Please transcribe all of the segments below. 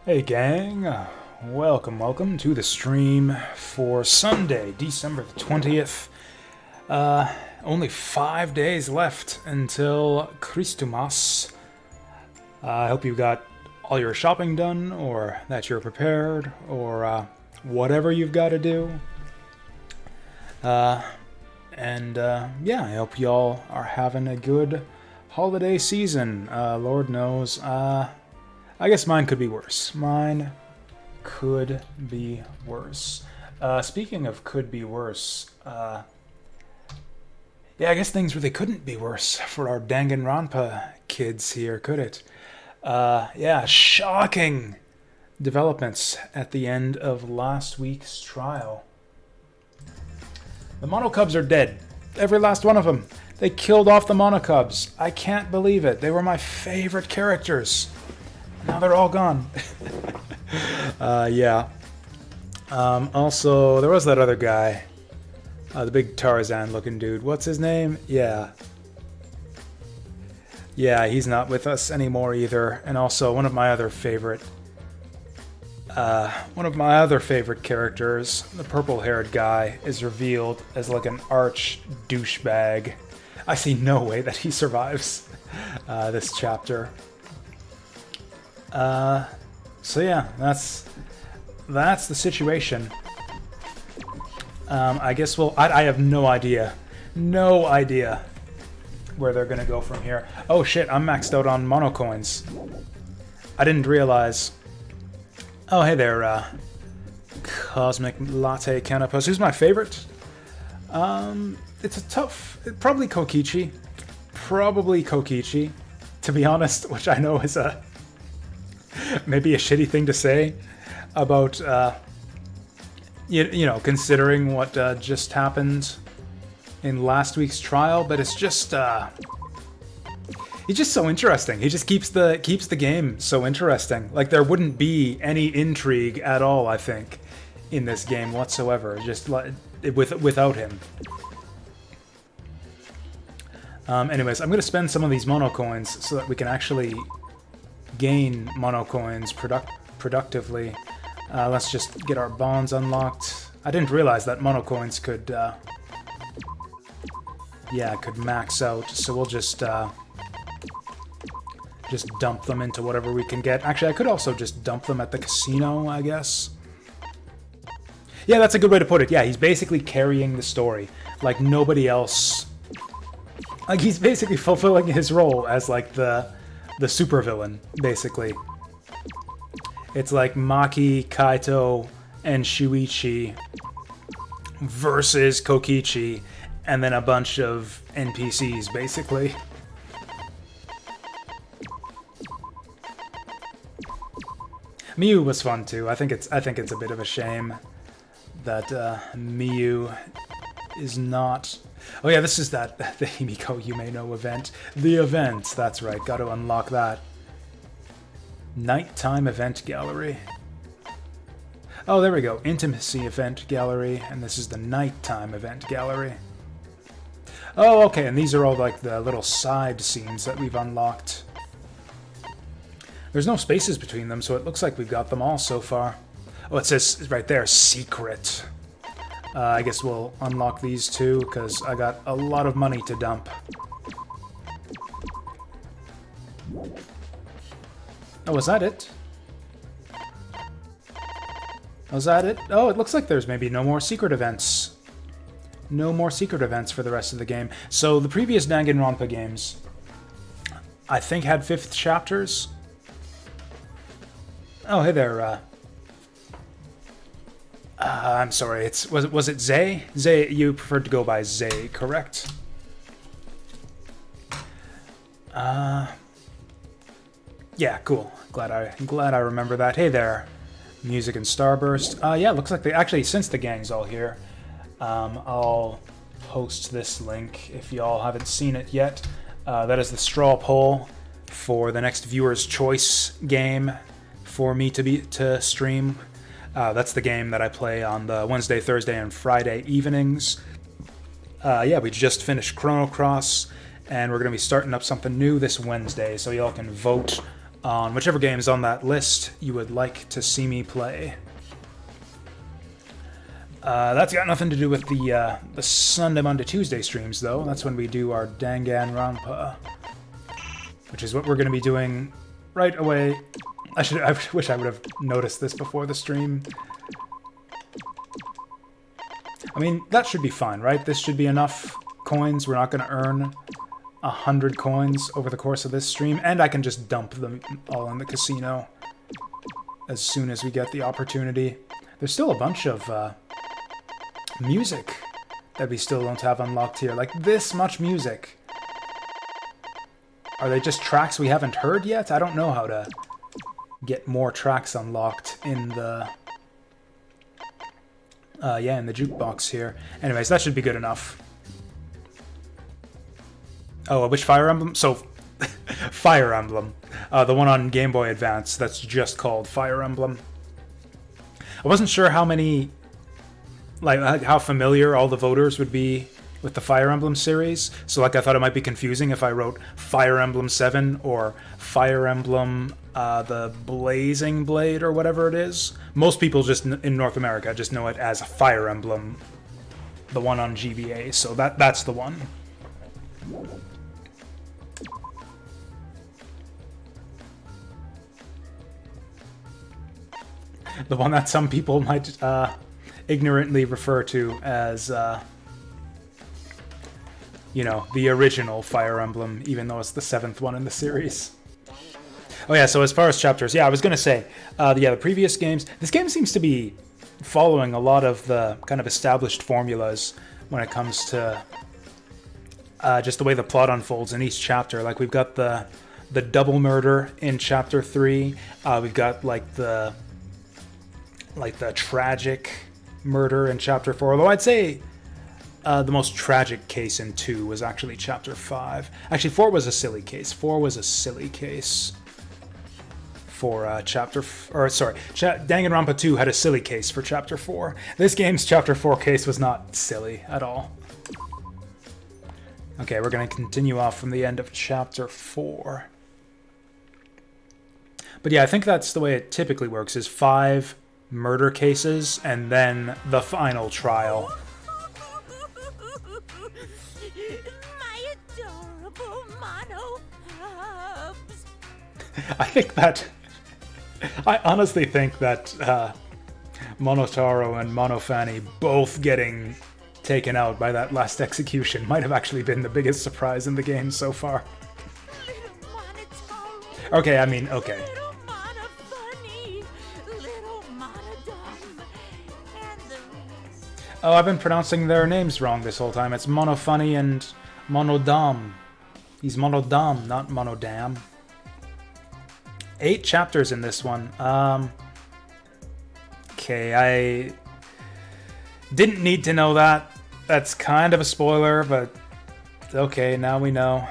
Hey gang, welcome to the stream for Sunday, December the 20th. Only 5 days left until Christmas. I hope you got all your shopping done, or that you're prepared, or whatever you've got to do. Yeah, I hope y'all are having a good holiday season. Lord knows, I guess mine could be worse. Speaking of could be worse, yeah, I guess things really couldn't be worse for our Danganronpa kids here, could it? Yeah, shocking developments at the end of last week's trial. The Monocubs are dead. Every last one of them. They killed off the Monocubs. I can't believe it. They were my favorite characters. Now they're all gone. Yeah. Also, there was that other guy. The big Tarzan-looking dude. What's his name? Yeah. Yeah, he's not with us anymore either. And also, one of my other favorite characters, the purple-haired guy, is revealed as like an arch douchebag. I see no way that he survives this chapter. So yeah, that's the situation. I guess I have no idea where they're gonna go from here. Oh shit, I'm maxed out on mono coins. I didn't realize. Oh hey there, Cosmic Latte Canopus. Who's my favorite? It's a tough, probably Kokichi, to be honest, which I know is maybe a shitty thing to say about, you know, considering what just happened in last week's trial, but it's just, he's just so interesting. He just keeps the game so interesting. Like, there wouldn't be any intrigue at all, I think, in this game whatsoever. Just like, without him. Anyways, I'm going to spend some of these mono coins so that we can actually gain mono coins productively. Let's just get our bonds unlocked. I didn't realize that mono coins could, could max out. So we'll just dump them into whatever we can get. Actually, I could also just dump them at the casino, I guess. Yeah, that's a good way to put it. Yeah, he's basically carrying the story. Like, nobody else... Like, he's basically fulfilling his role as, like, the supervillain, basically. It's like Maki, Kaito, and Shuichi versus Kokichi, and then a bunch of NPCs, basically. Miyu was fun too. I think it's a bit of a shame that Miyu is not. Oh yeah, this is the Himiko Yumeino event. The event, that's right. Got to unlock that. Nighttime event gallery. Oh, there we go. Intimacy event gallery, and this is the nighttime event gallery. Oh, okay, and these are all like the little side scenes that we've unlocked. There's no spaces between them, so it looks like we've got them all so far. Oh, it says right there, secret. I guess we'll unlock these two, because I got a lot of money to dump. Oh, was that it? Was that it? Oh, it looks like there's maybe no more secret events. No more secret events for the rest of the game. So the previous Danganronpa games, I think, had 5th chapters. Oh, hey there, I'm sorry, was it Zay? Zay, you preferred to go by Zay, correct? Yeah, cool. Glad I remember that. Hey there, Music and Starburst. Yeah, looks like actually, since the gang's all here, I'll post this link if y'all haven't seen it yet. That is the straw poll for the next Viewer's Choice game for me to stream. That's the game that I play on the Wednesday, Thursday, and Friday evenings. Yeah, we just finished Chrono Cross, and we're going to be starting up something new this Wednesday, so y'all can vote on whichever games on that list you would like to see me play. That's got nothing to do with the Sunday, Monday, Tuesday streams, though. That's when we do our Danganronpa, which is what we're going to be doing right away. I wish I would have noticed this before the stream. I mean, that should be fine, right? This should be enough coins. We're not going to earn 100 coins over the course of this stream, and I can just dump them all in the casino as soon as we get the opportunity. There's still a bunch of music that we still don't have unlocked here. Like, this much music. Are they just tracks we haven't heard yet? I don't know how to get more tracks unlocked in the in the jukebox here. Anyways, that should be good enough. Oh, which Fire Emblem? So, Fire Emblem. The one on Game Boy Advance that's just called Fire Emblem. I wasn't sure how many, like, how familiar all the voters would be with the Fire Emblem series. So, like, I thought it might be confusing if I wrote Fire Emblem 7 or Fire Emblem the Blazing Blade or whatever it is. Most people just in North America just know it as Fire Emblem, the one on GBA. So that's the one. The one that some people might ignorantly refer to as, you know, the original Fire Emblem, even though it's the 7th one in the series. Oh yeah, so as far as chapters, yeah, I was going to say, the previous games, this game seems to be following a lot of the kind of established formulas when it comes to just the way the plot unfolds in each chapter. Like, we've got the double murder in chapter 3, we've got like the tragic murder in chapter 4, although I'd say the most tragic case in 2 was actually chapter 5. Actually, 4 was a silly case. for Danganronpa 2 had a silly case for Chapter 4. This game's Chapter 4 case was not silly at all. Okay, we're going to continue off from the end of Chapter 4. But yeah, I think that's the way it typically works, is 5 murder cases and then the final trial. My adorable mono hubs. I honestly think that Monotaro and Monofani both getting taken out by that last execution might have actually been the biggest surprise in the game so far. Little Monotaro. Okay, I mean, okay. Little Monofunny. Little Monodum. And the rest. Oh, I've been pronouncing their names wrong this whole time. It's Monofunny and Monodam. He's Monodam, not Monodam. 8 chapters in this one. Okay, I didn't need to know that. That's kind of a spoiler, but okay, now we know.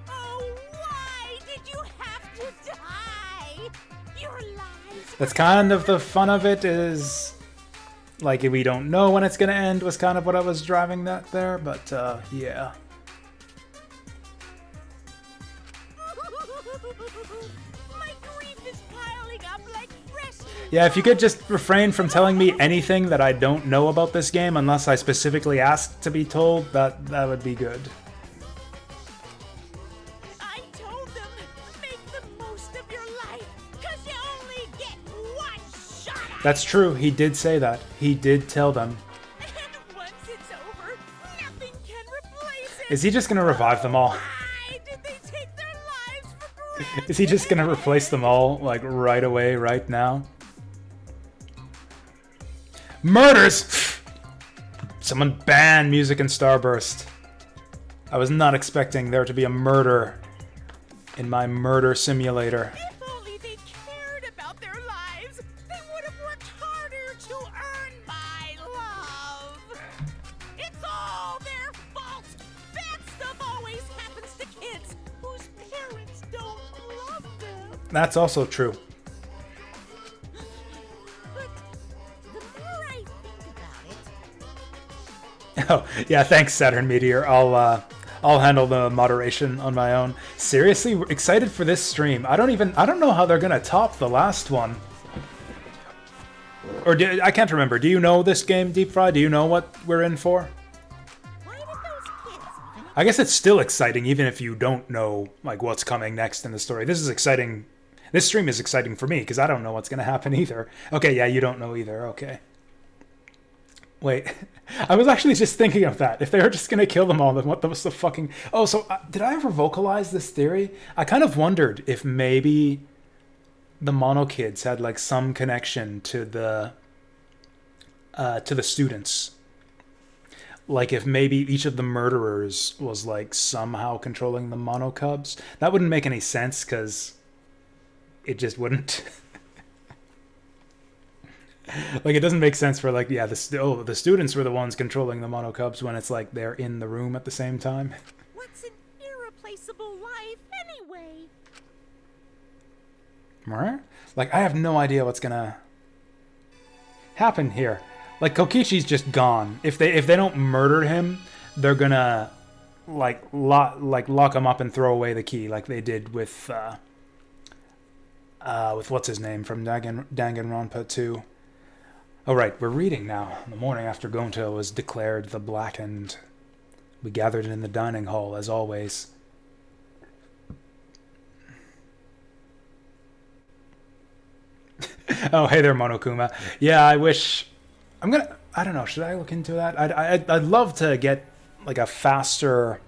Oh, why did you have to die? Your lives. That's kind of the fun of it, is like we don't know when it's gonna end was kind of what I was driving that there, but yeah. My grief is piling up like fresh. Yeah, if you could just refrain from telling me anything that I don't know about this game unless I specifically asked to be told, that would be good. I told them, make the most of your life, 'cause you only get one shot. That's true, he did say that. He did tell them. And once it's over, nothing can replace it. Is he just gonna revive them all? Why did they take their lives for granted? Is he just gonna replace them all, like, right away, right now? Murders! Someone ban music in Starburst. I was not expecting there to be a murder in my murder simulator. If only they cared about their lives, they would have worked harder to earn my love. It's all their fault. Bad stuff always happens to kids whose parents don't love them. That's also true. But the more I think about it, Oh, yeah, thanks, Saturn Meteor. I'll handle the moderation on my own. Seriously, we're excited for this stream. I don't know how they're gonna top the last one. Or I can't remember. Do you know this game, Deep Fry? Do you know what we're in for? why did those kids even I guess it's still exciting, even if you don't know like what's coming next in the story. This is exciting. This stream is exciting for me because I don't know what's gonna happen either. Okay, yeah, you don't know either. Okay. Wait, I was actually just thinking of that. If they were just gonna kill them all, then what was the fucking... Oh, so did I ever vocalize this theory? I kind of wondered if maybe the Mono Kids had like some connection to the students. Like if maybe each of the murderers was like somehow controlling the Mono Cubs. That wouldn't make any sense because it just wouldn't. Like, it doesn't make sense for, like, yeah, the students were the ones controlling the Mono Cubs when it's, like, they're in the room at the same time. What's an irreplaceable life anyway? Right? Like, I have no idea what's gonna happen here. Like, Kokichi's just gone. If they don't murder him, they're gonna, like, lock him up and throw away the key, like they did with what's his name from Danganronpa 2. Oh, right, we're reading now. The morning after Gonta was declared the Blackened, we gathered in the dining hall, as always. Oh, hey there, Monokuma. Yeah, I wish... I don't know, should I look into that? I'd love to get, like, a faster...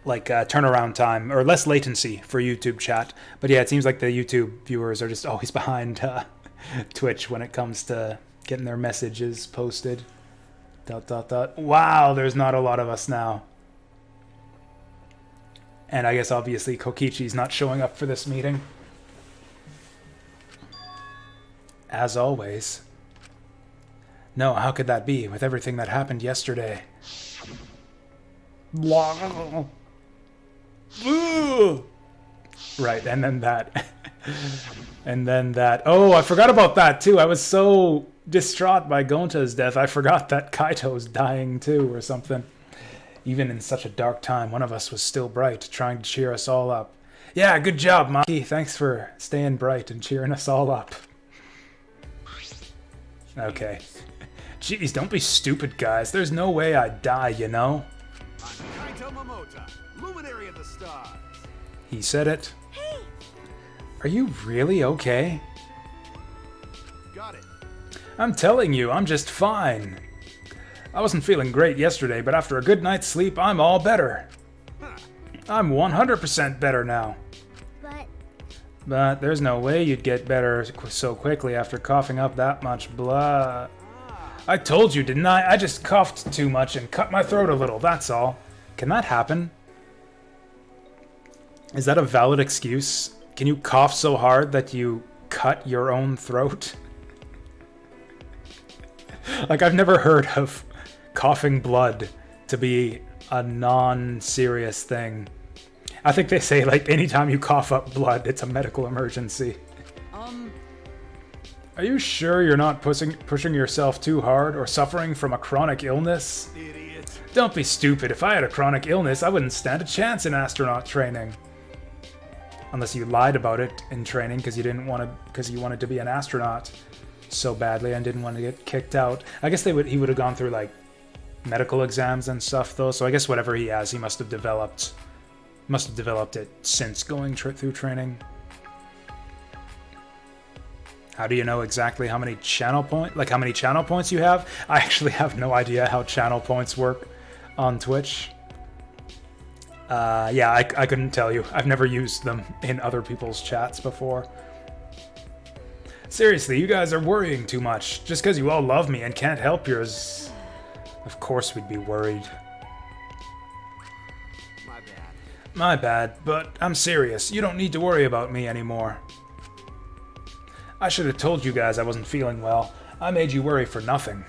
like turnaround time, or less latency for YouTube chat. But yeah, it seems like the YouTube viewers are just always behind Twitch when it comes to getting their messages posted. ... Wow, there's not a lot of us now. And I guess obviously Kokichi's not showing up for this meeting. As always. No, how could that be with everything that happened yesterday? Right, and then that. And then that... Oh, I forgot about that, too. I was so distraught by Gonta's death. I forgot that Kaito's dying, too, or something. Even in such a dark time, one of us was still bright, trying to cheer us all up. Yeah, good job, Maki. Thanks for staying bright and cheering us all up. Okay. Jeez, don't be stupid, guys. There's no way I'd die, you know? I'm Kaito Momota, luminary of the stars. He said it. Are you really okay? Got it. I'm telling you, I'm just fine. I wasn't feeling great yesterday, but after a good night's sleep, I'm all better. I'm 100% better now. But there's no way you'd get better so quickly after coughing up that much blood. I told you, didn't I? I just coughed too much and cut my throat a little, that's all. Can that happen? Is that a valid excuse? Can you cough so hard that you cut your own throat? Like, I've never heard of coughing blood to be a non-serious thing. I think they say, like, anytime you cough up blood, it's a medical emergency. Are you sure you're not pushing yourself too hard or suffering from a chronic illness? Idiot. Don't be stupid. If I had a chronic illness, I wouldn't stand a chance in astronaut training. Unless you lied about it in training because you wanted to be an astronaut so badly and didn't want to get kicked out. I guess he would have gone through like medical exams and stuff though. So I guess whatever he has, he must have developed it since going through training. How do you know exactly how many channel points you have? I actually have no idea how channel points work on Twitch. Yeah, I couldn't tell you. I've never used them in other people's chats before. Seriously, you guys are worrying too much. Just because you all love me and can't help yours. Of course we'd be worried. My bad. My bad, but I'm serious. You don't need to worry about me anymore. I should have told you guys I wasn't feeling well. I made you worry for nothing. ...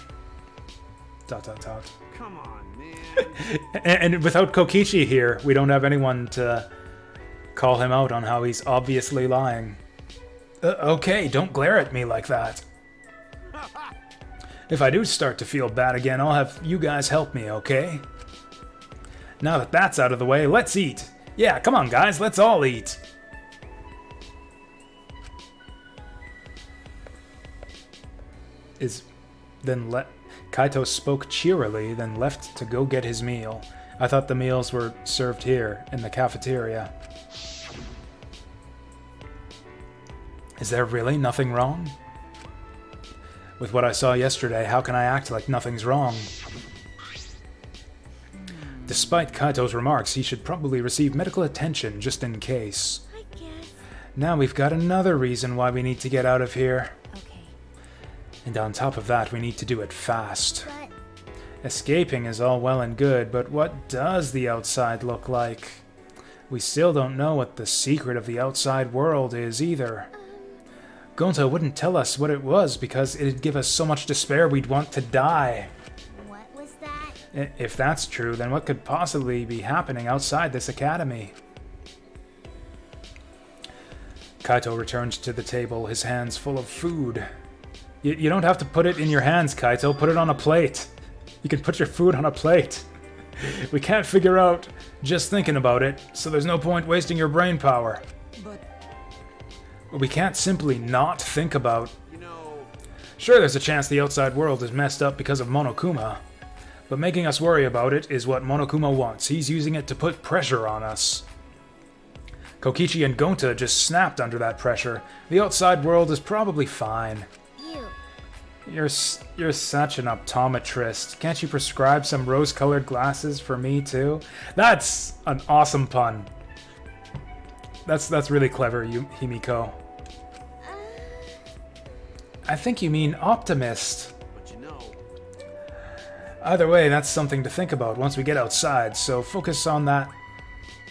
Come on, man. And without Kokichi here, we don't have anyone to call him out on how he's obviously lying. Okay, don't glare at me like that. If I do start to feel bad again, I'll have you guys help me, okay? Now that that's out of the way, let's eat. Yeah, come on guys, let's all eat. Kaito spoke cheerily, then left to go get his meal. I thought the meals were served here, in the cafeteria. Is there really nothing wrong? With what I saw yesterday, how can I act like nothing's wrong? Despite Kaito's remarks, he should probably receive medical attention just in case. I guess. Now we've got another reason why we need to get out of here. Okay. And on top of that, we need to do it fast. But Escaping is all well and good, but what does the outside look like? We still don't know what the secret of the outside world is either. Gonta wouldn't tell us what it was because it'd give us so much despair we'd want to die. what was that? If that's true, then what could possibly be happening outside this academy? Kaito returned to the table, his hands full of food. You don't have to put it in your hands, Kaito. Put it on a plate. You can put your food on a plate. We can't figure out just thinking about it, so there's no point wasting your brain power. But we can't simply not think about... You know, Sure, there's a chance the outside world is messed up because of Monokuma. But making us worry about it is what Monokuma wants. He's using it to put pressure on us. Kokichi and Gonta just snapped under that pressure. The outside world is probably fine. You're such an optometrist. Can't you prescribe some rose-colored glasses for me too? That's an awesome pun. That's really clever, Himiko. I think you mean optimist. but you know, Either way, that's something to think about once we get outside, so focus on that.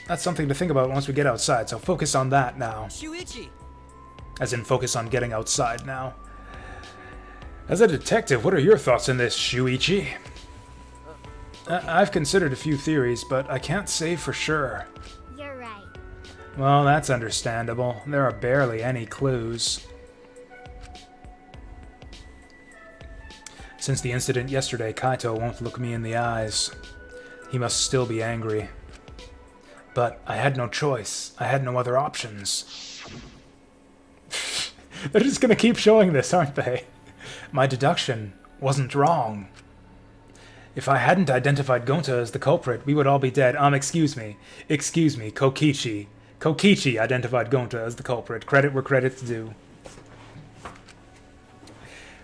That's something to think about once we get outside, so focus on that now. Shuichi! As in, focus on getting outside now. As a detective, what are your thoughts on this, Shuichi? I've considered a few theories, but I can't say for sure. You're right. Well, that's understandable. There are barely any clues. Since the incident yesterday, Kaito won't look me in the eyes. He must still be angry. But I had no choice. I had no other options. They're just gonna keep showing this, aren't they? My deduction wasn't wrong. If I hadn't identified Gonta as the culprit, we would all be dead. Excuse me, Kokichi. Kokichi identified Gonta as the culprit. Credit where credit's due.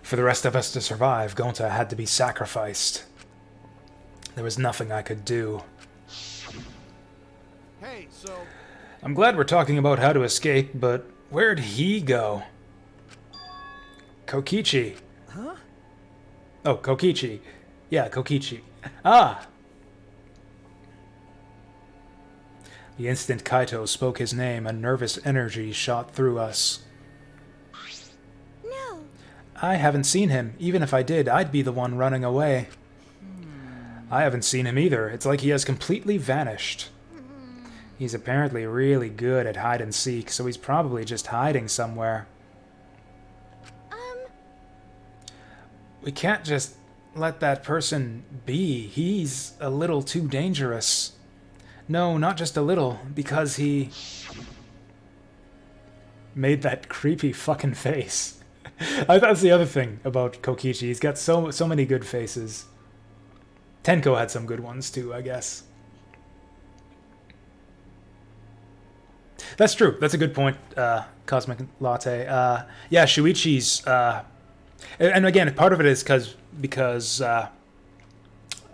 For the rest of us to survive, Gonta had to be sacrificed. There was nothing I could do. Hey, so... I'm glad we're talking about how to escape, but where'd he go? Kokichi. Huh? Oh, Kokichi. Yeah, Kokichi. Ah! The instant Kaito spoke his name, a nervous energy shot through us. No. I haven't seen him. Even if I did, I'd be the one running away. I haven't seen him either. It's like he has completely vanished. He's apparently really good at hide and seek, so he's probably just hiding somewhere. We can't just let that person be. He's a little too dangerous. No, not just a little, because he made that creepy fucking face. That's the other thing about Kokichi. He's got so many good faces. Tenko had some good ones too, I guess. That's true. That's a good point, Cosmic Latte. Yeah, Shuichi's... and again, part of it is because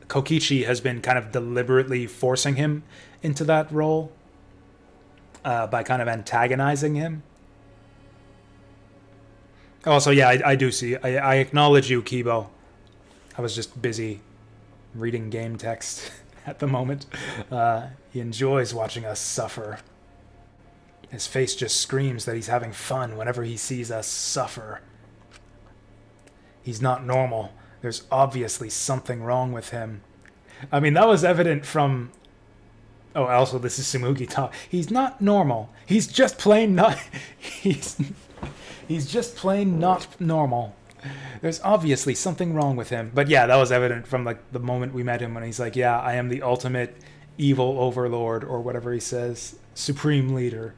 Kokichi has been kind of deliberately forcing him into that role by kind of antagonizing him. Also, yeah, I do see. I acknowledge you, Kibo. I was just busy reading game text at the moment. He enjoys watching us suffer. His face just screams that he's having fun whenever he sees us suffer. He's not normal. There's obviously something wrong with him. I mean, that was evident from... Oh, also, this is Sumugi talk. He's not normal. He's just plain not... He's just plain not normal. There's obviously something wrong with him. But yeah, that was evident from like the moment we met him when he's like, yeah, I am the ultimate evil overlord, or whatever he says. Supreme leader.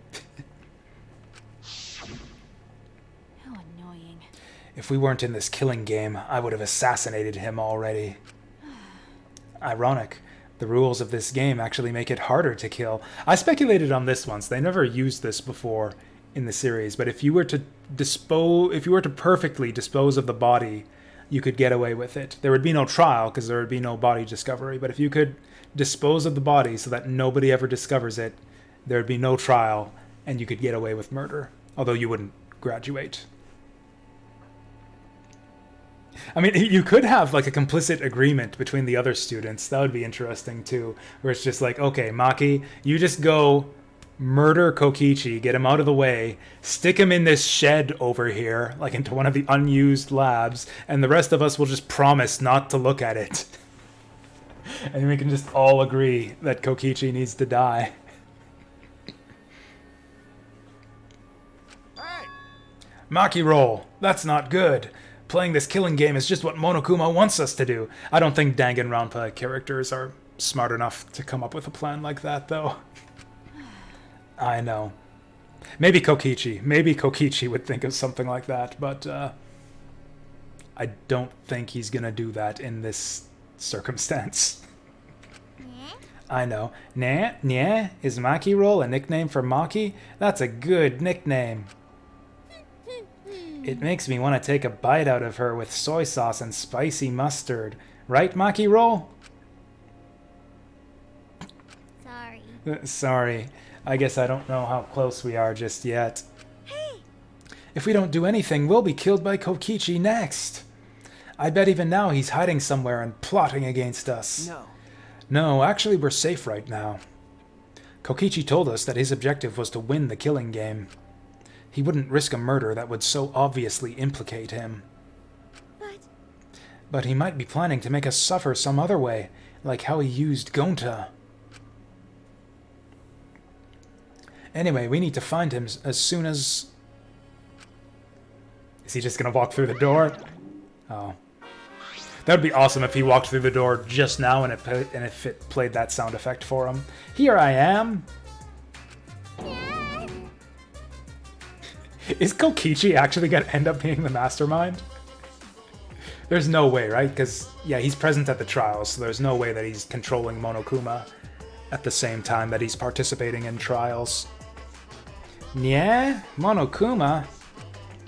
How annoying. If we weren't in this killing game, I would have assassinated him already. Ironic. The rules of this game actually make it harder to kill. I speculated on this once. They never used this before in the series, but if you were to perfectly dispose of the body, you could get away with it. There would be no trial because there would be no body discovery, but if you could dispose of the body so that nobody ever discovers it, there would be no trial and you could get away with murder, although you wouldn't graduate. I mean, you could have like a complicit agreement between the other students. That would be interesting too, where it's just like, okay, Maki, you just go murder Kokichi, get him out of the way, stick him in this shed over here, like into one of the unused labs, and the rest of us will just promise not to look at it. And we can just all agree that Kokichi needs to die. Hey! Maki roll. That's not good. Playing this killing game is just what Monokuma wants us to do. I don't think Danganronpa characters are smart enough to come up with a plan like that, though. I know. Maybe Kokichi would think of something like that, but I don't think he's gonna do that in this circumstance. I know. Nah, is Maki roll a nickname for Maki? That's a good nickname. It makes me want to take a bite out of her with soy sauce and spicy mustard. Right, Maki roll? Sorry. Sorry. I guess I don't know how close we are just yet. Hey! If we don't do anything, we'll be killed by Kokichi next. I bet even now he's hiding somewhere and plotting against us. No, actually we're safe right now. Kokichi told us that his objective was to win the killing game. He wouldn't risk a murder that would so obviously implicate him. But he might be planning to make us suffer some other way, like how he used Gonta. Anyway, we need to find him as soon as... Is he just gonna walk through the door? Oh. That would be awesome if he walked through the door just now and if it played that sound effect for him. Here I am! Is Kokichi actually gonna end up being the mastermind? There's no way, right? Because, yeah, he's present at the trials, so there's no way that he's controlling Monokuma at the same time that he's participating in trials. Yeah? Monokuma?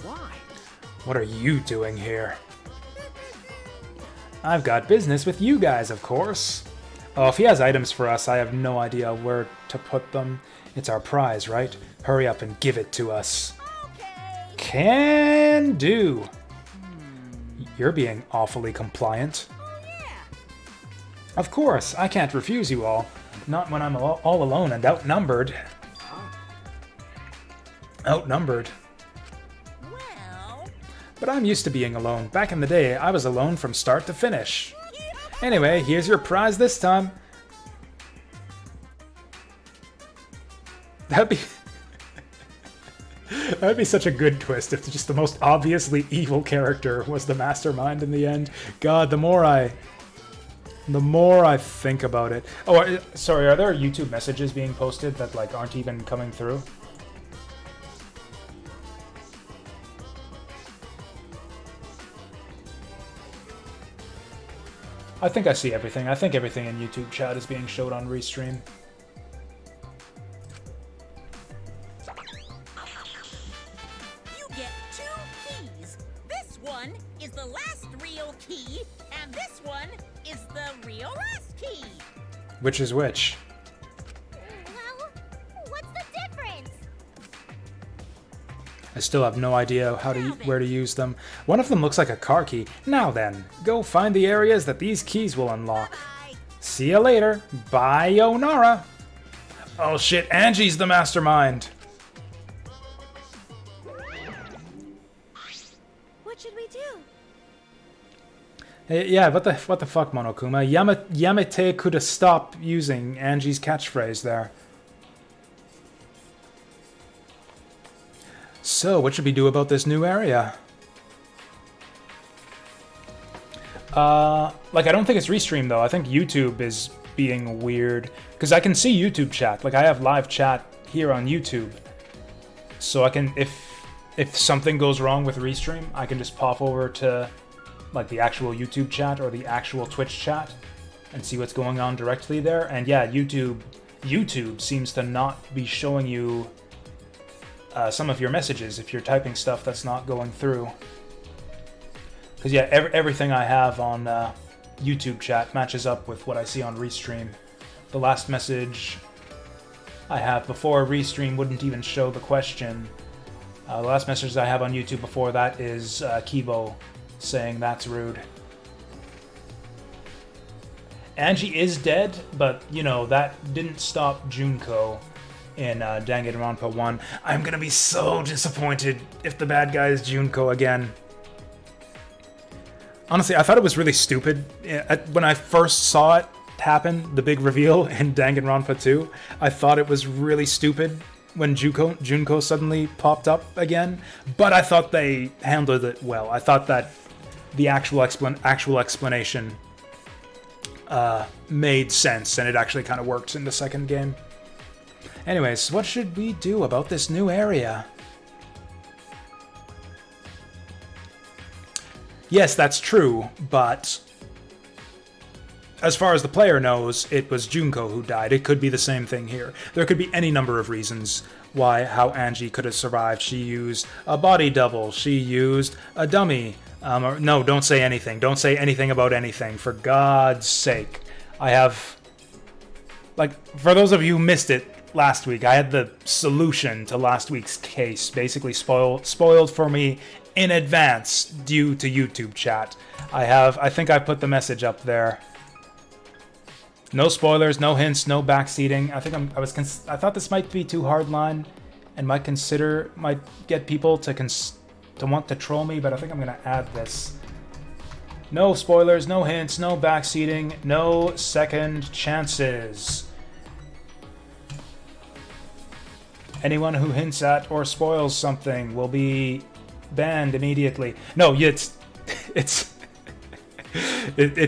Why? What are you doing here? I've got business with you guys, of course. Oh, if he has items for us, I have no idea where to put them. It's our prize, right? Hurry up and give it to us. Okay. Can do. You're being awfully compliant. Oh, yeah. Of course, I can't refuse you all. Not when I'm all alone and outnumbered. Outnumbered. Well... But I'm used to being alone. Back in the day, I was alone from start to finish. Anyway, here's your prize this time. That'd be... That'd be such a good twist if just the most obviously evil character was the mastermind in the end. God, the more I think about it. Oh, sorry, are there YouTube messages being posted that like aren't even coming through? I think I see everything. I think everything in YouTube chat is being showed on Restream. You get 2 keys. This one is the last real key, and this one is the real last key. Which is which? Well, what's the difference? I still have no idea where to use them. One of them looks like a car key. Now then, go find the areas that these keys will unlock. Bye. See ya later. Bye, Onara. Oh shit, Angie's the mastermind. What should we do? Hey, yeah, what the fuck, Monokuma? Yamete could have stopped using Angie's catchphrase there. So, what should we do about this new area? Like, I don't think it's Restream, though. I think YouTube is being weird. Because I can see YouTube chat. Like, I have live chat here on YouTube. So I can, if something goes wrong with Restream, I can just pop over to, like, the actual YouTube chat or the actual Twitch chat and see what's going on directly there. And yeah, YouTube seems to not be showing you some of your messages if you're typing stuff that's not going through. Because yeah, everything I have on YouTube chat matches up with what I see on Restream. The last message I have before Restream wouldn't even show the question. The last message I have on YouTube before that is Kibo saying that's rude. Angie is dead, but you know, that didn't stop Junko in Danganronpa 1. I'm gonna be so disappointed if the bad guy is Junko again. Honestly, I thought it was really stupid. When I first saw it happen, the big reveal in Danganronpa 2, I thought it was really stupid when Junko suddenly popped up again, but I thought they handled it well. I thought that the actual explanation made sense, and it actually kind of worked in the second game. Anyways, what should we do about this new area? Yes, that's true, but as far as the player knows, it was Junko who died. It could be the same thing here. There could be any number of reasons how Angie could have survived. She used a body double. She used a dummy. No, don't say anything. Don't say anything about anything. For God's sake. I have... Like, for those of you who missed it last week, I had the solution to last week's case basically spoiled for me in advance due to YouTube chat. I think I put the message up there. No spoilers, no hints, no backseating. I thought this might be too hardline and might get people to want to troll me, but I think I'm gonna add this. No spoilers, no hints, no backseating, no second chances. Anyone who hints at or spoils something will be banned immediately. No, it's it's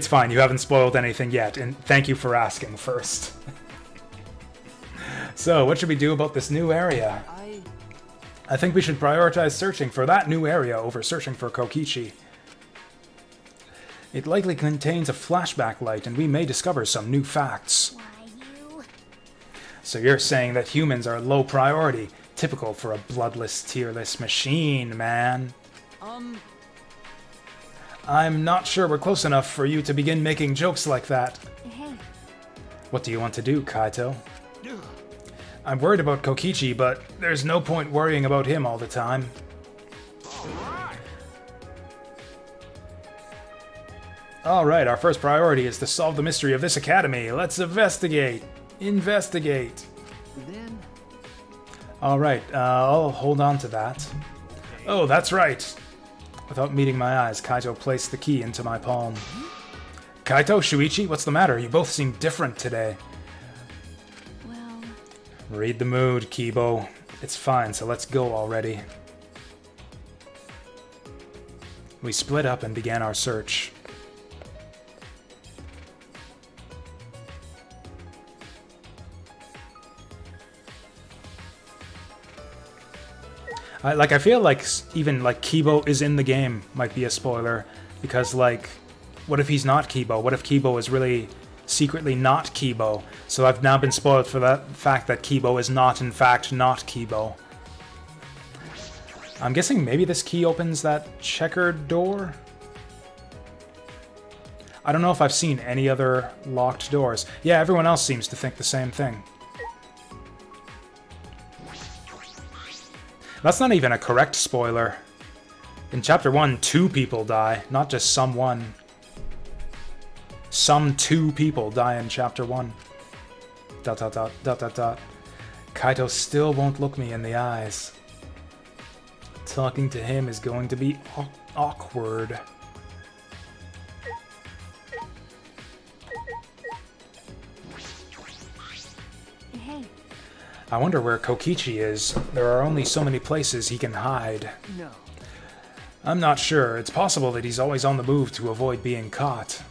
fine. You haven't spoiled anything yet, and thank you for asking first. So, what should we do about this new area? I think we should prioritize searching for that new area over searching for Kokichi. It likely contains a flashback light, and we may discover some new facts. Why you? So you're saying that humans are low priority, typical for a bloodless, tearless machine, man. I'm not sure we're close enough for you to begin making jokes like that. Hey. What do you want to do, Kaito? I'm worried about Kokichi, but there's no point worrying about him all the time. Alright, our first priority is to solve the mystery of this academy. Let's investigate. Investigate. Then Alright, I'll hold on to that. Oh, that's right. Without meeting my eyes, Kaito placed the key into my palm. Kaito, Shuichi, what's the matter? You both seem different today. Well, Read the mood, Kibo. It's fine, so let's go already. We split up and began our search. I feel like even like Kibo is in the game might be a spoiler, because like, what if he's not Kibo? What if Kibo is really secretly not Kibo? So I've now been spoiled for that fact that Kibo is not in fact not Kibo. I'm guessing maybe this key opens that checkered door? I don't know if I've seen any other locked doors. Yeah, everyone else seems to think the same thing. That's not even a correct spoiler. In Chapter 1, 2 people die, not just some one. Some 2 people die in Chapter 1. ... Kaito still won't look me in the eyes. Talking to him is going to be awkward. hey. I wonder where Kokichi is. There are only so many places he can hide. no. I'm not sure. It's possible that he's always on the move to avoid being caught.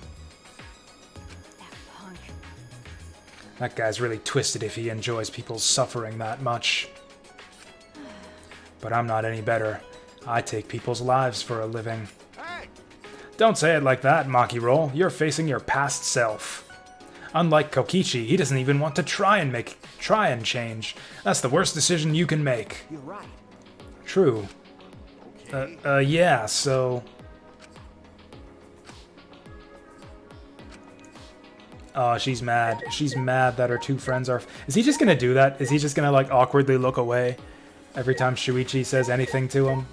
That punk. That guy's really twisted if he enjoys people's suffering that much. But I'm not any better. I take people's lives for a living. Hey! Don't say it like that, Makiro. You're facing your past self. Unlike Kokichi, he doesn't even want to try and change. That's the worst decision you can make. You're right. True. Okay. Yeah, so... Oh, she's mad. She's mad that her 2 friends are... Is he just gonna do that? Is he just gonna, like, awkwardly look away every time Shuichi says anything to him?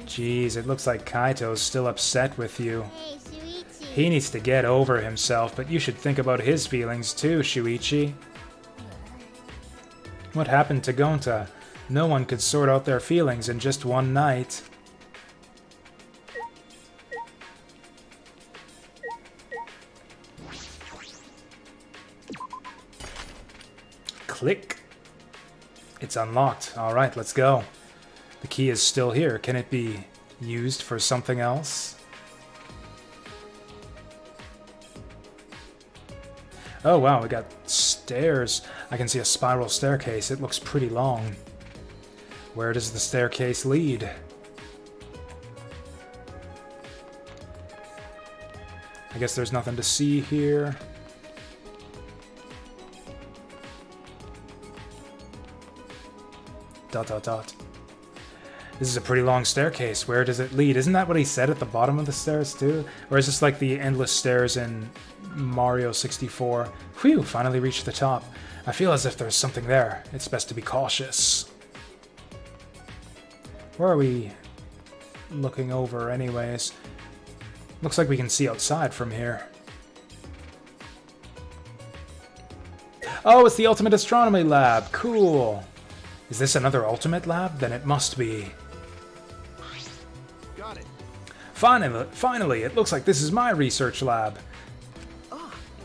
Jeez, it looks like Kaito's still upset with you. Hey, Shuichi. He needs to get over himself, but you should think about his feelings too, Shuichi. What happened to Gonta? No one could sort out their feelings in just one night. Click. It's unlocked. Alright, let's go. The key is still here. Can it be used for something else? Oh wow, we got stairs. I can see a spiral staircase. It looks pretty long. Where does the staircase lead? I guess there's nothing to see here. Dot dot dot. This is a pretty long staircase. Where does it lead? Isn't that what he said at the bottom of the stairs too? Or is this like the endless stairs in Mario 64? Whew, finally reached the top. I feel as if there's something there. It's best to be cautious. Where are we looking over anyways? Looks like we can see outside from here. Oh, it's the Ultimate Astronomy Lab. Cool. Is this another Ultimate Lab? Then it must be. Got it. Finally, it looks like this is my research lab.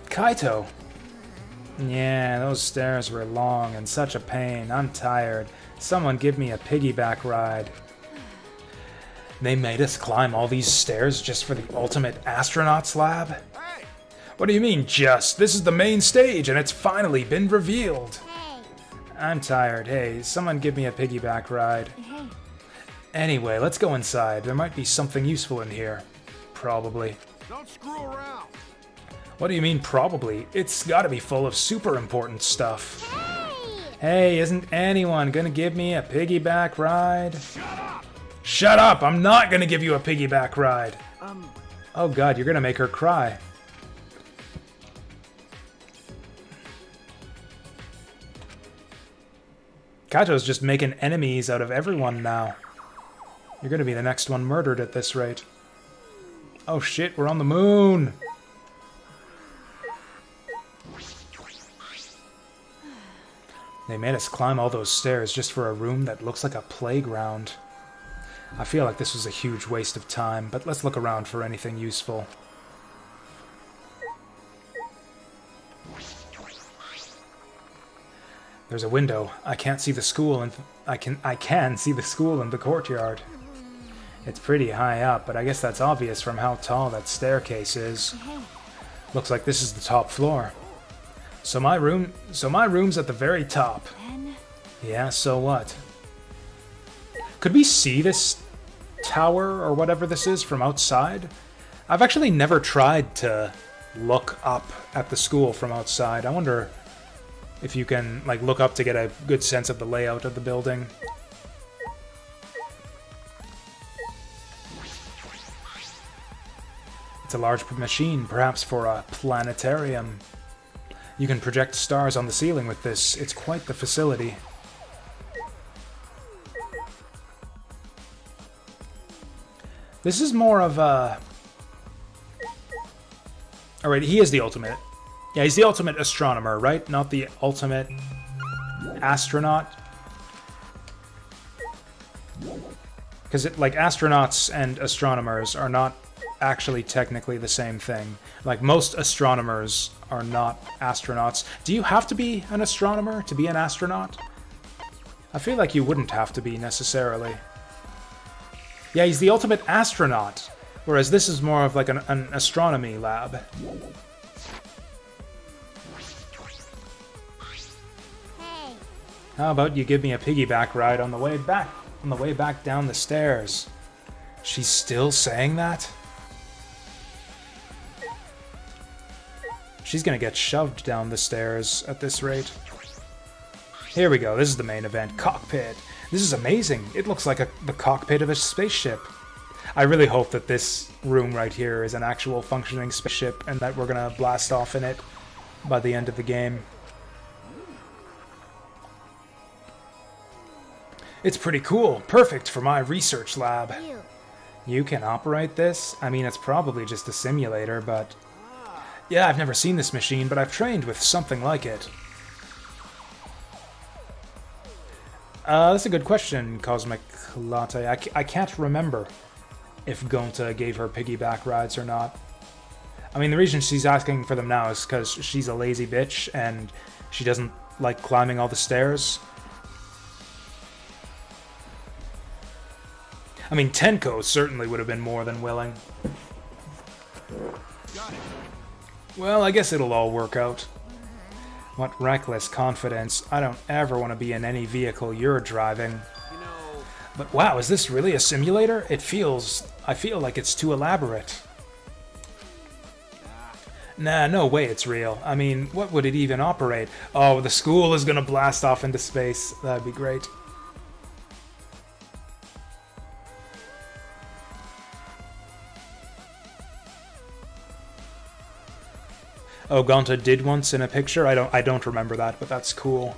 Kaito. Yeah, those stairs were long and such a pain. I'm tired. Someone give me a piggyback ride. They made us climb all these stairs just for the ultimate astronauts lab? Hey! What do you mean, just? This is the main stage and it's finally been revealed. Hey. I'm tired. Hey, someone give me a piggyback ride. Hey. Anyway, let's go inside. There might be something useful in here. Probably. Don't screw around! What do you mean, probably? It's gotta be full of super important stuff. Hey. Hey, isn't anyone gonna give me a piggyback ride? Shut up! Shut up! I'm not gonna give you a piggyback ride! Um, Oh god, you're gonna make her cry. Kato's just making enemies out of everyone now. You're gonna be the next one murdered at this rate. Oh shit, we're on the moon! They made us climb all those stairs just for a room that looks like a playground. I feel like this was a huge waste of time, but let's look around for anything useful. There's a window. I can't see the school, and I can see the school in the courtyard. It's pretty high up, but I guess that's obvious from how tall that staircase is. Hey. Looks like this is the top floor. So my room's at the very top. Ben. Yeah, so what? Could we see this tower or whatever this is from outside? I've actually never tried to look up at the school from outside. I wonder if you can like look up to get a good sense of the layout of the building. It's a large machine, perhaps for a planetarium. You can project stars on the ceiling with this. It's quite the facility. This is more of a... Alright, he is the ultimate. Yeah, he's the ultimate astronomer, right? Not the ultimate astronaut. Because, like, astronauts and astronomers are not actually technically the same thing. Like, most astronomers are not astronauts. Do you have to be an astronomer to be an astronaut? I feel like you wouldn't have to be, necessarily. Yeah, he's the ultimate astronaut, whereas this is more of like an astronomy lab. Hey. How about you give me a piggyback ride on the way back down the stairs? She's still saying that? She's gonna get shoved down the stairs at this rate. Here we go, this is the main event. Cockpit. This is amazing. It looks like the cockpit of a spaceship. I really hope that this room right here is an actual functioning spaceship and that we're gonna blast off in it by the end of the game. It's pretty cool. Perfect for my research lab. You. You can operate this? I mean, it's probably just a simulator, but... Yeah, I've never seen this machine, but I've trained with something like it. That's a good question, Cosmic Latte. I can't remember if Gonta gave her piggyback rides or not. I mean, the reason she's asking for them now is because she's a lazy bitch and she doesn't like climbing all the stairs. I mean, Tenko certainly would have been more than willing. got it. Well, I guess it'll all work out. What reckless confidence. I don't ever want to be in any vehicle you're driving. You know, But wow, is this really a simulator? I feel like it's too elaborate. Nah, no way it's real. I mean, what would it even operate? Oh, the school is gonna blast off into space. That'd be great. Oh, Gonta did once in a picture? I don't remember that, but that's cool.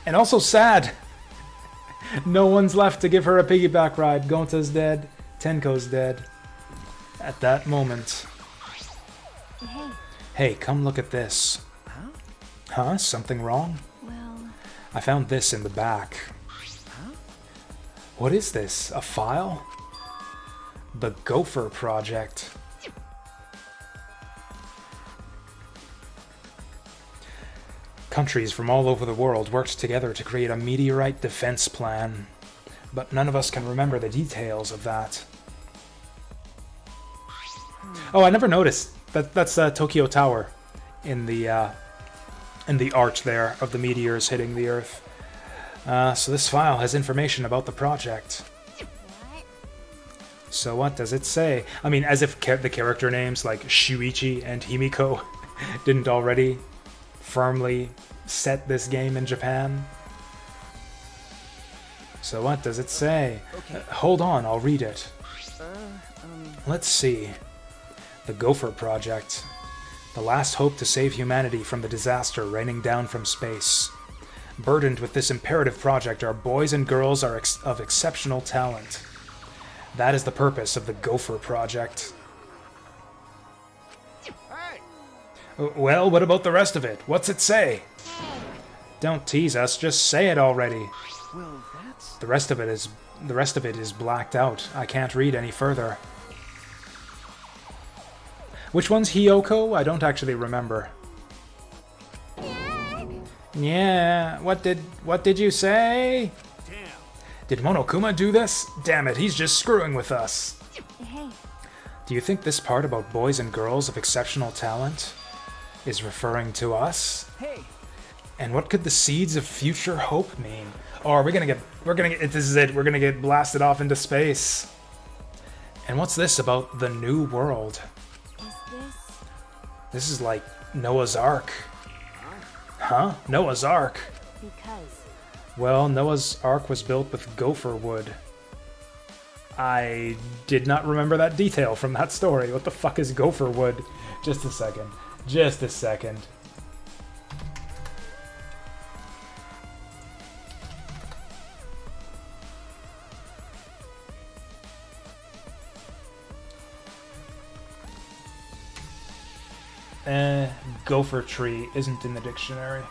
And also sad. No one's left to give her a piggyback ride. Gonta's dead. Tenko's dead. At that moment. Hey. Hey, come look at this. Huh? Something wrong? Well, I found this in the back. What is this? A file? The Gopher Project. Countries from all over the world worked together to create a meteorite defense plan, but none of us can remember the details of that. Oh, I never noticed. That's Tokyo Tower in the arch there of the meteors hitting the Earth. So this file has information about the project. What? So what does it say? I mean, as if the character names like Shuichi and Himiko didn't already firmly set this game in Japan. So what does it say? Okay. Hold on, I'll read it. Uh, Let's see. The Gopher Project. The last hope to save humanity from the disaster raining down from space. Burdened with this imperative project are boys and girls of exceptional talent. That is the purpose of the Gopher Project. Hey! Well, what about the rest of it? What's it say? Hey. Don't tease us, just say it already. well, that's... The rest of it is blacked out. I can't read any further. Which one's Hiyoko? I don't actually remember. Yeah, what did you say? Damn. Did Monokuma do this? Damn it, he's just screwing with us. Hey. Do you think this part about boys and girls of exceptional talent is referring to us? Hey! And what could the seeds of future hope mean? Oh, we're gonna get, this is it, we're gonna get blasted off into space. And what's this about the new world? Is this? This is like Noah's Ark. Huh? Noah's Ark? Because. Well, Noah's Ark was built with gopher wood. I did not remember that detail from that story. What the fuck is gopher wood? Just a second. Just a second. Gopher tree isn't in the dictionary.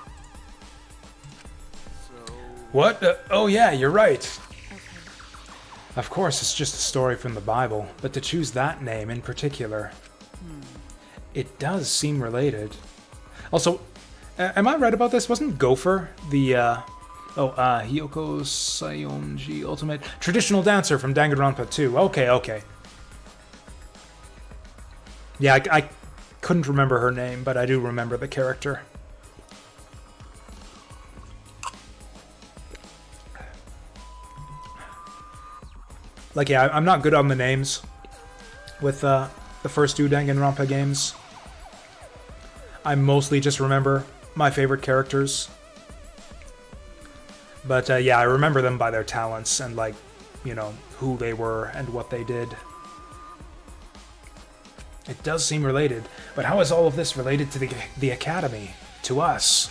So, What? Oh yeah, you're right. Okay. Of course, it's just a story from the Bible, but to choose that name in particular, it does seem related. Also, am I right about this? Wasn't Gopher the, Hiyoko Sayonji Ultimate traditional dancer from Danganronpa 2? Okay. Yeah, I couldn't remember her name, but I do remember the character. Like, yeah, I'm not good on the names with the first two Danganronpa games. I mostly just remember my favorite characters. But yeah, I remember them by their talents and, like, you know, who they were and what they did. It does seem related, but how is all of this related to the Academy? To us?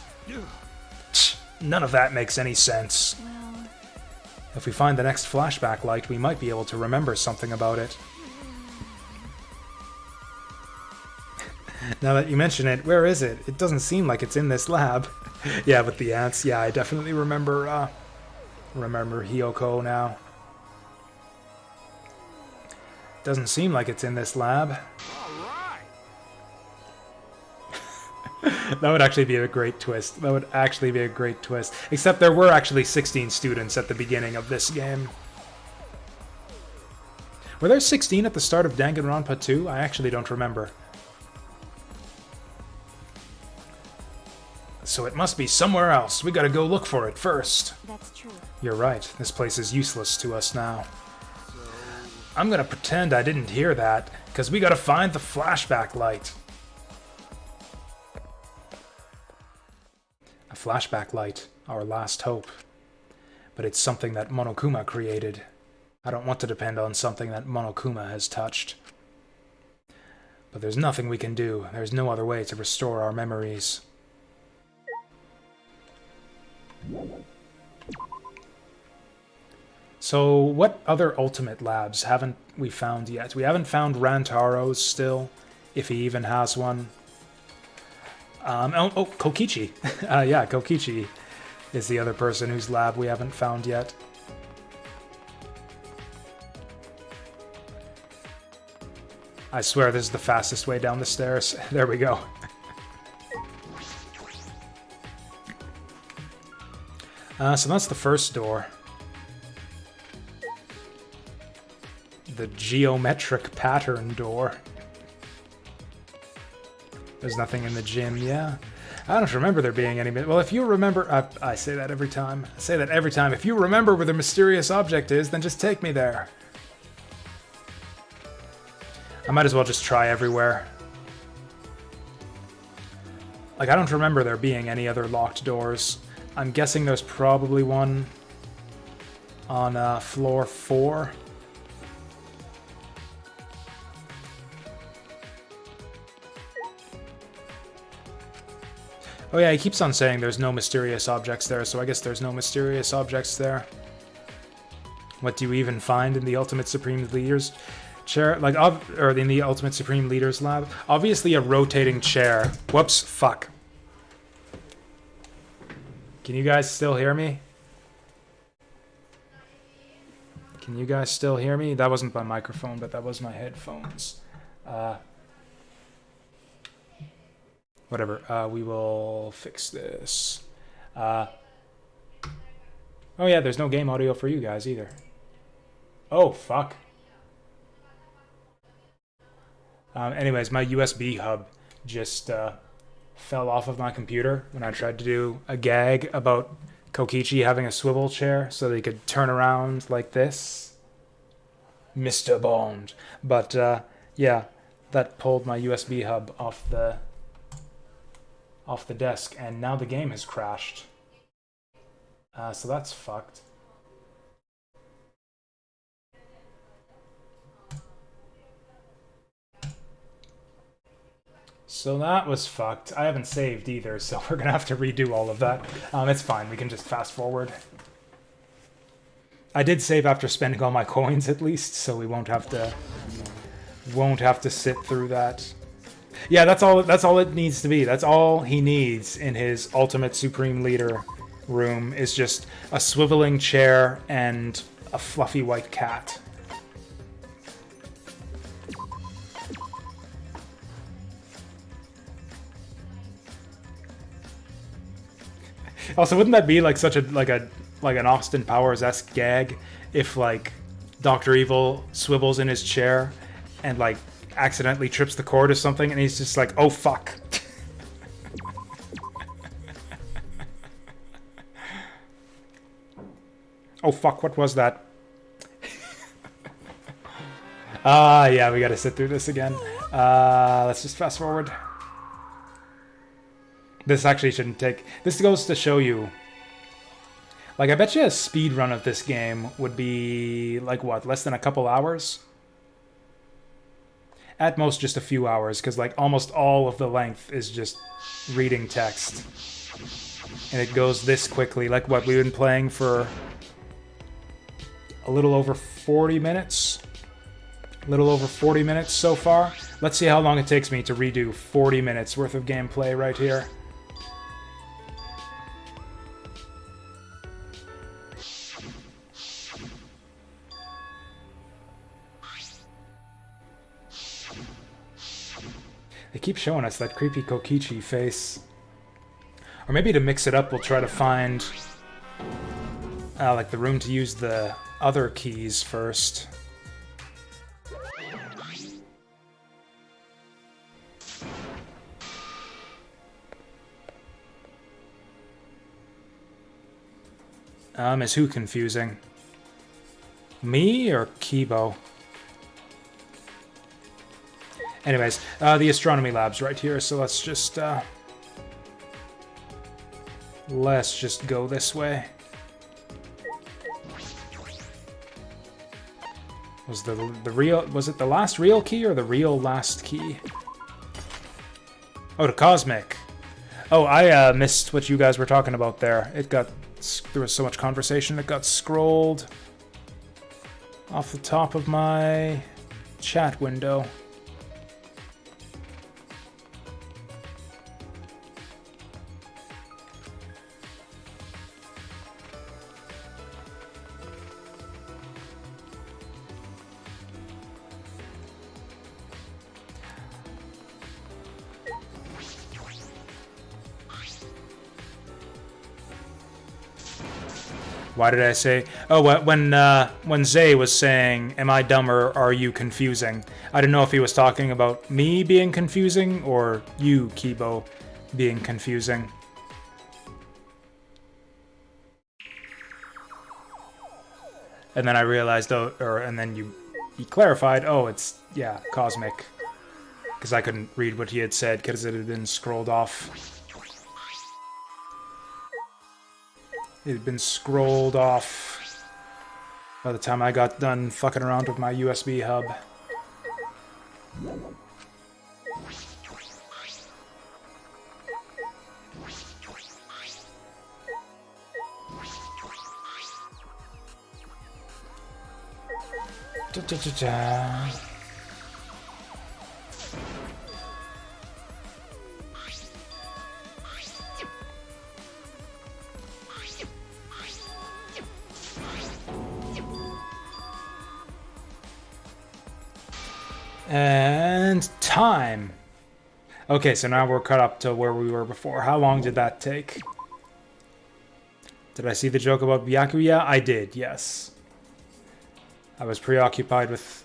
None of that makes any sense. Well, If we find the next flashback light, we might be able to remember something about it. Now that you mention it, where is it? It doesn't seem like it's in this lab. Yeah, with the ants. Yeah, I definitely remember Hiyoko now. Doesn't seem like it's in this lab. all right. That would actually be a great twist. That would actually be a great twist. Except there were actually 16 students at the beginning of this game. Were there 16 at the start of Danganronpa 2? I actually don't remember. So it must be somewhere else. We gotta go look for it first. that's true. You're right. This place is useless to us now. I'm gonna pretend I didn't hear that, because we gotta find the flashback light. A flashback light, our last hope. But it's something that Monokuma created. I don't want to depend on something that Monokuma has touched. But there's nothing we can do. There's no other way to restore our memories. So, what other Ultimate Labs haven't we found yet? We haven't found Rantaro's still, if he even has one. Kokichi. Yeah, Kokichi is the other person whose lab we haven't found yet. I swear this is the fastest way down the stairs. There we go. So that's the first door. The geometric pattern door. There's nothing in the gym, yeah. I don't remember there being any... Well, if you remember... I say that every time. I say that every time. If you remember where the mysterious object is, then just take me there. I might as well just try everywhere. Like, I don't remember there being any other locked doors. I'm guessing there's probably one on floor 4. Oh yeah, he keeps on saying there's no mysterious objects there, so I guess there's no mysterious objects there. What do you even find in the Ultimate Supreme Leader's chair? Like, or in the Ultimate Supreme Leader's lab? Obviously a rotating chair. Whoops, fuck. Can you guys still hear me? Can you guys still hear me? That wasn't my microphone, but that was my headphones. Whatever, we will fix this. Oh yeah, there's no game audio for you guys either. Oh, fuck. Anyways, my USB hub just fell off of my computer when I tried to do a gag about Kokichi having a swivel chair so that he could turn around like this. Mr. Bond. But, yeah, that pulled my USB hub off the desk, and now the game has crashed. So that's fucked. So that was fucked. I haven't saved either, so we're gonna have to redo all of that. It's fine, we can just fast forward. I did save after spending all my coins at least, so we won't have to sit through that. Yeah, that's all it needs to be. That's all he needs in his Ultimate Supreme Leader room is just a swiveling chair and a fluffy white cat. Also, wouldn't that be like such an Austin Powers-esque gag if like Dr. Evil swivels in his chair and like accidentally trips the cord or something, and he's just like, oh fuck. Oh fuck, what was that? Yeah, we gotta sit through this again. Let's just fast forward. This actually shouldn't take... This goes to show you... Like, I bet you a speed run of this game would be, like, what, less than a couple hours? At most, just a few hours, because, like, almost all of the length is just reading text. And it goes this quickly. Like, what, we've been playing for a little over 40 minutes? A little over 40 minutes so far. Let's see how long it takes me to redo 40 minutes worth of gameplay right here. They keep showing us that creepy Kokichi face. Or maybe to mix it up, we'll try to find like the room to use the other keys first. Is who confusing? Me or Kibo? Anyways, the astronomy lab's right here, so let's just go this way. Was it the last real key or the real last key? Oh, the cosmic. Oh, I missed what you guys were talking about there. There was so much conversation it got scrolled off the top of my chat window. Why did I say? Oh, when Zay was saying, "Am I dumb or are you confusing?" I didn't know if he was talking about me being confusing or you, Kibo, being confusing. And then I realized, and then you clarified, oh, it's, yeah, cosmic. Because I couldn't read what he had said because it had been scrolled off. It had been scrolled off by the time I got done fucking around with my USB hub. Da-da-da-da. And time. Okay, so now we're caught up to where we were before. How long did that take? Did I see the joke about Byakuya? I did, yes. I was preoccupied with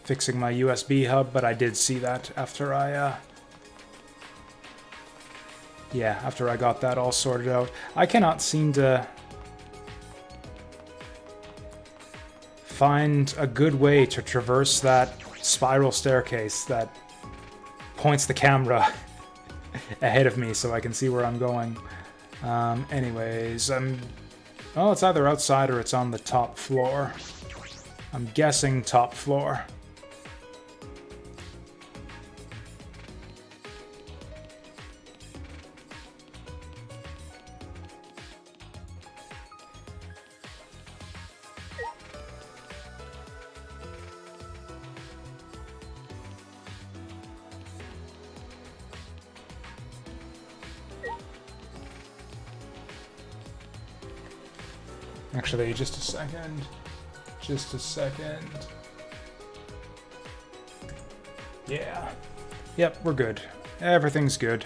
fixing my USB hub, but I did see that after I, yeah, after I got that all sorted out. I cannot seem to find a good way to traverse that spiral staircase that points the camera ahead of me so I can see where I'm going. Anyways, well, it's either outside or it's on the top floor. I'm guessing top floor. Actually, just a second. Just a second. Yeah. Yep, we're good. Everything's good.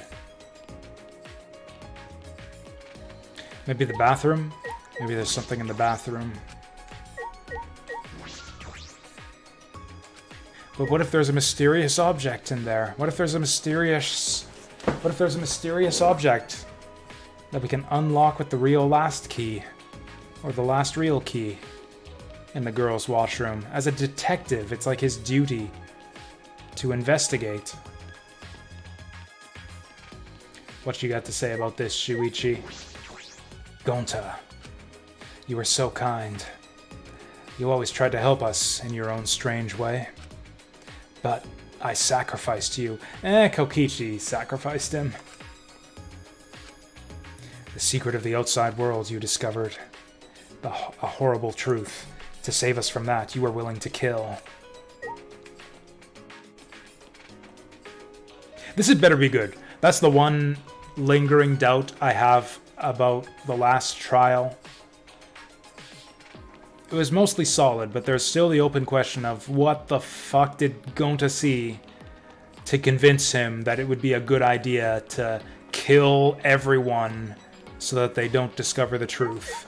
Maybe the bathroom? Maybe there's something in the bathroom. But what if there's a mysterious object in there? What if there's a mysterious object that we can unlock with the real last key? Or the last real key in the girls' washroom. As a detective, it's like his duty to investigate. What you got to say about this, Shuichi? Gonta, you were so kind. You always tried to help us in your own strange way. But I sacrificed you. Kokichi sacrificed him. The secret of the outside world you discovered. A horrible truth. To save us from that, you were willing to kill. This had better be good. That's the one lingering doubt I have about the last trial. It was mostly solid, but there's still the open question of what the fuck did Gonta see to convince him that it would be a good idea to kill everyone so that they don't discover the truth.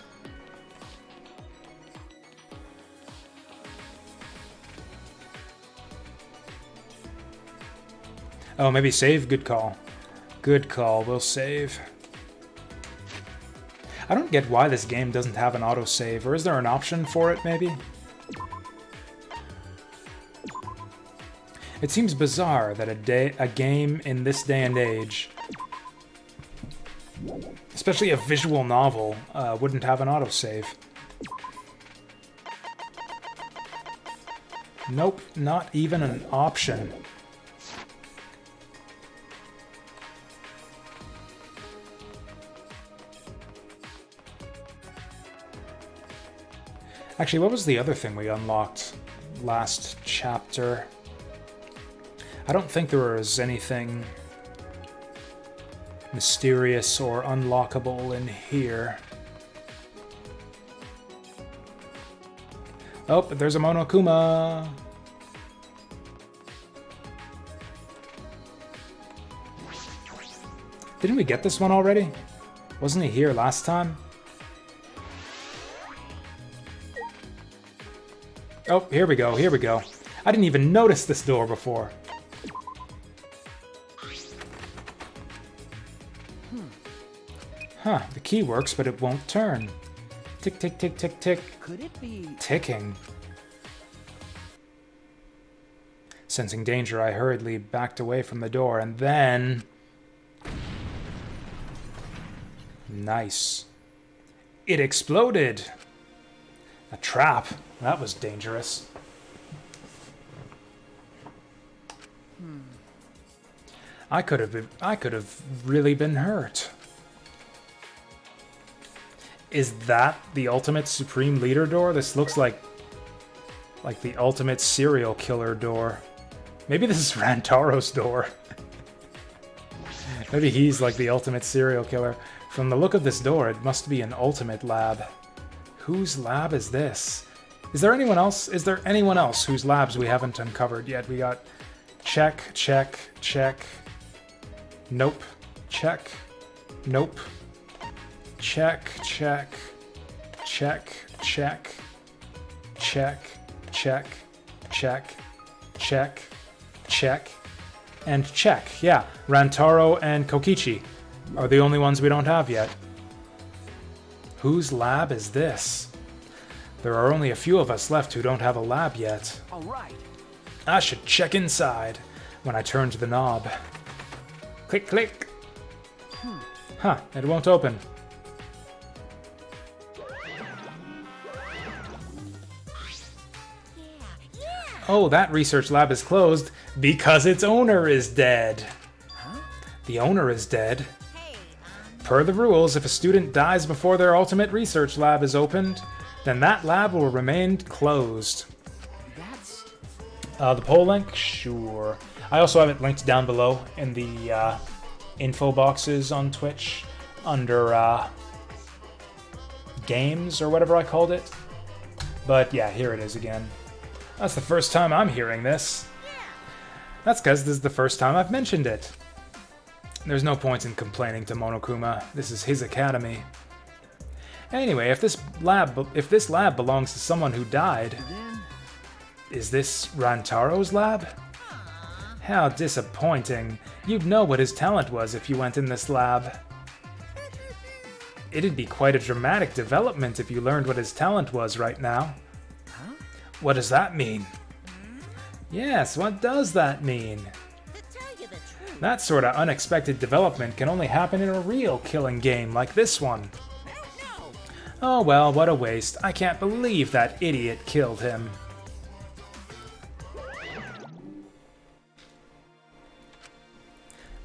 Oh, maybe save? Good call. Good call, we'll save. I don't get why this game doesn't have an autosave, or is there an option for it, maybe? It seems bizarre that a game in this day and age, especially a visual novel, wouldn't have an autosave. Nope, not even an option. Actually, what was the other thing we unlocked last chapter? I don't think there was anything mysterious or unlockable in here. Oh, but there's a Monokuma! Didn't we get this one already? Wasn't he here last time? Oh, here we go, here we go. I didn't even notice this door before. Huh, the key works, but it won't turn. Tick, tick, tick, tick, tick. Could it be? Ticking. Sensing danger, I hurriedly backed away from the door, and then... Nice. It exploded! A trap. That was dangerous. I could have really been hurt. Is that the ultimate Supreme Leader door? This looks like the ultimate serial killer door. Maybe this is Rantaro's door. Maybe he's like the ultimate serial killer. From the look of this door, it must be an ultimate lab. Whose lab is this? Is there anyone else? Is there anyone else whose labs we haven't uncovered yet? We got check, check, check. Nope. Check. Nope. Check, check, check, check, check, check, check, check, check, and check. Yeah, Rantaro and Kokichi are the only ones we don't have yet. Whose lab is this? There are only a few of us left who don't have a lab yet. All right. I should check inside when I turn to the knob. Click, click. Huh, it won't open. Oh, that research lab is closed because its owner is dead. The owner is dead. Per the rules, if a student dies before their ultimate research lab is opened, then that lab will remain closed. That's... The poll link? Sure. I also have it linked down below in the info boxes on Twitch under games or whatever I called it. But yeah, here it is again. That's the first time I'm hearing this. That's because this is the first time I've mentioned it. There's no point in complaining to Monokuma. This is his academy. Anyway, if this lab belongs to someone who died, Then... is this Rantaro's lab? How disappointing. You'd know what his talent was if you went in this lab. It'd be quite a dramatic development if you learned what his talent was right now. What does that mean? Yes, what does that mean? To tell you the truth, That sort of unexpected development can only happen in a real killing game like this one. I don't know. Oh well, what a waste. I can't believe that idiot killed him.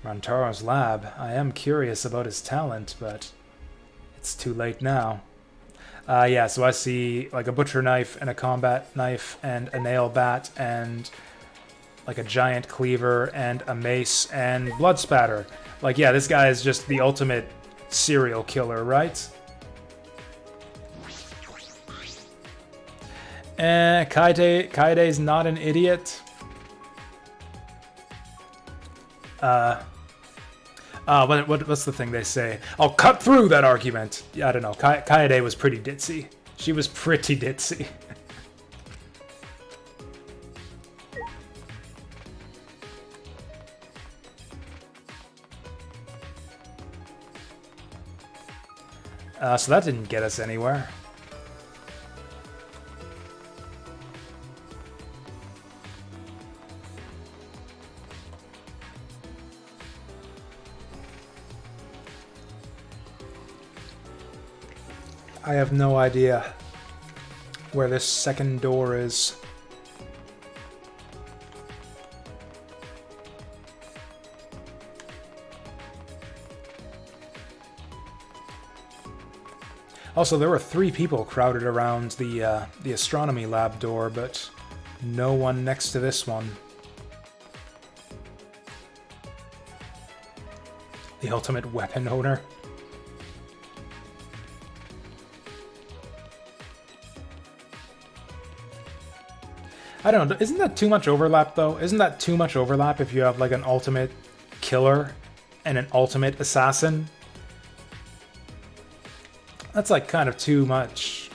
Rantaro's lab. I am curious about his talent, but it's too late now. Yeah, so I see like a butcher knife and a combat knife and a nail bat and like a giant cleaver and a mace and blood spatter. Like, yeah, this guy is just the ultimate serial killer, right? Kaide's not an idiot. What's the thing they say? I'll cut through that argument. Yeah, I don't know. Kaede was pretty ditzy. She was pretty ditzy. So that didn't get us anywhere. I have no idea where this second door is. Also, there were 3 people crowded around the astronomy lab door, but no one next to this one. The ultimate weapon owner. I don't know, isn't that too much overlap though? Isn't that too much overlap if you have like an ultimate killer and an ultimate assassin? That's like kind of too much.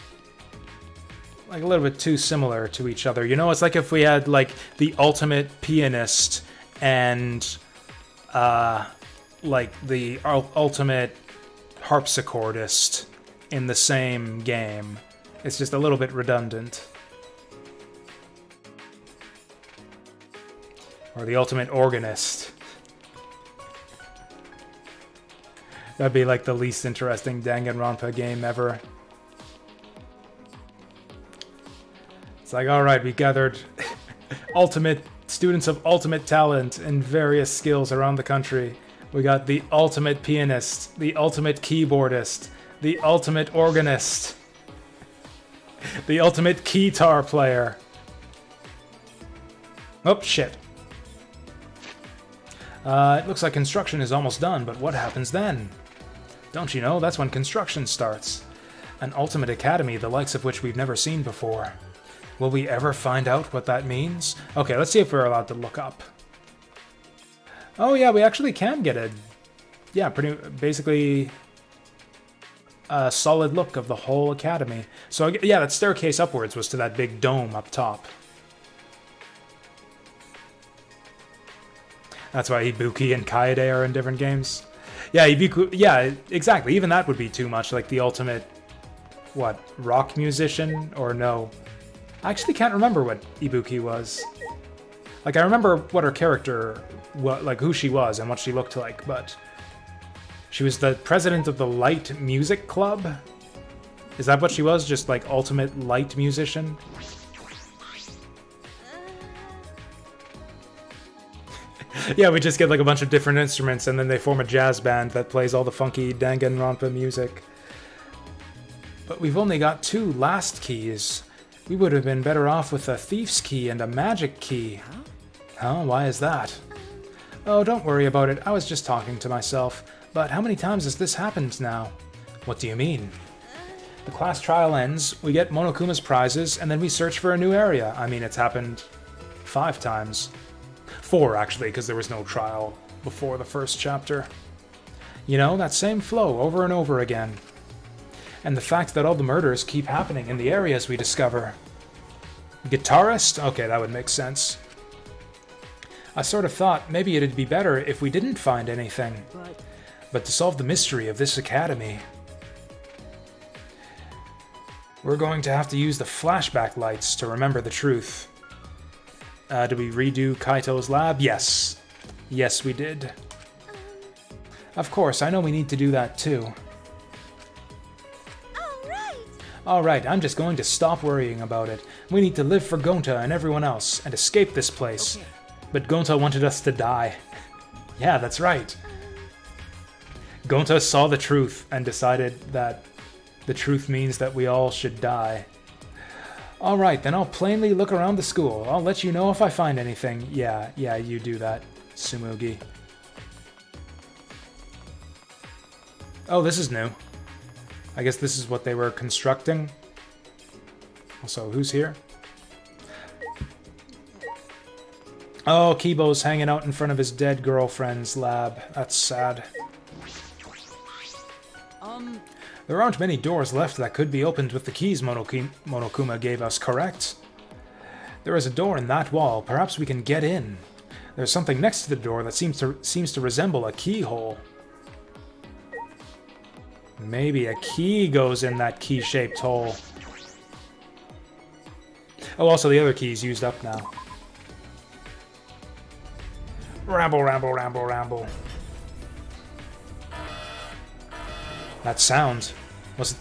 like a little bit too similar to each other. You know, it's like if we had like the ultimate pianist and like the ultimate harpsichordist in the same game. It's just a little bit redundant. Or the ultimate organist. That'd be like the least interesting Danganronpa game ever. It's like, alright, we gathered ultimate students of ultimate talent and various skills around the country. We got the ultimate pianist, the ultimate keyboardist, the ultimate organist, the ultimate guitar player. Oh, shit. It looks like construction is almost done, but what happens then? Don't you know, that's when construction starts. An ultimate academy, the likes of which we've never seen before. Will we ever find out what that means? Okay, let's see if we're allowed to look up. Oh yeah, we actually can get a... yeah, basically a solid look of the whole academy. So yeah, that staircase upwards was to that big dome up top. That's why Ibuki and Kaede are in different games. Yeah, Ibuki, yeah, exactly. Even that would be too much, like the ultimate, what, rock musician? Or no. I actually can't remember what Ibuki was. Like, I remember what her character, like who she was and what she looked like, but she was the president of the Light Music Club? Is that what she was? Just like ultimate light musician? Yeah, we just get like a bunch of different instruments and then they form a jazz band that plays all the funky Danganronpa music. But we've only got 2 last keys. We would have been better off with a thief's key and a magic key. Huh? Why is that? Oh, don't worry about it. I was just talking to myself. But how many times has this happened now? What do you mean? The class trial ends, we get Monokuma's prizes, and then we search for a new area. I mean, it's happened 5 times. 4, actually, because there was no trial before the first chapter. You know, that same flow over and over again. And the fact that all the murders keep happening in the areas we discover. Guitarist? Okay, that would make sense. I sort of thought maybe it'd be better if we didn't find anything. But to solve the mystery of this academy, we're going to have to use the flashback lights to remember the truth. Did we redo Kaito's lab? Yes. Yes, we did. Of course, I know we need to do that too. Alright, I'm just going to stop worrying about it. We need to live for Gonta and everyone else, and escape this place. Okay. But Gonta wanted us to die. Yeah, that's right. Gonta saw the truth and decided that the truth means that we all should die. Alright, then I'll plainly look around the school. I'll let you know if I find anything. Yeah, you do that, Tsumugi. Oh, this is new. I guess this is what they were constructing. Also, who's here? Oh, Kibo's hanging out in front of his dead girlfriend's lab. That's sad. There aren't many doors left that could be opened with the keys Monokuma gave us, correct? There is a door in that wall. Perhaps we can get in. There's something next to the door that seems to resemble a keyhole. Maybe a key goes in that key-shaped hole. Oh, also the other key's used up now. Ramble, ramble, ramble, ramble. That sound. Was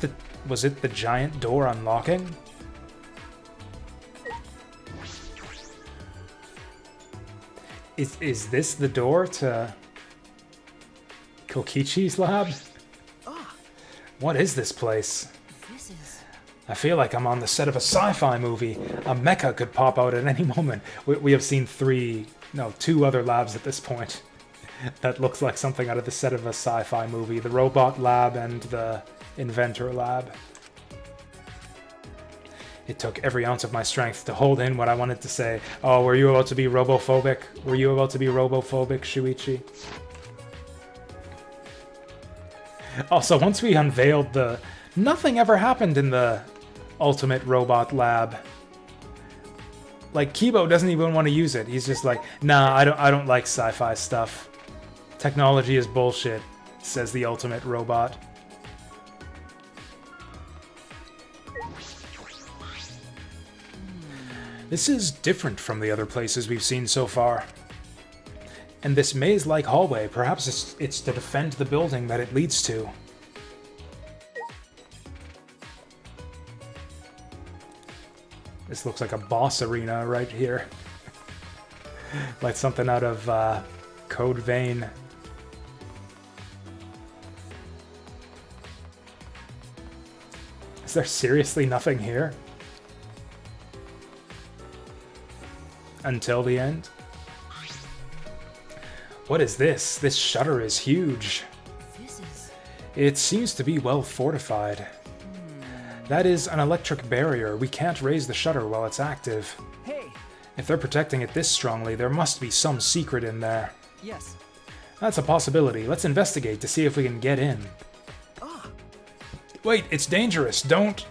it the giant door unlocking? Is this the door to Kokichi's lab? What is this place? I feel like I'm on the set of a sci-fi movie. A mecha could pop out at any moment. We have seen 2 other labs at this point. That looks like something out of the set of a sci-fi movie. The robot lab and the inventor lab. It took every ounce of my strength to hold in what I wanted to say. Oh, were you about to be robophobic? Were you about to be robophobic, Shuichi? Also, once we unveiled nothing ever happened in the ultimate robot lab. Like, Kibo doesn't even want to use it. He's just like, nah, I don't like sci-fi stuff. Technology is bullshit, says the ultimate robot. This is different from the other places we've seen so far. And this maze-like hallway, perhaps it's to defend the building that it leads to. This looks like a boss arena right here. Like something out of Code Vein. Is there seriously nothing here? Until the end? What is this? This shutter is huge. It seems to be well fortified. That is an electric barrier. We can't raise the shutter while it's active. Hey! If they're protecting it this strongly, there must be some secret in there. Yes. That's a possibility. Let's investigate to see if we can get in. Wait, it's dangerous. Don't...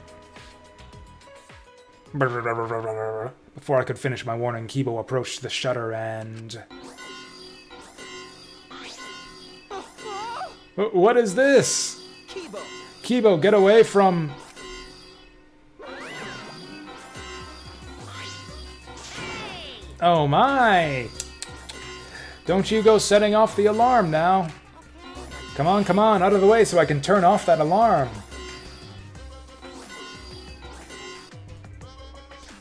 Before I could finish my warning, Kibo approached the shutter and... What is this? Kibo! Kibo, get away from... Oh my! Don't you go setting off the alarm now. Come on, out of the way so I can turn off that alarm.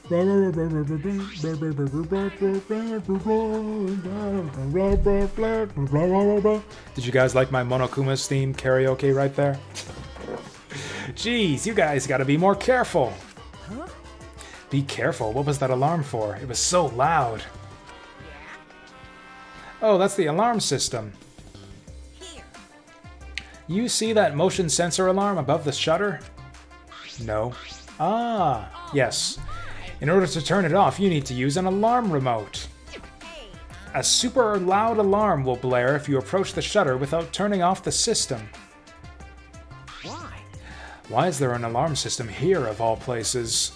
Did you guys like my Monokuma's theme karaoke right there? Jeez, you guys gotta be more careful. Huh? Be careful, what was that alarm for? It was so loud. Oh, that's the alarm system. Here. You see that motion sensor alarm above the shutter? No. Ah, yes. In order to turn it off, you need to use an alarm remote. A super loud alarm will blare if you approach the shutter without turning off the system. Why? Why is there an alarm system here, of all places?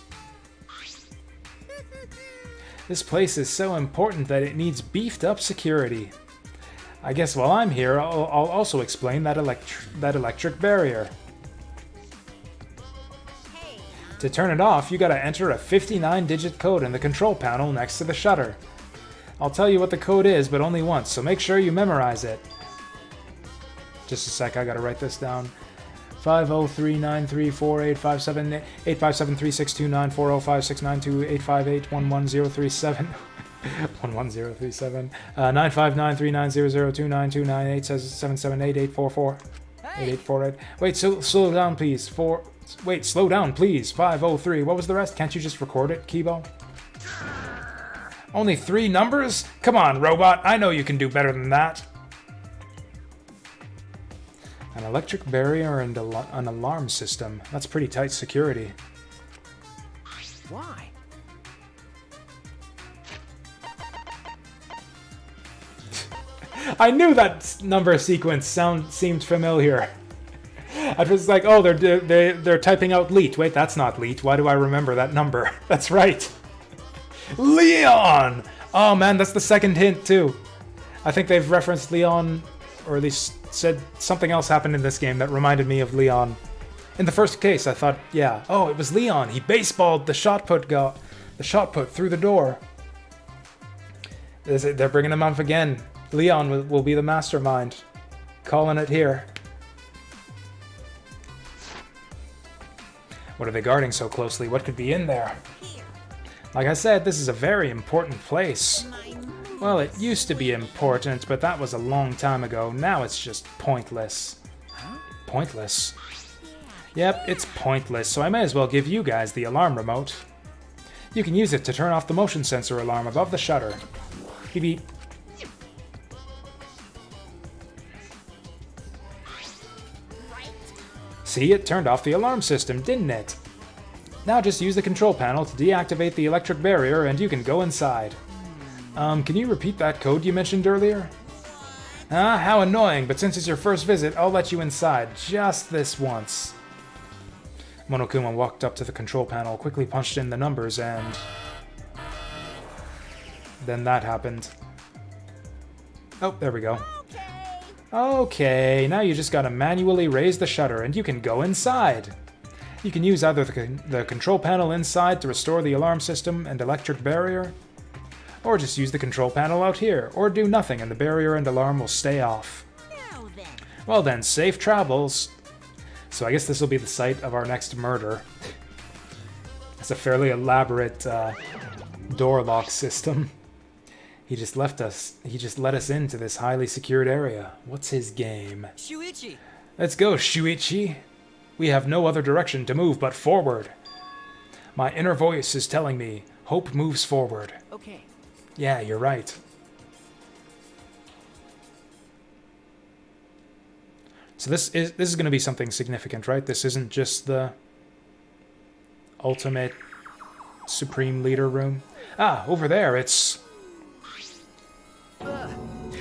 This place is so important that it needs beefed up security. I guess while I'm here, I'll also explain that electric barrier. To turn it off, you gotta enter a 59-digit code in the control panel next to the shutter. I'll tell you what the code is, but only once, so make sure you memorize it. Just a sec, I gotta write this down. 503-934-857 857-362-9405-692-858-11037 11037 959-390-29298-778-844 8848. Wait, so slow down, please. Wait, slow down, please. 503. What was the rest? Can't you just record it, Kibo? Only 3 numbers? Come on, robot. I know you can do better than that. An electric barrier and an alarm system. That's pretty tight security. Why? I knew that number sequence seemed familiar. I was like, oh, they're typing out Leet. Wait, that's not Leet. Why do I remember that number? That's right. Leon! Oh man, that's the second hint too. I think they've referenced Leon, or at least said something else happened in this game that reminded me of Leon. In the first case, I thought, yeah, oh, it was Leon. He baseballed the shot put through the door. They're bringing him up again. Leon will be the mastermind. Calling it here. What are they guarding so closely? What could be in there? Like I said, this is a very important place. Well, it used to be important, but that was a long time ago. Now it's just pointless. Pointless? Yep, it's pointless, so I may as well give you guys the alarm remote. You can use it to turn off the motion sensor alarm above the shutter. Beep beep. See, it turned off the alarm system, didn't it? Now just use the control panel to deactivate the electric barrier and you can go inside. Can you repeat that code you mentioned earlier? Ah, how annoying, but since it's your first visit, I'll let you inside, just this once. Monokuma walked up to the control panel, quickly punched in the numbers, and then that happened. Oh, there we go. Okay, now you just gotta manually raise the shutter and you can go inside. You can use either the control panel inside to restore the alarm system and electric barrier, or just use the control panel out here, or do nothing and the barrier and alarm will stay off. Now then. Well then, safe travels. So I guess this will be the site of our next murder. It's a fairly elaborate door lock system. He just let us into this highly secured area. What's his game? Shuichi! Let's go, Shuichi. We have no other direction to move but forward. My inner voice is telling me, hope moves forward. Okay. Yeah, you're right. So this is going to be something significant, right? This isn't just the ultimate supreme leader room. Ah, over there, it's...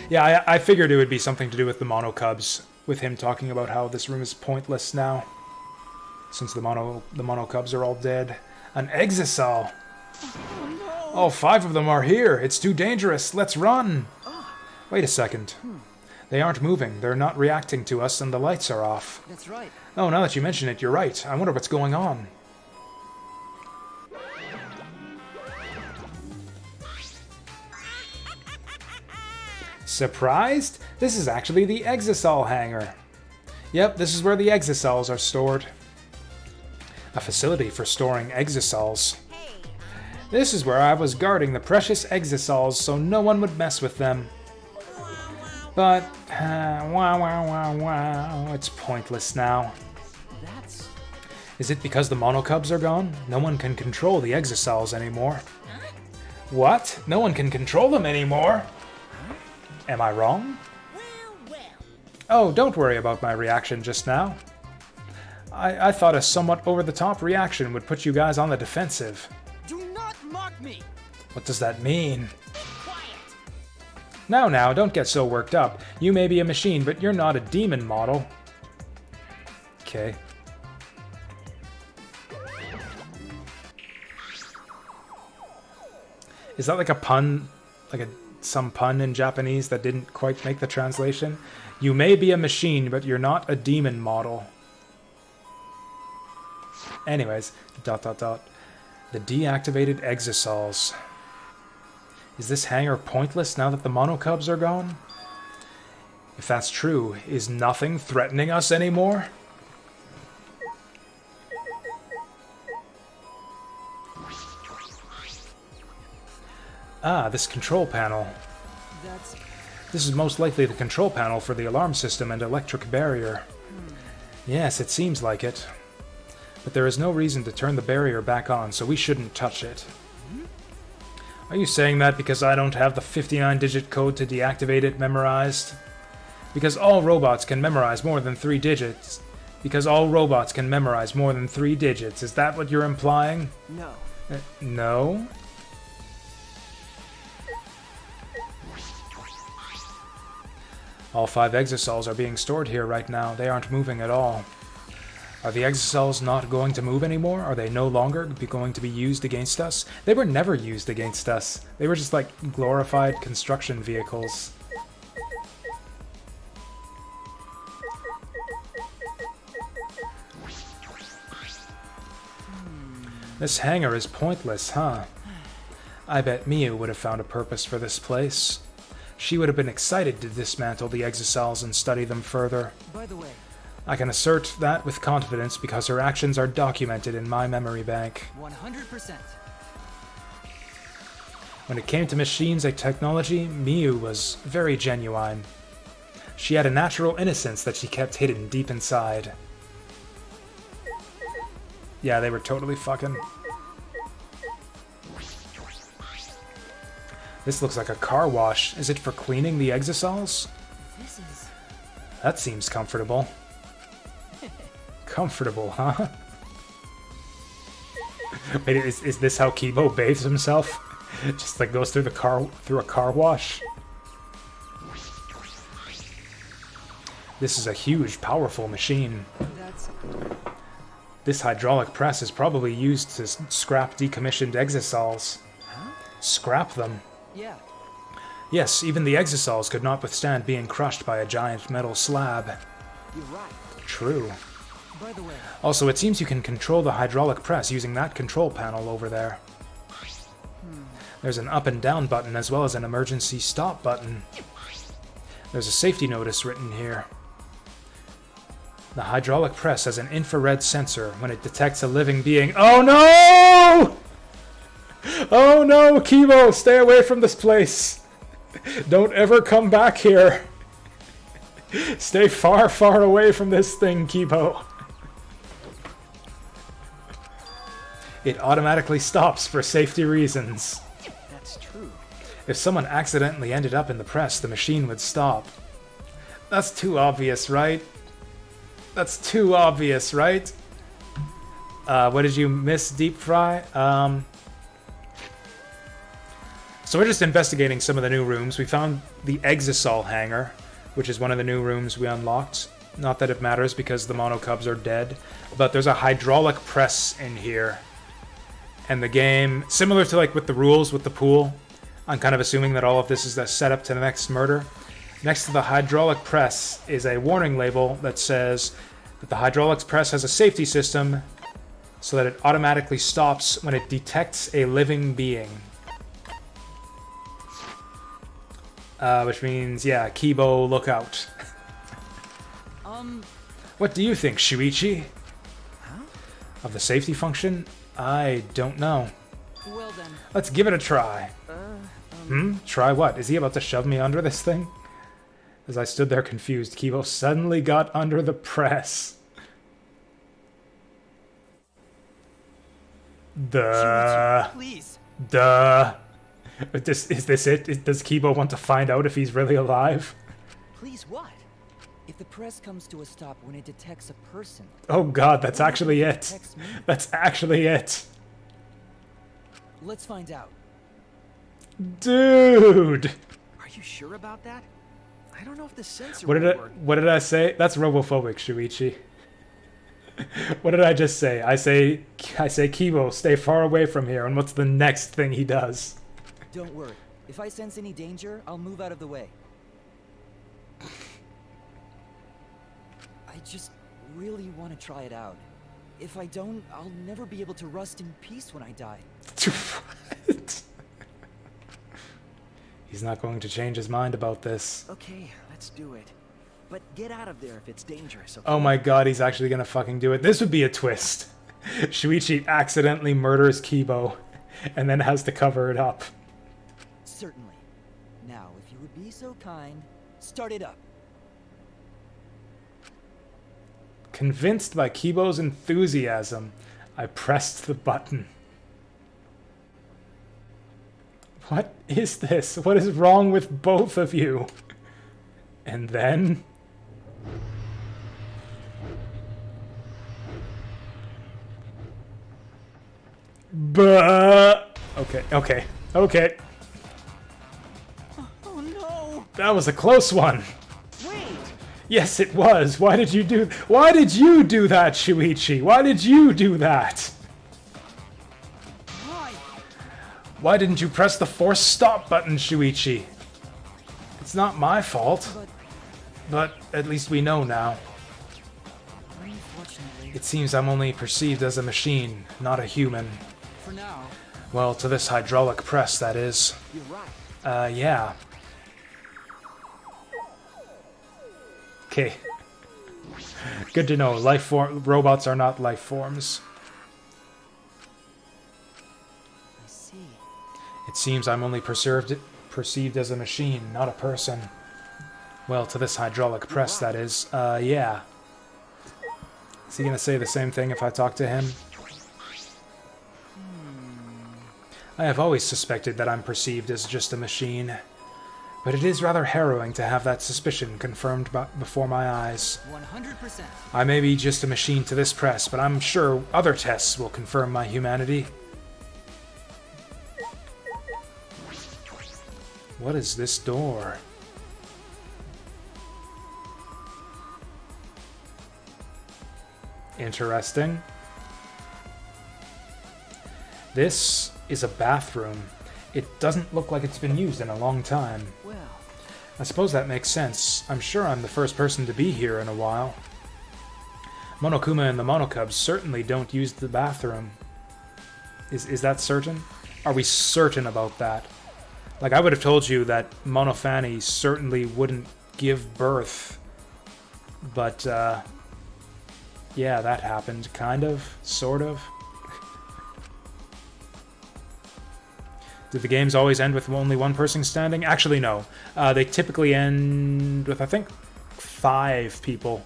Yeah, I figured it would be something to do with the Mono Cubs, with him talking about how this room is pointless now, since the Mono Cubs are all dead. An Exisal! All 5 of them are here! It's too dangerous! Let's run! Wait a second. They aren't moving, they're not reacting to us, and the lights are off. That's right. Oh, now that you mention it, you're right. I wonder what's going on. Surprised? This is actually the Exisal hangar. Yep, this is where the Exisals are stored. A facility for storing Exisals. This is where I was guarding the precious Exisals so no one would mess with them. But, it's pointless now. That's... Is it because the Mono Cubs are gone? No one can control the Exisals anymore. What? No one can control them anymore? Am I wrong? Oh, don't worry about my reaction just now. I thought a somewhat over-the-top reaction would put you guys on the defensive. Do not mock me! What does that mean? Now, don't get so worked up. You may be a machine, but you're not a demon model. Okay. Is that like a pun? Like some pun in Japanese that didn't quite make the translation? You may be a machine, but you're not a demon model. Anyways, ... The deactivated Exisals. Is this hangar pointless now that the Mono Cubs are gone? If that's true, is nothing threatening us anymore? Ah, this control panel. That's... This is most likely the control panel for the alarm system and electric barrier. Yes, it seems like it. But there is no reason to turn the barrier back on, so we shouldn't touch it. Are you saying that because I don't have the 59-digit code to deactivate it memorized? Because all robots can memorize more than 3 digits. Because all robots can memorize more than 3 digits. Is that what you're implying? No. No? All 5 Exisals are being stored here right now. They aren't moving at all. Are the Exisals not going to move anymore? Are they no longer going to be used against us? They were never used against us. They were just like glorified construction vehicles. This hangar is pointless, huh? I bet Miu would have found a purpose for this place. She would have been excited to dismantle the Exisals and study them further. By the way, I can assert that with confidence because her actions are documented in my memory bank. 100%. When it came to machines and technology, Miu was very genuine. She had a natural innocence that she kept hidden deep inside. Yeah, they were totally fucking... This looks like a car wash. Is it for cleaning the Exisals? This is... That seems comfortable. Comfortable, huh? Wait, is this how Kibo bathes himself? Just like goes through a car wash? This is a huge, powerful machine. That's... This hydraulic press is probably used to scrap decommissioned exosols. Scrap them? Yeah. Yes, even the exosols could not withstand being crushed by a giant metal slab. You're right. True. By the way, Also, it seems you can control the hydraulic press using that control panel over there. There's an up and down button as well as an emergency stop button. There's a safety notice written here. The hydraulic press has an infrared sensor. When it detects a living being... Oh no! Oh no, Kibo, stay away from this place. Don't ever come back here. Stay far, far away from this thing, Kibo. It automatically stops for safety reasons. that's true. If someone accidentally ended up in the press, the machine would stop. That's too obvious, right? That's too obvious, right? What did you miss, Deep Fry? So we're just investigating some of the new rooms. We found the Exisol hangar, which is one of the new rooms we unlocked. Not that it matters because the monocubs are dead, but there's a hydraulic press in here. And the game, similar to like with the rules with the pool, I'm kind of assuming that all of this is the setup to the next murder. Next to the hydraulic press is a warning label that says that the hydraulics press has a safety system so that it automatically stops when it detects a living being. Which means, yeah, Kibo, look out. What do you think, Shuichi? Huh? Of the safety function? I don't know. Well then. Let's give it a try. Try what? Is he about to shove me under this thing? As I stood there confused, Kibo suddenly got under the press. Duh. Please. Duh. Is this it? Does Kibo want to find out if he's really alive? Please what? If the press comes to a stop when it detects a person. Oh god, that's actually it. Detects me. That's actually it. Let's find out. Dude! Are you sure about that? I don't know if the sensor What will work. did I say? That's robophobic, Shuichi. What did I just say? I say Kibo, stay far away from here, and what's the next thing he does? Don't worry. If I sense any danger, I'll move out of the way. I just really want to try it out. If I don't, I'll never be able to rest in peace when I die. What? He's not going to change his mind about this. Okay, let's do it. But get out of there if it's dangerous, okay? Oh my god, he's actually gonna fucking do it. This would be a twist. Shuichi accidentally murders Kibo and then has to cover it up. Certainly. Now, if you would be so kind, start it up. Convinced by Kibo's enthusiasm, I pressed the button. What is this? What is wrong with both of you? And then... Okay. Oh no! That was a close one. Wait! Yes, it was. Why did you do that, Shuichi? Why did you do that? Why? Why didn't you press the force stop button, Shuichi? It's not my fault. But at least we know now. Unfortunately, It seems I'm only perceived as a machine, not a human. for now, Well, to this hydraulic press, that is. you're right. Yeah. Okay. Good to know. Robots are not life forms. I see. It seems I'm only perceived as a machine, not a person. Well, to this hydraulic press, that is. Yeah. Is he gonna say the same thing if I talk to him? I have always suspected that I'm perceived as just a machine. But it is rather harrowing to have that suspicion confirmed before my eyes. 100%. I may be just a machine to this press, but I'm sure other tests will confirm my humanity. What is this door? Interesting. This is a bathroom. It doesn't look like it's been used in a long time. Well, I suppose that makes sense. I'm sure I'm the first person to be here in a while. Monokuma and the Monokubs certainly don't use the bathroom. Is that certain? Are we certain about that? Like, I would have told you that Monofani certainly wouldn't give birth. But, yeah, that happened. Kind of. Sort of. Did the games always end with only one person standing? Actually, no. They typically end with, I think, 5 people.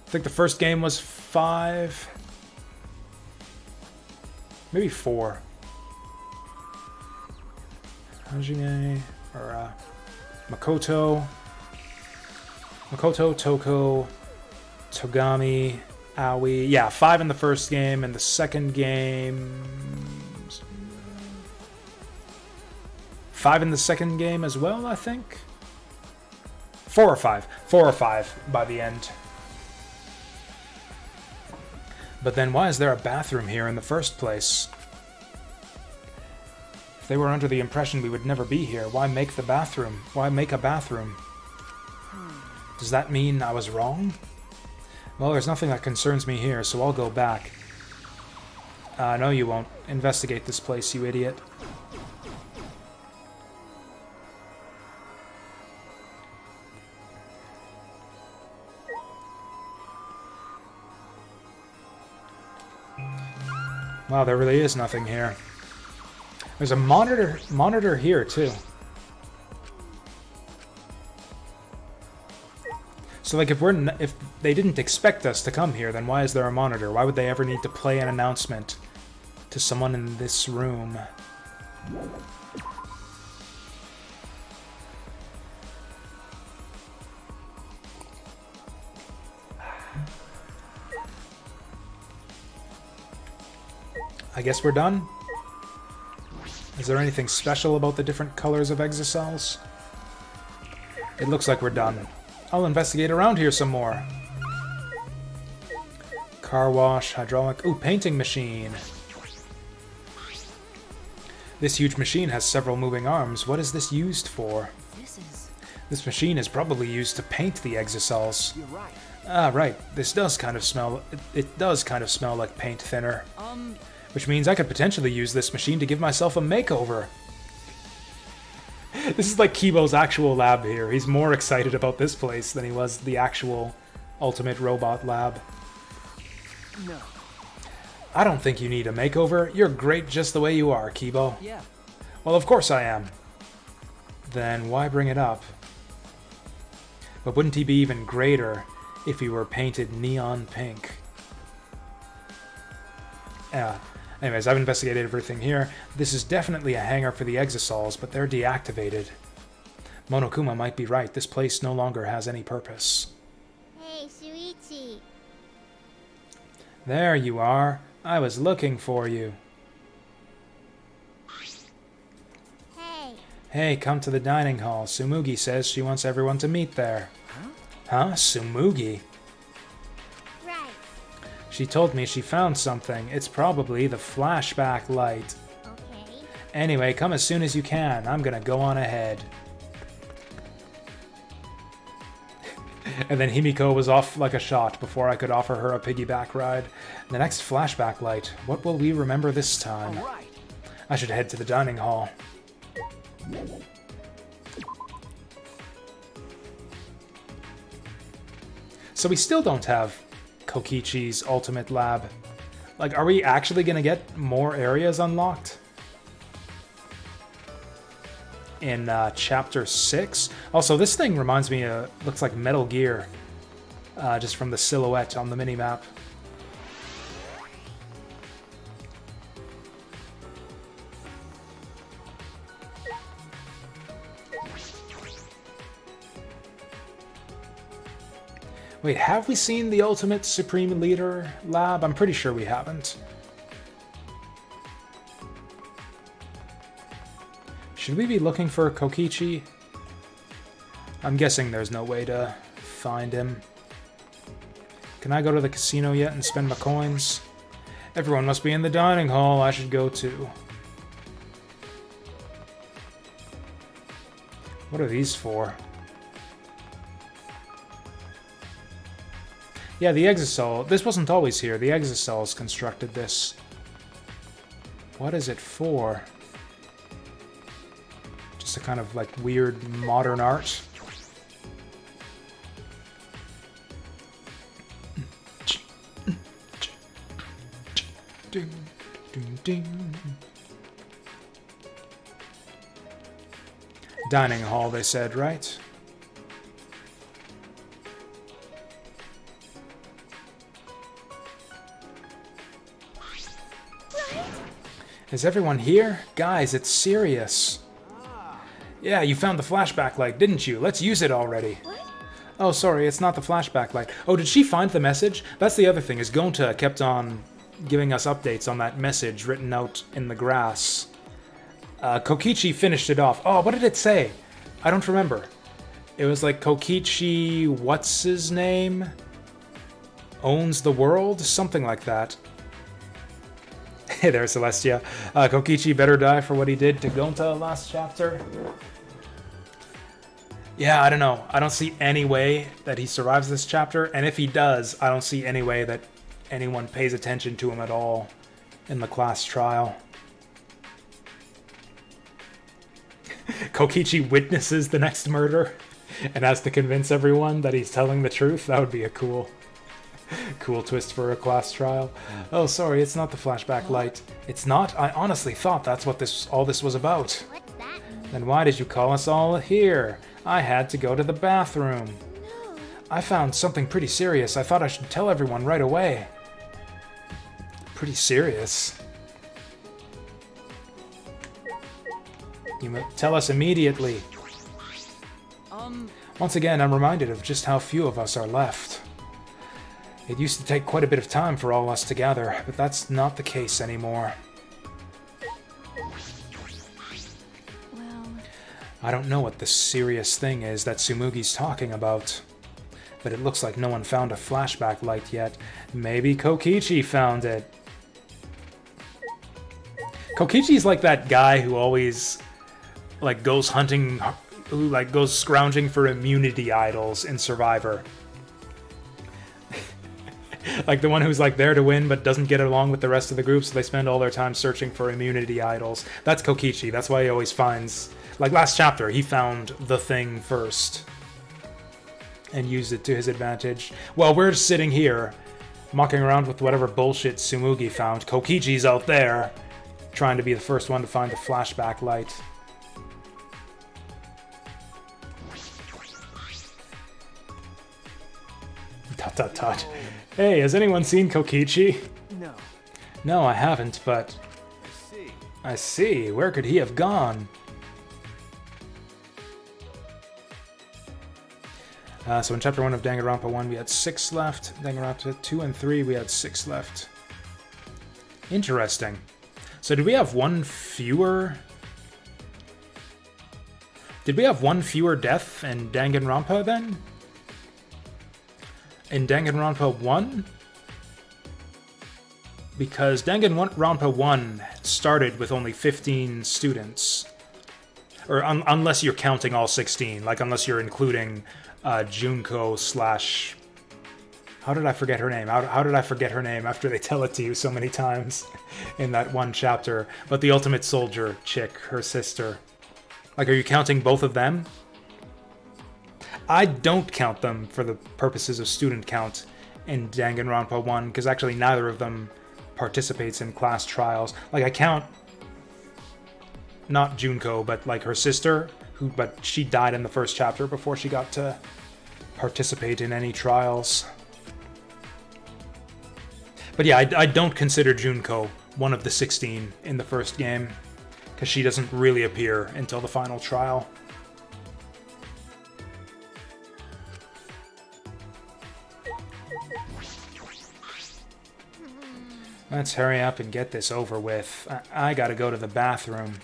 I think the first game was 5. Maybe 4. Hajime, or Makoto, Toko, Togami, Aoi. Yeah, 5 in the first game, and the second game... 5 in the second game as well, I think? 4 or 5. 4 or 5 by the end. But then why is there a bathroom here in the first place? If they were under the impression we would never be here, why make the bathroom? Why make a bathroom? Does that mean I was wrong? Well, there's nothing that concerns me here, so I'll go back. No, you won't. Investigate this place, you idiot. Wow, there really is nothing here. There's a monitor here too. So like if they didn't expect us to come here, then why is there a monitor? Why would they ever need to play an announcement to someone in this room? I guess we're done? Is there anything special about the different colors of exocells? It looks like we're done. I'll investigate around here some more. Car wash, hydraulic... Ooh, painting machine. This huge machine has several moving arms. What is this used for? This machine is probably used to paint the exocells. you're right. Ah, right. This does kind of smell... It does kind of smell like paint thinner. Which means I could potentially use this machine to give myself a makeover. This is like Kibo's actual lab here. He's more excited about this place than he was the actual Ultimate Robot Lab. No. I don't think you need a makeover. You're great just the way you are, Kibo. Yeah. Well, of course I am. Then why bring it up? But wouldn't he be even greater if he were painted neon pink? Yeah. Anyways, I've investigated everything here. This is definitely a hangar for the exosols, but they're deactivated. Monokuma might be right. This place no longer has any purpose. Hey, Shuichi. There you are. I was looking for you. Hey. Hey, come to the dining hall. Tsumugi says she wants everyone to meet there. Huh? Tsumugi? Right. She told me she found something. It's probably the flashback light. Okay. Anyway, come as soon as you can. I'm gonna go on ahead. And then Himiko was off like a shot before I could offer her a piggyback ride. The next flashback light. What will we remember this time? All right. I should head to the dining hall. So we still don't have Kokichi's ultimate lab. Like, are we actually gonna get more areas unlocked? In Chapter 6? Also, this thing reminds me of, looks like Metal Gear. Just from the silhouette on the minimap. Wait, have we seen the Ultimate Supreme Leader lab? I'm pretty sure we haven't. Should we be looking for Kokichi? I'm guessing there's no way to find him. Can I go to the casino yet and spend my coins? Everyone must be in the dining hall. I should go too. What are these for? Yeah, the Exisol. This wasn't always here. The Exisols constructed this. What is it for? Just a kind of like weird modern art. Ding, ding, ding. Dining hall, they said, right? Is everyone here? Guys, it's serious. Yeah, you found the flashback light, didn't you? Let's use it already. What? Oh, sorry, it's not the flashback light. Oh, did she find the message? That's the other thing, is Gonta kept on giving us updates on that message written out in the grass. Kokichi finished it off. Oh, what did it say? I don't remember. It was like Kokichi, what's his name? Owns the world? Something like that. Hey there, Celestia. Kokichi better die for what he did to Gonta last chapter. Yeah, I don't know. I don't see any way that he survives this chapter, and if he does, I don't see any way that anyone pays attention to him at all in the class trial. Kokichi witnesses the next murder and has to convince everyone that he's telling the truth. That would be a cool twist for a class trial. Oh, sorry, it's not the flashback light. It's not? I honestly thought that's what all this was about. What's that? Then why did you call us all here? I had to go to the bathroom. No. I found something pretty serious. I thought I should tell everyone right away. Pretty serious? You must tell us immediately. Once again, I'm reminded of just how few of us are left. It used to take quite a bit of time for all us to gather, but that's not the case anymore. Well, I don't know what the serious thing is that Tsumugi's talking about, but it looks like no one found a flashback light yet. Maybe Kokichi found it. Kokichi's like that guy who always goes hunting, who goes scrounging for immunity idols in Survivor. Like the one who's there to win but doesn't get along with the rest of the group, so they spend all their time searching for immunity idols. That's Kokichi. That's why he always finds... Like last chapter, he found the thing first and used it to his advantage. While we're sitting here, mucking around with whatever bullshit Tsumugi found, Kokichi's out there trying to be the first one to find the flashback light. Dot dot dot. Hey, has anyone seen Kokichi? No. No, I haven't, but... I see. I see. Where could he have gone? So in Chapter 1 of Danganronpa 1, we had 6 left. Danganronpa 2 and 3, we had 6 left. Interesting. So did we have one fewer... Did we have one fewer death in Danganronpa then? In Danganronpa 1? Because Danganronpa 1 started with only 15 students. Or unless you're counting all 16. Unless you're including Junko slash... How did I forget her name? How did I forget her name after they tell it to you so many times in that one chapter? But the Ultimate Soldier chick, her sister. Are you counting both of them? I don't count them for the purposes of student count in Danganronpa 1, because actually neither of them participates in class trials. I count not Junko, but her sister, but she died in the first chapter before she got to participate in any trials. But yeah, I don't consider Junko one of the 16 in the first game, because she doesn't really appear until the final trial. Let's hurry up and get this over with. I gotta go to the bathroom.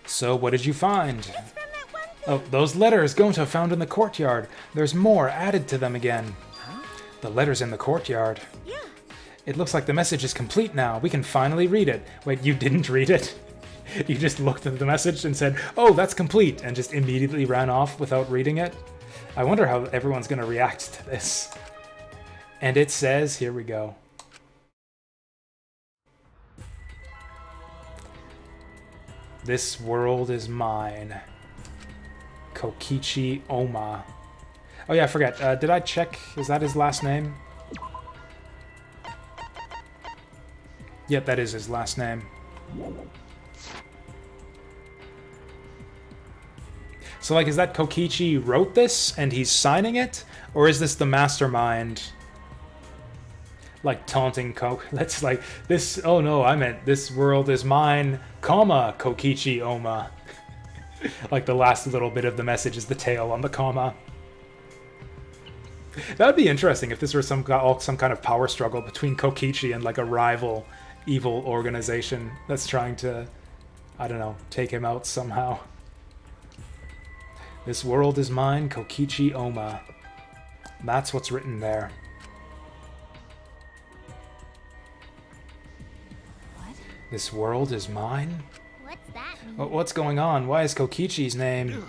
So, what did you find? it's from that one Oh, those letters Gonta found in the courtyard. There's more added to them again. The letters in the courtyard. Yeah. It looks like the message is complete now. We can finally read it. Wait, you didn't read it? You just looked at the message and said, oh, that's complete, and just immediately ran off without reading it? I wonder how everyone's going to react to this. And it says, here we go. This world is mine. Kokichi Oma. Oh yeah, I forget. Did I check? Is that his last name? Yep, that is his last name. So, like, is that Kokichi wrote this and he's signing it? Or is this the mastermind, like, taunting That's like, this, oh no, I meant this world is mine, comma, Kokichi Oma. Like, the last little bit of the message is the tail on the comma. That would be interesting if this were some kind of power struggle between Kokichi and, like, a rival evil organization that's trying to, I don't know, take him out somehow. This world is mine, Kokichi Oma. That's what's written there. What? This world is mine? What's that mean? What's going on? Why is Kokichi's name...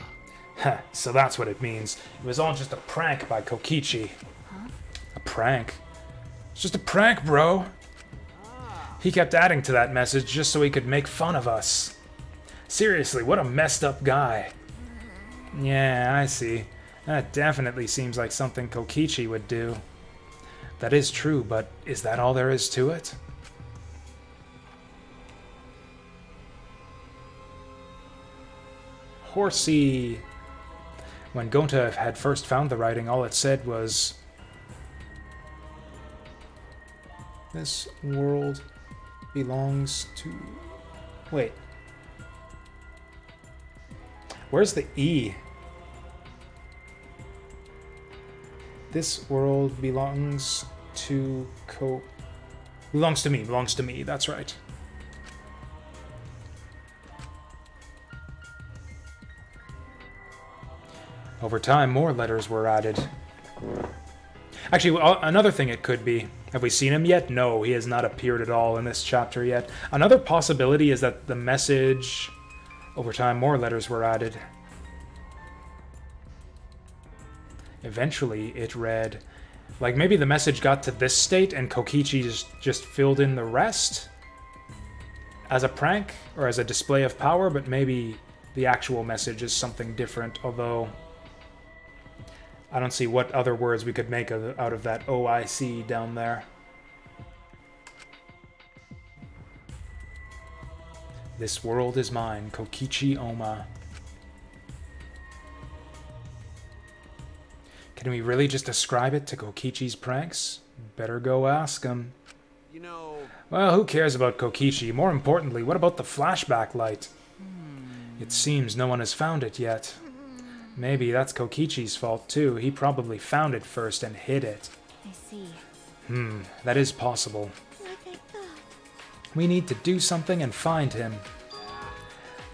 Heh, so that's what it means. It was all just a prank by Kokichi. Huh? A prank? It's just a prank, bro. He kept adding to that message just so he could make fun of us. Seriously, what a messed up guy. Yeah, I see. That definitely seems like something Kokichi would do. That is true, but is that all there is to it? Horsey. When Gonta had first found the writing, all it said was... This world belongs to... Wait. Where's the E? This world belongs to Belongs to me, that's right. Over time, more letters were added. Actually, another thing it could be. Have we seen him yet? No, he has not appeared at all in this chapter yet. Another possibility is that the message... Over time, more letters were added. Eventually, it read... Like, maybe the message got to this state and Kokichi just filled in the rest? As a prank? Or as a display of power? But maybe the actual message is something different, although... I don't see what other words we could make out of that OIC down there. This world is mine, Kokichi Oma. Can we really just ascribe it to Kokichi's pranks? Better go ask him. You know... Well, who cares about Kokichi? More importantly, what about the flashback light? It seems no one has found it yet. Maybe that's Kokichi's fault, too. He probably found it first and hid it. I see. That is possible. Like I thought. We need to do something and find him.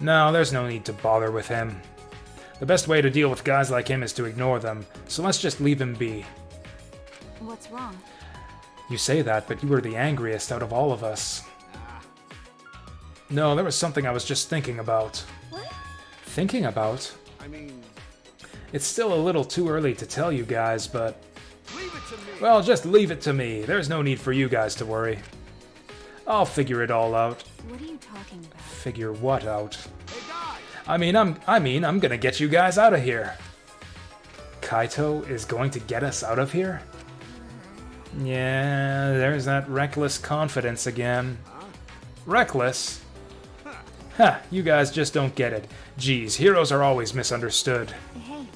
No, there's no need to bother with him. The best way to deal with guys like him is to ignore them, so let's just leave him be. What's wrong? You say that, but you were the angriest out of all of us. No, there was something I was just thinking about. What? Thinking about? I mean... It's still a little too early to tell you guys, but... Leave it to me! Well, just leave it to me. There's no need for you guys to worry. I'll figure it all out. What are you talking about? Figure what out? Hey, guys! I'm gonna get you guys out of here. Kaito is going to get us out of here? Yeah, there's that reckless confidence again. Reckless? Ha, you guys just don't get it. Geez, heroes are always misunderstood. Hey,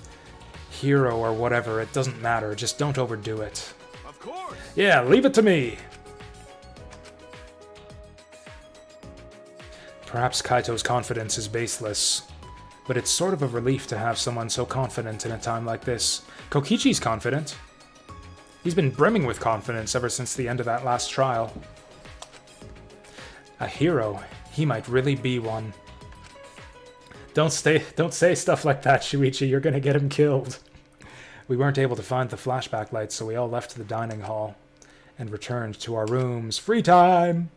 Hero or whatever, it doesn't matter, just don't overdo it. Of course! Yeah, leave it to me! Perhaps Kaito's confidence is baseless, but it's sort of a relief to have someone so confident in a time like this. Kokichi's confident. He's been brimming with confidence ever since the end of that last trial. A hero, he might really be one. Don't say stuff like that, Shuichi. You're gonna get him killed. We weren't able to find the flashback lights, so we all left the dining hall and returned to our rooms. Free time!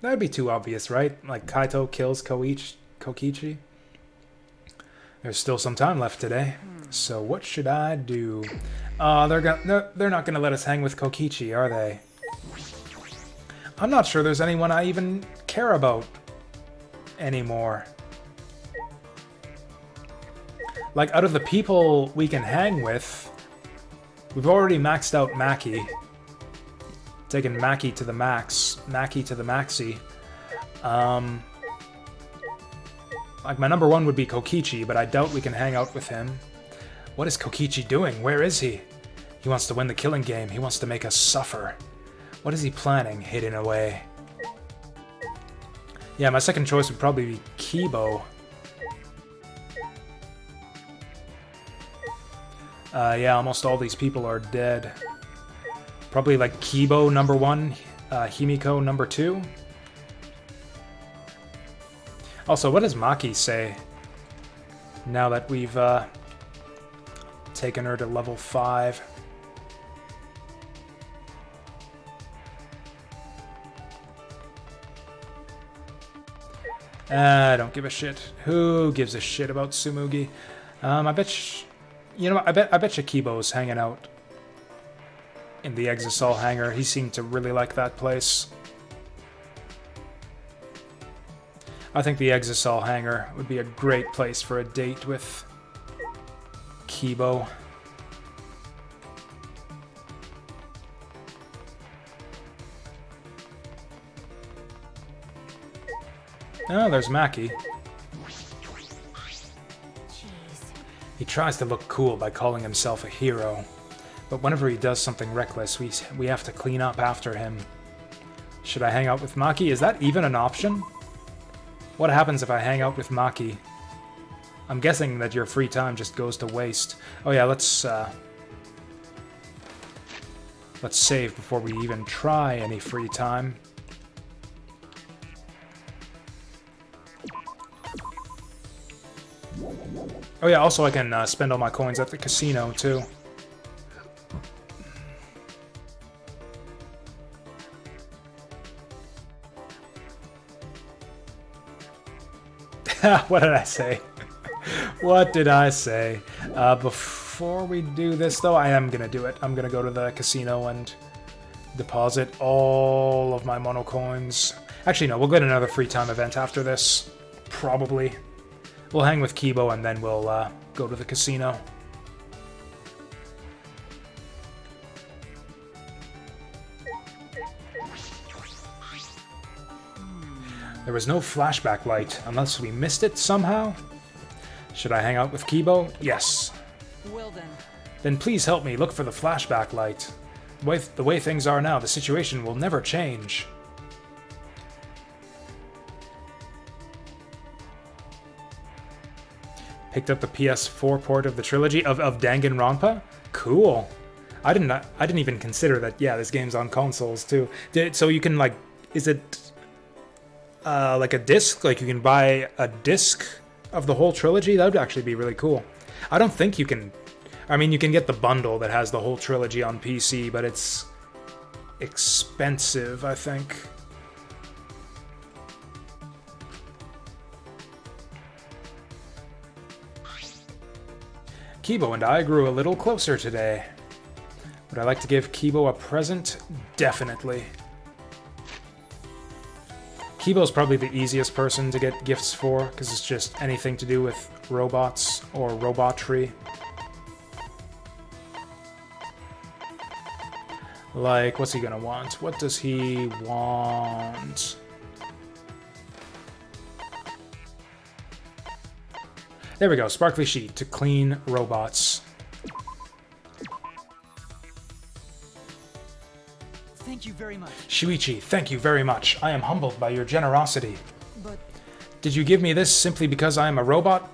That'd be too obvious, right? Like Kaito kills Kokichi. There's still some time left today. So what should I do? They're not gonna let us hang with Kokichi, are they? I'm not sure there's anyone I even care about anymore. Like, out of the people we can hang with, we've already maxed out Maki. Taken Maki to the max. Maki to the maxi. Like, my number one would be Kokichi, but I doubt we can hang out with him. What is Kokichi doing? Where is he? He wants to win the killing game. He wants to make us suffer. What is he planning, hidden away? Yeah, my second choice would probably be Kibo. Yeah, almost all these people are dead. Probably like Kibo number 1, Himiko number 2. Also, what does Maki say now that we've taken her to level 5? I don't give a shit. Who gives a shit about Tsumugi? I bet you know what? I bet you Kibo's hanging out in the Exisol hangar. He seemed to really like that place. I think the Exisol hangar would be a great place for a date with Kibo. Oh, there's Maki. He tries to look cool by calling himself a hero, but whenever he does something reckless, we have to clean up after him. Should I hang out with Maki? Is that even an option? What happens if I hang out with Maki? I'm guessing that your free time just goes to waste. Oh yeah, let's save before we even try any free time. Oh yeah, also I can spend all my coins at the casino, too. What did I say? What did I say? Before we do this, though, I am gonna do it. I'm gonna go to the casino and deposit all of my mono coins. Actually, no, we'll get another free time event after this. Probably. We'll hang with Kibo and then we'll go to the casino. There was no flashback light, unless we missed it somehow? Should I hang out with Kibo? Yes. Well then. Then please help me look for the flashback light. The way things are now, the situation will never change. Picked up the PS4 port of the trilogy of Danganronpa? Cool. I didn't even consider that. Yeah, this game's on consoles too. So you can like, is it like a disc? Like you can buy a disc of the whole trilogy? That would actually be really cool. I don't think you can. I mean, you can get the bundle that has the whole trilogy on PC, but it's expensive, I think. Kibo and I grew a little closer today. Would I like to give Kibo a present? Definitely. Kibo's probably the easiest person to get gifts for, because it's just anything to do with robots or robotry. Like, what's he gonna want? What does he want? There we go, sparkly sheet to clean robots. Thank you very much. Shuichi, thank you very much. I am humbled by your generosity. But Did you give me this simply because I am a robot?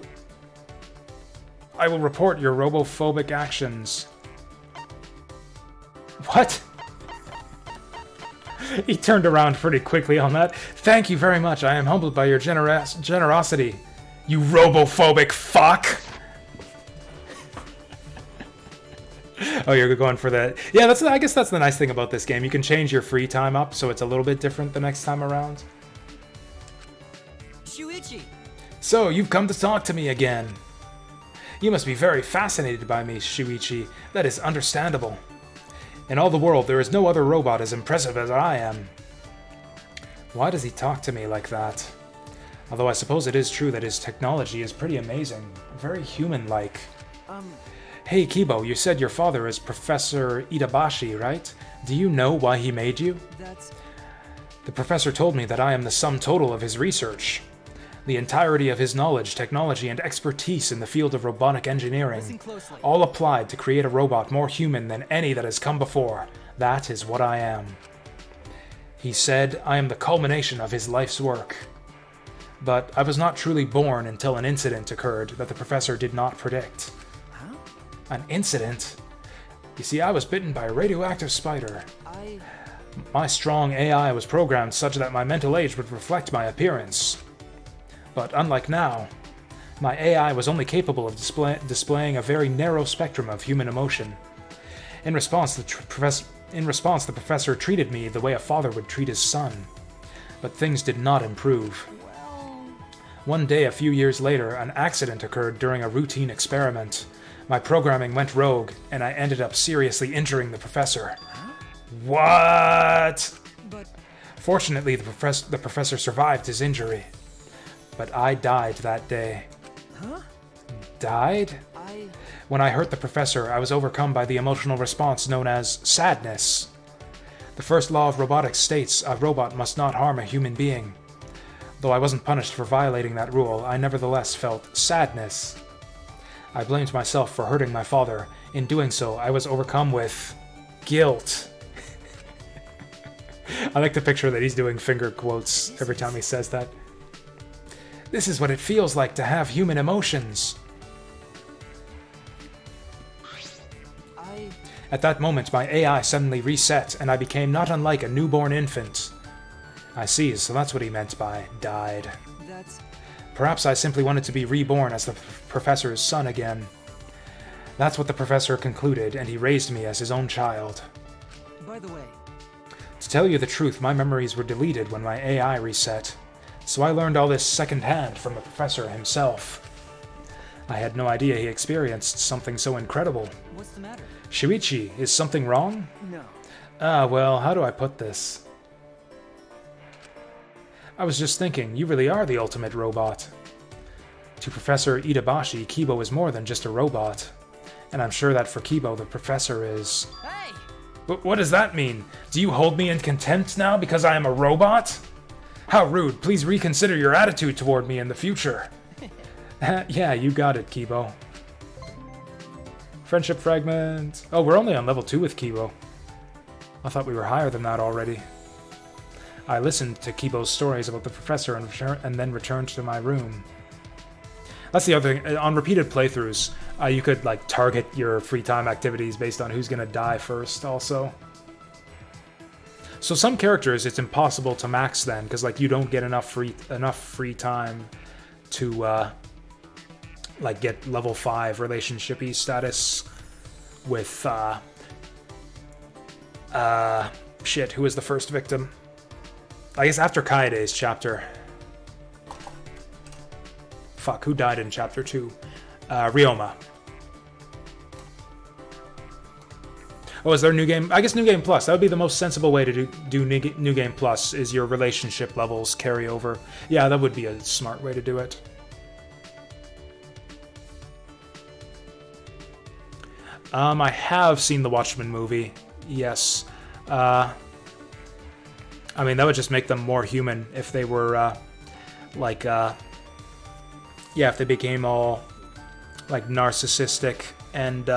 I will report your robophobic actions. What? He turned around pretty quickly on that. Thank you very much. I am humbled by your generosity. You robophobic fuck. Oh, you're going for that. Yeah, I guess that's the nice thing about this game. You can change your free time up so it's a little bit different the next time around. Shuichi! So, you've come to talk to me again. You must be very fascinated by me, Shuichi. That is understandable. In all the world, there is no other robot as impressive as I am. Why does he talk to me like that? Although I suppose it is true that his technology is pretty amazing. Very human-like. Hey, Kibo, you said your father is Professor Itabashi, right? Do you know why he made you? The professor told me that I am the sum total of his research. The entirety of his knowledge, technology, and expertise in the field of robotic engineering, all applied to create a robot more human than any that has come before. That is what I am. He said I am the culmination of his life's work. But I was not truly born until an incident occurred that the professor did not predict. An incident? You see, I was bitten by a radioactive spider. My strong AI was programmed such that my mental age would reflect my appearance. But unlike now, my AI was only capable of displaying a very narrow spectrum of human emotion. In response, the professor treated me the way a father would treat his son. But things did not improve. One day, a few years later, an accident occurred during a routine experiment. My programming went rogue, and I ended up seriously injuring the professor. What? Fortunately, the professor survived his injury. But I died that day. Died? When I hurt the professor, I was overcome by the emotional response known as sadness. The first law of robotics states a robot must not harm a human being. Though I wasn't punished for violating that rule, I nevertheless felt sadness. I blamed myself for hurting my father. In doing so, I was overcome with guilt. I like the picture that he's doing finger quotes every time he says that. This is what it feels like to have human emotions. At that moment, my AI suddenly reset, and I became not unlike a newborn infant. I see, so that's what he meant by died. Perhaps I simply wanted to be reborn as the professor's son again. That's what the professor concluded, and he raised me as his own child. By the way, to tell you the truth, my memories were deleted when my AI reset, so I learned all this secondhand from the professor himself. I had no idea he experienced something so incredible. what's the matter? Shuichi, is something wrong? No. Well, how do I put this? I was just thinking, you really are the ultimate robot. To Professor Itabashi, Kibo is more than just a robot. And I'm sure that for Kibo, the professor is... Hey! What does that mean? Do you hold me in contempt now because I am a robot? How rude. Please reconsider your attitude toward me in the future. Yeah, you got it, Kibo. Friendship fragment. Oh, we're only on level 2 with Kibo. I thought we were higher than that already. I listened to Kibo's stories about the professor and then returned to my room. That's the other thing. On repeated playthroughs, you could like target your free time activities based on who's gonna die first also. So some characters it's impossible to max then, because like you don't get enough free time to like get level 5 relationship-y status with shit, who is the first victim? I guess after Kaede's chapter. Fuck, who died in chapter 2? Ryoma. Oh, is there a new game? I guess New Game Plus. That would be the most sensible way to do New Game Plus, is your relationship levels carry over. Yeah, that would be a smart way to do it. I have seen the Watchmen movie. Yes. I mean, that would just make them more human if they were, yeah, if they became all, like, narcissistic and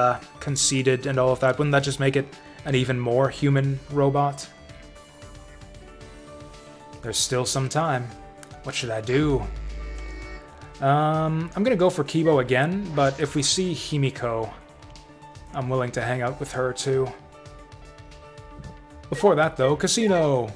conceited and all of that. Wouldn't that just make it an even more human robot? There's still some time. What should I do? I'm gonna go for Kibo again, but if we see Himiko, I'm willing to hang out with her too. Before that, though, casino!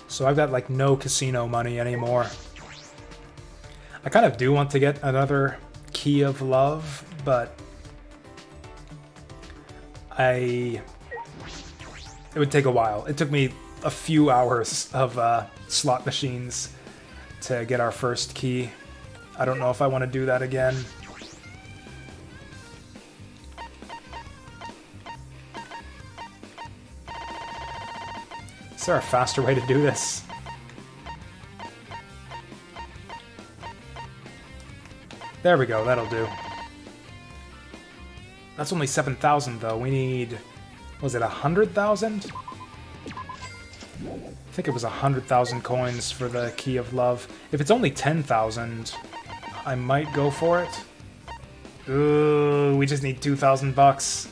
So I've got, like, no casino money anymore. I kind of do want to get another Key of Love, but it would take a while. It took me a few hours of slot machines to get our first key. I don't know if I want to do that again. Is there a faster way to do this? There we go, that'll do. That's only 7,000 though. We need... was it 100,000? I think it was 100,000 coins for the Key of Love. If it's only 10,000, I might go for it. Ooh, we just need 2,000 bucks.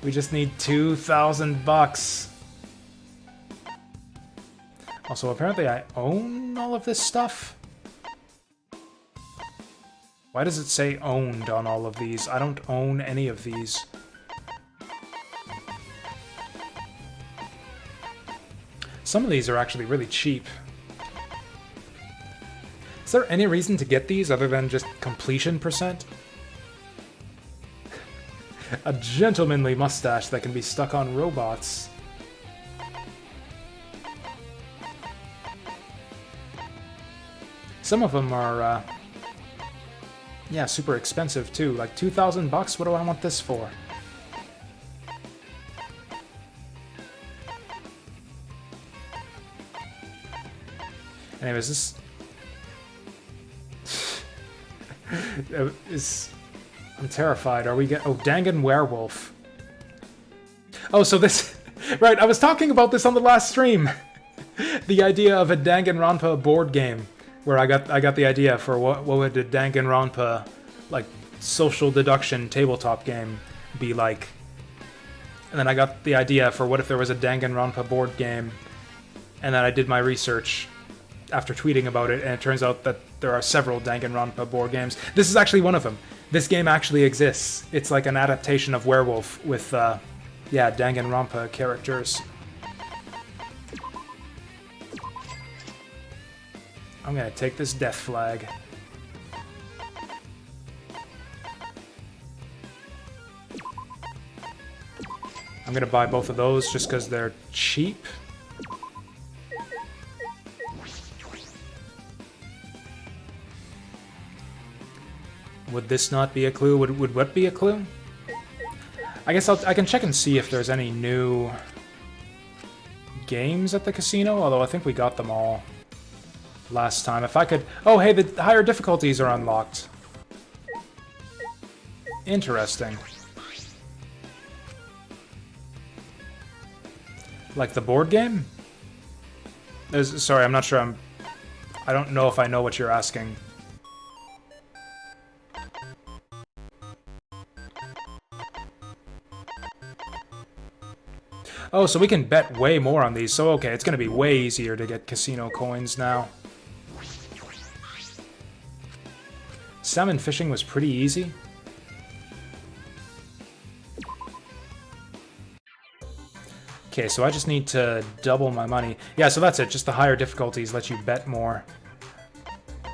We just need 2,000 bucks. Also, apparently I own all of this stuff? Why does it say owned on all of these? I don't own any of these. Some of these are actually really cheap. Is there any reason to get these other than just completion percent? A gentlemanly mustache that can be stuck on robots. Some of them are, yeah, super expensive too. Like 2,000 bucks? What do I want this for? Anyways, this I'm terrified. Are we oh, Dangan Werewolf. Oh, so this right, I was talking about this on the last stream. The idea of a Danganronpa board game. Where I got the idea for what would a Danganronpa, like, social deduction tabletop game be like. And then I got the idea for what if there was a Danganronpa board game. And then I did my research after tweeting about it, and it turns out that there are several Danganronpa board games. This is actually one of them. This game actually exists. It's like an adaptation of Werewolf with, yeah, Danganronpa characters. I'm gonna take this death flag. I'm gonna buy both of those just because they're cheap. Would this not be a clue? Would what be a clue? I guess I can check and see if there's any new games at the casino, although I think we got them all last time. If I could... oh, hey, the higher difficulties are unlocked. Interesting. Like the board game? Sorry, I'm not sure I don't know if I know what you're asking. Oh, so we can bet way more on these. So, okay, it's going to be way easier to get casino coins now. Salmon fishing was pretty easy. Okay, so I just need to double my money. Yeah, so that's it. Just the higher difficulties let you bet more.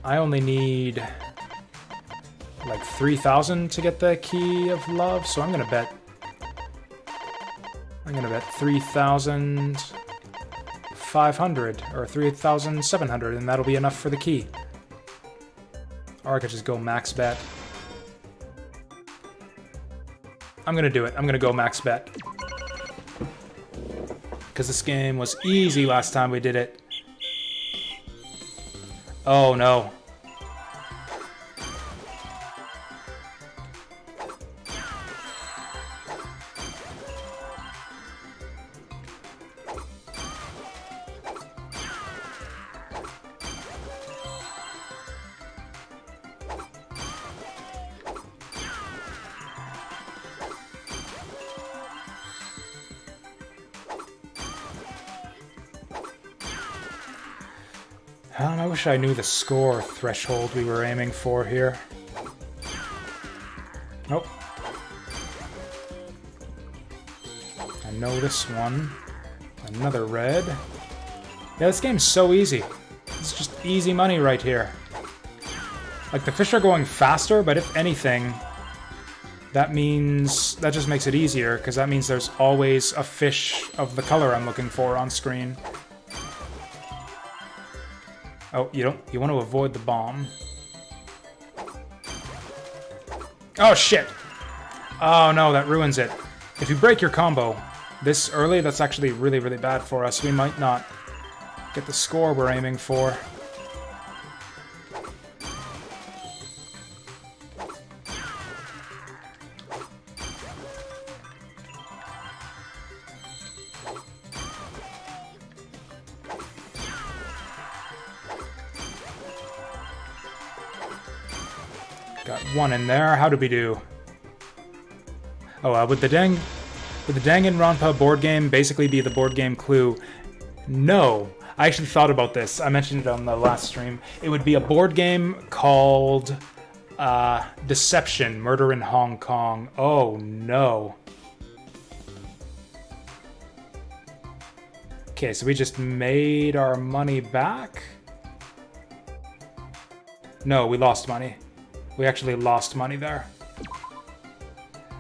I only need like 3,000 to get the Key of Love, so I'm gonna bet 3,500 or 3,700, and that'll be enough for the key. Or I could just go max bet. I'm gonna do it. I'm gonna go max bet. Because this game was easy last time we did it. Oh no. I wish I knew the score threshold we were aiming for here. Nope. I know this one. Another red. Yeah, this game's so easy. It's just easy money right here. Like, the fish are going faster, but if anything, that means... that just makes it easier, because that means there's always a fish of the color I'm looking for on screen. Oh, you don't... you want to avoid the bomb. Oh, shit! Oh, no, that ruins it. If you break your combo this early, that's actually really, really bad for us. We might not get the score we're aiming for. Got one in there. How did we do? Oh, would the Danganronpa board game basically be the board game Clue? No. I actually thought about this. I mentioned it on the last stream. It would be a board game called Deception, Murder in Hong Kong. Oh, no. Okay, so we just made our money back? No, we lost money. We actually lost money there.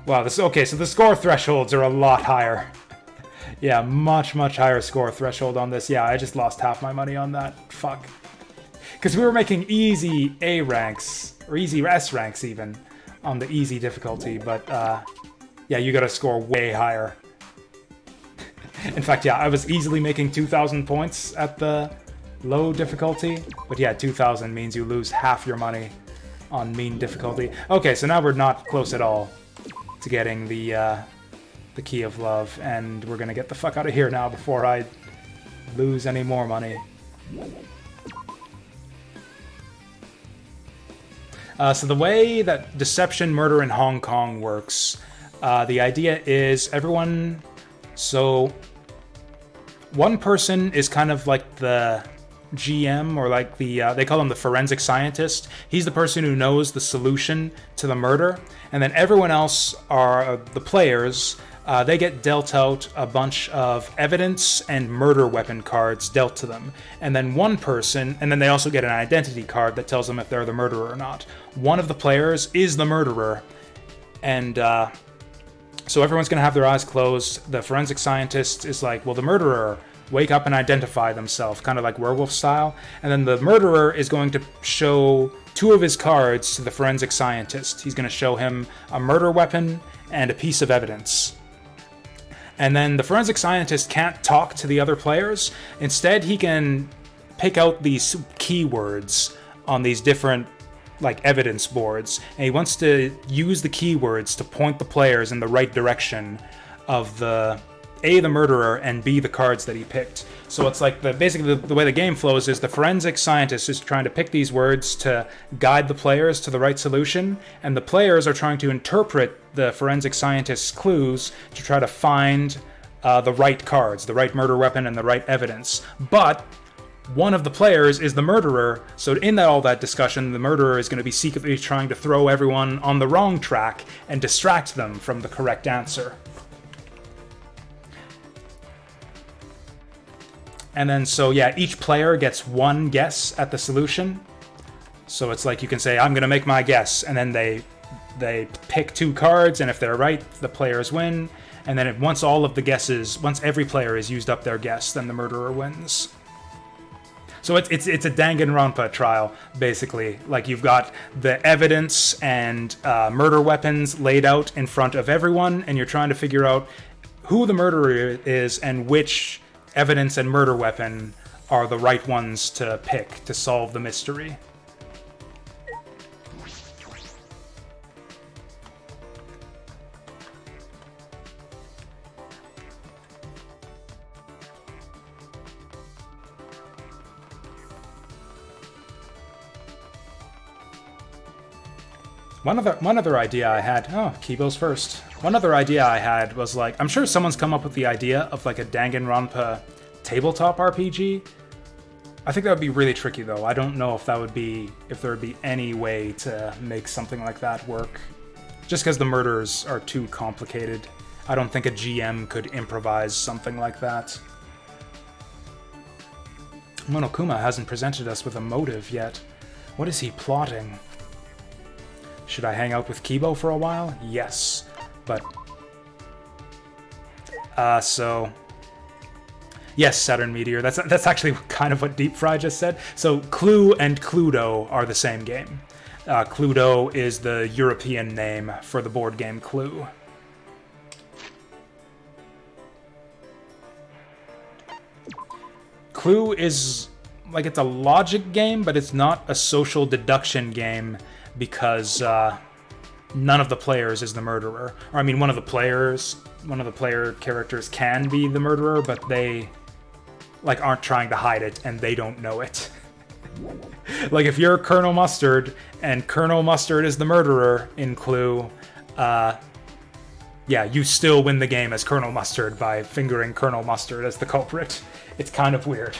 Wow, this okay, so the score thresholds are a lot higher. Yeah, much, much higher score threshold on this. Yeah, I just lost half my money on that. Fuck. Because we were making easy A ranks, or easy S ranks even, on the easy difficulty, but yeah, you gotta score way higher. In fact, yeah, I was easily making 2,000 points at the low difficulty, but yeah, 2,000 means you lose half your money on mean difficulty. Okay, so now we're not close at all to getting the Key of Love, and we're gonna get the fuck out of here now before I lose any more money. So the way that Deception, Murder in Hong Kong works, the idea is everyone... So, one person is kind of like the GM, or like the, they call him the forensic scientist. He's the person who knows the solution to the murder. And then everyone else are the players. They get dealt out a bunch of evidence and murder weapon cards dealt to them. And then one person, and then they also get an identity card that tells them if they're the murderer or not. One of the players is the murderer. And so everyone's going to have their eyes closed. The forensic scientist is like, well, the murderer, wake up and identify themselves, kind of like werewolf style. And then the murderer is going to show two of his cards to the forensic scientist. He's going to show him a murder weapon and a piece of evidence. And then the forensic scientist can't talk to the other players. Instead, he can pick out these keywords on these different like evidence boards, and he wants to use the keywords to point the players in the right direction of the A, the murderer, and B, the cards that he picked. So it's like basically the way the game flows is the forensic scientist is trying to pick these words to guide the players to the right solution, and the players are trying to interpret the forensic scientist's clues to try to find the right cards, the right murder weapon, and the right evidence. But one of the players is the murderer, so in all that discussion, the murderer is going to be secretly trying to throw everyone on the wrong track and distract them from the correct answer. And then, so yeah, each player gets one guess at the solution. So it's like you can say, I'm going to make my guess, and then they pick two cards, and if they're right, the players win. And then once every player has used up their guess, then the murderer wins. So it's a Danganronpa trial, basically. Like, you've got the evidence and murder weapons laid out in front of everyone, and you're trying to figure out who the murderer is and which evidence and murder weapon are the right ones to pick to solve the mystery. One other idea I had... Oh, Kibo's first. One other idea I had was like... I'm sure someone's come up with the idea of like a Danganronpa tabletop RPG. I think that would be really tricky, though. I don't know if there would be any way to make something like that work. Just because the murders are too complicated. I don't think a GM could improvise something like that. Monokuma hasn't presented us with a motive yet. What is he plotting? Should I hang out with Kibo for a while? Yes. But... so... Yes, Saturn Meteor. That's actually kind of what Deep Fry just said. So Clue and Cluedo are the same game. Cluedo is the European name for the board game Clue. Clue is, like, it's a logic game, but it's not a social deduction game because none of the players is the murderer. Or, I mean, one of the player characters can be the murderer, but they, like, aren't trying to hide it, and they don't know it. Like, if you're Colonel Mustard, and Colonel Mustard is the murderer in Clue, yeah, you still win the game as Colonel Mustard by fingering Colonel Mustard as the culprit. It's kind of weird.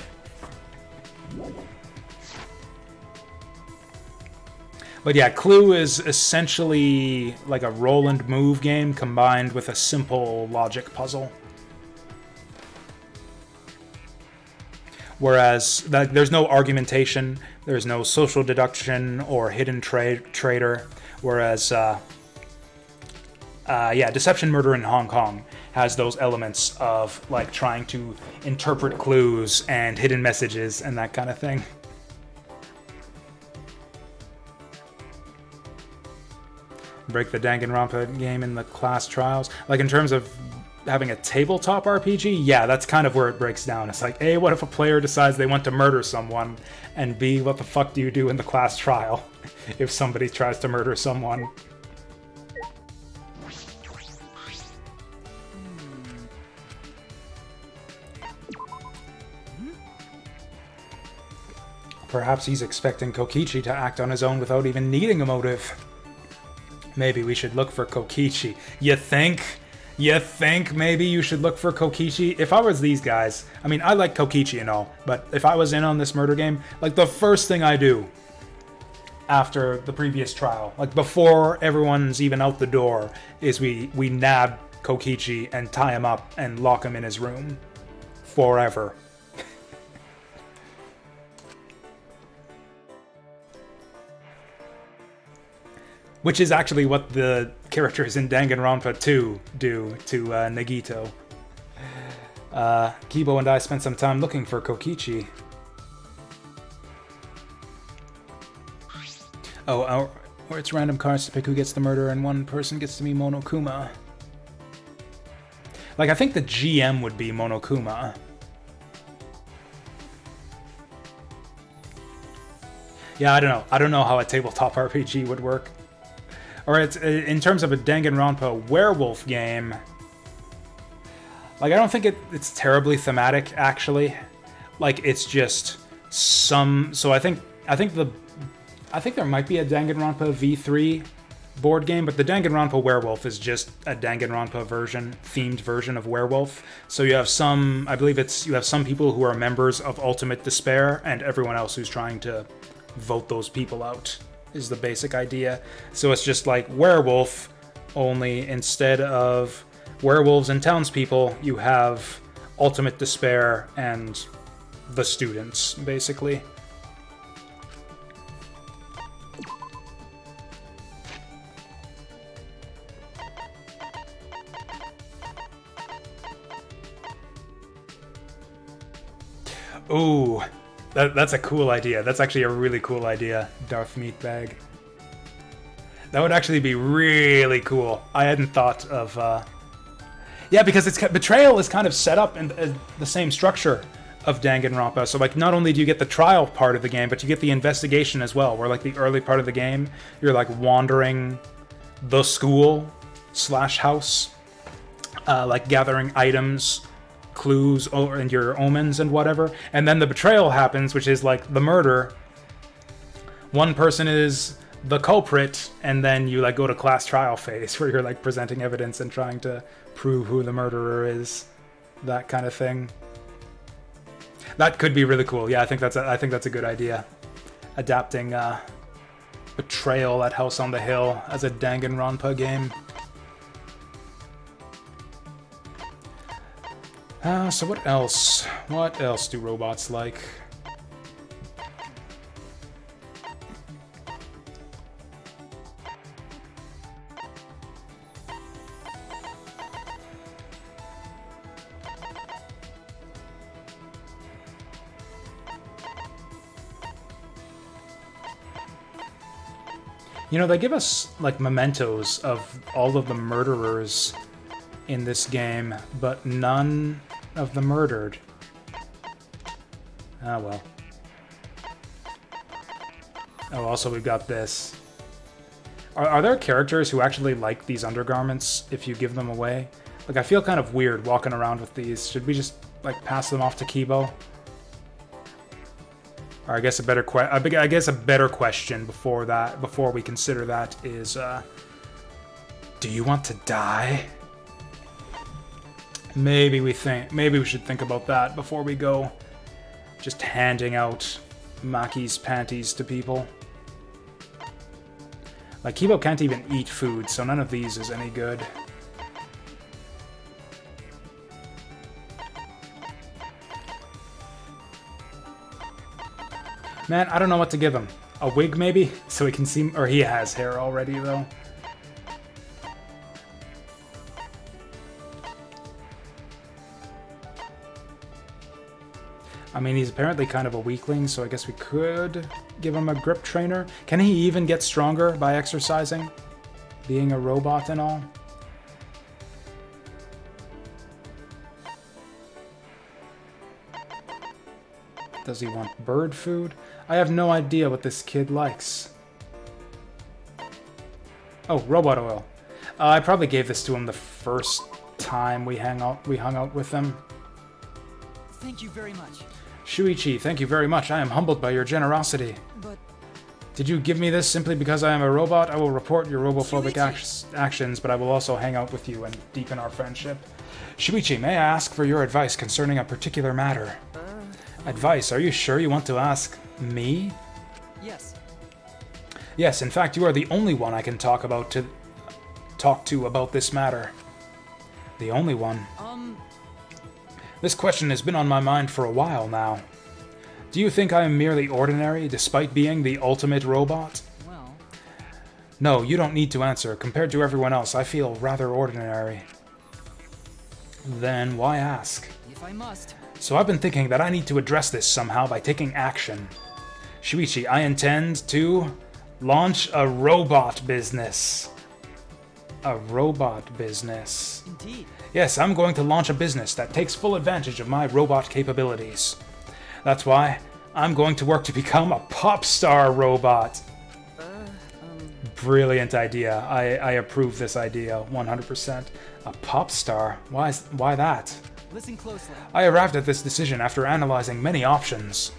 But yeah, Clue is essentially like a roll and move game combined with a simple logic puzzle. Whereas there's no argumentation, there's no social deduction or hidden traitor. Whereas, yeah, Deception Murder in Hong Kong has those elements of like trying to interpret clues and hidden messages and that kind of thing. Break the Danganronpa game in the class trials. Like, in terms of having a tabletop RPG, yeah, that's kind of where it breaks down. It's like, A, what if a player decides they want to murder someone? And B, what the fuck do you do in the class trial if somebody tries to murder someone? Perhaps he's expecting Kokichi to act on his own without even needing a motive. Maybe we should look for Kokichi. You think? You think maybe you should look for Kokichi? If I was these guys, I mean, I like Kokichi and all, but if I was in on this murder game, like, the first thing I do after the previous trial, like, before everyone's even out the door, is we nab Kokichi and tie him up and lock him in his room. Forever. Which is actually what the characters in Danganronpa 2 do to Nagito. Kibo and I spent some time looking for Kokichi. Oh, or it's random cards to pick who gets the murder and one person gets to be Monokuma. Like, I think the GM would be Monokuma. Yeah, I don't know. I don't know how a tabletop RPG would work. Or it's in terms of a Danganronpa werewolf game. Like, I don't think it's terribly thematic, actually. Like, it's just some. So I think there might be a Danganronpa V3 board game, but the Danganronpa werewolf is just a Danganronpa themed version of werewolf. So you have some. I believe you have some people who are members of Ultimate Despair, and everyone else who's trying to vote those people out. Is the basic idea. So it's just like werewolf, only instead of werewolves and townspeople, you have Ultimate Despair and the students, basically. Ooh. That's a cool idea. That's actually a really cool idea, Darth Meatbag. That would actually be really cool. I hadn't thought of... Yeah, because Betrayal is kind of set up in the same structure of Danganronpa. So, like, not only do you get the trial part of the game, but you get the investigation as well, where, like, the early part of the game, you're, like, wandering the school/house, like, gathering items, clues, and your omens and whatever, and then the betrayal happens, which is like the murder. One person is the culprit, and then you like go to class trial phase where you're like presenting evidence and trying to prove who the murderer is, that kind of thing. That could be really cool. Yeah, I think that's a good idea. Adapting Betrayal at House on the Hill as a Danganronpa game. So what else? What else do robots like? You know, they give us, like, mementos of all of the murderers in this game, but none of the murdered. Ah, well. Oh, also we've got this. Are there characters who actually like these undergarments if you give them away? Like, I feel kind of weird walking around with these. Should we just, like, pass them off to Kibo? Or I guess a better question before we consider that is, do you want to die? Maybe we should think about that before we go just handing out Maki's panties to people. Like, Kibo can't even eat food, so none of these is any good. Man, I don't know what to give him. A wig, maybe? So he can see... Or he has hair already, though. I mean, he's apparently kind of a weakling, so I guess we could give him a grip trainer. Can he even get stronger by exercising? Being a robot and all? Does he want bird food? I have no idea what this kid likes. Oh, robot oil. I probably gave this to him the first time we hung out with him. Thank you very much. Shuichi, thank you very much. I am humbled by your generosity. But Did you give me this simply because I am a robot? I will report your robophobic actions, but I will also hang out with you and deepen our friendship. Shuichi, may I ask for your advice concerning a particular matter? Advice? Are you sure you want to ask me? yes. Yes, in fact, you are the only one I can talk to about this matter. The only one. This question has been on my mind for a while now. Do you think I am merely ordinary, despite being the ultimate robot? Well, No, you don't need to answer. Compared to everyone else, I feel rather ordinary. Then why ask? if I must. So I've been thinking that I need to address this somehow by taking action. Shuichi, I intend to launch a robot business. A robot business. Indeed. Yes, I'm going to launch a business that takes full advantage of my robot capabilities. That's why I'm going to work to become a pop star robot. Brilliant idea. I approve this idea 100%. A pop star? Why that? Listen closely. I arrived at this decision after analyzing many options.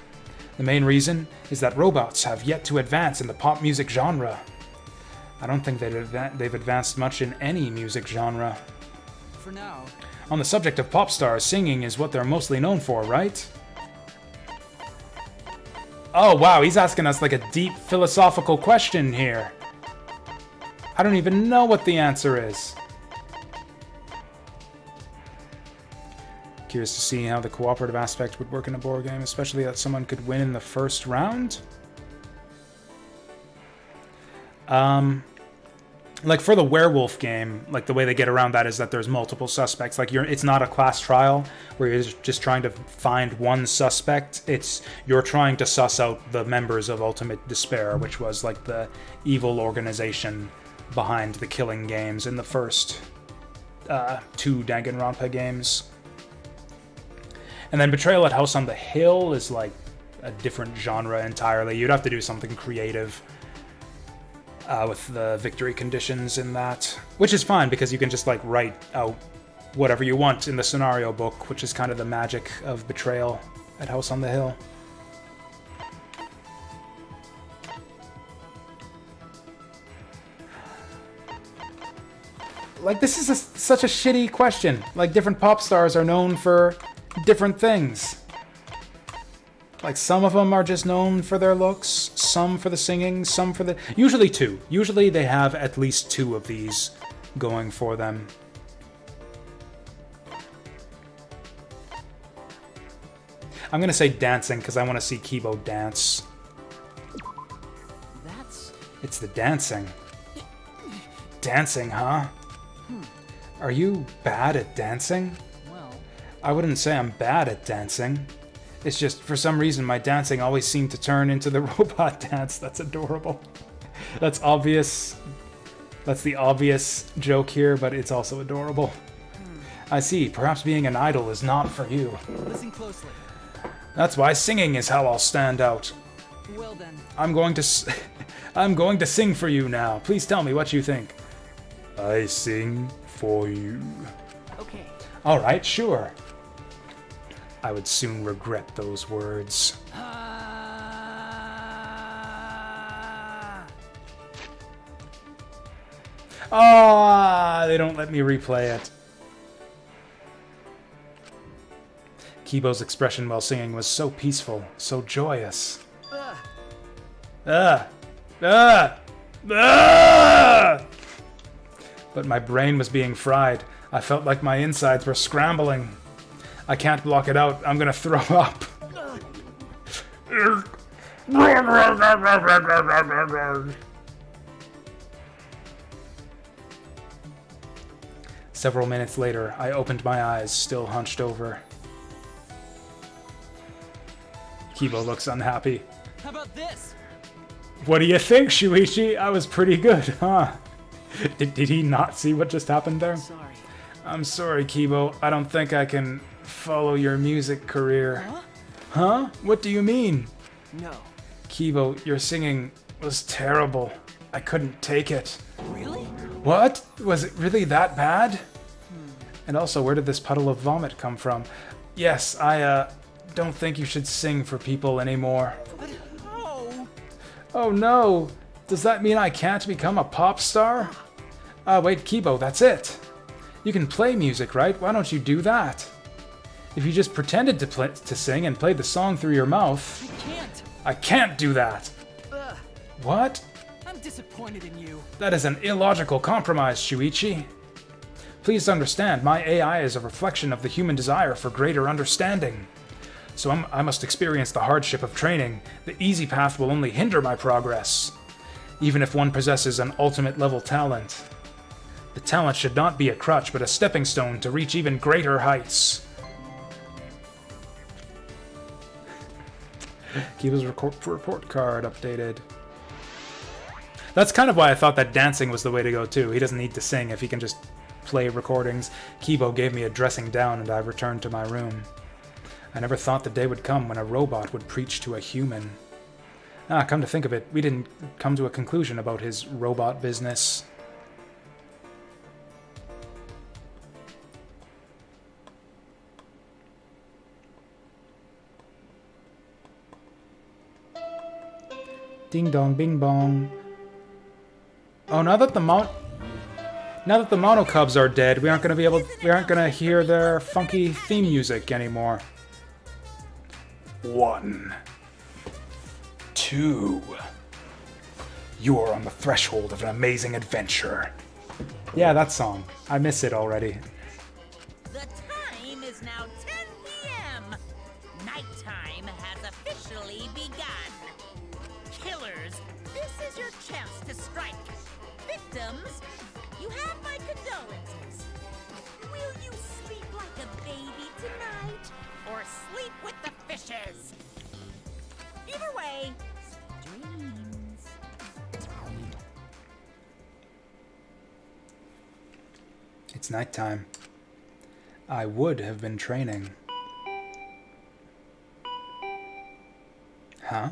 The main reason is that robots have yet to advance in the pop music genre. I don't think they've advanced much in any music genre. For now. On the subject of pop stars, singing is what they're mostly known for, right? Oh wow, he's asking us like a deep philosophical question here. I don't even know what the answer is. Curious to see how the cooperative aspect would work in a board game, especially that someone could win in the first round. Like for the werewolf game, like the way they get around that is that there's multiple suspects. Like it's not a class trial where you're just trying to find one suspect. You're trying to suss out the members of Ultimate Despair, which was like the evil organization behind the killing games in the first two Danganronpa games. And then Betrayal at House on the Hill is like a different genre entirely. You'd have to do something creative with the victory conditions in that, which is fine because you can just like write out whatever you want in the scenario book, which is kind of the magic of Betrayal at House on the Hill. Like, this is such a shitty question. Like, different pop stars are known for different things. Like, some of them are just known for their looks, some for the singing, some for the... Usually two. Usually they have at least two of these going for them. I'm gonna say dancing, because I want to see Kibo dance. That's... It's the dancing. Dancing, huh? Are you bad at dancing? well... I wouldn't say I'm bad at dancing. It's just, for some reason, my dancing always seemed to turn into the robot dance. That's adorable. That's obvious. That's the obvious joke here, but it's also adorable. I see. Perhaps being an idol is not for you. Listen closely. That's why singing is how I'll stand out. Well then, I'm going to I'm going to sing for you now. Please tell me what you think. I sing for you. okay. All right, sure. I would soon regret those words. Ah, they don't let me replay it. Kibo's expression while singing was so peaceful, so joyous. Ah! Ah! Ah! But my brain was being fried. I felt like my insides were scrambling. I can't block it out. I'm gonna throw up. Several minutes later, I opened my eyes, still hunched over. Kibo looks unhappy. How about this? What do you think, Shuichi? I was pretty good, huh? Did he not see what just happened there? Sorry. I'm sorry, Kibo. I don't think I can follow your music career. Huh? Huh? What do you mean? No. Kibo, your singing was terrible. I couldn't take it. Really? What? Was it really that bad? And also, where did this puddle of vomit come from? Yes, I, don't think you should sing for people anymore. But how? Oh no! Does that mean I can't become a pop star? Wait, Kibo, that's it. You can play music, right? Why don't you do that? If you just pretended to sing and played the song through your mouth... I can't. I can't do that! Ugh. What? I'm disappointed in you. That is an illogical compromise, Shuichi. Please understand, my AI is a reflection of the human desire for greater understanding. So I must experience the hardship of training. The easy path will only hinder my progress, even if one possesses an ultimate level talent. The talent should not be a crutch, but a stepping stone to reach even greater heights. Kiba's report card updated. That's kind of why I thought that dancing was the way to go too. He doesn't need to sing if he can just play recordings. Kibo gave me a dressing down and I returned to my room. I never thought the day would come when a robot would preach to a human. Come to think of it, we didn't come to a conclusion about his robot business. Ding dong, bing bong. Oh, now that the Mono Cubs are dead, we aren't gonna hear their funky theme music anymore. 1, 2. You are on the threshold of an amazing adventure. Yeah, that song. I miss it already. The time is now 10 p.m. Nighttime has officially begun. Killers, this is your chance to strike. Victims, you have my condolences. Will you sleep like a baby tonight, or sleep with the fishes? Either way, sweet dreams. It's nighttime. I would have been training. Huh?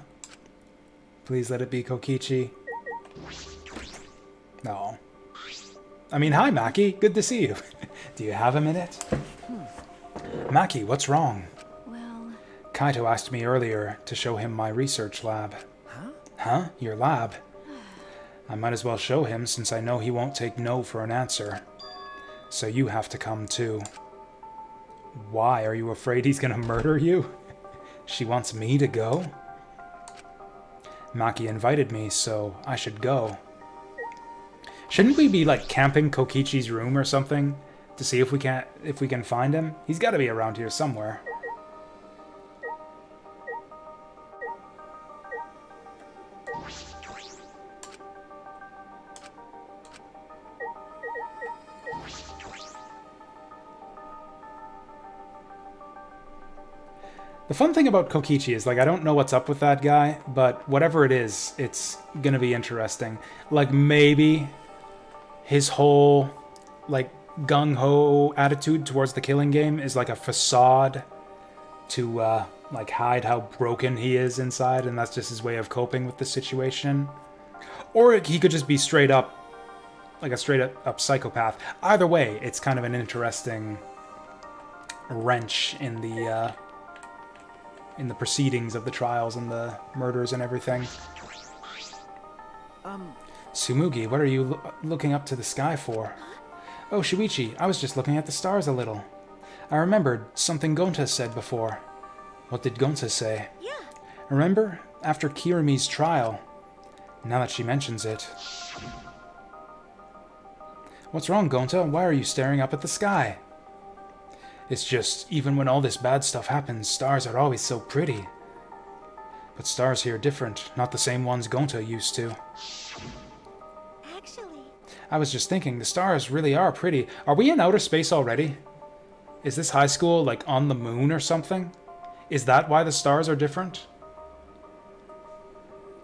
Please let it be Kokichi. No. I mean, hi, Maki. Good to see you. Do you have a minute? Maki, what's wrong? Well, Kaito asked me earlier to show him my research lab. Huh? Huh? Your lab? I might as well show him since I know he won't take no for an answer. So you have to come too. Why? Are you afraid he's gonna murder you? She wants me to go? Maki invited me, so I should go. Shouldn't we be, like, camping Kokichi's room or something to see if we can find him? He's got to be around here somewhere. The fun thing about Kokichi is, like, I don't know what's up with that guy, but whatever it is, it's gonna be interesting. Like, maybe his whole, like, gung-ho attitude towards the killing game is like a facade to, like, hide how broken he is inside, and that's just his way of coping with the situation. Or he could just be straight up, like a straight-up psychopath. Either way, it's kind of an interesting wrench in the proceedings of the trials and the murders and everything. Tsumugi, what are you looking up to the sky for? Oh, Shuichi, I was just looking at the stars a little. I remembered something Gonta said before. What did Gonta say? Yeah. Remember? After Kirumi's trial. Now that she mentions it. What's wrong, Gonta? Why are you staring up at the sky? It's just, even when all this bad stuff happens, stars are always so pretty. But stars here are different, not the same ones Gonta used to. Actually, I was just thinking, the stars really are pretty. Are we in outer space already? Is this high school, like, on the moon or something? Is that why the stars are different?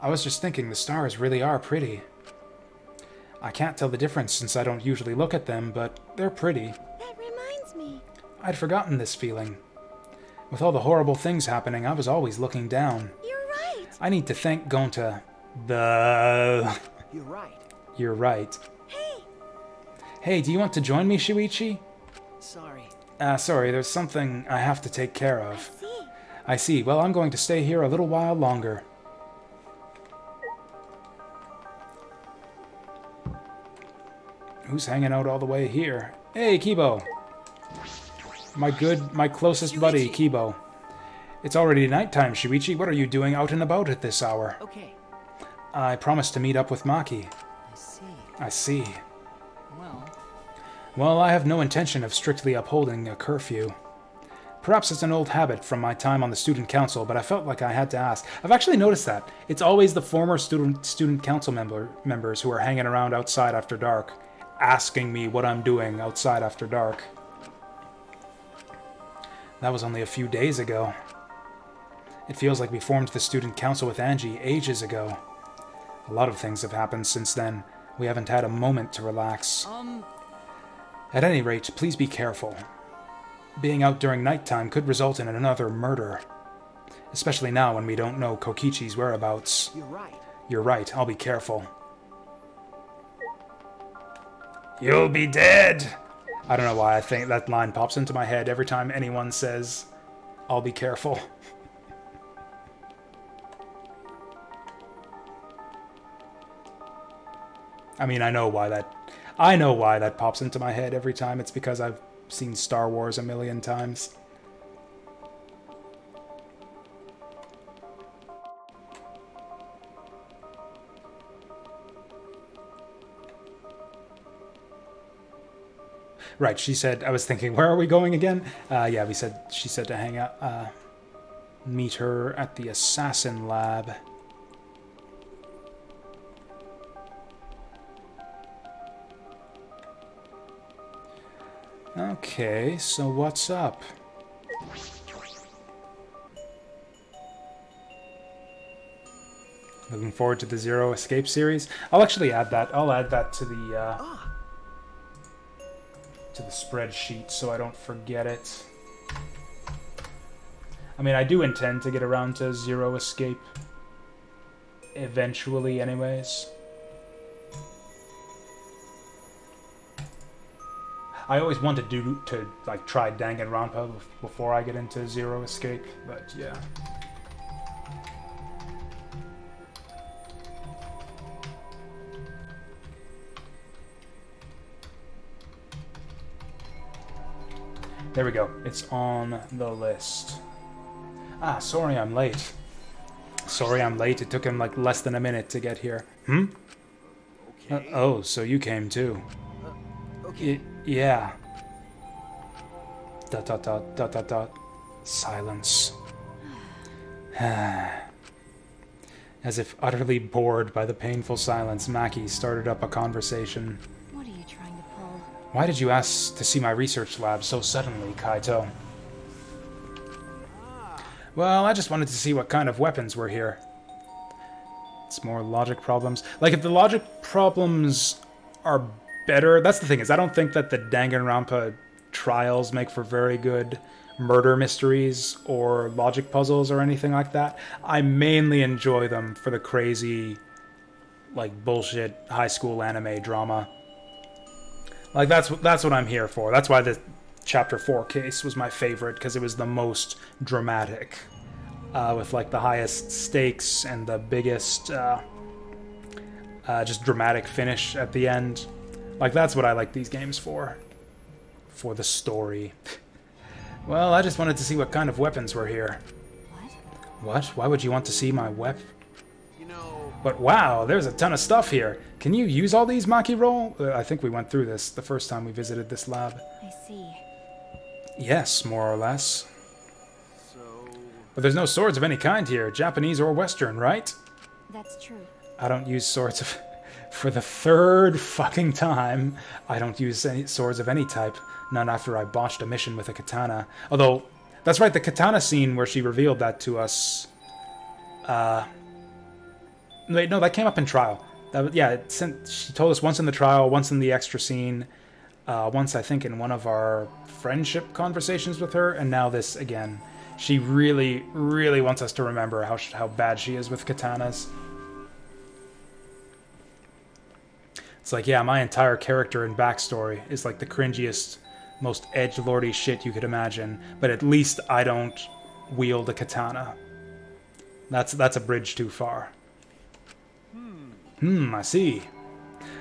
I was just thinking, the stars really are pretty. I can't tell the difference since I don't usually look at them, but they're pretty. that reminds me. I'd forgotten this feeling. With all the horrible things happening, I was always looking down. You're right. I need to thank Gonta. You're right. You're right. Hey, Hey, do you want to join me, Shuichi? Sorry. Sorry, there's something I have to take care of. see. I see. Well, I'm going to stay here a little while longer. Who's hanging out all the way here? Hey, Kibo! My closest buddy, Kibo. It's already nighttime, Shuichi. What are you doing out and about at this hour? Okay. I promised to meet up with Maki. I see. I see. Well, I have no intention of strictly upholding a curfew. Perhaps it's an old habit from my time on the student council, but I felt like I had to ask. I've actually noticed that. It's always the former student council members who are hanging around outside after dark, asking me what I'm doing outside after dark. That was only a few days ago. It feels like we formed the student council with Angie ages ago. A lot of things have happened since then. We haven't had a moment to relax. At any rate, please be careful. Being out during nighttime could result in another murder. Especially now when we don't know Kokichi's whereabouts. you're right. You're right, I'll be careful. You'll be dead! I don't know why I think that line pops into my head every time anyone says, I'll be careful. I mean, I know why that pops into my head every time. It's because I've seen Star Wars a million times. Right, she said, I was thinking, where are we going again? Yeah, she said to hang out, meet her at the assassin lab. Okay, so what's up? Looking forward to the Zero Escape series. I'll actually add that. I'll add that to the spreadsheet so I don't forget it. I mean, I do intend to get around to Zero Escape eventually anyways. I always wanted to like try Danganronpa before I get into Zero Escape, but yeah. There we go. It's on the list. Ah, sorry I'm late. Sorry I'm late. It took him like less than a minute to get here. Hmm? Okay. Oh, so you came too. Okay. Yeah. Dot dot dot dot dot dot. Silence. As if utterly bored by the painful silence, Maki started up a conversation. What are you trying to pull? Why did you ask to see my research lab so suddenly, Kaito? Well, I just wanted to see what kind of weapons were here. It's more logic problems. Like, if the logic problems are better... That's the thing, is I don't think that the Danganronpa trials make for very good murder mysteries or logic puzzles or anything like that. I mainly enjoy them for the crazy, like, bullshit high school anime drama. Like, that's what I'm here for. That's why the Chapter 4 case was my favorite, because it was the most dramatic. With, like, the highest stakes and the biggest, just dramatic finish at the end. Like, that's what I like these games for. For the story. Well, I just wanted to see what kind of weapons were here. What? What? Why would you want to see my weapon? You know, But wow, there's a ton of stuff here. Can you use all these, Maki Roll? I think we went through this the first time we visited this lab. I see. Yes, more or less. so But there's no swords of any kind here, Japanese or Western, right? That's true. I don't use swords of... For the third fucking time, I don't use any swords of any type. None after I botched a mission with a katana. Although, that's right, the katana scene where she revealed that to us... Wait, no, that came up in trial. Yeah, she told us once in the trial, once in the extra scene, once I think in one of our friendship conversations with her, and now this again. She really, really wants us to remember how bad she is with katanas. It's like, yeah, my entire character and backstory is like the cringiest, most edgelordy shit you could imagine, but at least I don't wield a katana. That's a bridge too far. I see.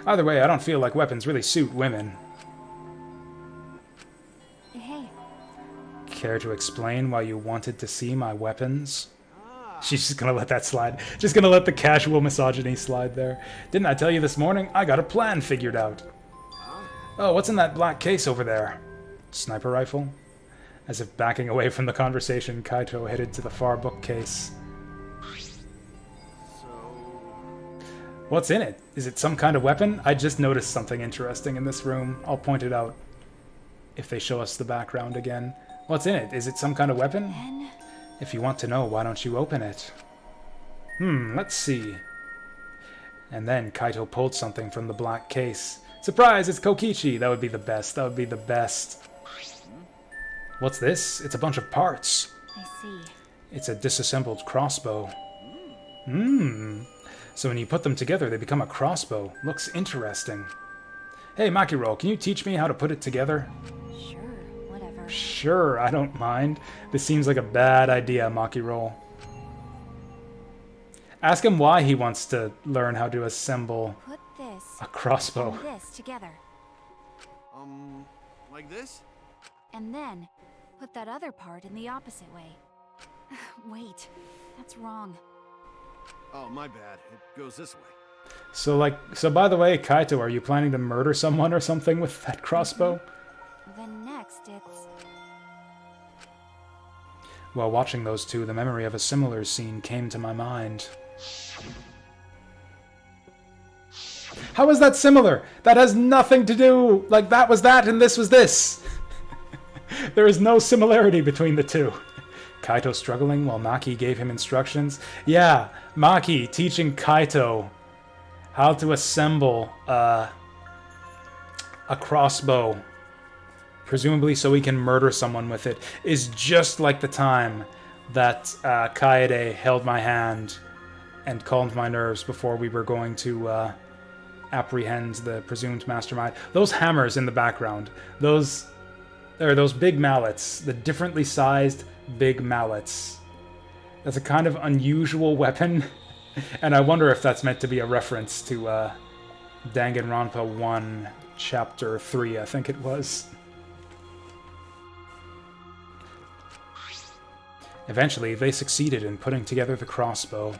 Either way, I don't feel like weapons really suit women. Hey, Care to explain why you wanted to see my weapons? She's just gonna let that slide. Just gonna let the casual misogyny slide there. Didn't I tell you this morning? I got a plan figured out. Oh, what's in that black case over there? Sniper rifle? As if backing away from the conversation, Kaito headed to the far bookcase. What's in it? Is it some kind of weapon? I just noticed something interesting in this room. I'll point it out if they show us the background again. What's in it? Is it some kind of weapon? then If you want to know, why don't you open it? Let's see. And then Kaito pulled something from the black case. Surprise, it's Kokichi! That would be the best. That would be the best. What's this? It's a bunch of parts. I see. It's a disassembled crossbow. So when you put them together, they become a crossbow. Looks interesting. Hey, Makiro, can you teach me how to put it together? Sure, whatever. Sure, I don't mind. This seems like a bad idea, Makiro. Ask him why he wants to learn how to assemble Put this a crossbow. and this together. like this? And then put that other part in the opposite way. Wait, that's wrong. Oh, my bad. It goes this way. So by the way, Kaito, are you planning to murder someone or something with that crossbow? Then next it's... While watching those two, the memory of a similar scene came to my mind. How is that similar? That has nothing to do... Like, that was that and this was this. There is no similarity between the two. Kaito struggling while Maki gave him instructions. Yeah, Maki teaching Kaito how to assemble a crossbow, presumably so he can murder someone with it, is just like the time that Kaede held my hand and calmed my nerves before we were going to apprehend the presumed mastermind. Those hammers in the background, those big mallets, the differently sized big mallets. That's a kind of unusual weapon, and I wonder if that's meant to be a reference to Danganronpa 1, Chapter 3, I think it was. Eventually, they succeeded in putting together the crossbow.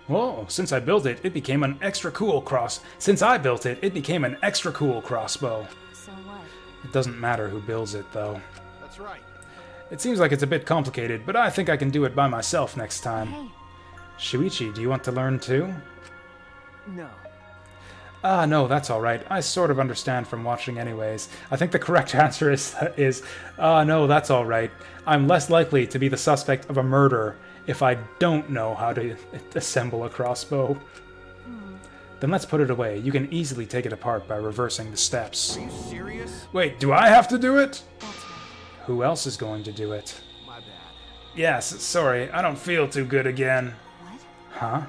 Whoa, since I built it, it became an extra cool Since I built it, it became an extra cool crossbow. So what? It doesn't matter who builds it, though. That's right. It seems like it's a bit complicated, but I think I can do it by myself next time. Hey, Shuichi, do you want to learn too? No. Ah, no, that's alright. I sort of understand from watching anyways. I think the correct answer is no, that's alright. I'm less likely to be the suspect of a murder if I don't know how to assemble a crossbow. Then let's put it away. You can easily take it apart by reversing the steps. Are you serious? Wait, do I have to do it? that's right. Who else is going to do it? My bad. Yes, sorry, I don't feel too good again. What? Huh?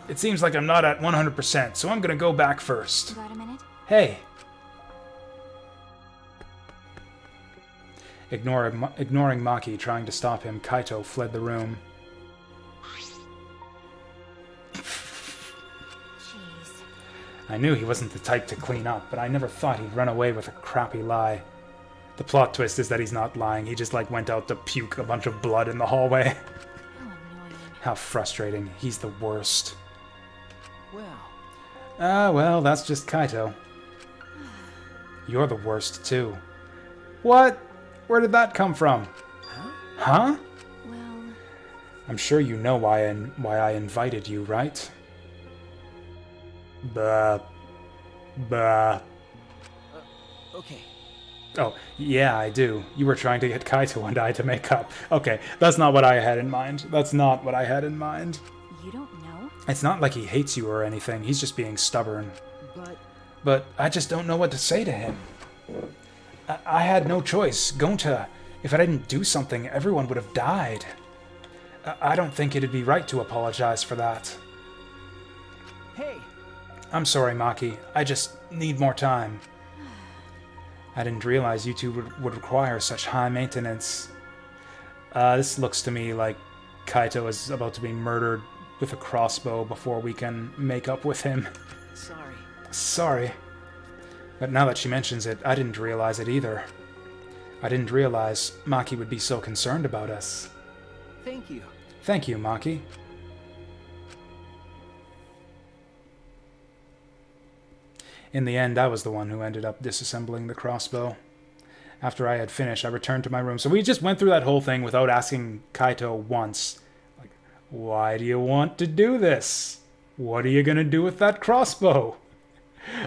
It seems like I'm not at 100%, so I'm gonna go back You first. got a minute? Hey! Ignoring Maki trying to stop him, Kaito fled the room. Jeez. I knew he wasn't the type to clean up, but I never thought he'd run away with a crappy lie. The plot twist is that he's not lying, he just went out to puke a bunch of blood in the hallway. How annoying. How frustrating. He's the worst. Well, Ah, well, that's just Kaito. You're the worst, too. What? Where did that come from? Huh? Well, I'm sure you know why I invited you, right? Bah. okay. Oh, yeah, I do. You were trying to get Kaito and I to make up. Okay, that's not what I had in mind. That's not what I had in mind. you don't know? It's not like he hates you or anything. He's just being stubborn. But But I just don't know what to say to him. I had no choice. Gonta, if I didn't do something, everyone would have died. I don't think it'd be right to apologize for that. hey, I'm sorry, Maki. I just need more time. I didn't realize you two would require such high maintenance. This looks to me like Kaito is about to be murdered with a crossbow before we can make up with him. sorry. Sorry. But now that she mentions it, I didn't realize it either. I didn't realize Maki would be so concerned about us. Thank you. Thank you, Maki. In the end, I was the one who ended up disassembling the crossbow. After I had finished, I returned to my room. So we just went through that whole thing without asking Kaito once. Like, why do you want to do this? What are you gonna do with that crossbow?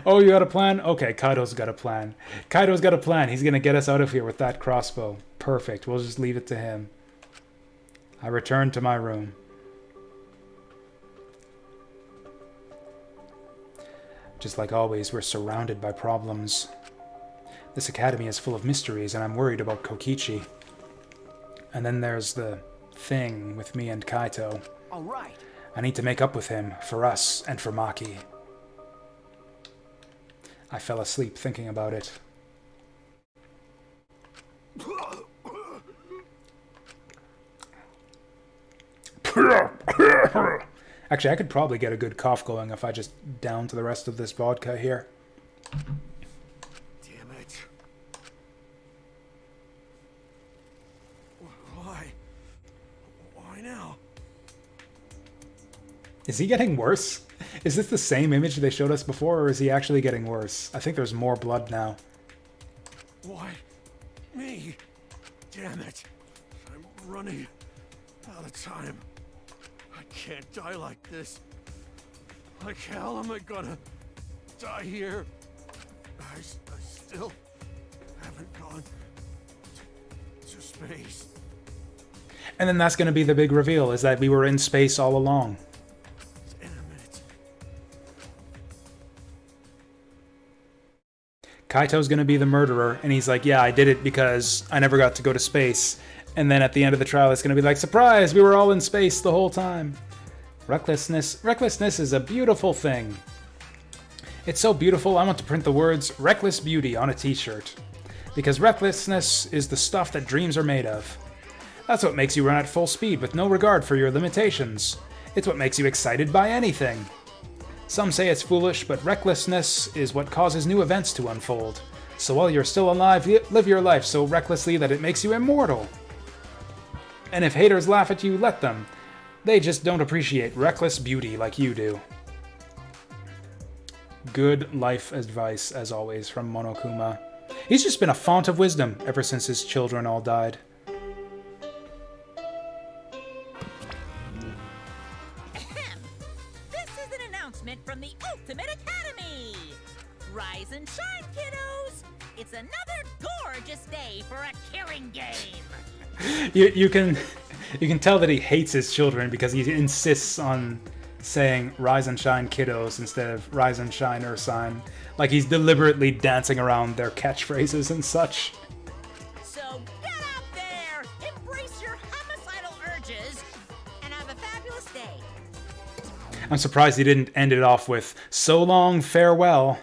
Oh, you got a plan? Okay, Kaito's got a plan. Kaito's got a plan. He's gonna get us out of here with that crossbow. Perfect. We'll just leave it to him. I returned to my room. Just like always, we're surrounded by problems. This academy is full of mysteries, and I'm worried about Kokichi. And then there's the thing with me and Kaito. All right. I need to make up with him, for us, and for Maki. I fell asleep thinking about it. Actually, I could probably get a good cough going if I just downed the rest of this vodka here. Damn it. Why? Why now? Is he getting worse? Is this the same image they showed us before, or is he actually getting worse? I think there's more blood now. Why? Me? Damn it. I'm running out of time. I can't die like this. Like hell am I gonna die here? I still haven't gone to space. And then that's going to be the big reveal, is that we were in space all along. In a minute. Kaito's going to be the murderer, and he's like, yeah, I did it because I never got to go to space. And then at the end of the trial, it's going to be like, surprise, we were all in space the whole time. Recklessness is a beautiful thing. It's so beautiful, I want to print the words Reckless Beauty on a t-shirt. Because recklessness is the stuff that dreams are made of. That's what makes you run at full speed with no regard for your limitations. It's what makes you excited by anything. Some say it's foolish, but recklessness is what causes new events to unfold. So while you're still alive, live your life so recklessly that it makes you immortal. And if haters laugh at you, let them. They just don't appreciate reckless beauty like you do. Good life advice, as always, from Monokuma. He's just been a font of wisdom ever since his children all died. This is an announcement from the Ultimate Academy! Rise and shine, kiddos! It's another gorgeous day for a killing game! You can tell that he hates his children because he insists on saying "Rise and shine, kiddos" instead of "Rise and shine, Ursine." Like he's deliberately dancing around their catchphrases and such. So get out there, embrace your homicidal urges, and have a fabulous day. I'm surprised he didn't end it off with "So long, farewell."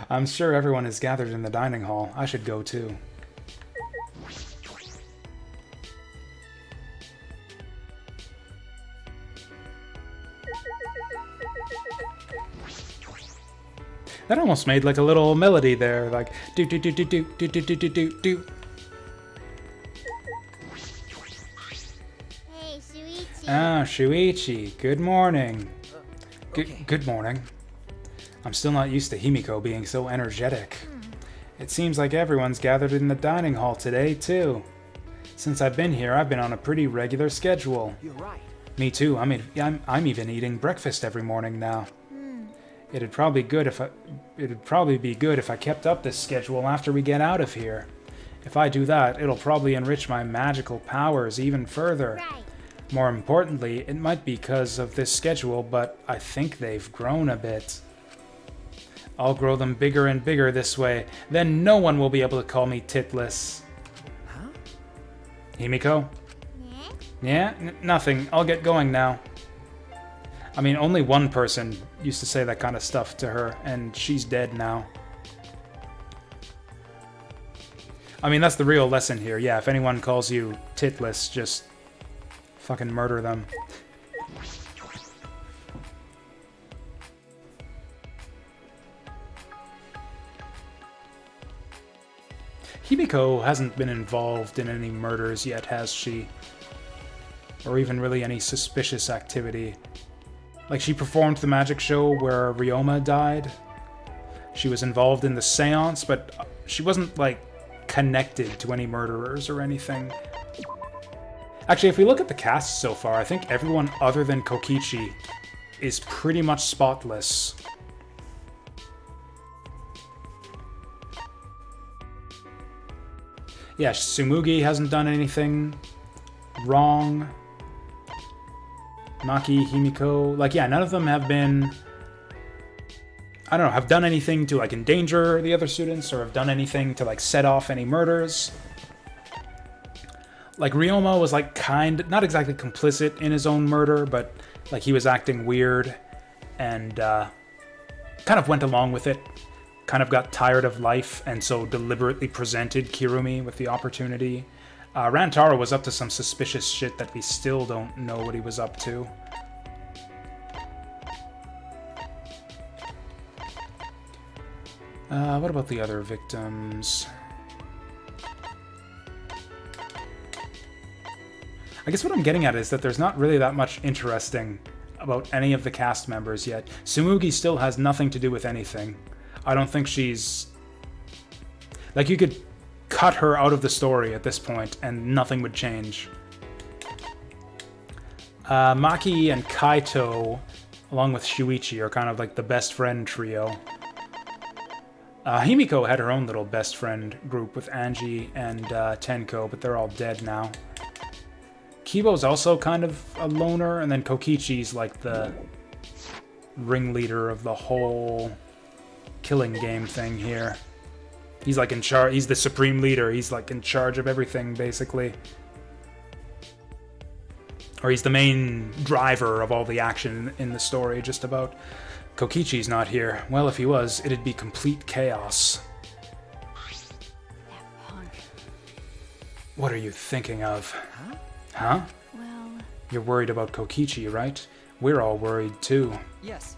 I'm sure everyone is gathered in the dining hall. I should go too. That almost made like a little melody there, like do do do do do do do do do do do. Hey, Shuichi. Ah, Shuichi, good morning. Okay. Good morning. I'm still not used to Himiko being so energetic. It seems like everyone's gathered in the dining hall today, too. Since I've been here, I've been on a pretty regular schedule. You're right. Me too. I'm even eating breakfast every morning now. It'd probably be good if I kept up this schedule after we get out of here. If I do that, it'll probably enrich my magical powers even further. Right. More importantly, it might be because of this schedule, but I think they've grown a bit. I'll grow them bigger and bigger this way, then no one will be able to call me titless. Huh? Himiko? Yeah? Yeah? Nothing. I'll get going now. I mean, only one person used to say that kind of stuff to her, and she's dead now. I mean, that's the real lesson here. Yeah, if anyone calls you titless, just fucking murder them. Himiko hasn't been involved in any murders yet, has she? Or even really any suspicious activity. Like, she performed the magic show where Ryoma died. She was involved in the seance, but she wasn't, like, connected to any murderers or anything. Actually, if we look at the cast so far, I think everyone other than Kokichi is pretty much spotless. Yeah, Tsumugi hasn't done anything wrong. Maki, Himiko, like, yeah, none of them have been, I don't know, have done anything to, like, endanger the other students, or have done anything to, like, set off any murders. Like, Ryoma was, like, not exactly complicit in his own murder, but, like, he was acting weird, and, kind of went along with it. Kind of got tired of life, and so deliberately presented Kirumi with the opportunity. Rantaro was up to some suspicious shit that we still don't know what he was up to. What about the other victims? I guess what I'm getting at is that there's not really that much interesting about any of the cast members yet. Tsumugi still has nothing to do with anything. I don't think she's... Like, you could cut her out of the story at this point and nothing would change. Maki and Kaito, along with Shuichi, are kind of like the best friend trio. Himiko had her own little best friend group with Angie and Tenko, but they're all dead now. Kibo's also kind of a loner, and then Kokichi's like the ringleader of the whole killing game thing here. He's like in charge, he's the supreme leader, he's like in charge of everything, basically. Or he's the main driver of all the action in the story, just about. Kokichi's not here. Well, if he was, it'd be complete chaos. That punk. What are you thinking of? Huh? Huh? Well, You're worried about Kokichi, right? We're all worried, too. Yes.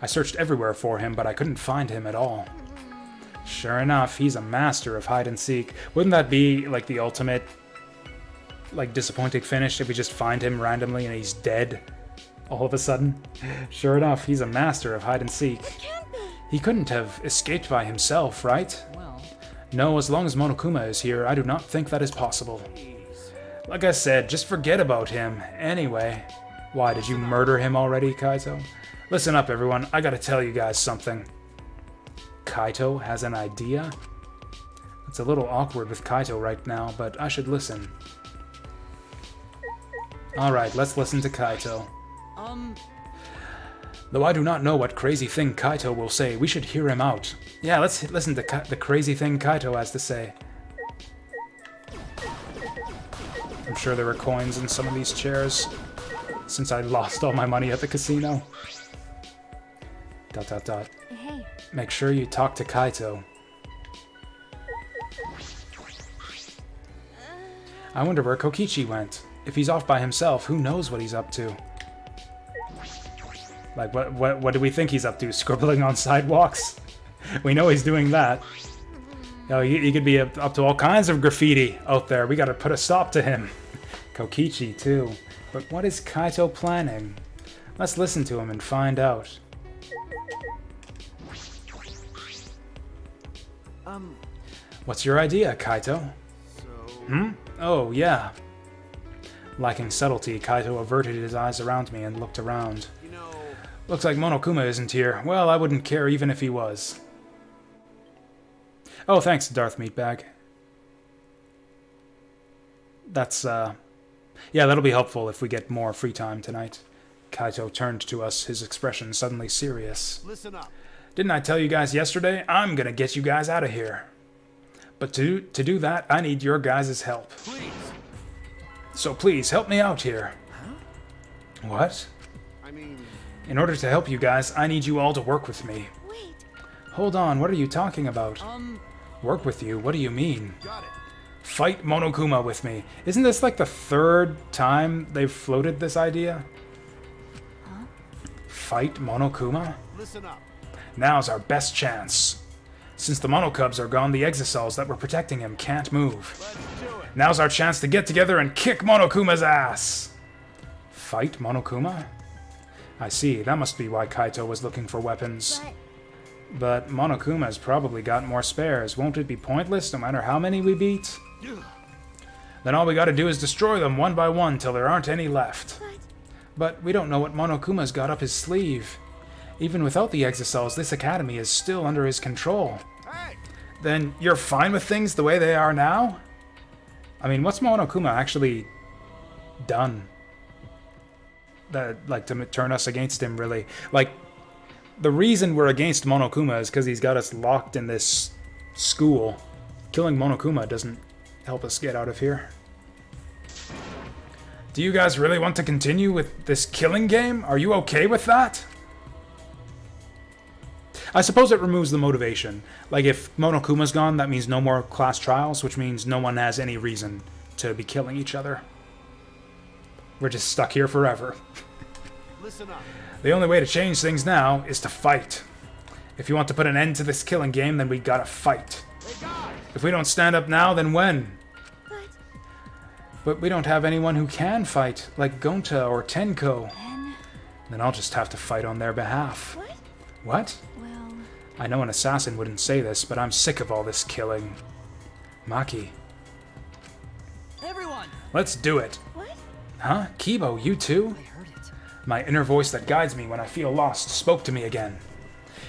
I searched everywhere for him, but I couldn't find him at all. Sure enough, he's a master of hide and seek. Wouldn't that be like the ultimate, like, disappointing finish if we just find him randomly and he's dead all of a sudden? Sure enough, he's a master of hide and seek. He couldn't have escaped by himself, right? Well, No, as long as Monokuma is here, I do not think that is possible. Like I said, just forget about him. Anyway, why, did you murder him already, Kaito? Listen up, everyone. I gotta tell you guys something. Kaito has an idea? It's a little awkward with Kaito right now, but I should listen. Alright, let's listen to Kaito. Though I do not know what crazy thing Kaito will say, we should hear him out. Yeah, let's listen to the crazy thing Kaito has to say. I'm sure there were coins in some of these chairs, since I lost all my money at the casino. ... Hey, Make sure you talk to Kaito. I wonder where Kokichi went. If he's off by himself, who knows what he's up to? Like, what do we think he's up to? Scribbling on sidewalks? We know he's doing that. You know, he could be up to all kinds of graffiti out there. We gotta put a stop to him. Kokichi, too. But what is Kaito planning? Let's listen to him and find out. What's your idea, Kaito? Oh, yeah. Lacking subtlety, Kaito averted his eyes around me and looked around. You know, Looks like Monokuma isn't here. Well, I wouldn't care even if he was. Oh, thanks, Darth Meatbag. That's, yeah, that'll be helpful if we get more free time tonight. Kaito turned to us, his expression suddenly serious. listen up. Didn't I tell you guys yesterday? I'm gonna get you guys out of here. But to do that, I need your guys' help. Please. So please, help me out here. What? I mean, In order to help you guys, I need you all to work with me. wait. Hold on, what are you talking about? Work with you? What do you mean? got it. Fight Monokuma with me. Isn't this like the third time they've floated this idea? Fight Monokuma? Listen up. Now's our best chance. Since the Monokubs are gone, the Exocells that were protecting him can't move. Let's do it. Now's our chance to get together and kick Monokuma's ass! Fight Monokuma? I see, that must be why Kaito was looking for weapons. But Monokuma's probably got more spares. Won't it be pointless no matter how many we beat? Then all we gotta do is destroy them one by one till there aren't any left. But we don't know what Monokuma's got up his sleeve. Even without the Exocells, this academy is still under his control. Hey, Then you're fine with things the way they are now? I mean, what's Monokuma actually done? That, like, to turn us against him, really? Like, the reason we're against Monokuma is because he's got us locked in this school. Killing Monokuma doesn't help us get out of here. Do you guys really want to continue with this killing game? Are you okay with that? I suppose it removes the motivation. Like, if Monokuma's gone, that means no more class trials, which means no one has any reason to be killing each other. We're just stuck here forever. listen up. The only way to change things now is to fight. If you want to put an end to this killing game, then we gotta fight. Hey guys, If we don't stand up now, then when? But we don't have anyone who can fight, like Gonta or Tenko. Then I'll just have to fight on their behalf. What? Well, I know an assassin wouldn't say this, but I'm sick of all this killing. Maki, everyone! let's do it. what? Huh? Kibo, you too? I heard it. My inner voice that guides me when I feel lost spoke to me again.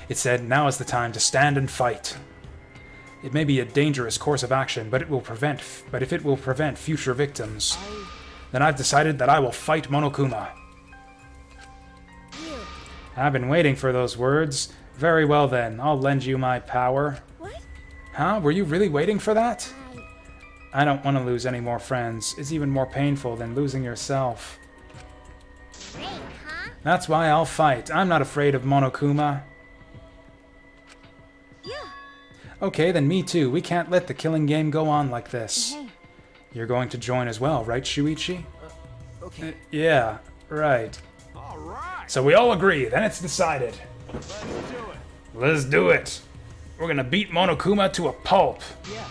It said, now is the time to stand and fight. It may be a dangerous course of action, but if it will prevent future victims, then I've decided that I will fight Monokuma. I've been waiting for those words. Very well then, I'll lend you my power. What? Huh? Were you really waiting for that? I don't want to lose any more friends. It's even more painful than losing yourself. Great, huh? That's why I'll fight. I'm not afraid of Monokuma. Yeah. Okay, then me too. We can't let the killing game go on like this. Hey, You're going to join as well, right, Shuichi? Okay. Yeah, right. All right. So we all agree, then it's decided. Let's do it. Let's do it. We're gonna beat Monokuma to a pulp. Yeah.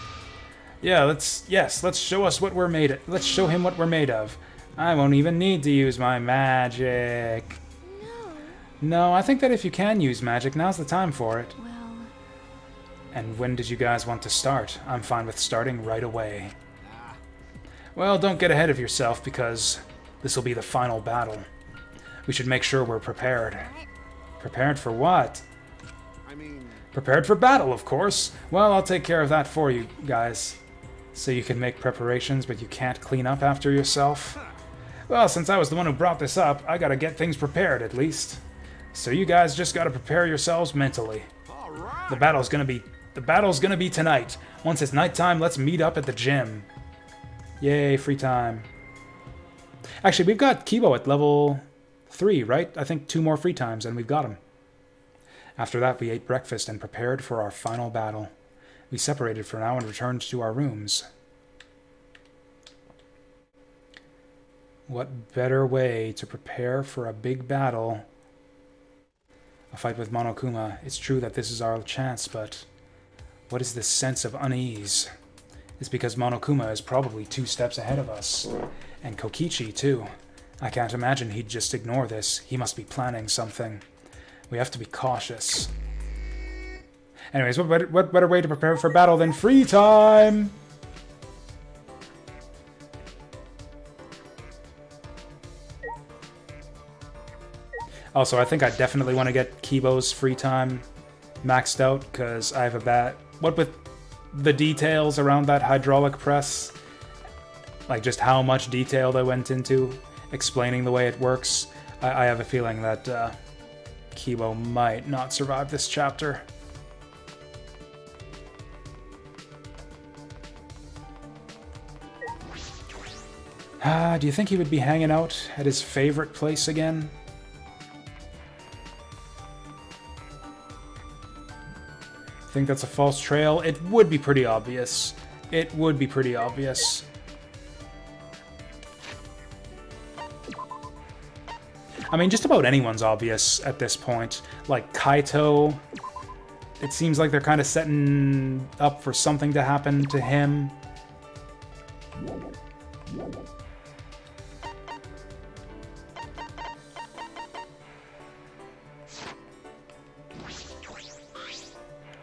Yeah, let's show us what we're made of. Let's show him what we're made of. I won't even need to use my magic. No, I think that if you can use magic, now's the time for it. Well, And when did you guys want to start? I'm fine with starting right away. Well, don't get ahead of yourself, because this will be the final battle. We should make sure we're prepared. Prepared for what? I mean, Prepared for battle, of course. Well, I'll take care of that for you guys. So you can make preparations, but you can't clean up after yourself? Well, since I was the one who brought this up, I gotta get things prepared, at least. So you guys just gotta prepare yourselves mentally. all right. The battle's gonna be tonight. Once it's nighttime, let's meet up at the gym. Yay, free time. Actually, we've got Kibo at level 3, right? I think 2 more free times, and we've got him. After that, we ate breakfast and prepared for our final battle. We separated for now and returned to our rooms. What better way to prepare for a big battle? A fight with Monokuma. It's true that this is our chance, but what is this sense of unease? It's because Monokuma is probably 2 steps ahead of us. And Kokichi, too. I can't imagine he'd just ignore this. He must be planning something. We have to be cautious. Anyways, what better way to prepare for battle than free time? Also, I think I definitely want to get Kibo's free time maxed out, because I have a bad... What with the details around that hydraulic press? Like, just how much detail they went into explaining the way it works. I have a feeling that Kibo might not survive this chapter. Do you think he would be hanging out at his favorite place again? Think that's a false trail? It would be pretty obvious. It would be pretty obvious. I mean, just about anyone's obvious at this point. Like Kaito, it seems like they're kind of setting up for something to happen to him.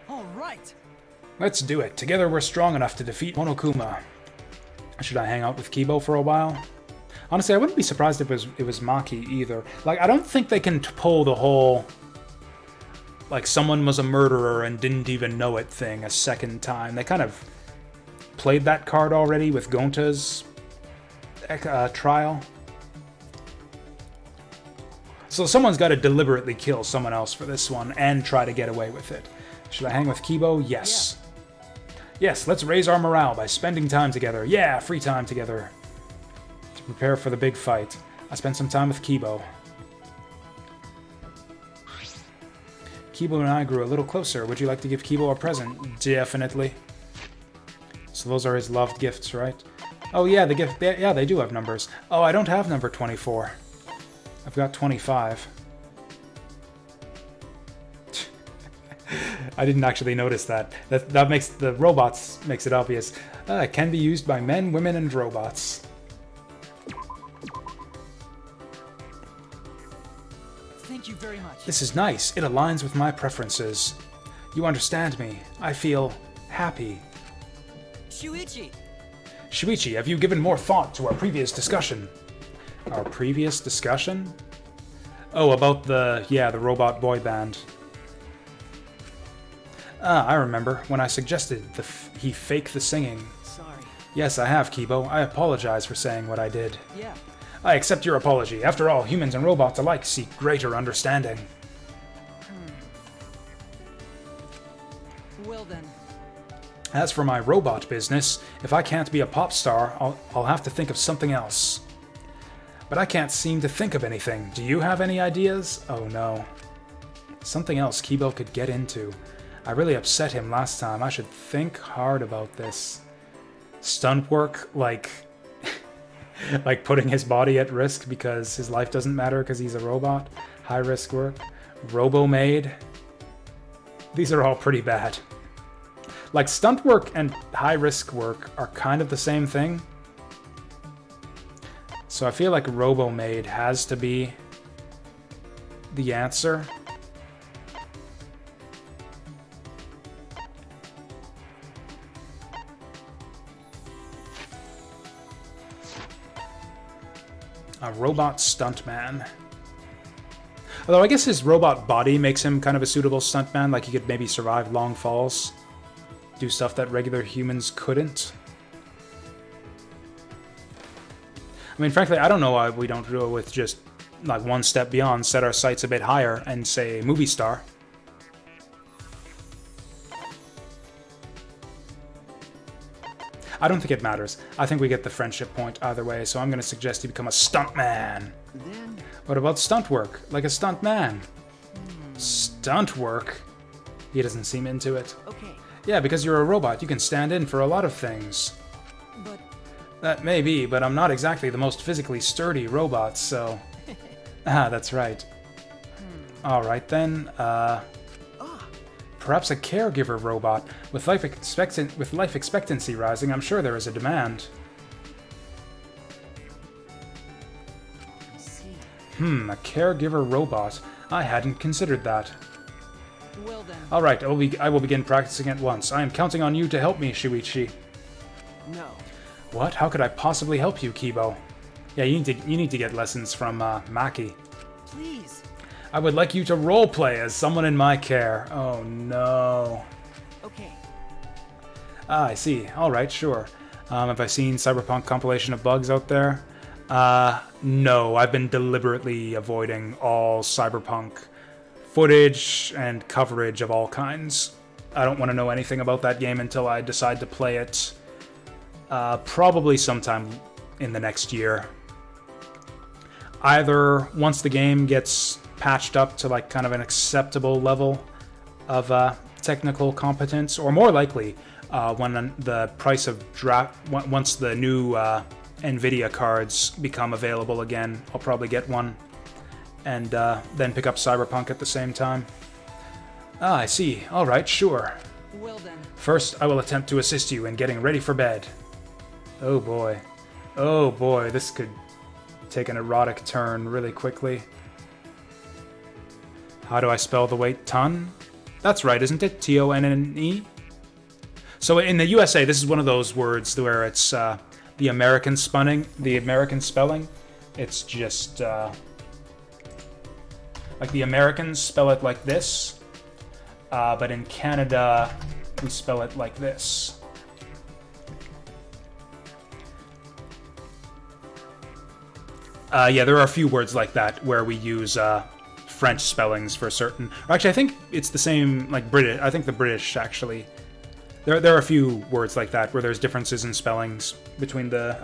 All right. Let's do it. Together we're strong enough to defeat Monokuma. Should I hang out with Kibo for a while? Honestly, I wouldn't be surprised if it was Maki either. Like, I don't think they can pull the whole, like, someone was a murderer and didn't even know it thing a second time. They kind of played that card already with Gonta's trial. So someone's got to deliberately kill someone else for this one and try to get away with it. Should I hang with Kibo? Yes. Yes, let's raise our morale by spending time together. Yeah, free time together. To prepare for the big fight. I spent some time with Kibo. Kibo and I grew a little closer. Would you like to give Kibo a present? Definitely. So those are his loved gifts, right? Oh yeah, the gift. Yeah, they do have numbers. Oh, I don't have number 24. I've got 25. I didn't actually notice that. That makes the robots makes it obvious. It can be used by men, women, and robots. Thank you very much. This is nice. It aligns with my preferences. You understand me. I feel happy. Shuichi! Shuichi, have you given more thought to our previous discussion? Our previous discussion? Oh, about the robot boy band. I remember when I suggested he fake the singing. Sorry. Yes, I have, Kibo. I apologize for saying what I did. Yeah. I accept your apology. After all, humans and robots alike seek greater understanding. Well then. As for my robot business, if I can't be a pop star, I'll have to think of something else. But I can't seem to think of anything. Do you have any ideas? Oh no. Something else Kibo could get into. I really upset him last time. I should think hard about this. Stunt work, like like putting his body at risk because his life doesn't matter because he's a robot. High risk work. Robo-maid. These are all pretty bad. Like, stunt work and high-risk work are kind of the same thing. So I feel like Robo-Maid has to be the answer. A robot stuntman. Although I guess his robot body makes him kind of a suitable stuntman, like he could maybe survive long falls, do stuff that regular humans couldn't. I mean, frankly, I don't know why we don't do it with just, like, one step beyond, set our sights a bit higher, and say movie star. I don't think it matters. I think we get the friendship point either way, so I'm going to suggest you become a stuntman. Then What about stunt work? Like a stuntman? Stunt work? He doesn't seem into it. okay, Yeah, because you're a robot, you can stand in for a lot of things. but That may be, but I'm not exactly the most physically sturdy robot, so... Ah, that's right. Alright then, perhaps a caregiver robot. With life expectancy rising, I'm sure there is a demand. I see. A caregiver robot. I hadn't considered that. Well then, Alright, I will begin practicing at once. I am counting on you to help me, Shuichi. no. What? How could I possibly help you, Kibo? Yeah, you need to get lessons from Maki. Please. I would like you to roleplay as someone in my care. Oh no. Okay. Ah, I see. Alright, sure. Have I seen Cyberpunk compilation of bugs out there? No, I've been deliberately avoiding all Cyberpunk footage and coverage of all kinds. I don't want to know anything about that game until I decide to play it. Probably sometime in the next year. Either once the game gets patched up to like kind of an acceptable level of technical competence, or more likely when the price of once the new Nvidia cards become available again, I'll probably get one and then pick up Cyberpunk at the same time. Ah, I see. Alright, sure. Well then, First, I will attempt to assist you in getting ready for bed. Oh boy. Oh boy, this could take an erotic turn really quickly. How do I spell the word ton? That's right, isn't it? T-O-N-N-E? So in the USA, this is one of those words where it's the American spelling. It's just like the Americans spell it like this, but in Canada, we spell it like this. Yeah, there are a few words like that where we use French spellings for certain. Or actually, I think it's the same, like British. I think the British actually. There are a few words like that where there's differences in spellings between the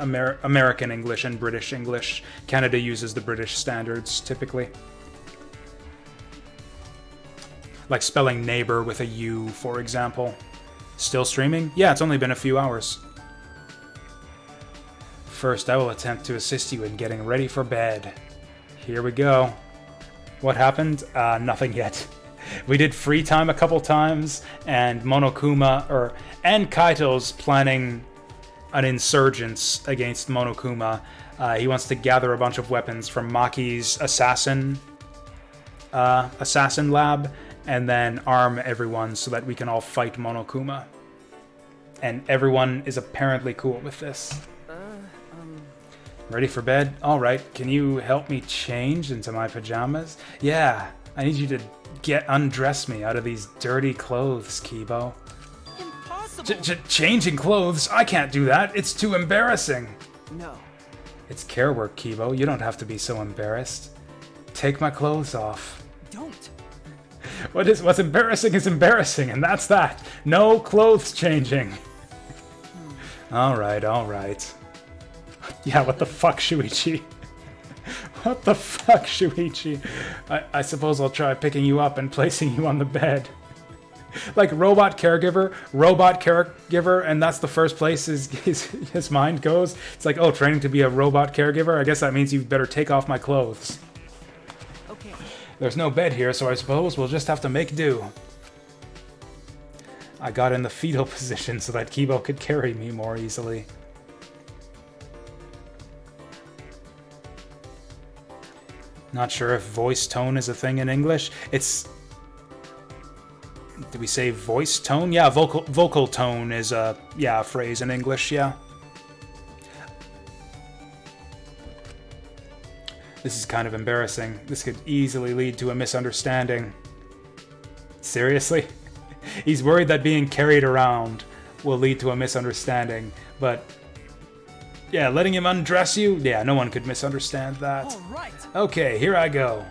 American English and British English. Canada uses the British standards typically. Like spelling neighbor with a U, for example. Still streaming? Yeah, it's only been a few hours. First, I will attempt to assist you in getting ready for bed. Here we go. What happened? Nothing yet. We did free time a couple times, and Monokuma, and Kaito's planning an insurgence against Monokuma. He wants to gather a bunch of weapons from Maki's assassin lab, and then arm everyone so that we can all fight Monokuma. And everyone is apparently cool with this. Ready for bed? Alright, can you help me change into my pajamas? Yeah, I need you to undress me out of these dirty clothes, Kibo. Impossible. Changing clothes? I can't do that. It's too embarrassing. No. It's care work, Kibo. You don't have to be so embarrassed. Take my clothes off. Don't. What's embarrassing is embarrassing, and that's that. No clothes changing. Alright. Yeah, what the fuck, Shuichi? What the fuck, Shuichi? I suppose I'll try picking you up and placing you on the bed. Like robot caregiver, and that's the first place his mind goes. It's like, oh, training to be a robot caregiver? I guess that means you better take off my clothes. Okay. There's no bed here, so I suppose we'll just have to make do. I got in the fetal position so that Kibo could carry me more easily. Not sure if voice tone is a thing in English. It's... Did we say voice tone? Yeah, vocal tone is a phrase in English, yeah. This is kind of embarrassing. This could easily lead to a misunderstanding. Seriously? He's worried that being carried around will lead to a misunderstanding, but... Yeah, letting him undress you? Yeah, no one could misunderstand that. All right. Okay, here I go,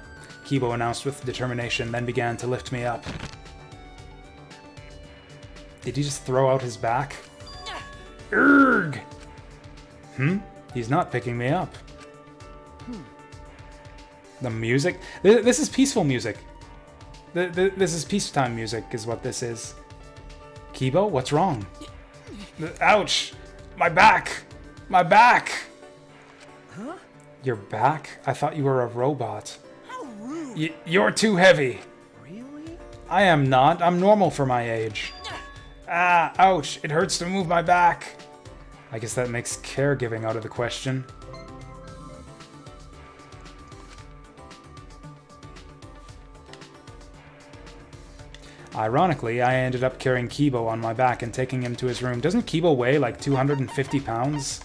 Kibo announced with determination, then began to lift me up. Did he just throw out his back? Urgh! He's not picking me up. The music? This is peaceful music. This is peacetime music, is what this is. Kibo, what's wrong? Ouch! My back! My back! Huh? Your back? I thought you were a robot. How rude. You're too heavy. Really? I am not. I'm normal for my age. Ah, ouch. It hurts to move my back. I guess that makes caregiving out of the question. Ironically, I ended up carrying Kibo on my back and taking him to his room. Doesn't Kibo weigh like 250 pounds?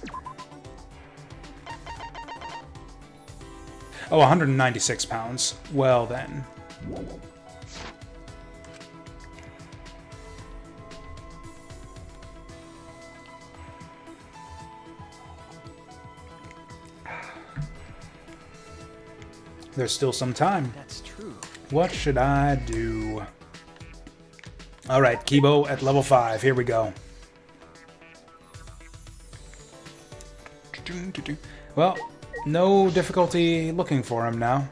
Oh, 196 pounds. Well then. There's still some time. That's true. What should I do? Alright, Kibo at level 5. Here we go. Well, no difficulty looking for him now.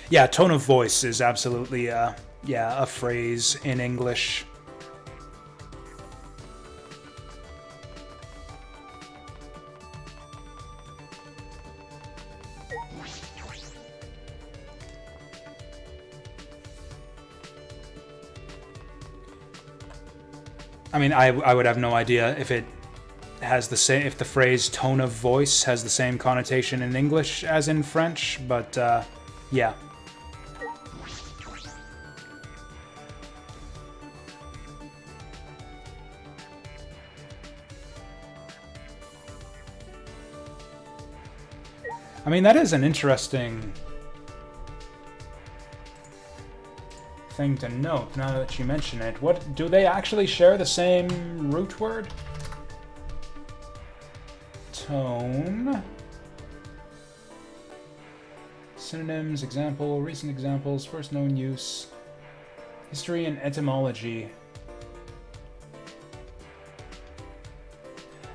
Yeah, tone of voice is absolutely, a phrase in English. I mean, I would have no idea if it has the same, if the phrase tone of voice has the same connotation in English as in French, but yeah. I mean, that is an interesting thing to note now that you mention it. What do they actually share the same root word? Tone. Synonyms, example, recent examples, first known use, history and etymology.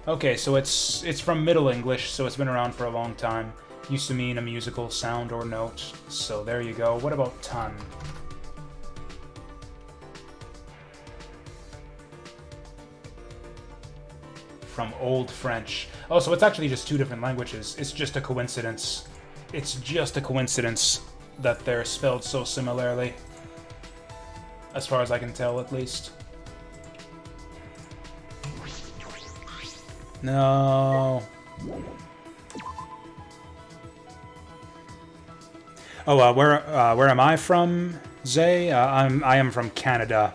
Okay, so it's from Middle English, so it's been around for a long time. Used to mean a musical sound or note. So there you go. What about ton? From Old French. Oh, so it's actually just two different languages. It's just a coincidence. It's just a coincidence that they're spelled so similarly. As far as I can tell, at least. No. Oh, where am I from, Zay? I am from Canada.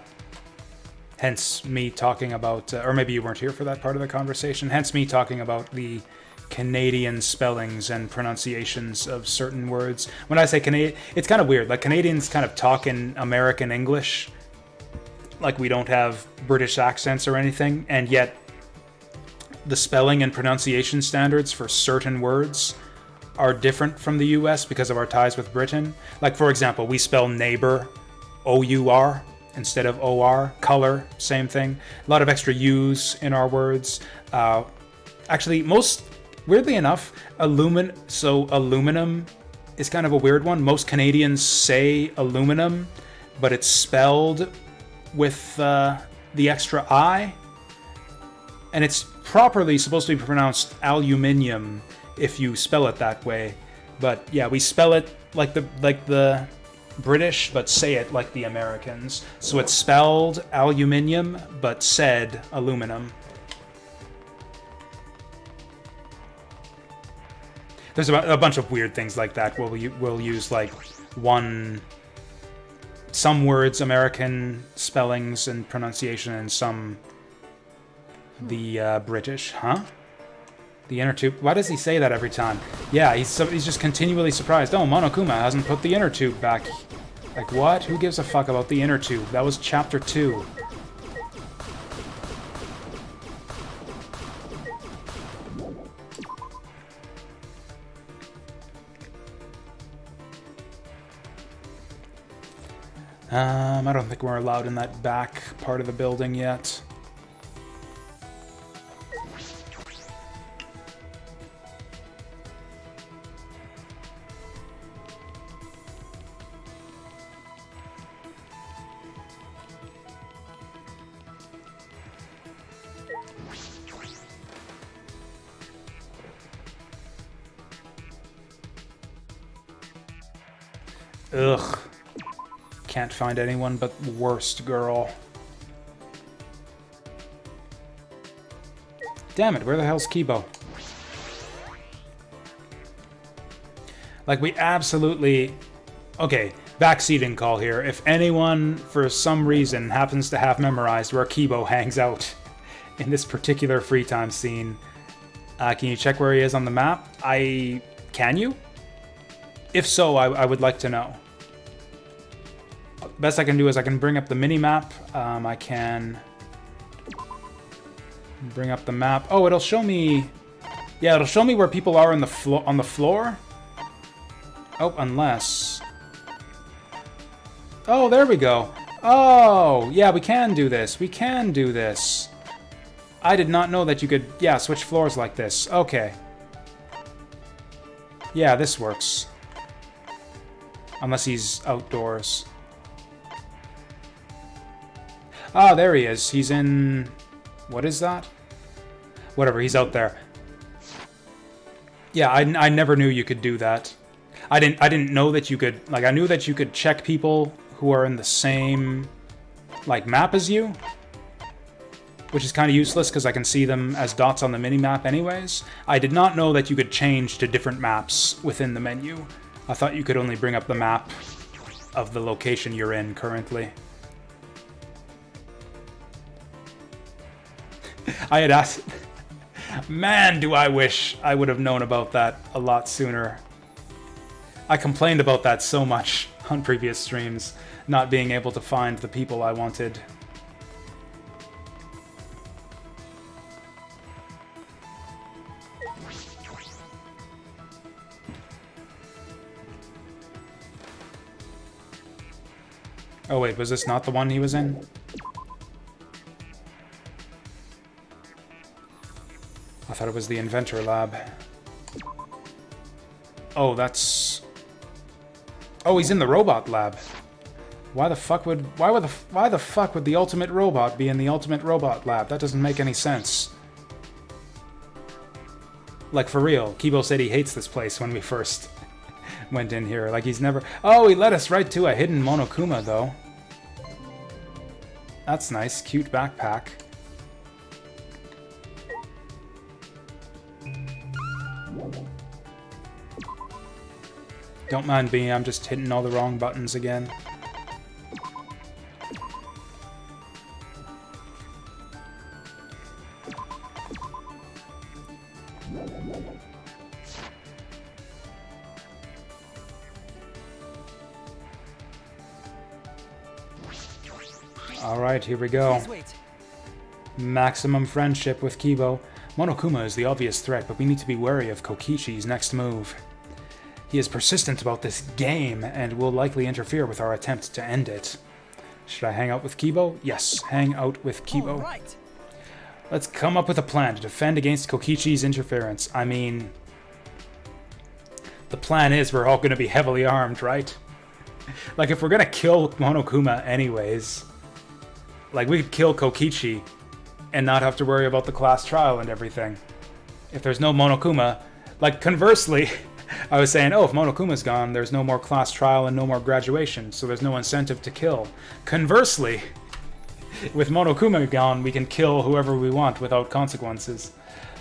Hence me talking about, or maybe you weren't here for that part of the conversation. Hence me talking about the Canadian spellings and pronunciations of certain words. When I say Canadian, it's kind of weird. Like, Canadians kind of talk in American English, like we don't have British accents or anything, and yet the spelling and pronunciation standards for certain words are different from the US because of our ties with Britain. Like, for example, we spell neighbor O-U-R instead of O-R. Color, same thing. A lot of extra U's in our words. Actually, weirdly enough, aluminum is kind of a weird one. Most Canadians say aluminum, but it's spelled with the extra I. And it's properly supposed to be pronounced aluminium if you spell it that way. But yeah, we spell it like the British, but say it like the Americans. So it's spelled aluminium, but said aluminum. There's a bunch of weird things like that. We'll use like some words American spellings and pronunciation, and some the British, huh? The inner tube. Why does he say that every time? Yeah, he's just continually surprised. Oh, Monokuma hasn't put the inner tube back. Like, what? Who gives a fuck about the inner tube? That was chapter 2. I don't think we're allowed in that back part of the building yet. Ugh. Can't find anyone but worst girl. Damn it, where the hell's Kibo? Like, we absolutely... Okay, backseating call here. If anyone, for some reason, happens to have memorized where Kibo hangs out in this particular free time scene, can you check where he is on the map? Can you? If so, I would like to know. Best I can do is I can bring up the mini-map. I can bring up the map. Oh, it'll show me... Yeah, it'll show me where people are on the floor. Oh, unless... Oh, there we go. Oh, yeah, we can do this. We can do this. I did not know that you could, yeah, switch floors like this. Okay. Yeah, this works. Unless he's outdoors. Ah, there he is. He's in... What is that? Whatever, he's out there. Yeah, I never knew you could do that. I didn't know that you could... Like, I knew that you could check people who are in the same, like, map as you. Which is kind of useless, because I can see them as dots on the mini-map anyways. I did not know that you could change to different maps within the menu. I thought you could only bring up the map of the location you're in currently. I had asked... Man, do I wish I would have known about that a lot sooner. I complained about that so much on previous streams, not being able to find the people I wanted. Oh wait, was this not the one he was in? I thought it was the inventor lab. Oh, that's... Oh, he's in the robot lab. Why the fuck would the ultimate robot be in the ultimate robot lab? That doesn't make any sense. Like, for real, Kibo said he hates this place when we first went in here. Like, he's never... Oh, he led us right to a hidden Monokuma, though. That's nice. Cute backpack. Don't mind me, I'm just hitting all the wrong buttons again. Alright, here we go. Please wait. Maximum friendship with Kibo. Monokuma is the obvious threat, but we need to be wary of Kokichi's next move. He is persistent about this game, and will likely interfere with our attempt to end it. Should I hang out with Kibo? Yes, hang out with Kibo. All right. Let's come up with a plan to defend against Kokichi's interference. I mean... The plan is we're all going to be heavily armed, right? Like, if we're going to kill Monokuma anyways... Like, we could kill Kokichi and not have to worry about the class trial and everything. If there's no Monokuma... Like, conversely... I was saying, oh, if Monokuma's gone, there's no more class trial and no more graduation, so there's no incentive to kill. Conversely, with Monokuma gone, we can kill whoever we want without consequences.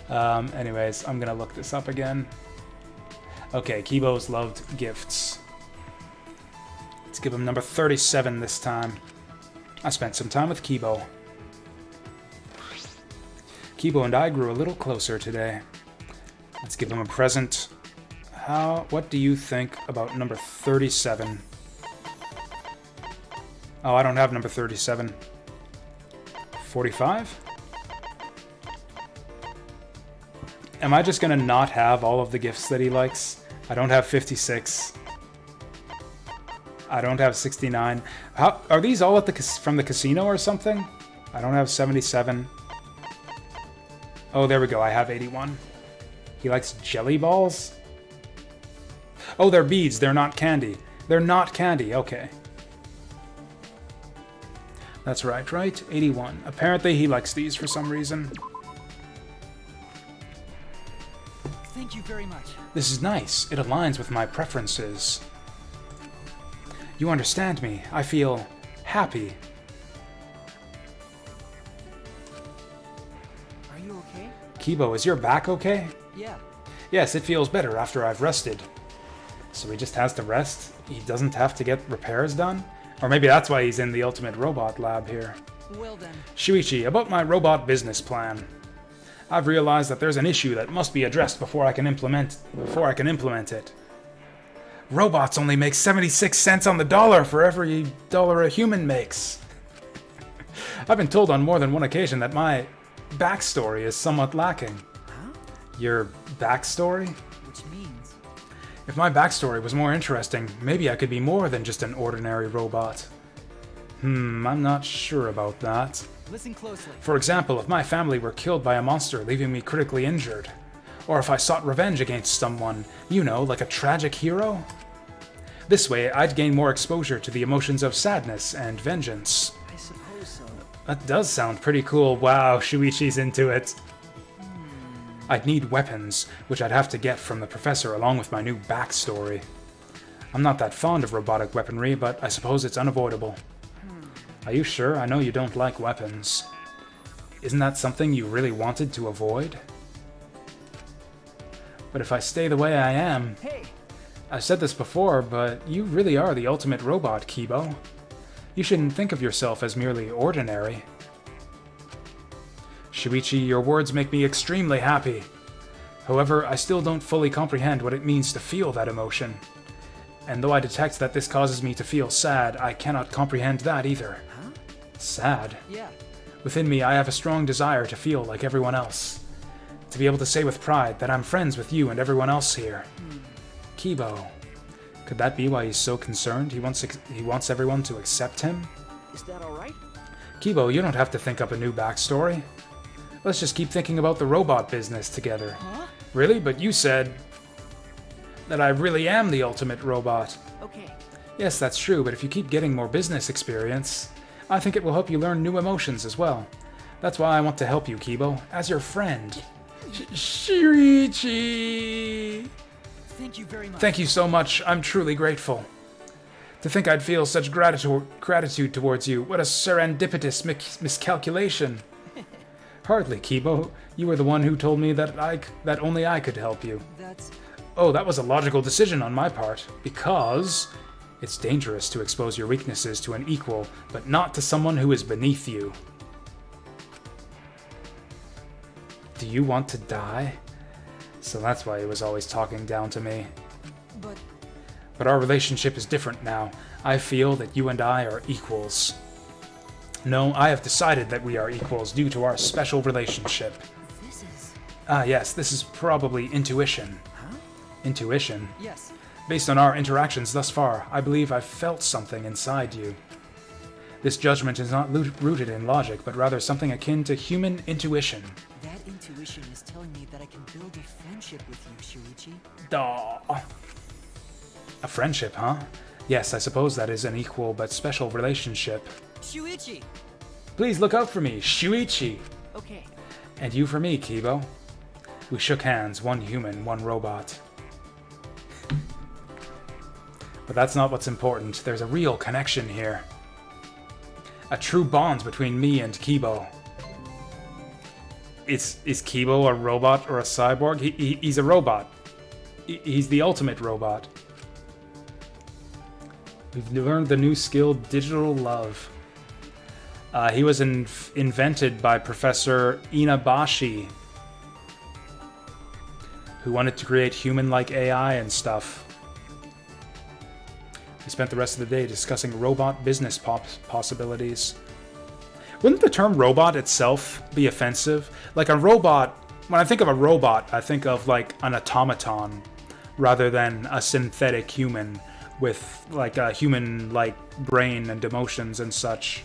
Anyways, I'm gonna look this up again. Okay, Kibo's loved gifts. Let's give him number 37 this time. I spent some time with Kibo. Kibo and I grew a little closer today. Let's give him a present. What do you think about number 37? Oh, I don't have number 37. 45? Am I just gonna not have all of the gifts that he likes? I don't have 56. I don't have 69. Are these all at from the casino or something? I don't have 77. Oh, there we go. I have 81. He likes jelly balls? Oh, they're beads. They're not candy. They're not candy. Okay. That's right? 81. Apparently he likes these for some reason. Thank you very much. This is nice. It aligns with my preferences. You understand me. I feel happy. Are you okay? Kibo, is your back okay? Yeah. Yes, it feels better after I've rested. So he just has to rest? He doesn't have to get repairs done? Or maybe that's why he's in the Ultimate Robot Lab here. Well then. Shuichi, about my robot business plan. I've realized that there's an issue that must be addressed before I can implement it. Robots only make 76 cents on the dollar for every dollar a human makes. I've been told on more than one occasion that my backstory is somewhat lacking. Huh? Your backstory? Which means... If my backstory was more interesting, maybe I could be more than just an ordinary robot. I'm not sure about that. Listen closely. For example, if my family were killed by a monster leaving me critically injured. Or if I sought revenge against someone, you know, like a tragic hero. This way, I'd gain more exposure to the emotions of sadness and vengeance. I suppose so. That does sound pretty cool. Wow, Shuichi's into it. I'd need weapons, which I'd have to get from the professor along with my new backstory. I'm not that fond of robotic weaponry, but I suppose it's unavoidable. Are you sure? I know you don't like weapons. Isn't that something you really wanted to avoid? But if I stay the way I am... Hey! I've said this before, but you really are the ultimate robot, Kibo. You shouldn't think of yourself as merely ordinary. Shuichi, your words make me extremely happy. However, I still don't fully comprehend what it means to feel that emotion. And though I detect that this causes me to feel sad, I cannot comprehend that either. Huh? Sad? Yeah. Within me, I have a strong desire to feel like everyone else. To be able to say with pride that I'm friends with you and everyone else here. Kibo. Could that be why he's so concerned? He wants everyone to accept him? Is that alright? Kibo, you don't have to think up a new backstory. Let's just keep thinking about the robot business together. Huh? Really? But you said that I really am the ultimate robot. Okay. Yes, that's true, but if you keep getting more business experience, I think it will help you learn new emotions as well. That's why I want to help you, Kibo, as your friend. Shuichi! Thank you very much. Thank you so much. I'm truly grateful. To think I'd feel such gratitude towards you. What a serendipitous miscalculation. Hardly, Kibo. You were the one who told me that only I could help you. That's... Oh, that was a logical decision on my part. Because it's dangerous to expose your weaknesses to an equal, but not to someone who is beneath you. Do you want to die? So that's why he was always talking down to me. But our relationship is different now. I feel that you and I are equals. No, I have decided that we are equals due to our special relationship. This is... Yes, this is probably intuition. Huh? Intuition? Yes. Based on our interactions thus far, I believe I've felt something inside you. This judgment is not rooted in logic, but rather something akin to human intuition. That intuition is telling me that I can build a friendship with you, Shuichi. Duh. A friendship, huh? Yes, I suppose that is an equal but special relationship. Shuichi! Please look out for me, Shuichi! Okay. And you for me, Kibo. We shook hands, one human, one robot. But that's not what's important. There's a real connection here. A true bond between me and Kibo. Is Kibo a robot or a cyborg? He's a robot. He's the ultimate robot. We've learned the new skill, Digital Love. He was invented by Professor Inabashi, who wanted to create human-like AI and stuff. We spent the rest of the day discussing robot business possibilities. Wouldn't the term robot itself be offensive? Like a robot, when I think of a robot, I think of like an automaton rather than a synthetic human with like a human-like brain and emotions and such.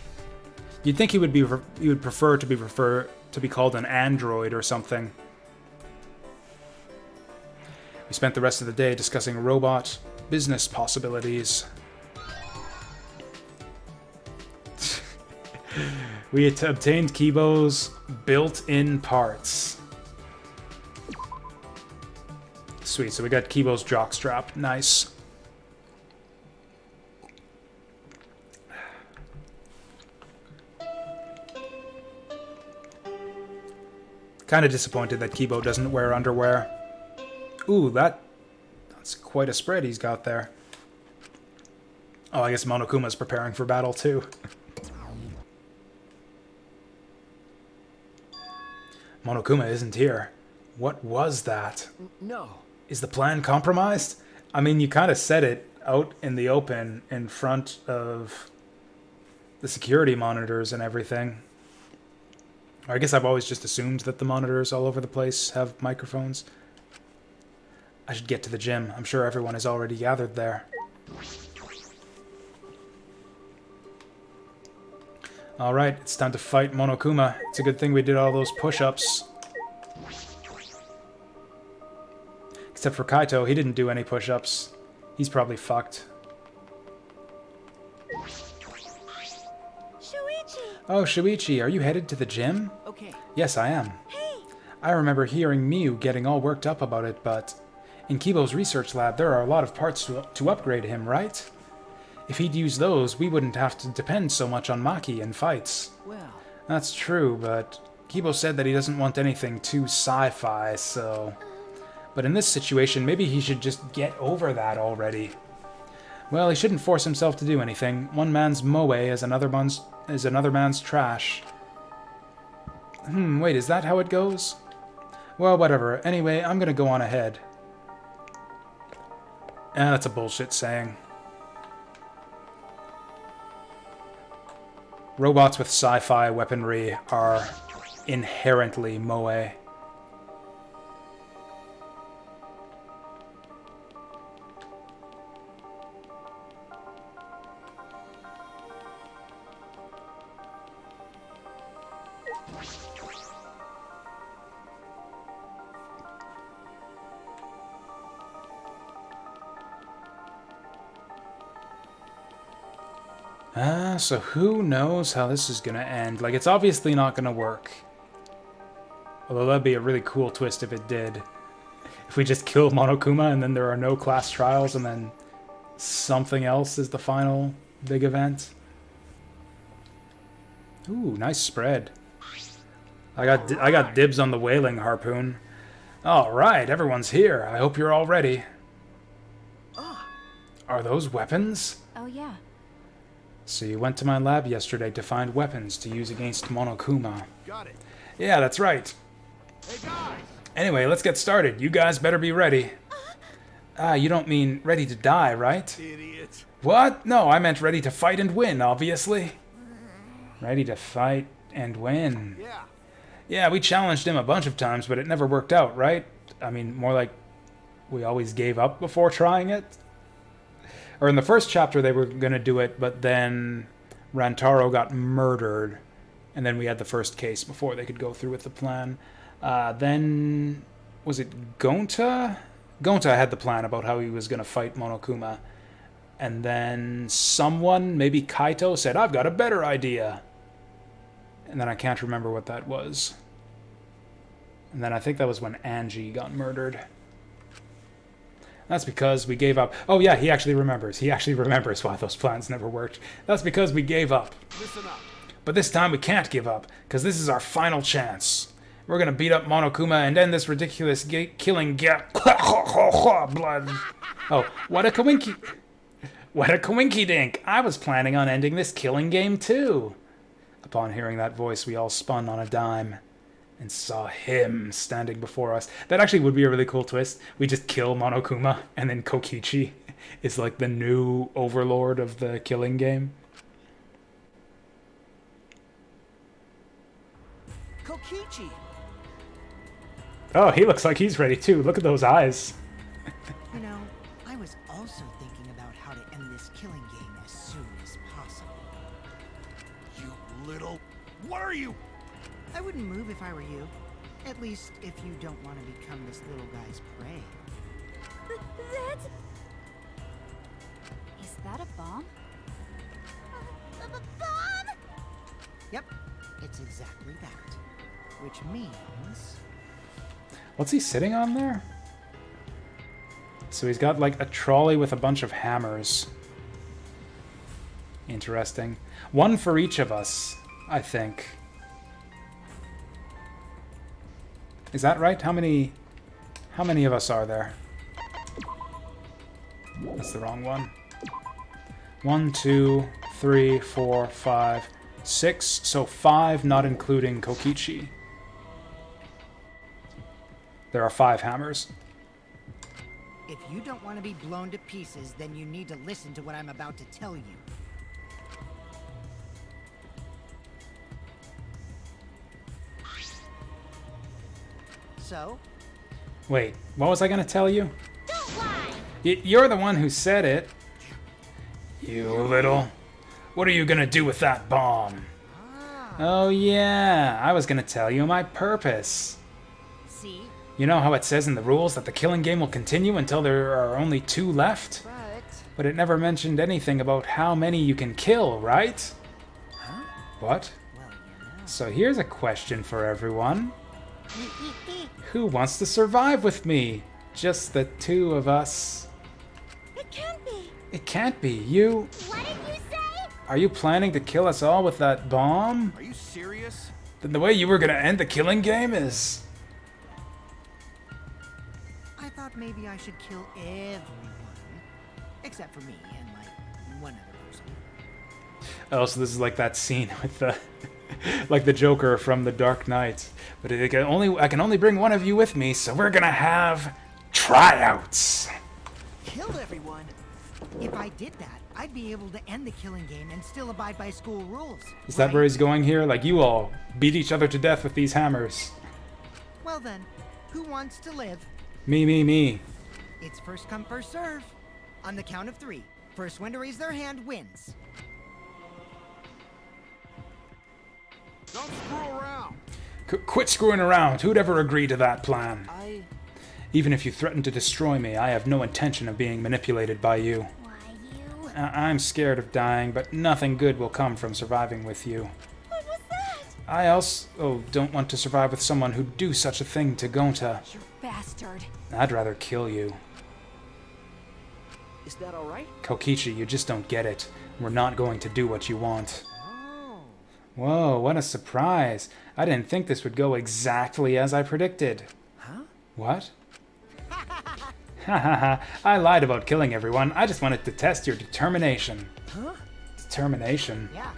You'd think he would prefer to be called an android or something. We spent the rest of the day discussing robot business possibilities. We had obtained Kibo's built-in parts. Sweet, so we got Kibo's jockstrap. Nice. Kind of disappointed that Kibo doesn't wear underwear. Ooh, that's quite a spread he's got there. Oh, I guess Monokuma's preparing for battle too. Monokuma isn't here. What was that? No. Is the plan compromised? I mean, you kind of said it out in the open in front of the security monitors and everything. Or I guess I've always just assumed that the monitors all over the place have microphones. I should get to the gym. I'm sure everyone is already gathered there. Alright, it's time to fight Monokuma. It's a good thing we did all those push-ups. Except for Kaito, he didn't do any push-ups. He's probably fucked. Shuichi! Oh, Shuichi, are you headed to the gym? Okay. Yes, I am. Hey! I remember hearing Miu getting all worked up about it, but in Kibo's research lab, there are a lot of parts to upgrade him, right? If he'd use those, we wouldn't have to depend so much on Maki in fights. Well, That's true, but Kibo said that he doesn't want anything too sci-fi, so... But in this situation, maybe he should just get over that already. Well, he shouldn't force himself to do anything. One man's moe is another man's trash. Wait, is that how it goes? Well, whatever. Anyway, I'm gonna go on ahead. That's a bullshit saying. Robots with sci-fi weaponry are inherently moe. So who knows how this is gonna end? Like, it's obviously not gonna work. Although that'd be a really cool twist if it did. If we just kill Monokuma and then there are no class trials and then something else is the final big event. Ooh, nice spread. I got dibs on the whaling harpoon. Alright, everyone's here. I hope you're all ready. Are those weapons? Oh yeah. So you went to my lab yesterday to find weapons to use against Monokuma. Got it. Yeah, that's right. Hey guys! Anyway, let's get started. You guys better be ready. You don't mean ready to die, right? Idiot. What? No, I meant ready to fight and win, obviously. Ready to fight and win. Yeah. Yeah, we challenged him a bunch of times, but it never worked out, right? I mean, more like we always gave up before trying it. Or in the first chapter, they were going to do it, but then Rantaro got murdered. And then we had the first case before they could go through with the plan. Then, was it Gonta? Gonta had the plan about how he was going to fight Monokuma. And then someone, maybe Kaito, said, I've got a better idea. And then I can't remember what that was. And then I think that was when Angie got murdered. That's because we gave up. Oh yeah, he actually remembers. He actually remembers why those plans never worked. That's because we gave up. Listen up. But this time we can't give up, because this is our final chance. We're gonna beat up Monokuma and end this ridiculous killing blood. Oh, what a coinky... What a coinky-dink! I was planning on ending this killing game too. Upon hearing that voice, we all spun on a dime and saw him standing before us. That actually would be a really cool twist. We just kill Monokuma, and then Kokichi is like the new overlord of the killing game. Kokichi! Oh, he looks like he's ready too. Look at those eyes. You know, I was also thinking about how to end this killing game as soon as possible. You little... What are you? I wouldn't move if I were you. At least if you don't want to become this little guy's prey. That's... Is that a bomb? Bomb? Yep, it's exactly that. Which means... What's he sitting on there? So he's got like a trolley with a bunch of hammers. Interesting. One for each of us, I think. Is that right? How many of us are there? That's the wrong one. 1, 2, 3, 4, 5, 6. So 5, not including Kokichi. There are 5 hammers. if you don't want to be blown to pieces, then you need to listen to what I'm about to tell you. So? Wait, what was I gonna tell you? Don't lie! You're the one who said it. You little... What are you gonna do with that bomb? Oh yeah, I was gonna tell you my purpose. See? You know how it says in the rules that the killing game will continue until there are only 2 left? But it never mentioned anything about how many you can kill, right? Huh? What? Well, you know. So here's a question for everyone. Who wants to survive with me? Just the 2 of us. It can't be! It can't be. You... What did you say? Are you planning to kill us all with that bomb? Are you serious? Then the way you were gonna end the killing game is... I thought maybe I should kill everyone. Except for me and, like, one other person. Oh, so this is like that scene with the... like the Joker from The Dark Knight. But I can only bring one of you with me, so we're gonna have... tryouts! Kill everyone? If I did that, I'd be able to end the killing game and still abide by school rules. Is that where he's going here? Like, you all beat each other to death with these hammers. Well then, who wants to live? Me. It's first come, first serve. On the count of 3. First one to raise their hand wins. Don't screw around. Quit screwing around. Who'd ever agree to that plan? Even if you threaten to destroy me, I have no intention of being manipulated by you. Why, you... I'm scared of dying, but nothing good will come from surviving with you. What was that? I also don't want to survive with someone who'd do such a thing to Gonta. You bastard. I'd rather kill you. Is that alright? Kokichi, you just don't get it. We're not going to do what you want. Oh. Whoa, what a surprise. I didn't think this would go exactly as I predicted. Huh? What? Hahaha, I lied about killing everyone. I just wanted to test your determination. Huh? Determination? Yeah.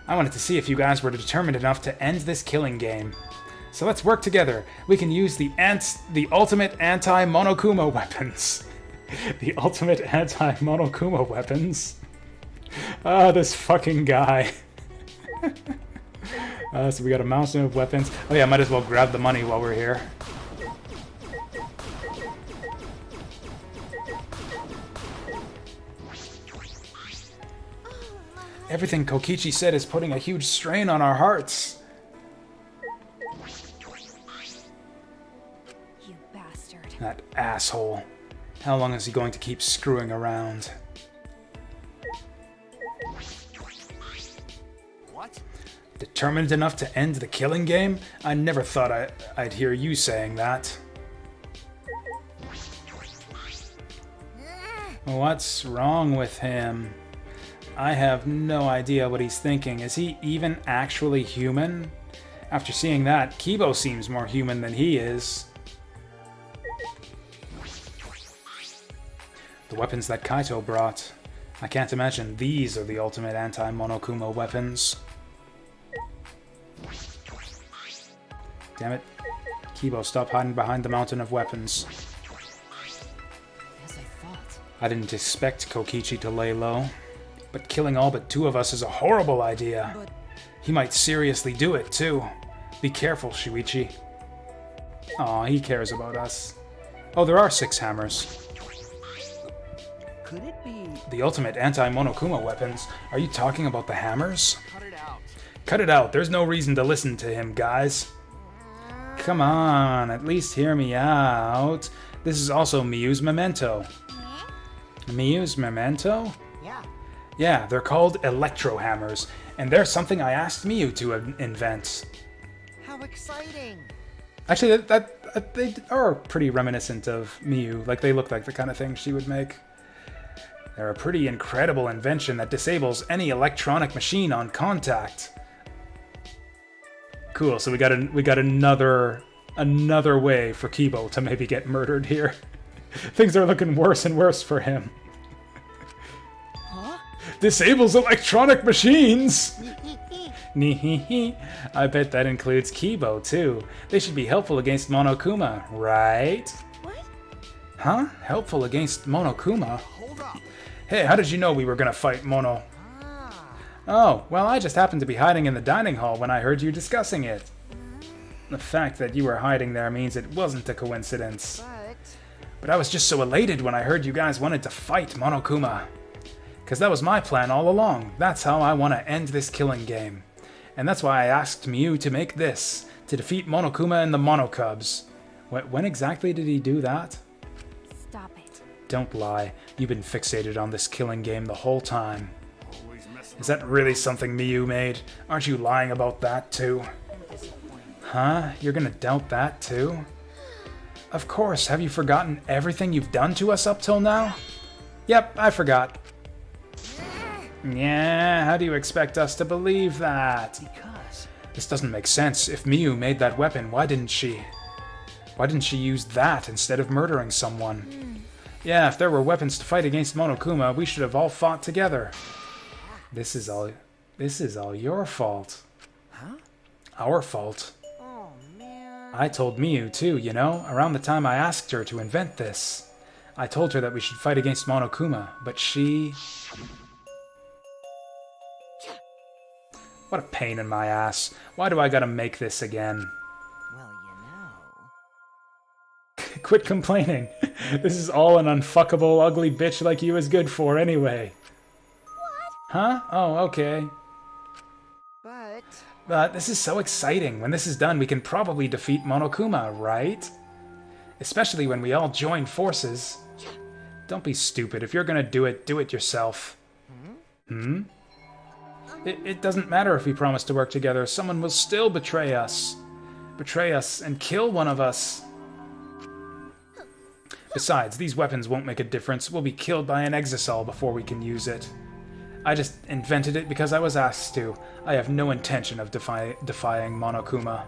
I wanted to see if you guys were determined enough to end this killing game. So let's work together. We can use the ultimate anti-Monokuma weapons. The ultimate anti-Monokuma weapons. Ah, this fucking guy. So we got a mountain of weapons. Oh yeah, might as well grab the money while we're here. Everything Kokichi said is putting a huge strain on our hearts. You bastard. That asshole. How long is he going to keep screwing around? What? Determined enough to end the killing game? I never thought I'd hear you saying that. What's wrong with him? I have no idea what he's thinking. Is he even actually human? After seeing that, Kibo seems more human than he is. The weapons that Kaito brought. I can't imagine these are the ultimate anti-Monokuma weapons. Damn it. Kibo, stop hiding behind the mountain of weapons. As I thought. I didn't expect Kokichi to lay low, but killing all but 2 of us is a horrible idea. But He might seriously do it, too. Be careful, Shuichi. Aw, he cares about us. Oh, there are 6 hammers. could it be? The ultimate anti-Monokuma weapons. Are you talking about the hammers? Cut it out. Cut it out. There's no reason to listen to him, guys. Come on, at least hear me out. This is also Miyu's memento. Miyu's memento? Yeah. Yeah, they're called electro hammers, and they're something I asked Miyu to invent. How exciting! Actually, they are pretty reminiscent of Miyu. Like, they look like the kind of thing she would make. They're a pretty incredible invention that disables any electronic machine on contact. Cool, so we got another way for Kibo to maybe get murdered here. Things are looking worse and worse for him. Huh? Disables electronic machines! Neehee. I bet that includes Kibo, too. They should be helpful against Monokuma, right? What? Huh? Helpful against Monokuma? Hold up. Hey, how did you know we were gonna fight Mono? Ah. Oh, well, I just happened to be hiding in the dining hall when I heard you discussing it. The fact that you were hiding there means it wasn't a coincidence. But I was just so elated when I heard you guys wanted to fight Monokuma. Because that was my plan all along. That's how I want to end this killing game. And that's why I asked Miyu to make this, to defeat Monokuma and the Monocubs. When exactly did he do that? Stop it. Don't lie. You've been fixated on this killing game the whole time. Always messing Is that really something Miyu made? Aren't you lying about that too? Huh? You're gonna doubt that too? Of course, have you forgotten everything you've done to us up till now? Yep, I forgot. Yeah, how do you expect us to believe that? Because This doesn't make sense. If Miyu made that weapon, why didn't she use that instead of murdering someone? Yeah, if there were weapons to fight against Monokuma, we should have all fought together. This is all your fault. Huh? Our fault. Oh man. I told Miyu too, you know, around the time I asked her to invent this. I told her that we should fight against Monokuma, but she... What a pain in my ass. Why do I gotta make this again? Well, Quit complaining. This is all an unfuckable, ugly bitch like you is good for anyway. What? Huh? Oh, okay. But This is so exciting. When this is done, we can probably defeat Monokuma, right? Especially when we all join forces. Don't be stupid. If you're gonna do it yourself. Hmm? It doesn't matter if we promise to work together. Someone will still betray us. Betray us and kill one of us. Besides, these weapons won't make a difference. We'll be killed by an Exisal before we can use it. I just invented it because I was asked to. I have no intention of defying Monokuma.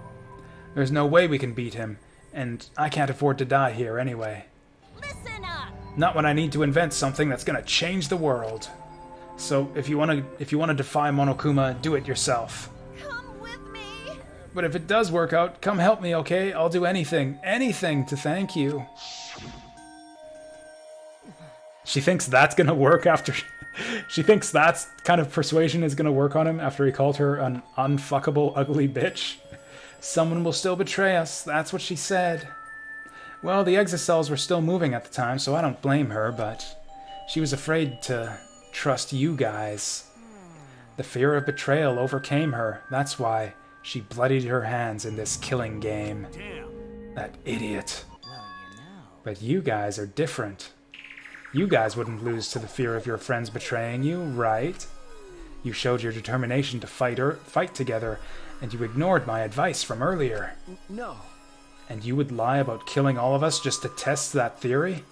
There's no way we can beat him, and I can't afford to die here anyway. Listen up! Not when I need to invent something that's gonna change the world. So if you wanna defy Monokuma, do it yourself. Come with me! But if it does work out, come help me, okay? I'll do anything to thank you. She thinks that's gonna work after... She thinks that kind of persuasion is gonna work on him after he called her an unfuckable, ugly bitch. Someone will still betray us, that's what she said. Well, the Exisals were still moving at the time, so I don't blame her, but she was afraid to trust you guys. The fear of betrayal overcame her. That's why she bloodied her hands in this killing game. Damn. That idiot. well, But you guys are different. You guys wouldn't lose to the fear of your friends betraying you, right? You showed your determination to fight together, and you ignored my advice from earlier. no. And you would lie about killing all of us just to test that theory?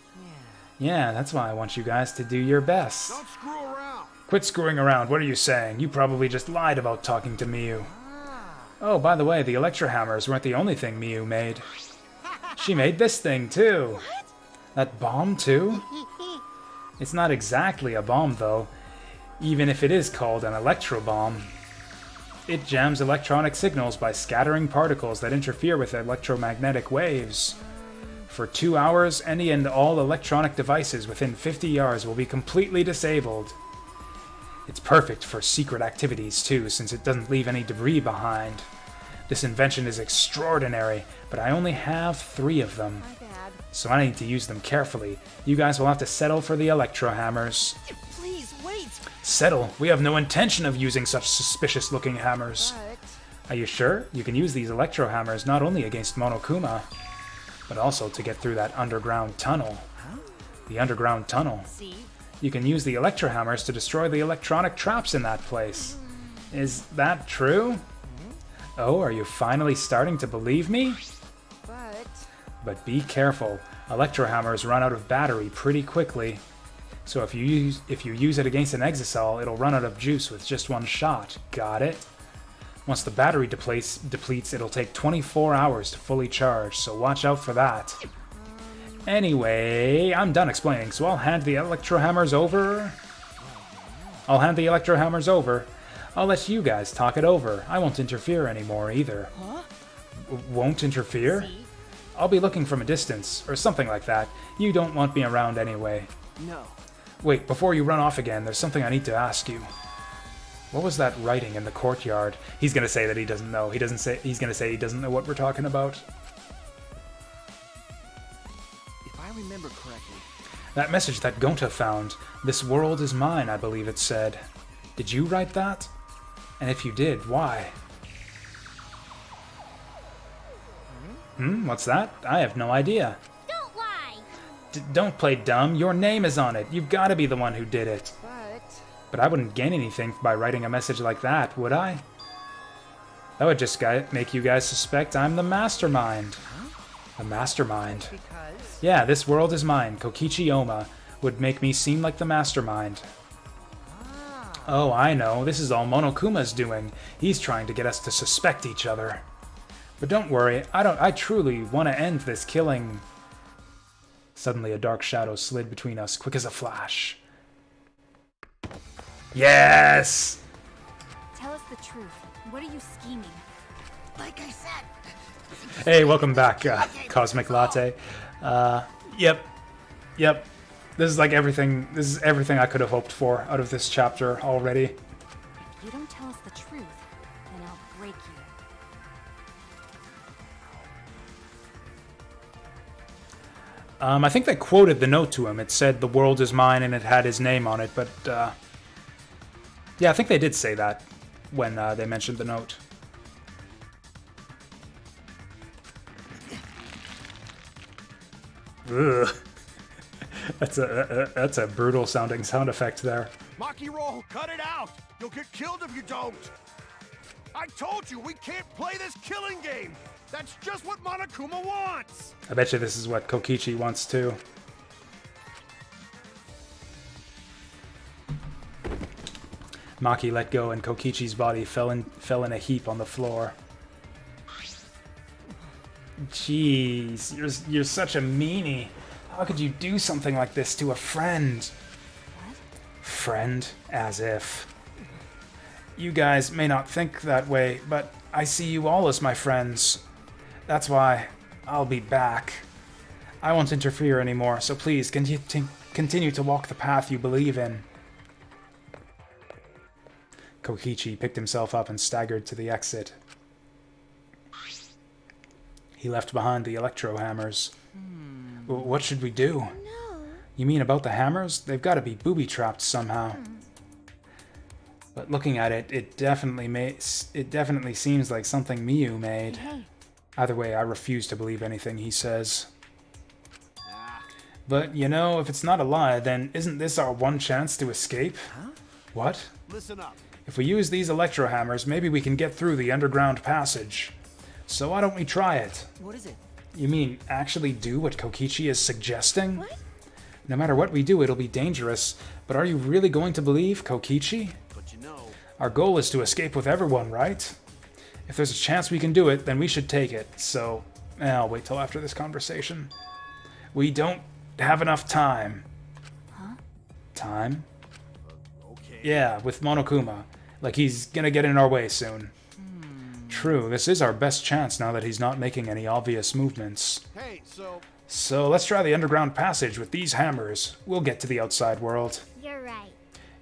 Yeah, that's why I want you guys to do your best. Don't screw around. Quit screwing around, what are you saying? You probably just lied about talking to Miyu. Oh, by the way, the Electro Hammers weren't the only thing Miyu made. She made this thing, too. What? That bomb, too? It's not exactly a bomb, though, even if it is called an electro bomb. It jams electronic signals by scattering particles that interfere with electromagnetic waves. For 2 hours, any and all electronic devices within 50 yards will be completely disabled. It's perfect for secret activities, too, since it doesn't leave any debris behind. This invention is extraordinary, but I only have 3 of them. My bad. So I need to use them carefully. You guys will have to settle for the electro hammers. Please, wait! Settle? We have no intention of using such suspicious-looking hammers. But Are you sure? You can use these electro hammers not only against Monokuma, but also to get through that underground tunnel. The underground tunnel. see, You can use the electro hammers to destroy the electronic traps in that place. Is that true? Oh, are you finally starting to believe me? but But be careful. Electro hammers run out of battery pretty quickly. So if you use it against an Exisal, it'll run out of juice with just one shot. Got it? Once the battery depletes, it'll take 24 hours to fully charge, so watch out for that. Anyway, I'm done explaining, so I'll hand the electro hammers over. I'll let you guys talk it over. I won't interfere anymore either. Won't interfere? see, I'll be looking from a distance, or something like that. You don't want me around anyway. No. Wait, before you run off again, there's something I need to ask you. What was that writing in the courtyard? He's gonna say that he doesn't know. He's gonna say he doesn't know what we're talking about. If I remember correctly, That message that Gonta found. This world is mine, I believe it said. Did you write that? And if you did, why? What's that? I have no idea. don't lie. Don't play dumb. Your name is on it. You've got to be the one who did it. But But I wouldn't gain anything by writing a message like that, would I? That would just make you guys suspect I'm the mastermind. The mastermind. Because Yeah, this world is mine. Kokichi Oma would make me seem like the mastermind. Oh, I know. This is all Monokuma's doing. He's trying to get us to suspect each other. But don't worry. I truly want to end this killing. Suddenly a dark shadow slid between us, quick as a flash. Yes! Tell us the truth. What are you scheming? like I said, Hey, welcome back, Cosmic Latte. Yep. This is like everything. This is everything I could have hoped for out of this chapter already. If you don't tell us the truth, then I'll break you. I think they quoted the note to him. It said, "The world is mine," and it had his name on it. But yeah, I think they did say that when they mentioned the note. Ugh. That's a brutal sounding sound effect there. Maki roll, cut it out. You'll get killed if you don't. I told you we can't play this killing game. That's just what Monokuma wants. I bet you this is what Kokichi wants too. Maki let go and Kokichi's body fell in a heap on the floor. Jeez, you're such a meanie. How could you do something like this to a friend? What? Friend? As if. You guys may not think that way, but I see you all as my friends. That's why I'll be back. I won't interfere anymore, so please continue to walk the path you believe in. Kokichi picked himself up and staggered to the exit. He left behind the electro hammers. What should we do? No. You mean about the hammers? They've got to be booby-trapped somehow. But looking at it, it definitely seems like something Miyu made. Hey, Either way, I refuse to believe anything he says. But, you know, if it's not a lie, then isn't this our one chance to escape? What? Listen up. If we use these electro hammers, maybe we can get through the underground passage. So why don't we try it? what is it? You mean actually do what Kokichi is suggesting? What? No matter what we do, it'll be dangerous. But are you really going to believe, Kokichi? But you know, Our goal is to escape with everyone, right? If there's a chance we can do it, then we should take it. So, I'll wait till after this conversation. We don't have enough time. Huh? Time? okay. Yeah, with Monokuma. Like he's gonna get in our way soon. True, this is our best chance now that he's not making any obvious movements. Hey, so So let's try the underground passage with these hammers. We'll get to the outside world. You're right.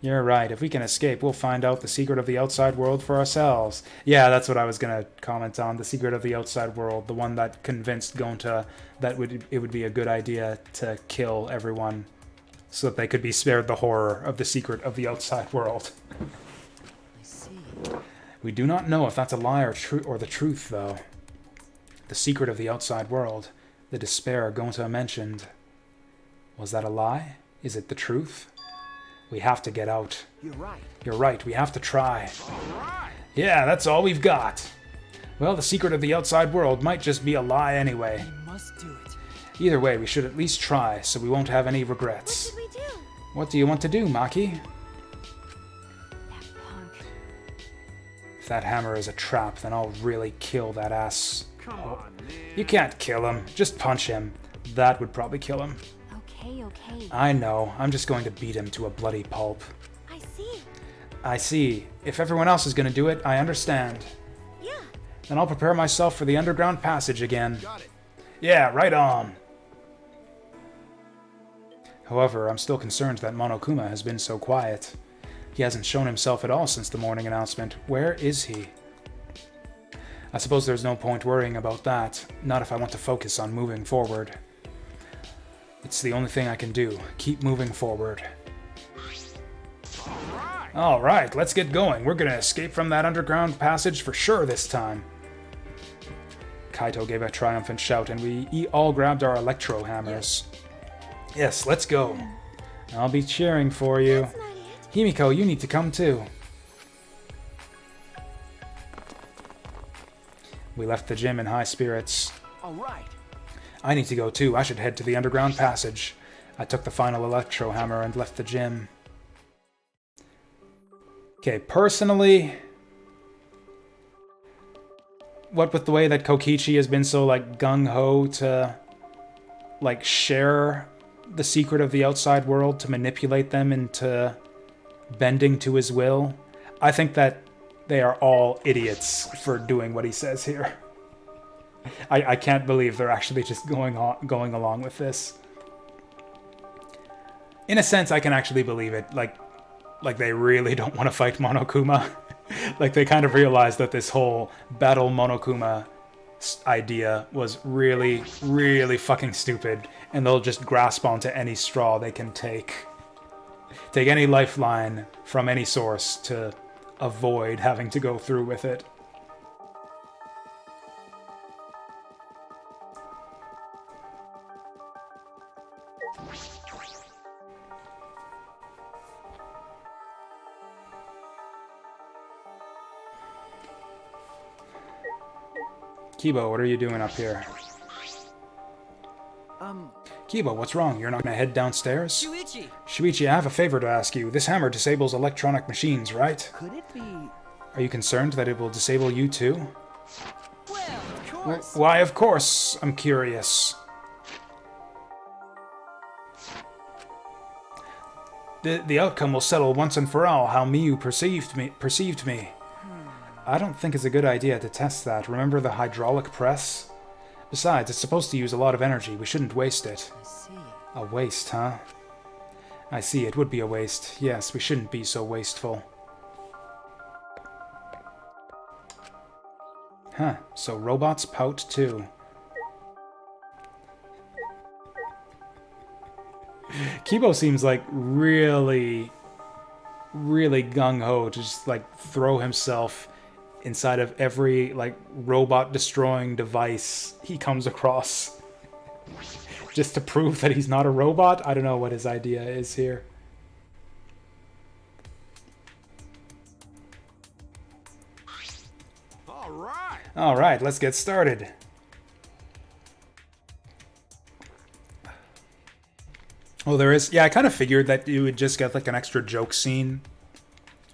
You're right. If we can escape, we'll find out the secret of the outside world for ourselves. Yeah, that's what I was going to comment on. The secret of the outside world. The one that convinced Gonta that it would be a good idea to kill everyone so that they could be spared the horror of the secret of the outside world. I see. We do not know if that's a lie or the truth, though. The secret of the outside world. The despair Gonta mentioned. Was that a lie? Is it the truth? We have to get out. You're right. You're right, we have to try. Yeah, that's all we've got. Well, the secret of the outside world might just be a lie anyway. We must do it. Either way, we should at least try, so we won't have any regrets. What should we do? What do you want to do, Maki? That punk. If that hammer is a trap, then I'll really kill that ass. come on, man. You can't kill him, just punch him. That would probably kill him. Okay, okay. I know, I'm just going to beat him to a bloody pulp. I see. I see. If everyone else is going to do it, I understand. Yeah. Then I'll prepare myself for the underground passage again. Got it. Yeah, right on. However, I'm still concerned that Monokuma has been so quiet. He hasn't shown himself at all since the morning announcement. Where is he? I suppose there's no point worrying about that, not if I want to focus on moving forward. It's the only thing I can do. Keep moving forward. Alright, let's get going. We're gonna escape from that underground passage for sure this time. Kaito gave a triumphant shout and we all grabbed our electro hammers. Yes, let's go. I'll be cheering for you. That's not it. Himiko, you need to come too. We left the gym in high spirits. All right. I need to go too. I should head to the underground passage. I took the final electro hammer and left the gym. Okay, personally, what with the way that Kokichi has been so like gung-ho to like share the secret of the outside world, to manipulate them into bending to his will, I think that they are all idiots for doing what he says here. I can't believe they're actually just going along with this. In a sense, I can actually believe it. Like they really don't want to fight Monokuma. Like they kind of realize that this whole battle Monokuma idea was really, really fucking stupid, and they'll just grasp onto any straw they can take. Take any lifeline from any source to avoid having to go through with it. Kibo, what are you doing up here? Kibo, what's wrong? You're not gonna head downstairs? Shuichi! Shuichi, I have a favor to ask you. This hammer disables electronic machines, right? Could it be... Are you concerned that it will disable you too? Well, of course! Why, of course. I'm curious. The outcome will settle once and for all how Miyu perceived me. I don't think it's a good idea to test that. Remember the hydraulic press? Besides, it's supposed to use a lot of energy. We shouldn't waste it. I see. A waste, huh? I see, it would be a waste. Yes, we shouldn't be so wasteful. Huh, so robots pout too. Kibo seems like really gung-ho to just like throw himself inside of every like robot destroying device he comes across. Just to prove that he's not a robot? I don't know what his idea is here. Alright, let's get started. Oh, there is. Yeah, I kind of figured that you would just get like an extra joke scene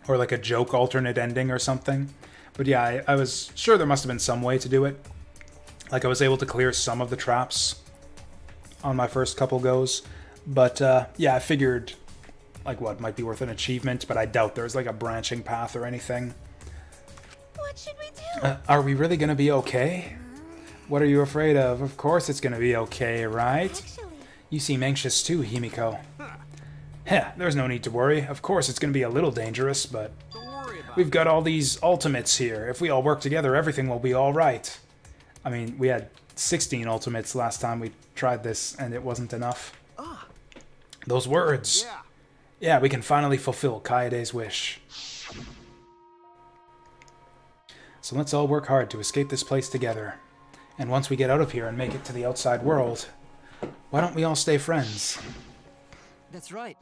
or like a joke alternate ending or something. But yeah, I was sure there must have been some way to do it. Like I was able to clear some of the traps on my first couple goes. But yeah, I figured like what might be worth an achievement, but I doubt there's like a branching path or anything. What should we do? Are we really gonna be okay? What are you afraid of? Of course it's gonna be okay, right? Actually, You seem anxious too, Himiko. Heh, there's no need to worry. Of course it's gonna be a little dangerous, but Don't worry about we've got all these ultimates here. If we all work together, everything will be alright. I mean, we had 16 ultimates last time we tried this, and it wasn't enough. Those words. Yeah. Yeah, we can finally fulfill Kaede's wish. So let's all work hard to escape this place together. And once we get out of here and make it to the outside world, why don't we all stay friends? That's right.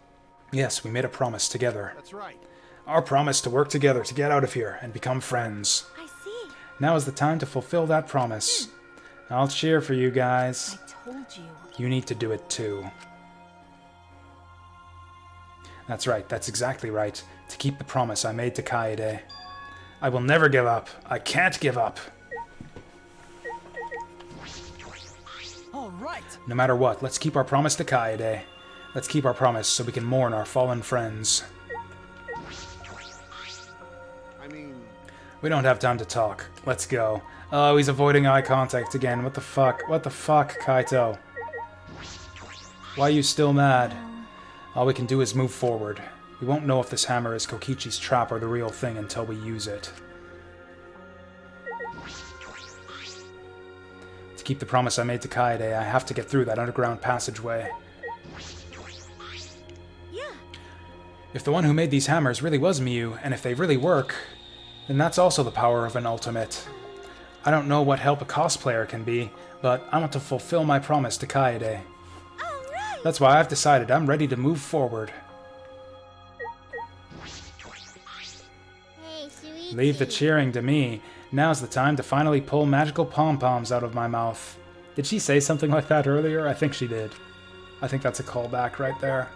Yes, we made a promise together. That's right. Our promise to work together to get out of here and become friends. I see. Now is the time to fulfill that promise. I'll cheer for you guys. I told you. You need to do it too. That's right, that's exactly right. To keep the promise I made to Kaede. I will never give up. I can't give up. All right. No matter what, let's keep our promise to Kaede. Let's keep our promise so we can mourn our fallen friends. I mean, We don't have time to talk. Let's go. Oh, he's avoiding eye contact again. What the fuck? What the fuck, Kaito? Why are you still mad? All we can do is move forward. We won't know if this hammer is Kokichi's trap or the real thing until we use it. To keep the promise I made to Kaede, I have to get through that underground passageway. Yeah. If the one who made these hammers really was Miyu, and if they really work, then that's also the power of an ultimate. I don't know what help a cosplayer can be, but I want to fulfill my promise to Kaede. All right. That's why I've decided I'm ready to move forward. Hey, sweetie. Leave the cheering to me. Now's the time to finally pull magical pom-poms out of my mouth. Did she say something like that earlier? I think she did. I think that's a callback right there.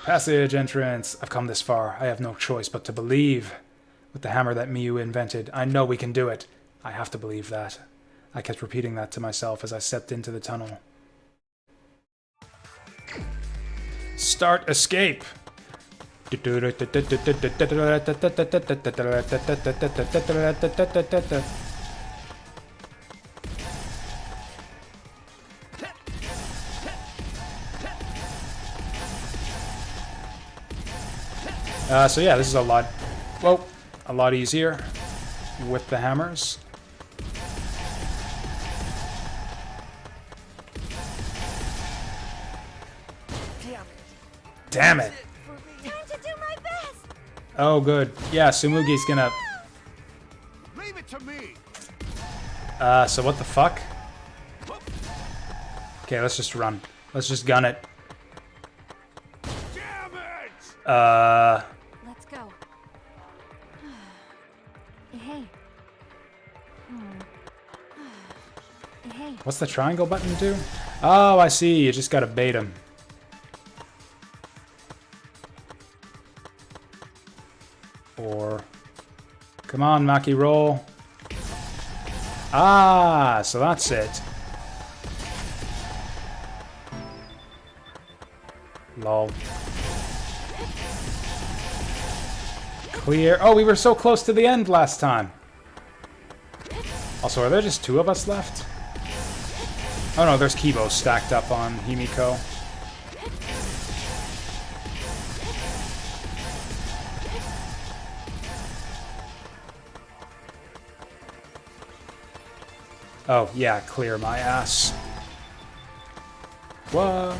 Passage entrance. I've come this far. I have no choice but to believe. With the hammer that Miyu invented, I know we can do it. I have to believe that. I kept repeating that to myself as I stepped into the tunnel. Start escape! So yeah, this is a lot easier with the hammers. Damn it! Time to do my best. Oh, good. Yeah, Sumugi's gonna... leave it to me. So what the fuck? Okay, let's just run. Let's just gun it. Damn it! Let's go. Hey. Hey. What's the triangle button do? Oh, I see. You just gotta bait him. Or... Come on, Maki, roll. Ah, so that's it. Lol. Clear. Oh, we were so close to the end last time. Also, are there just two of us left? Oh no, there's Kibo stacked up on Himiko. Oh, yeah, clear my ass. Whoa.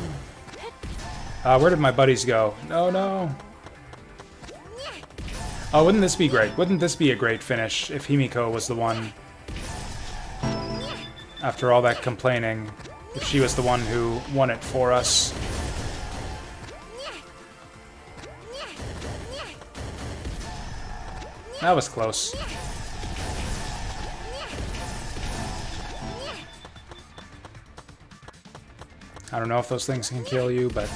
Where did my buddies go? No, no. Oh, wouldn't this be great? Wouldn't this be a great finish if Himiko was the one... After all that complaining, if she was the one who won it for us. That was close. I don't know if those things can kill you, but...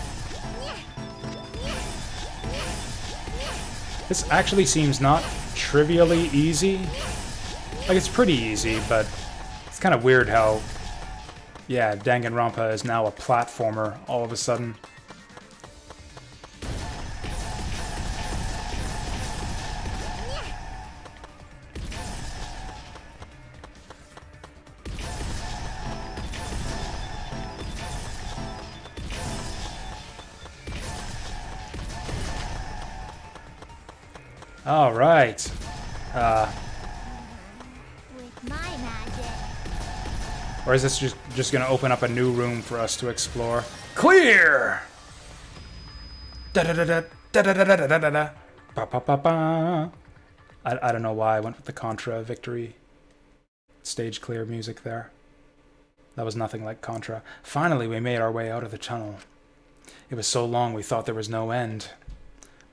This actually seems not trivially easy. Like, it's pretty easy, but it's kind of weird how... Yeah, Danganronpa is now a platformer all of a sudden. All right. With my magic. Or is this just going to open up a new room for us to explore? Clear! Da-da-da-da, da-da-da-da-da-da-da. Ba-ba-ba-ba. I don't know why I went with the Contra victory stage clear music there. That was nothing like Contra. Finally, we made our way out of the tunnel. It was so long we thought there was no end.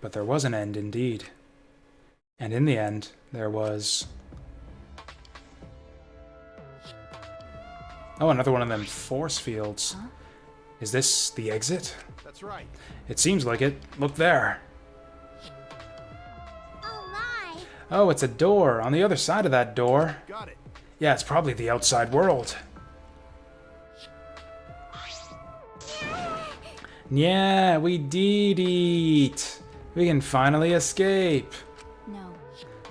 But there was an end indeed. And in the end, there was... Oh, another one of them force fields. Huh? Is this the exit? That's right. It seems like it. Look there. Oh my. Oh, it's a door. On the other side of that door. Got it. Yeah, it's probably the outside world. Yeah, we did it. We can finally escape. No.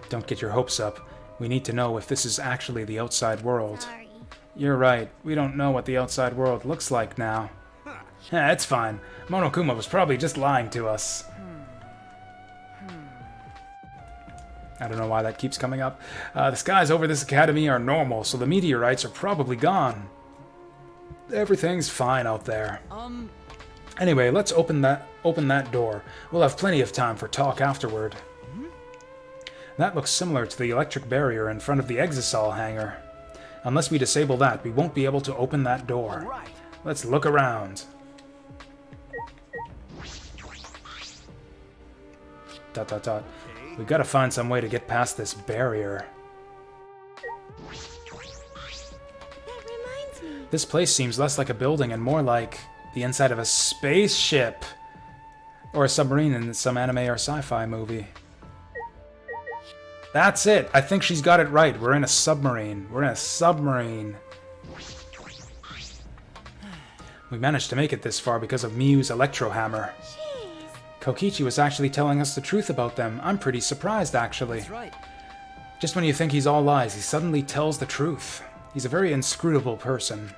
Don't get your hopes up. We need to know if this is actually the outside world. Sorry. You're right. We don't know what the outside world looks like now. Yeah, it's fine. Monokuma was probably just lying to us. I don't know why that keeps coming up. The skies over this academy are normal, so the meteorites are probably gone. Everything's fine out there. Anyway, let's open that door. We'll have plenty of time for talk afterward. That looks similar to the electric barrier in front of the Exisal hangar. Unless we disable that, we won't be able to open that door. Right. Let's look around. Dot dot dot. We gotta find some way to get past this barrier. That reminds me. This place seems less like a building and more like the inside of a spaceship. Or a submarine in some anime or sci-fi movie. That's it! I think she's got it right. We're in a submarine. We're in a submarine. We managed to make it this far because of Miyu's electro hammer. Jeez. Kokichi was actually telling us the truth about them. I'm pretty surprised, actually. That's right. Just when you think he's all lies, he suddenly tells the truth. He's a very inscrutable person.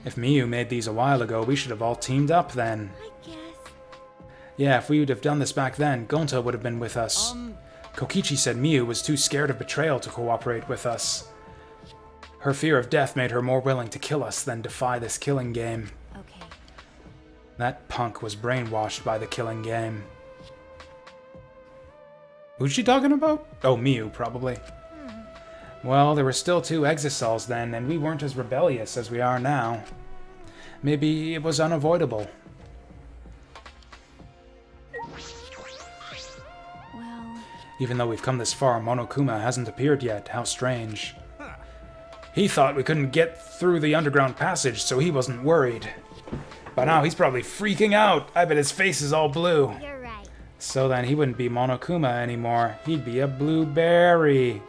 If Miyu made these a while ago, we should have all teamed up then. I guess. Yeah, if we would have done this back then, Gonta would have been with us. Kokichi said Miyu was too scared of betrayal to cooperate with us. Her fear of death made her more willing to kill us than defy this killing game. Okay. That punk was brainwashed by the killing game. Who's she talking about? Oh, Miyu, probably. Well, there were still 2 Exisals then, and we weren't as rebellious as we are now. Maybe it was unavoidable. Well, Even though we've come this far, Monokuma hasn't appeared yet. How strange. He thought we couldn't get through the underground passage, so he wasn't worried. By now, he's probably freaking out. I bet his face is all blue. You're right. So then he wouldn't be Monokuma anymore. He'd be a blueberry.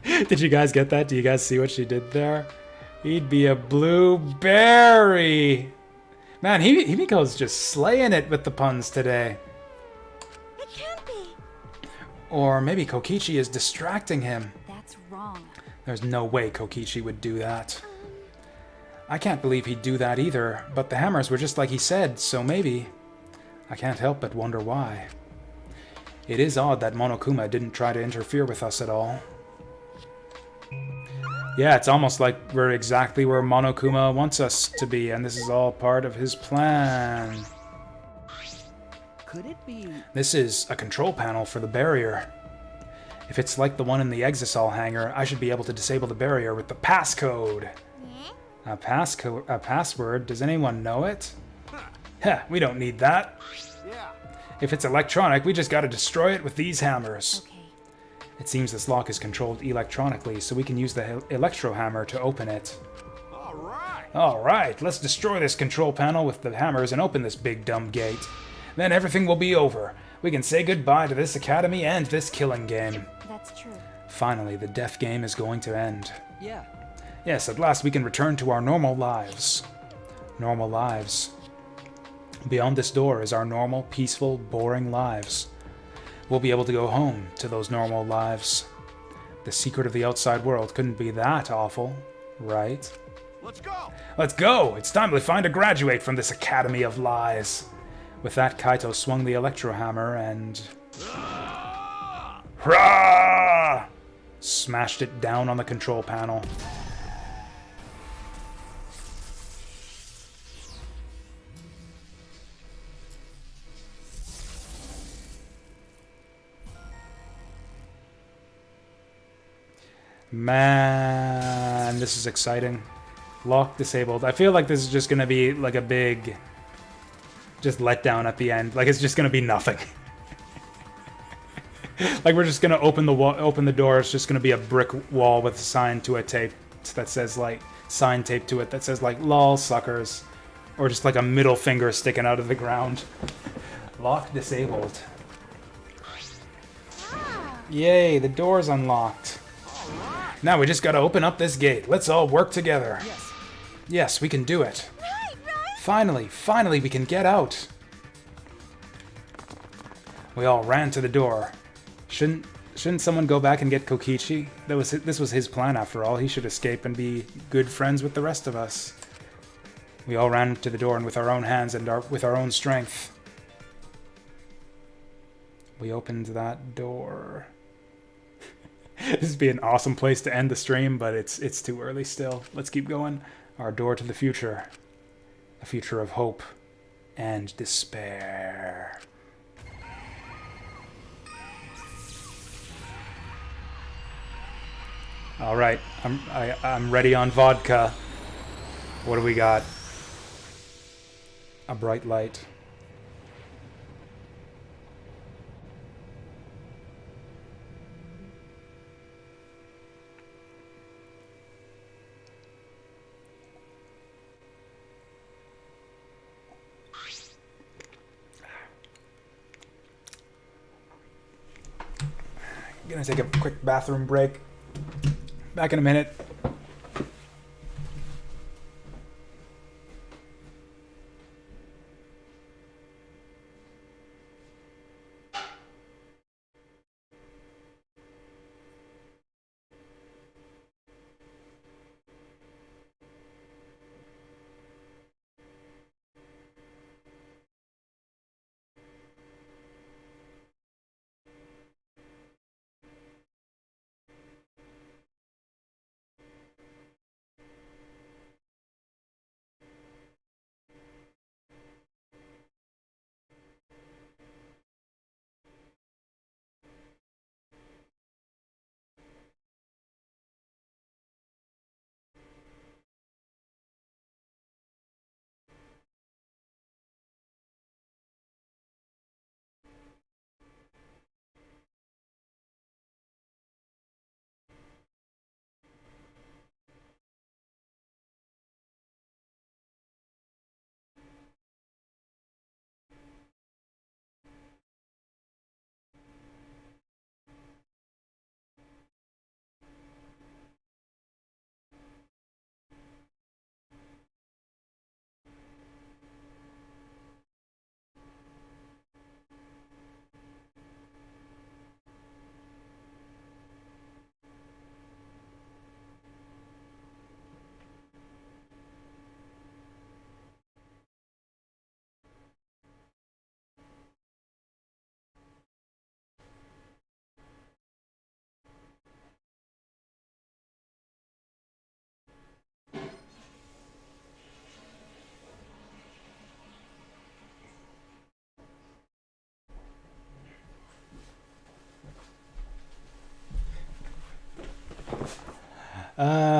Did you guys get that? Do you guys see what she did there? He'd be a blueberry. Man, Himiko's just slaying it with the puns today. It can't be. Or maybe Kokichi is distracting him. that's wrong. There's no way Kokichi would do that. I can't believe he'd do that either, but the hammers were just like he said, so maybe. I can't help but wonder why. It is odd that Monokuma didn't try to interfere with us at all. Yeah, it's almost like we're exactly where Monokuma wants us to be, and this is all part of his plan. Could it be... This is a control panel for the barrier. If it's like the one in the Exisal hangar, I should be able to disable the barrier with the passcode. Yeah? A password? Does anyone know it? Heh, we don't need that. Yeah. If it's electronic, we just gotta destroy it with these hammers. Okay. It seems this lock is controlled electronically, so we can use the electro hammer to open it. All right. Alright, let's destroy this control panel with the hammers and open this big dumb gate. Then everything will be over. We can say goodbye to this academy and this killing game. That's true. Finally, the death game is going to end. Yeah. Yes, at last we can return to our normal lives. Normal lives. Beyond this door is our normal, peaceful, boring lives. We'll be able to go home to those normal lives. The secret of the outside world couldn't be that awful, right? Let's go. Let's go! It's time to find a graduate from this academy of lies. With that, Kaito swung the electro hammer and... Hurrah! Smashed it down on the control panel. Man, this is exciting. Lock disabled. I feel like this is just gonna be like a big... just letdown at the end. Like it's just gonna be nothing. Like we're just gonna open the door. It's just gonna be a brick wall with a sign to a tape that says like sign taped to it that says like "lol suckers," or just like a middle finger sticking out of the ground. Lock disabled. Yay! The door's unlocked. Now we just gotta open up this gate. Let's all work together. Yes. Yes, we can do it. Finally, we can get out. We all ran to the door. Shouldn't someone go back and get Kokichi? This was his plan after all. He should escape and be good friends with the rest of us. We all ran to the door and with our own hands and with our own strength. We opened that door. This would be an awesome place to end the stream, but it's too early still. Let's keep going. Our door to the future. A future of hope and despair. All right, I'm ready on vodka. What do we got? A bright light. Gonna take a quick bathroom break. Back in a minute.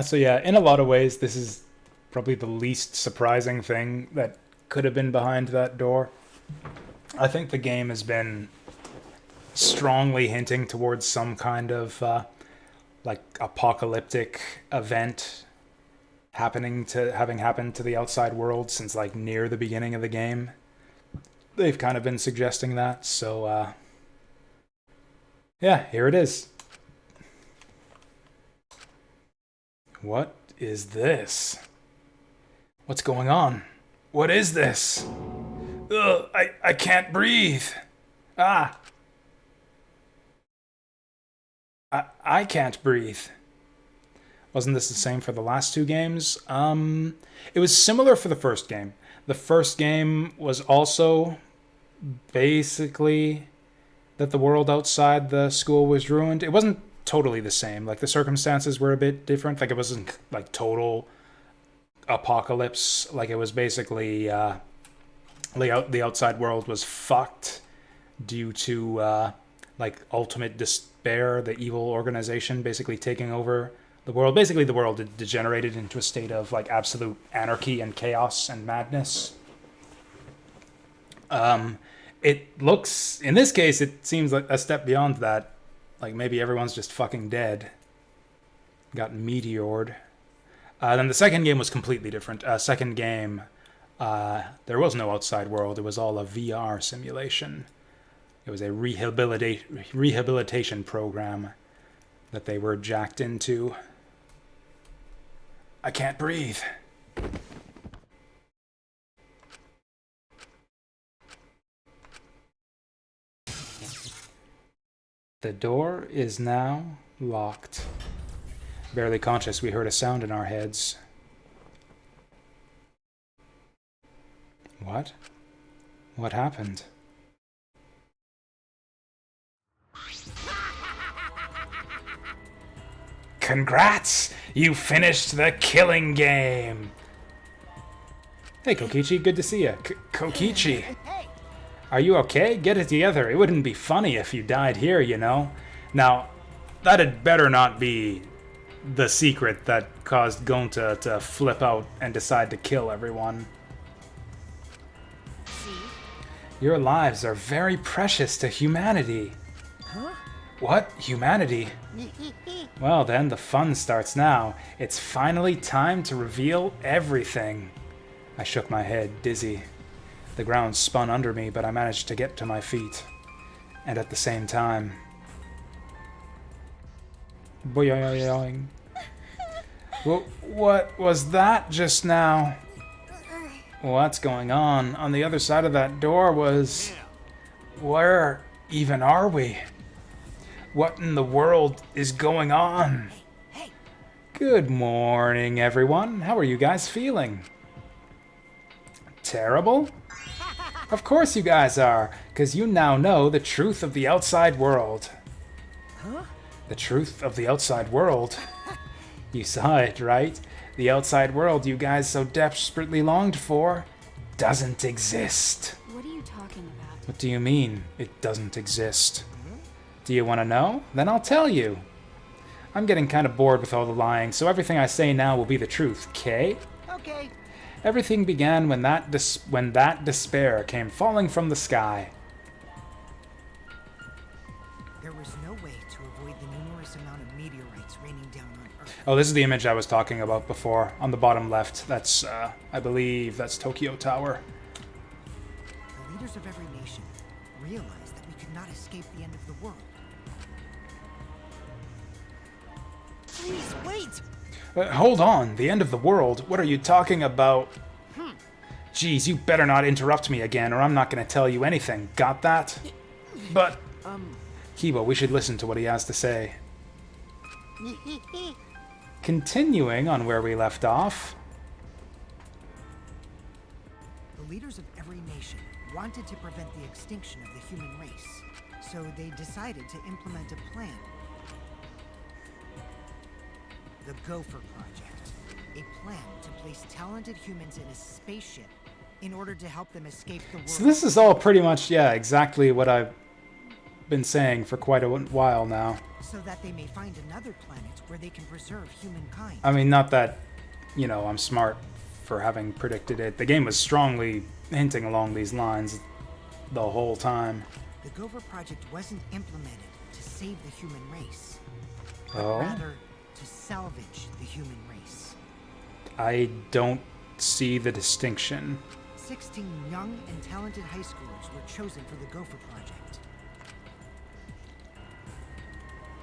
So yeah, in a lot of ways, this is probably the least surprising thing that could have been behind that door. I think the game has been strongly hinting towards some kind of like apocalyptic event having happened to the outside world since like near the beginning of the game. They've kind of been suggesting that, so yeah, here it is. What is this? What's going on? What is this? Ugh, I can't breathe. Ah. I can't breathe. Wasn't this the same for the last two games? It was similar for the first game. The first game was also basically that the world outside the school was ruined. It wasn't totally the same. Like, the circumstances were a bit different. Like, it wasn't like total apocalypse. Like, it was basically the outside world was fucked due to like ultimate despair, the evil organization basically taking over the world. Basically, the world degenerated into a state of like absolute anarchy and chaos and madness. It looks, in this case, it seems like a step beyond that. Like, maybe everyone's just fucking dead. Got meteored. Then the second game was completely different. Second game, there was no outside world. It was all a VR simulation. It was a rehabilitation program that they were jacked into. I can't breathe. The door is now locked. Barely conscious, we heard a sound in our heads. What? What happened? Congrats! You finished the killing game! Hey, Kokichi, good to see you. Kokichi! Hey, Are you okay? Get it together. It wouldn't be funny if you died here, you know? Now, that had better not be the secret that caused Gonta to flip out and decide to kill everyone. Your lives are very precious to humanity. huh? What? Humanity? Well then, the fun starts now. It's finally time to reveal everything. I shook my head, dizzy. The ground spun under me, but I managed to get to my feet. And at the same time... Boing. What was that just now? What's going on? On the other side of that door was... Where even are we? What in the world is going on? Hey, Good morning, everyone. How are you guys feeling? Terrible? Of course you guys are, because you now know the truth of the outside world. huh? The truth of the outside world? You saw it, right? The outside world you guys so desperately longed for doesn't exist. What are you talking about? What do you mean, it doesn't exist? Do you want to know? Then I'll tell you. I'm getting kind of bored with all the lying, so everything I say now will be the truth, okay? Okay. Everything began when that despair came falling from the sky. There was no way to avoid the numerous amount of meteorites raining down on Earth. Oh, this is the image I was talking about before, on the bottom left. That's, I believe that's Tokyo Tower. The leaders of every nation realized that we could not escape the end of the world. Please, wait! Hold on, the end of the world? What are you talking about? Geez, you better not interrupt me again, or I'm not going to tell you anything. Got that? But, Kiba, we should listen to what he has to say. Continuing on where we left off. The leaders of every nation wanted to prevent the extinction of the human race, so they decided to implement a plan. The Gopher Project, a plan to place talented humans in a spaceship in order to help them escape the world. So this is all pretty much, yeah, exactly what I've been saying for quite a while now. So that they may find another planet where they can preserve humankind. I mean, not that, you know, I'm smart for having predicted it. The game was strongly hinting along these lines the whole time. The Gopher Project wasn't implemented to save the human race, but Oh? rather to salvage the human race. I don't see the distinction. 16 young and talented high schoolers were chosen for the Gopher Project.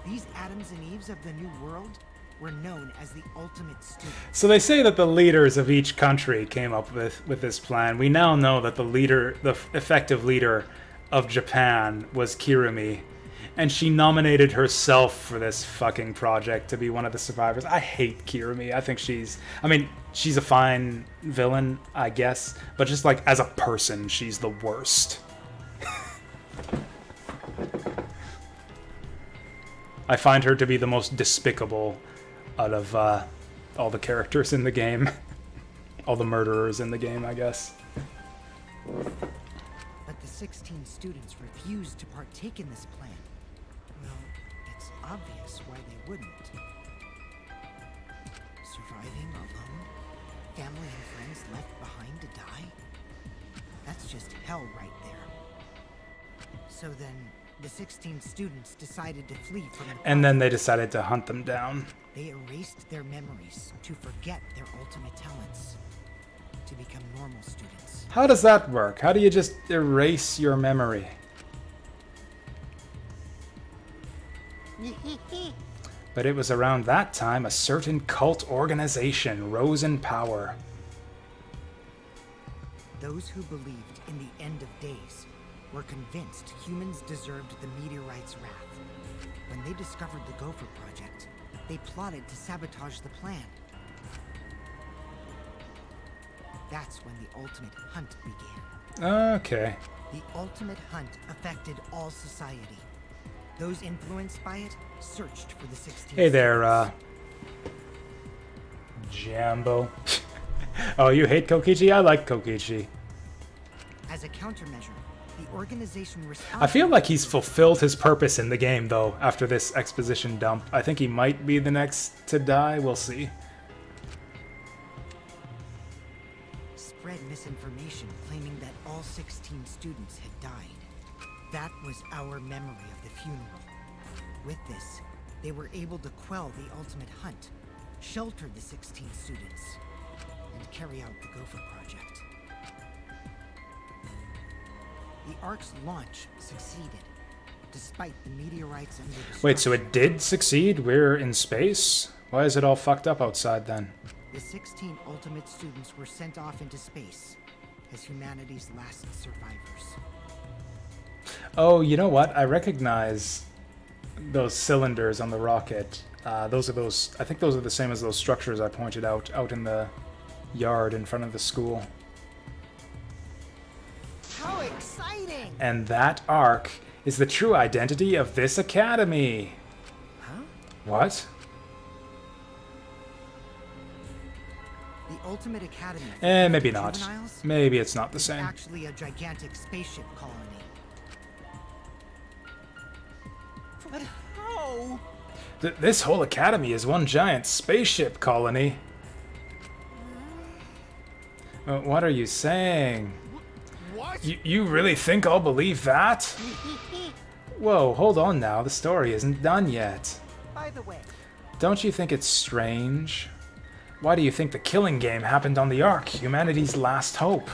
These Adams and Eves of the New World were known as the ultimate students. So they say that the leaders of each country came up with this plan. We now know that the effective leader of Japan was Kirumi, and she nominated herself for this fucking project to be one of the survivors. I hate Kirumi. I think she's a fine villain, I guess, but just like as a person, she's the worst. I find her to be the most despicable out of all the characters in the game. All the murderers in the game, I guess. But the 16 students refused to partake in this plan. Well, it's obvious why they wouldn't. Surviving alone? Family and friends left behind to die? That's just hell right there. So then, the 16 students decided to flee from the And then they decided to hunt them down. They erased their memories to forget their ultimate talents, to become normal students. How does that work? How do you just erase your memory? But it was around that time a certain cult organization rose in power. Those who believed in the end of days were convinced humans deserved the meteorite's wrath. When they discovered the Gopher Project, they plotted to sabotage the plan. That's when the ultimate hunt began. Okay. The ultimate hunt affected all society. Those influenced by it searched for the 16. Hey there, Jambo. Oh, you hate Kokichi? I like Kokichi. As a countermeasure, the organization I feel like he's fulfilled his purpose in the game, though, after this exposition dump. I think he might be the next to die. We'll see. spread misinformation claiming that all 16 students had died. That was our memory of the funeral. With this, they were able to quell the ultimate hunt, shelter the 16 students, and carry out the Gopher Project. The Ark's launch succeeded, despite the meteorites and the destruction. Wait, so it did succeed? We're in space? Why is it all fucked up outside then? The 16 ultimate students were sent off into space as humanity's last survivors. Oh, you know what? I recognize those cylinders on the rocket. I think those are the same as those structures I pointed out in the yard in front of the school. How exciting! And that Ark is the true identity of this academy. Huh? What? The Ultimate Academy. Maybe not. Juveniles Maybe it's not the is same. actually a gigantic spaceship colony. But how? This whole academy is one giant spaceship colony. What are you saying? What? You really think I'll believe that? Whoa, hold on now. The story isn't done yet. By the way, Don't you think it's strange? Why do you think the killing game happened on the Ark, humanity's last hope?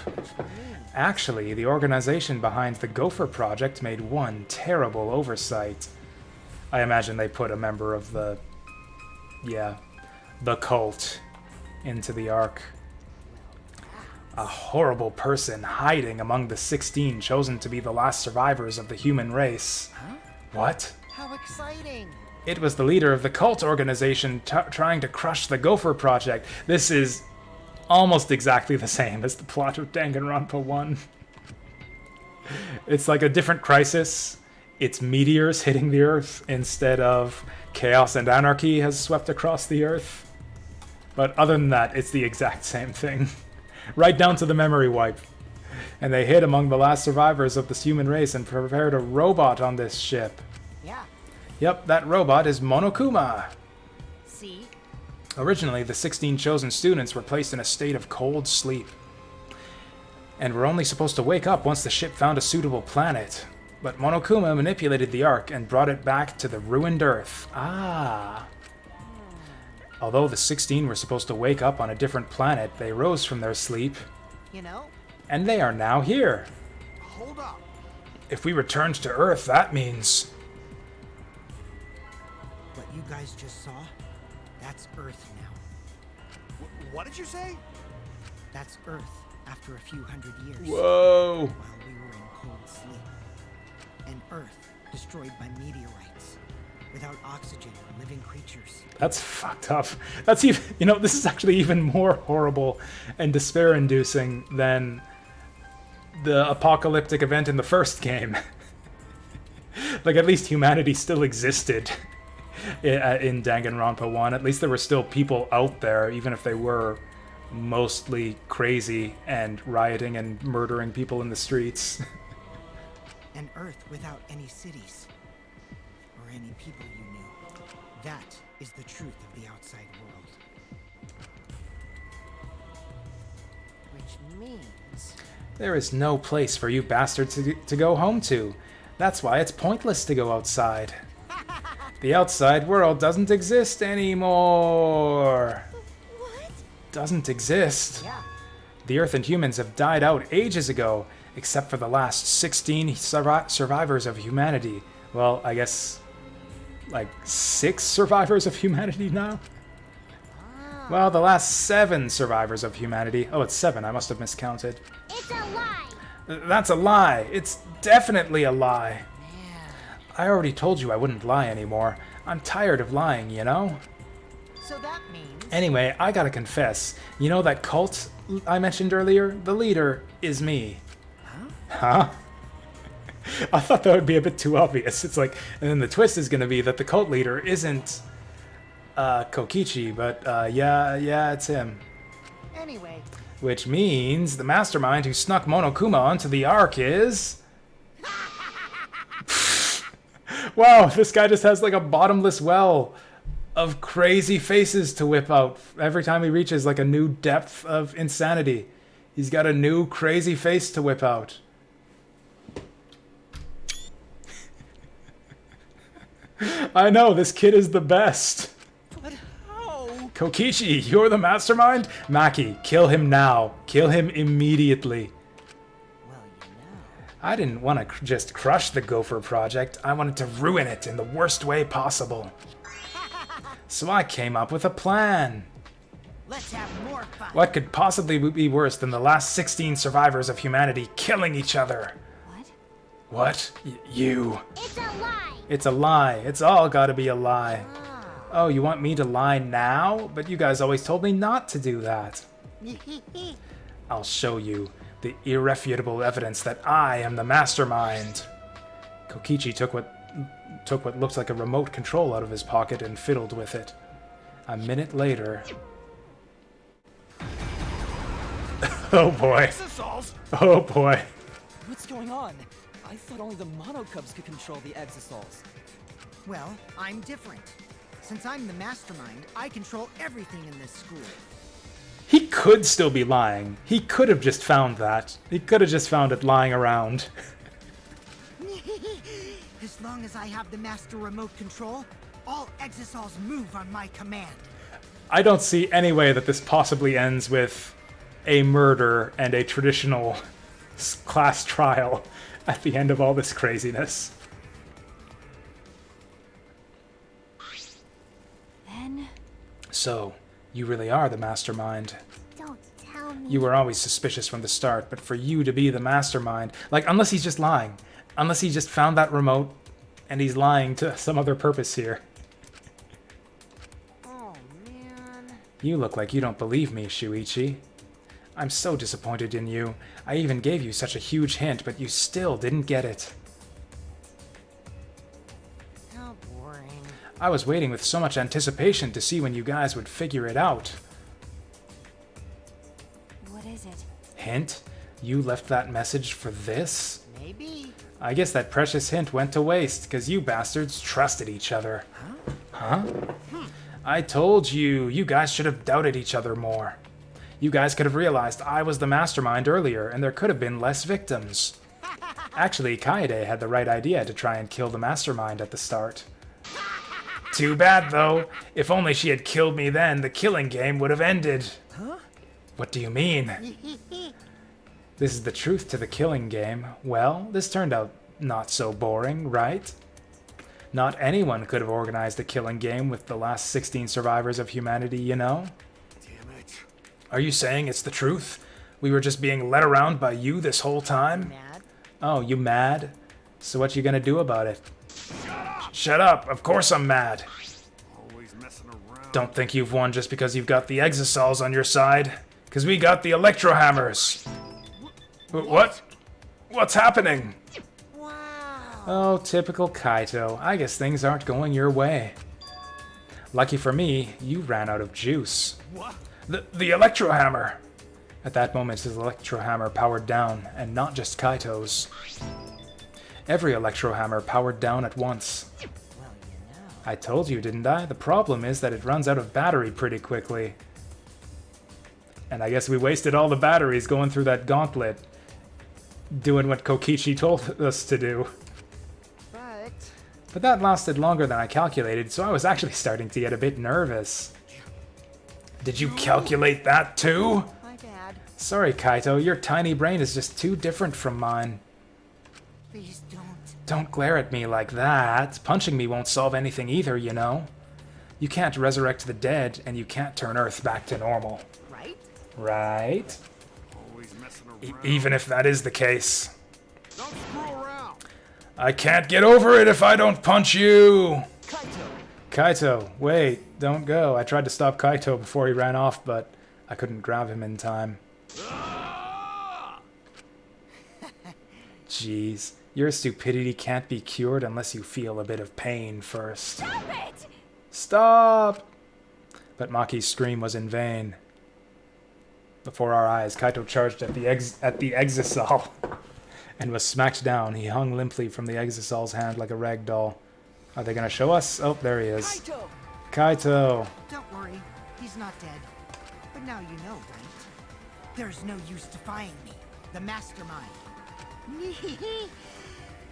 Actually, the organization behind the Gopher Project made one terrible oversight. I imagine they put a member of the cult into the Ark. A horrible person hiding among the 16 chosen to be the last survivors of the human race. Huh? What? how exciting! It was the leader of the cult organization trying to crush the Gopher Project. This is almost exactly the same as the plot of Danganronpa 1. It's like a different crisis. It's meteors hitting the Earth instead of chaos and anarchy has swept across the Earth. But other than that, it's the exact same thing. Right down to the memory wipe. And they hid among the last survivors of this human race and prepared a robot on this ship. Yeah, Yep, that robot is Monokuma. see? Originally, the 16 chosen students were placed in a state of cold sleep, and were only supposed to wake up once the ship found a suitable planet. But Monokuma manipulated the Ark and brought it back to the ruined Earth. Ah. Although the 16 were supposed to wake up on a different planet, they rose from their sleep, You know, and they are now here. Hold up. If we returned to Earth, that means... what you guys just saw, that's Earth now. What did you say? That's Earth after a few hundred years. Whoa! While we were in cold sleep. An Earth destroyed by meteorites. Without oxygen or living creatures. That's fucked up. That's even... You know, this is actually even more horrible and despair-inducing than the apocalyptic event in the first game. Like, at least humanity still existed in Danganronpa 1. At least there were still people out there, even if they were mostly crazy and rioting and murdering people in the streets. An Earth without any cities. Or any people you knew. That is the truth of the outside world. Which means... There is no place for you bastards to go home to. That's why it's pointless to go outside. The outside world doesn't exist anymore. What? Doesn't exist. Yeah. The Earth and humans have died out ages ago, except for the last 16 survivors of humanity. Well, I guess, like, 6 survivors of humanity now? Well, the last 7 survivors of humanity. Oh, it's 7. I must have miscounted. It's a lie. That's a lie. It's definitely a lie. I already told you I wouldn't lie anymore. I'm tired of lying, you know? So that means... Anyway, I gotta confess. You know that cult I mentioned earlier? The leader is me. Huh? I thought that would be a bit too obvious. It's like, and then the twist is gonna be that the cult leader isn't Kokichi, but yeah, it's him. Anyway, Which means the mastermind who snuck Monokuma onto the Ark is... Wow, this guy just has like a bottomless well of crazy faces to whip out every time he reaches like a new depth of insanity. He's got a new crazy face to whip out. I know, this kid is the best. But how? Kokichi, you're the mastermind? Maki, kill him now. Kill him immediately. well, you know. I didn't want to just crush the Gopher Project. I wanted to ruin it in the worst way possible. So I came up with a plan. Let's have more fun. What could possibly be worse than the last 16 survivors of humanity killing each other? What? What? You. It's a lie. It's a lie. It's all gotta be a lie. Oh, you want me to lie now? But you guys always told me not to do that. I'll show you the irrefutable evidence that I am the mastermind. Kokichi took what looked like a remote control out of his pocket and fiddled with it. A minute later... Oh boy. Exosols? Oh boy. What's going on? I thought only the Monocubs could control the Exosols. Well, I'm different. Since I'm the mastermind, I control everything in this school. He could still be lying. He could have just found that. He could have just found it lying around. As long as I have the master remote control, all Exosols move on my command. I don't see any way that this possibly ends with a murder and a traditional class trial at the end of all this craziness. Then... So, you really are the mastermind. Don't tell me. You were always suspicious from the start, but for you to be the mastermind... Like, unless he's just lying. Unless he just found that remote and he's lying to some other purpose here. Oh, man. You look like you don't believe me, Shuichi. I'm so disappointed in you. I even gave you such a huge hint, but you still didn't get it. How boring. I was waiting with so much anticipation to see when you guys would figure it out. what is it? Hint? You left that message for this? Maybe. I guess that precious hint went to waste, because you bastards trusted each other. Huh? I told you, you guys should have doubted each other more. You guys could have realized I was the mastermind earlier, and there could have been less victims. Actually, Kaede had the right idea to try and kill the mastermind at the start. Too bad, though. If only she had killed me then, the killing game would have ended. Huh? What do you mean? This is the truth to the killing game. Well, this turned out not so boring, right? Not anyone could have organized a killing game with the last 16 survivors of humanity, you know? Damn it. Are you saying it's the truth? We were just being led around by you this whole time? Mad? Oh, you mad? So what you gonna do about it? Shut up! Of course I'm mad! Always messing around. Don't think you've won just because you've got the Exosols on your side. Because we got the Electro Hammers! What? What's happening? Wow. Oh, typical Kaito. I guess things aren't going your way. Lucky for me, you ran out of juice. What? The Electro Hammer! At that moment, his Electro Hammer powered down, and not just Kaito's. Every Electro Hammer powered down at once. Well, you know. I told you, didn't I? The problem is that it runs out of battery pretty quickly. And I guess we wasted all the batteries going through that gauntlet, doing what Kokichi told us to do. But that lasted longer than I calculated, so I was actually starting to get a bit nervous. Did you calculate that too? My bad. Sorry, Kaito, your tiny brain is just too different from mine. Please don't. Don't glare at me like that. Punching me won't solve anything either, you know? You can't resurrect the dead, and you can't turn Earth back to normal. Right? Right? Always messing around. Even if that is the case. Don't screw around. I can't get over it if I don't punch you! Kaito! Kaito, wait, don't go. I tried to stop Kaito before he ran off, but I couldn't grab him in time. Jeez, your stupidity can't be cured unless you feel a bit of pain first. Stop it! Stop! But Maki's scream was in vain. Before our eyes, Kaito charged at the Exisal and was smacked down. He hung limply from the Exisal's hand like a rag doll. Are they gonna show us? Oh, there he is. Kaito! Kaito! Don't worry. He's not dead. But now you know, right? There's no use defying me. The mastermind.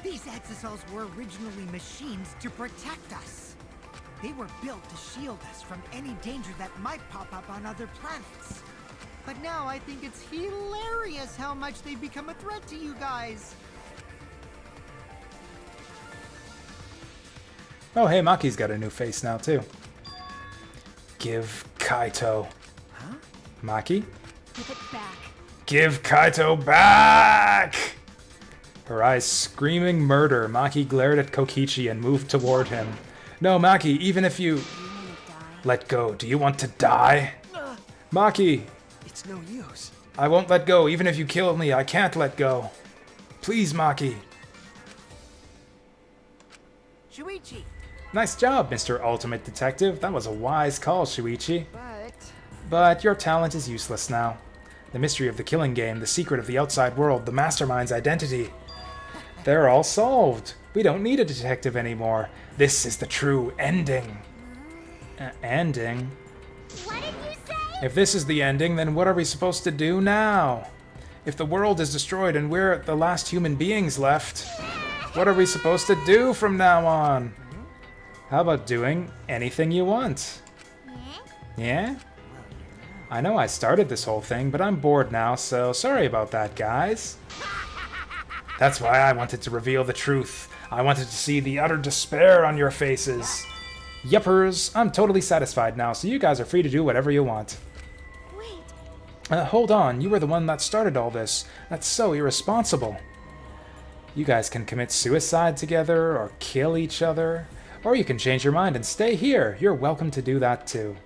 These Exosols were originally machines to protect us. They were built to shield us from any danger that might pop up on other planets. But now I think it's hilarious how much they've become a threat to you guys. Oh, hey, Maki's got a new face now, too. Give Kaito. Huh? Maki? Give it back. Give Kaito back! Her eyes screaming murder, Maki glared at Kokichi and moved toward him. No, Maki, even if you... You wanna die? Let go. Do you want to die? Maki! It's no use. I won't let go. Even if you kill me, I can't let go. Please, Maki. Shuichi. Nice job, Mr. Ultimate Detective. That was a wise call, Shuichi. But But your talent is useless now. The mystery of the killing game, the secret of the outside world, the mastermind's identity. They're all solved. We don't need a detective anymore. This is the true ending. Ending? What did you say? If this is the ending, then what are we supposed to do now? If the world is destroyed and we're the last human beings left, what are we supposed to do from now on? How about doing anything you want? Yeah? I know I started this whole thing, but I'm bored now, so sorry about that, guys. That's why I wanted to reveal the truth. I wanted to see the utter despair on your faces. Yuppers, I'm totally satisfied now, so you guys are free to do whatever you want. Wait. Hold on, you were the one that started all this. That's so irresponsible. You guys can commit suicide together, or kill each other, or you can change your mind and stay here. You're welcome to do that too.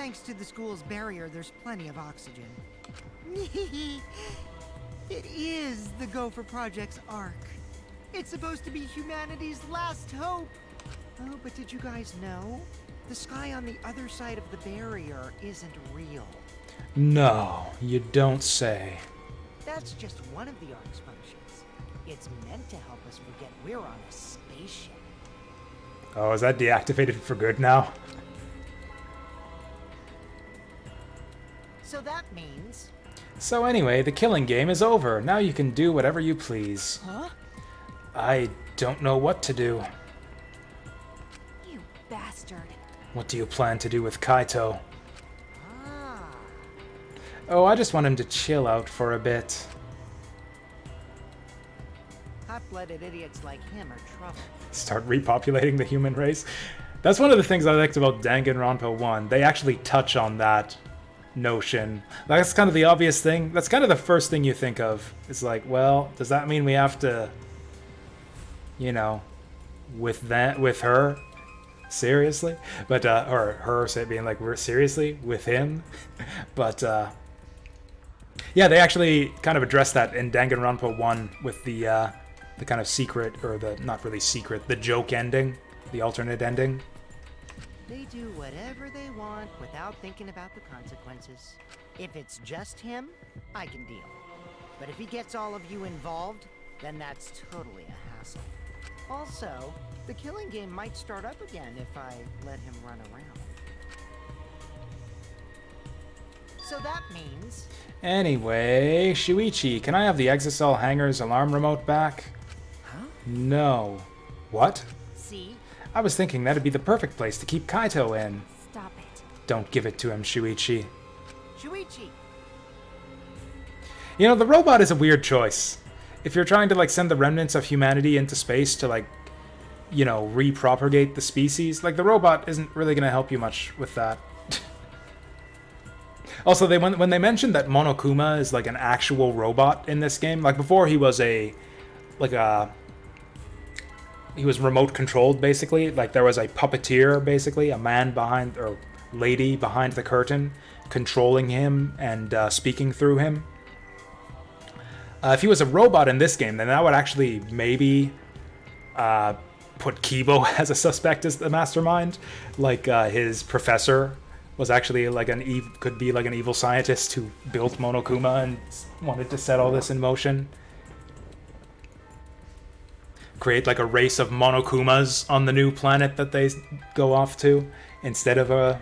thanks to the school's barrier, there's plenty of oxygen. It is the Gopher Project's arc. It's supposed to be humanity's last hope. Oh, but did you guys know? The sky on the other side of the barrier isn't real. No, you don't say. That's just one of the arc's functions. It's meant to help us forget we're on a spaceship. Oh, is that deactivated for good now? So that means So anyway, the killing game is over. Now you can do whatever you please. Huh? I don't know what to do. You bastard. What do you plan to do with Kaito? Ah. Oh, I just want him to chill out for a bit. Hot-blooded idiots like him are trouble. Start repopulating the human race. That's one of the things I liked about Danganronpa 1. They actually touch on that notion. That's kind of the obvious thing. That's kind of the first thing you think of. It's like, well, does that mean we have to, you know, with her? Seriously? But, or her being like, we're seriously? With him? But, yeah, they actually kind of addressed that in Danganronpa 1 with the kind of secret, or the, not really secret, the joke ending, the alternate ending. They do whatever they want without thinking about the consequences. If it's just him, I can deal. But if he gets all of you involved, then that's totally a hassle. Also, the killing game might start up again if I let him run around. So that means... Anyway, Shuichi, can I have the Exocell Hangar's alarm remote back? Huh? No. What? See? I was thinking that'd be the perfect place to keep Kaito in. Stop it. Don't give it to him, Shuichi. Shuichi! You know, the robot is a weird choice. If you're trying to, like, send the remnants of humanity into space to, like, you know, repropagate the species, like, the robot isn't really going to help you much with that. Also, when they mentioned that Monokuma is, like, an actual robot in this game, like, before he was he was remote controlled, basically. Like, there was a puppeteer, basically, a man behind, or lady behind the curtain, controlling him and speaking through him. If he was a robot in this game, then that would actually maybe put Kibo as a suspect as the mastermind. Like, his professor was actually like could be like an evil scientist who built Monokuma and wanted to set all this in motion. Create like a race of Monokumas on the new planet that they go off to, instead of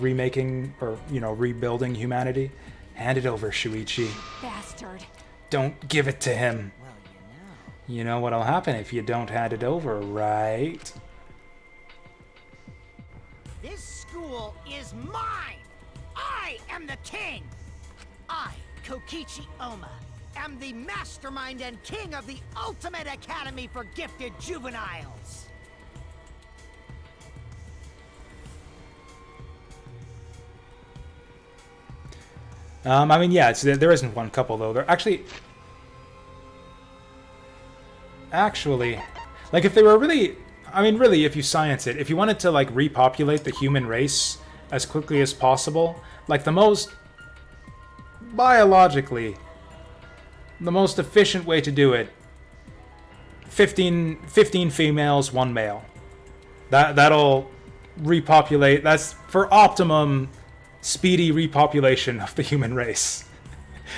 remaking or, you know, rebuilding humanity. Hand it over, Shuichi. Bastard. Don't give it to him. Well, You know what'll happen if you don't hand it over, right? this school is mine! I am the king! I, Kokichi Oma, am the mastermind and king of the ultimate academy for gifted juveniles! I mean, yeah, there isn't one couple, though. There actually, like, if they were really, I mean, really, if you science it, if you wanted to, like, repopulate the human race as quickly as possible, like, biologically, the most efficient way to do it, 15 females, 1 male. That'll repopulate, that's for optimum speedy repopulation of the human race.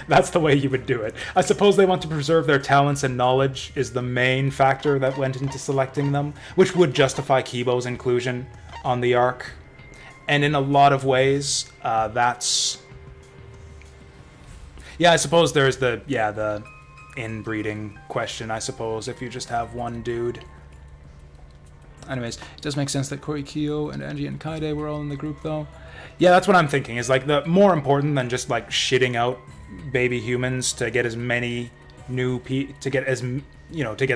That's the way you would do it. I suppose they want to preserve their talents, and knowledge is the main factor that went into selecting them, which would justify Kibo's inclusion on the arc. And in a lot of ways, that's... Yeah, I suppose there's the inbreeding question, I suppose, if you just have one dude. Anyways, it does make sense that Korikyo and Angie and Kaide were all in the group, though. Yeah, that's what I'm thinking, is like the more important than just like shitting out baby humans to get as many new to get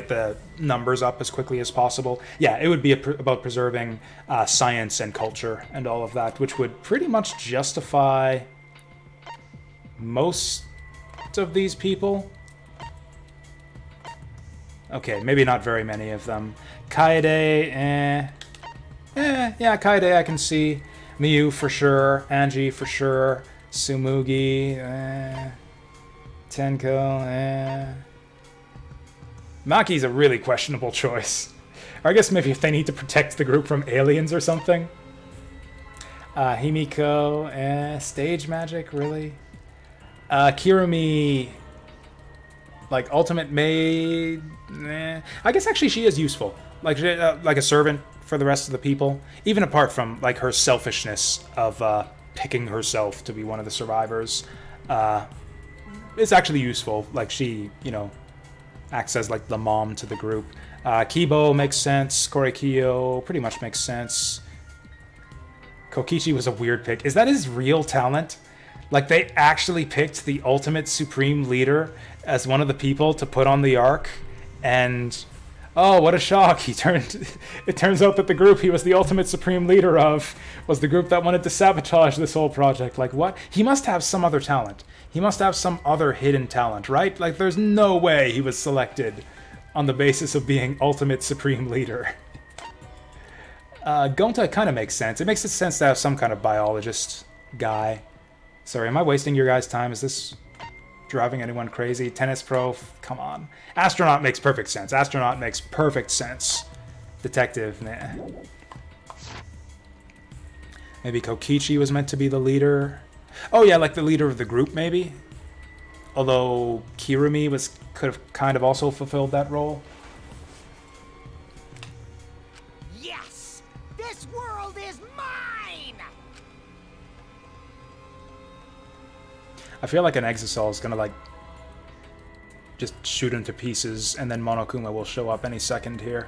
the numbers up as quickly as possible. Yeah, it would be about preserving science and culture and all of that, which would pretty much justify most of these people. Okay, maybe not very many of them. Kaede, yeah, Kaede I can see. Miyu for sure, Angie for sure, Sumugi, Tenko, Maki's a really questionable choice. Or I guess maybe if they need to protect the group from aliens or something. Himiko, Stage Magic, really? Kirumi, like Ultimate Maid, I guess actually she is useful. Like a servant for the rest of the people, even apart from like her selfishness of picking herself to be one of the survivors. It's actually useful. Like, she, you know, acts as like the mom to the group. Kibo makes sense. Korekiyo pretty much makes sense. Kokichi was a weird pick. Is that his real talent? Like, they actually picked the ultimate supreme leader as one of the people to put on the arc, and oh, what a shock! It turns out that the group he was the ultimate supreme leader of was the group that wanted to sabotage this whole project. Like, what? He must have some other talent. He must have some other hidden talent, right? Like, there's no way he was selected on the basis of being ultimate supreme leader. Gonta kind of makes sense. It makes sense to have some kind of biologist guy. Sorry, am I wasting your guys' time? Is this driving anyone crazy? Tennis pro? Come on. Astronaut makes perfect sense. Astronaut makes perfect sense. Detective, nah. Maybe Kokichi was meant to be the leader. Oh yeah, like the leader of the group, maybe? Although Kirumi could have kind of also fulfilled that role. Yes! This world is mine! I feel like an Exisal is gonna, like, just shoot him to pieces, and then Monokuma will show up any second here.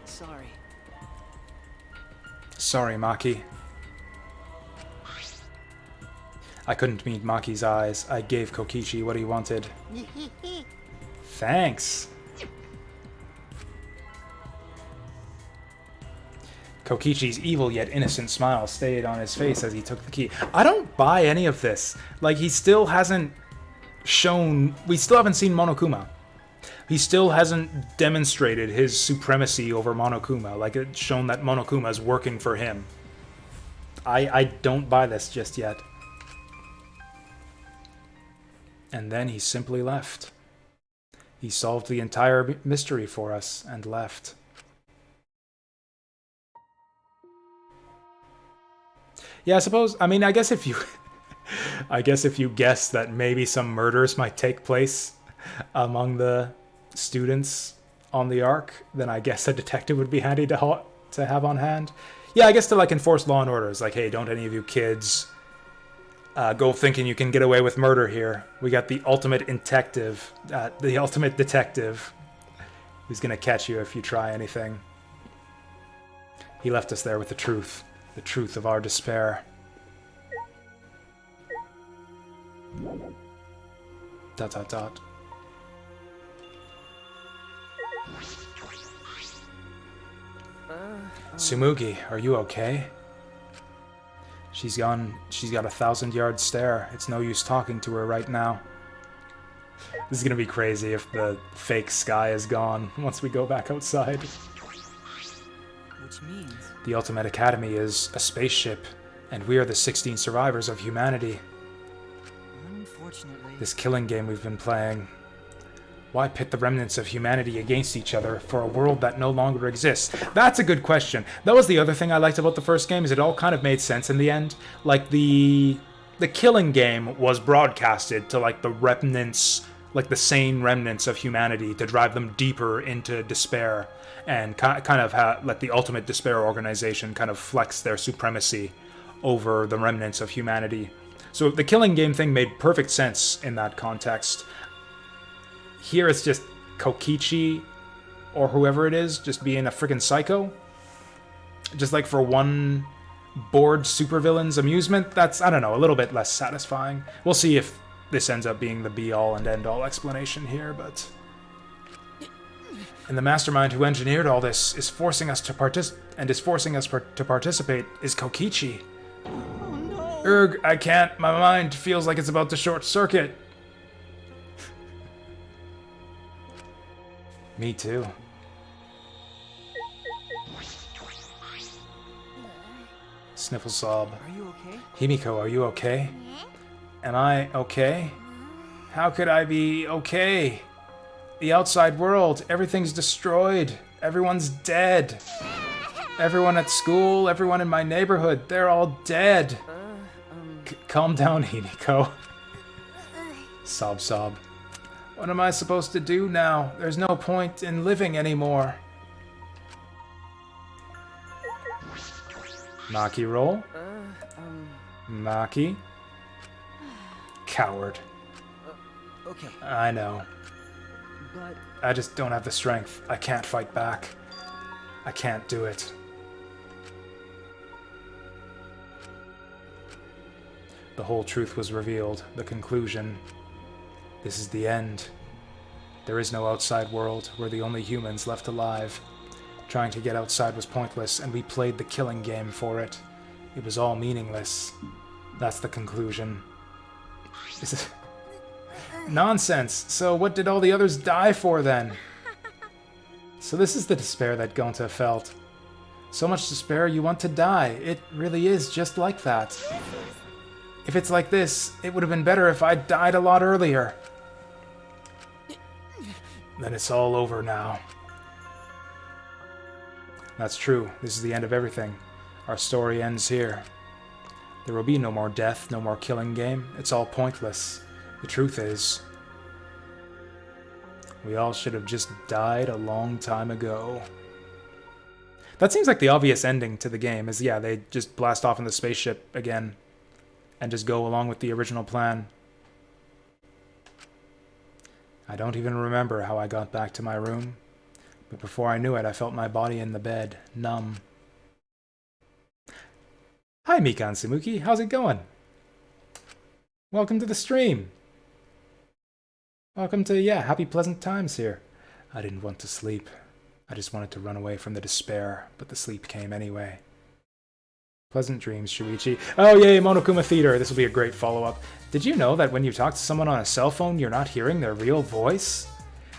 Sorry. Sorry, Maki. I couldn't meet Maki's eyes. I gave Kokichi what he wanted. Thanks. Kokichi's evil yet innocent smile stayed on his face as he took the key. I don't buy any of this. Like, he still hasn't shown... We still haven't seen Monokuma. He still hasn't demonstrated his supremacy over Monokuma. Like, it's shown that Monokuma is working for him. I don't buy this just yet. And then he simply left. He solved the entire mystery for us and left. Yeah, I guess if you guess that maybe some murders might take place among the students on the Ark, then I guess a detective would be handy to have on hand. Yeah, I guess to, like, enforce law and order. It's like, hey, don't any of you kids go thinking you can get away with murder here. We got the ultimate detective, who's gonna catch you if you try anything. He left us there with the truth of our despair. Dot dot dot. Tsumugi, are you okay? She's got a 1,000-yard stare. It's no use talking to her right now. This is gonna be crazy if the fake sky is gone once we go back outside. Which means... The Ultimate Academy is a spaceship, and we are the 16 survivors of humanity. Unfortunately... This killing game we've been playing. Why pit the remnants of humanity against each other for a world that no longer exists? That's a good question. That was the other thing I liked about the first game, is it all kind of made sense in the end. Like, the killing game was broadcasted to, like, the remnants, like the sane remnants of humanity, to drive them deeper into despair, and kind of let the Ultimate Despair organization kind of flex their supremacy over the remnants of humanity. So the killing game thing made perfect sense in that context. Here it's just Kokichi, or whoever it is, just being a friggin' psycho. Just like for one bored supervillain's amusement, that's, I don't know, a little bit less satisfying. We'll see if this ends up being the be-all and end-all explanation here, but... And the mastermind who engineered all this is forcing us to participate is Kokichi. Oh no! Erg, I can't. My mind feels like it's about to short circuit. Me too. Sniffle sob. Are you okay? Himiko, are you okay? Am I okay? How could I be okay? The outside world, everything's destroyed. Everyone's dead. Everyone at school, everyone in my neighborhood, they're all dead. Calm down, Himiko. Sob sob. What am I supposed to do now? There's no point in living anymore. Maki roll. Maki. Coward. Okay, I know. but I just don't have the strength. I can't fight back. I can't do it. The whole truth was revealed. The conclusion. This is the end. There is no outside world. We're the only humans left alive. Trying to get outside was pointless, and we played the killing game for it. It was all meaningless. That's the conclusion. This is nonsense. So what did all the others die for then? So this is the despair that Gonta felt. So much despair you want to die. It really is just like that. If it's like this, it would have been better if I'd died a lot earlier. Then it's all over now. That's true. This is the end of everything. Our story ends here. There will be no more death, no more killing game. It's all pointless. The truth is, we all should have just died a long time ago. That seems like the obvious ending to the game, is yeah, they just blast off in the spaceship again and just go along with the original plan. I don't even remember how I got back to my room, but before I knew it, I felt my body in the bed, numb. Hi, Mika and Samuki. How's it going? Welcome to the stream. Welcome to, yeah, happy pleasant times here. I didn't want to sleep. I just wanted to run away from the despair, but the sleep came anyway. Pleasant dreams, Shuichi. Oh, yay, Monokuma Theater. This will be a great follow-up. Did you know that when you talk to someone on a cell phone, you're not hearing their real voice?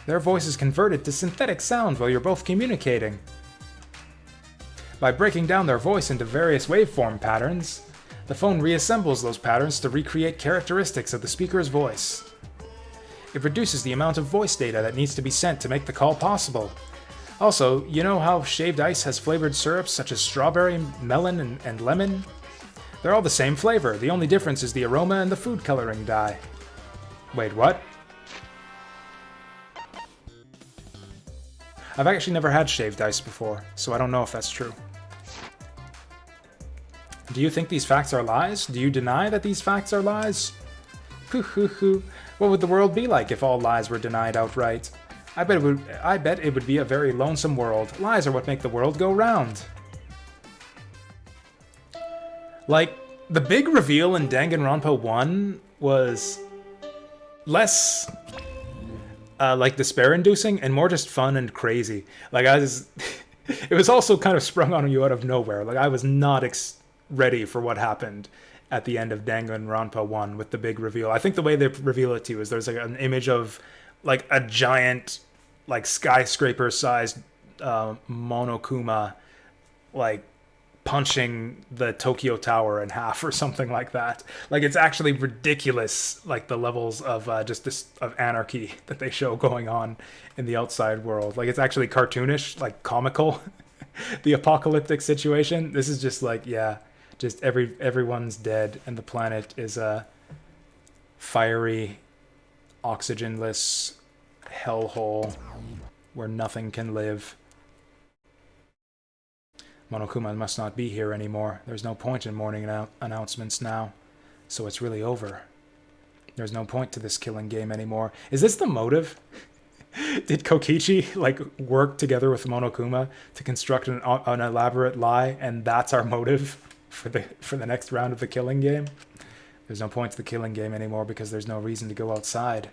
Their voice is converted to synthetic sound while you're both communicating. By breaking down their voice into various waveform patterns, the phone reassembles those patterns to recreate characteristics of the speaker's voice. It reduces the amount of voice data that needs to be sent to make the call possible. Also, you know how shaved ice has flavored syrups such as strawberry, melon, and lemon? They're all the same flavor. The only difference is the aroma and the food coloring dye. Wait, what? I've actually never had shaved ice before, so I don't know if that's true. Do you think these facts are lies? Do you deny that these facts are lies? Hoo hoo hoo. What would the world be like if all lies were denied outright? I bet it would be a very lonesome world. Lies are what make the world go round. Like, the big reveal in Danganronpa 1 was less like despair-inducing and more just fun and crazy. Like, it was also kind of sprung on you out of nowhere. Like, I was not ready for what happened at the end of Danganronpa 1 with the big reveal. I think the way they reveal it to you is there's like an image of like a giant, like skyscraper-sized Monokuma, like punching the Tokyo Tower in half or something like that. Like, it's actually ridiculous, like the levels of just this of anarchy that they show going on in the outside world. Like, it's actually cartoonish, like comical. The apocalyptic situation. This is just like, yeah, just everyone's dead and the planet is a fiery, oxygenless hellhole where nothing can live. Monokuma must not be here anymore. There's no point in morning announcements now, so it's really over. There's no point to this killing game anymore. Is this the motive? Did Kokichi like work together with Monokuma to construct an elaborate lie, and that's our motive for the next round of the killing game? There's no point to the killing game anymore because there's no reason to go outside.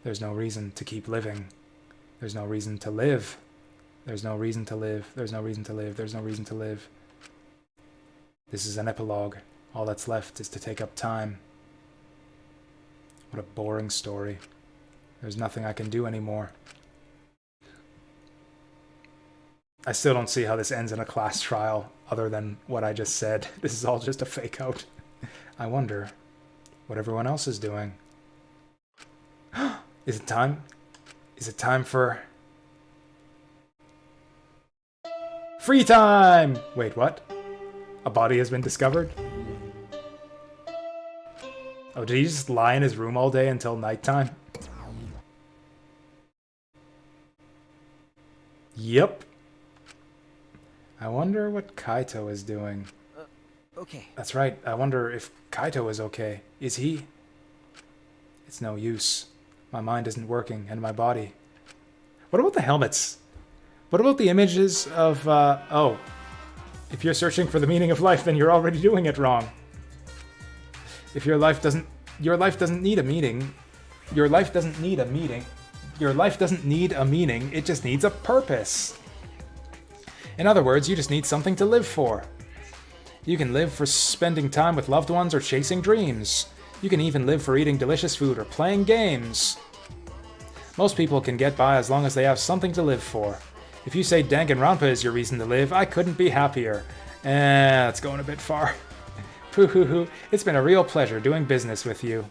There's no reason to keep living. There's no reason to live. There's no reason to live. There's no reason to live. There's no reason to live. This is an epilogue. All that's left is to take up time. What a boring story. There's nothing I can do anymore. I still don't see how this ends in a class trial other than what I just said. This is all just a fake out. I wonder what everyone else is doing. Is it time? Is it time for... free time! Wait, what? A body has been discovered? Oh, did he just lie in his room all day until nighttime? Yep. I wonder what Kaito is doing. Okay. That's right. I wonder if Kaito is okay. Is he? It's no use. My mind isn't working, and my body. What about the helmets? What about the images of, oh. If you're searching for the meaning of life, then you're already doing it wrong. If your life doesn't need a meaning. Your life doesn't need a meaning. Your life doesn't need a meaning, it just needs a purpose. In other words, you just need something to live for. You can live for spending time with loved ones or chasing dreams. You can even live for eating delicious food or playing games. Most people can get by as long as they have something to live for. If you say Danganronpa is your reason to live, I couldn't be happier. That's going a bit far. Poo-hoo-hoo, it's been a real pleasure doing business with you.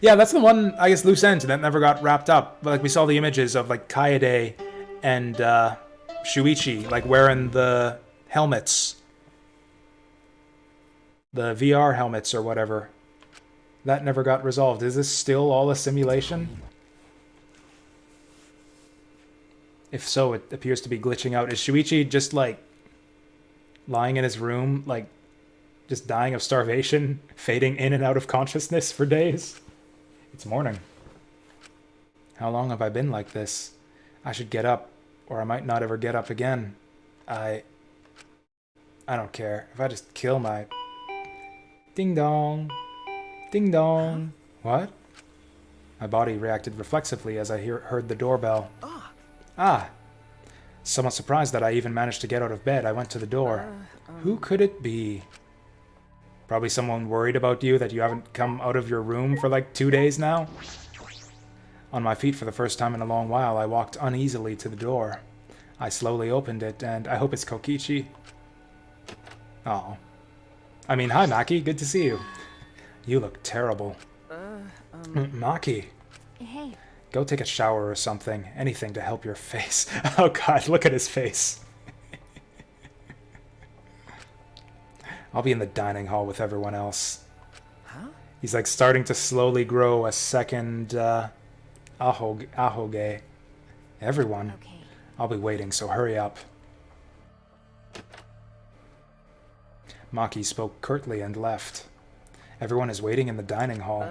Yeah, that's the one, I guess, loose end that never got wrapped up. Like, we saw the images of, like, Kaede and Shuichi, like, wearing the helmets. The VR helmets or whatever. That never got resolved. Is this still all a simulation? If so, it appears to be glitching out. Is Shuichi just, like, lying in his room, like, just dying of starvation, fading in and out of consciousness for days? It's morning. How long have I been like this? I should get up, or I might not ever get up again. I don't care. If I just kill my... Ding dong. Ding dong. What? My body reacted reflexively as I heard the doorbell. Ah. Somewhat surprised that I even managed to get out of bed, I went to the door. Who could it be? Probably someone worried about you, that you haven't come out of your room for like 2 days now? On my feet for the first time in a long while, I walked uneasily to the door. I slowly opened it, and I hope it's Kokichi. Oh. I mean, hi Maki, good to see you. You look terrible. Maki. Hey. Go take a shower or something. Anything to help your face. Oh god, look at his face. I'll be in the dining hall with everyone else. Huh? He's like starting to slowly grow a second ahoge. Everyone. Okay. I'll be waiting, so hurry up. Maki spoke curtly and left. Everyone is waiting in the dining hall.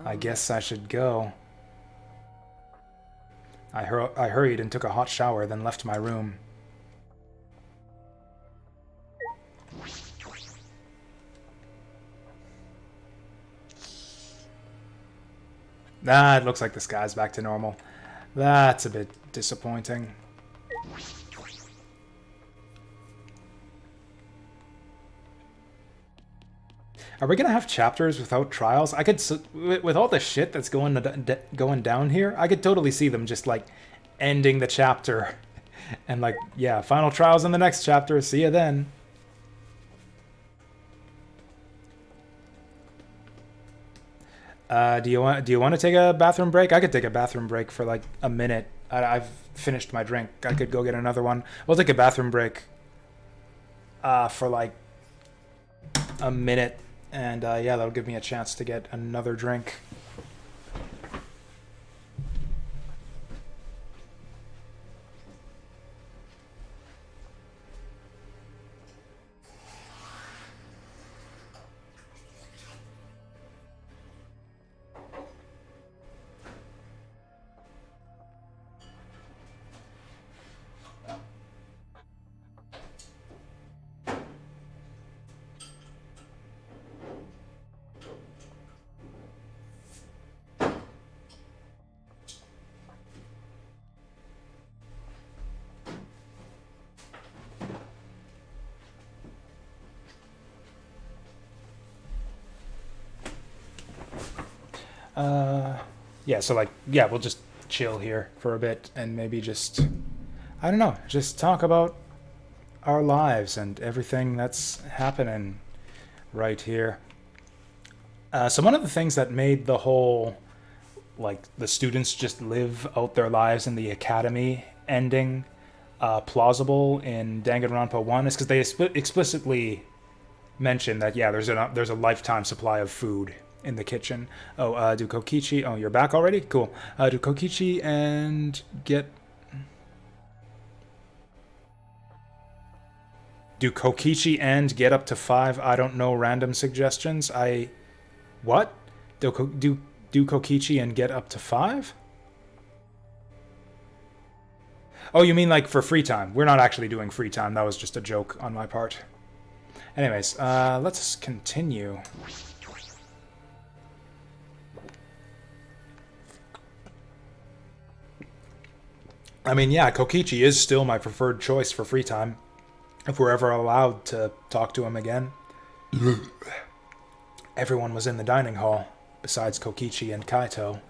I guess I should go. I hurried and took a hot shower, then left my room. It looks like the sky's back to normal. That's a bit disappointing. Are we gonna have chapters without trials? I could, with all the shit that's going down here, I could totally see them just like ending the chapter, and like, yeah, final trials in the next chapter. See you then. Do you want to take a bathroom break? I could take a bathroom break for like a minute. I've finished my drink. I could go get another one. We'll take a bathroom break for like a minute, and yeah, that'll give me a chance to get another drink. Yeah, so like, yeah, we'll just chill here for a bit and maybe just, I don't know, just talk about our lives and everything that's happening right here. So one of the things that made the whole, like, the students just live out their lives in the academy ending plausible in Danganronpa 1 is because they explicitly mention that, yeah, there's a lifetime supply of food in the kitchen. Oh, do Kokichi... Oh, you're back already? Cool. Do Kokichi and get... Do Kokichi and get up to 5, I don't know, random suggestions? I What? Do Kokichi and get up to 5? Oh, you mean like for free time? We're not actually doing free time. That was just a joke on my part. Anyways, let's continue. I mean, yeah, Kokichi is still my preferred choice for free time. If we're ever allowed to talk to him again. Everyone was in the dining hall, besides Kokichi and Kaito.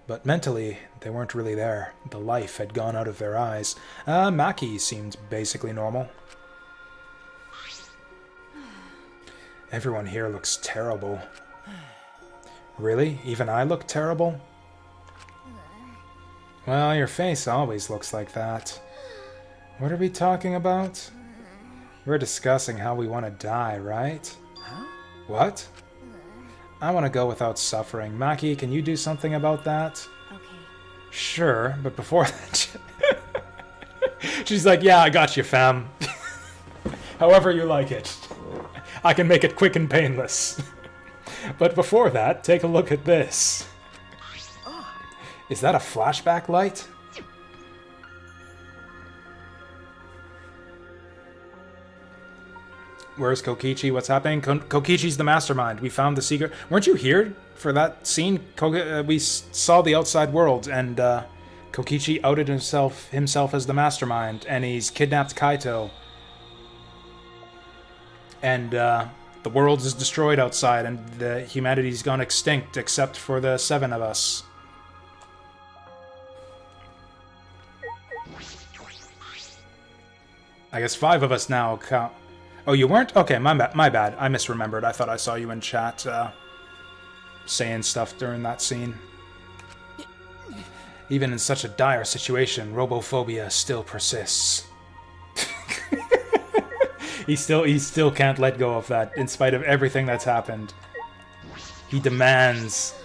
But mentally, they weren't really there. The life had gone out of their eyes. Maki seemed basically normal. Everyone here looks terrible. Really? Even I look terrible? Well, your face always looks like that. What are we talking about? We're discussing how we want to die, right? Huh? What? I want to go without suffering. Maki, can you do something about that? Okay. Sure, but before that... She's like, yeah, I got you, fam. However you like it. I can make it quick and painless. But before that, take a look at this. Is that a flashback light? Where's Kokichi? What's happening? Kokichi's the mastermind. We found the secret. Weren't you here for that scene? We saw the outside world, and Kokichi outed himself as the mastermind, and he's kidnapped Kaito. And the world is destroyed outside, and the humanity's gone extinct, except for the 7 of us. I guess 5 of us now count. Oh, you weren't? Okay, my bad. I misremembered. I thought I saw you in chat saying stuff during that scene. Even in such a dire situation, robophobia still persists. He still can't let go of that, in spite of everything that's happened. He demands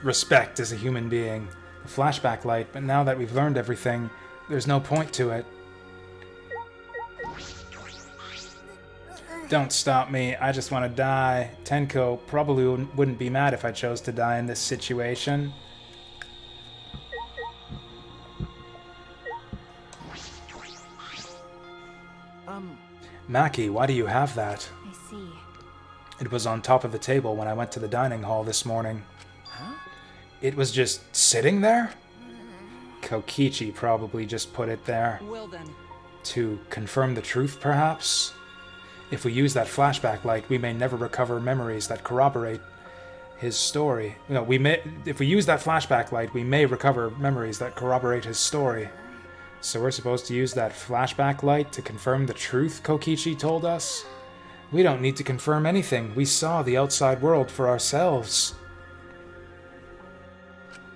respect as a human being. The flashback light, but now that we've learned everything, there's no point to it. Don't stop me, I just want to die. Tenko probably wouldn't be mad if I chose to die in this situation. Maki, why do you have that? I see. It was on top of the table when I went to the dining hall this morning. Huh? It was just sitting there? Kokichi probably just put it there. Well then. To confirm the truth, perhaps? If we use that flashback light, we may never recover memories that corroborate his story. No, if we use that flashback light, we may recover memories that corroborate his story. So we're supposed to use that flashback light to confirm the truth Kokichi told us? We don't need to confirm anything. We saw the outside world for ourselves.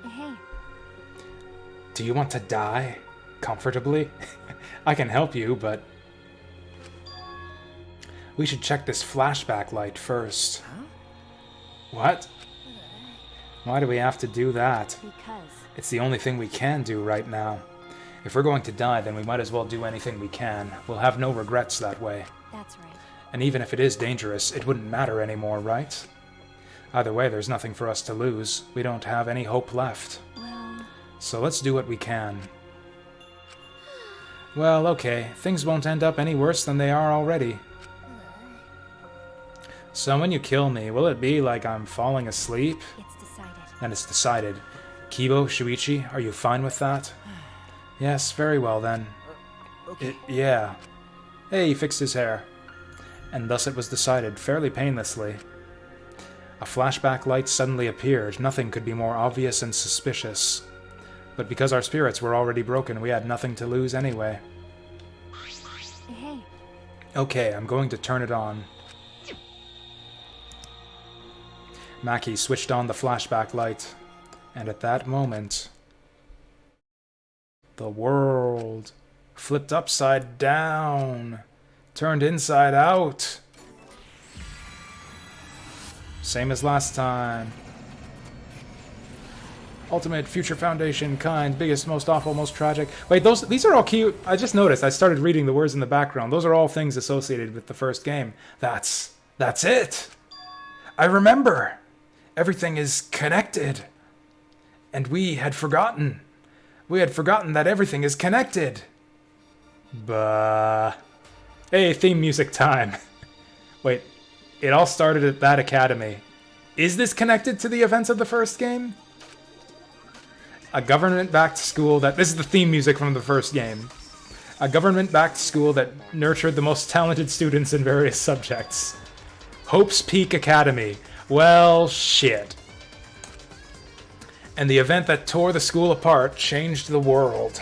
Hey. Do you want to die? Comfortably? I can help you, but... We should check this flashback light first. Huh? What? Why do we have to do that? Because. It's the only thing we can do right now. If we're going to die, then we might as well do anything we can. We'll have no regrets that way. That's right. And even if it is dangerous, it wouldn't matter anymore, right? Either way, there's nothing for us to lose. We don't have any hope left. Well... So let's do what we can. Well, okay. Things won't end up any worse than they are already. So when you kill me, will it be like I'm falling asleep? It's decided. And it's decided. Kibo, Shuichi, are you fine with that? Yes, very well then. Okay. Yeah. Hey, he fixed his hair. And thus it was decided, fairly painlessly. A flashback light suddenly appeared. Nothing could be more obvious and suspicious. But because our spirits were already broken, we had nothing to lose anyway. Hey. Okay, I'm going to turn it on. Maki switched on the flashback light. And at that moment... the world flipped upside down, turned inside out. Same as last time. Ultimate, Future Foundation, kind, biggest, most awful, most tragic. Wait, these are all cute. I just noticed, I started reading the words in the background. Those are all things associated with the first game. That's That's it. I remember. Everything is connected. And we had forgotten. We had forgotten that everything is connected. Bah. Hey, theme music time. Wait, it all started at that academy. Is this connected to the events of the first game? A government-backed school that... This is the theme music from the first game. A government-backed school that nurtured the most talented students in various subjects. Hope's Peak Academy. Well, shit. And the event that tore the school apart changed the world.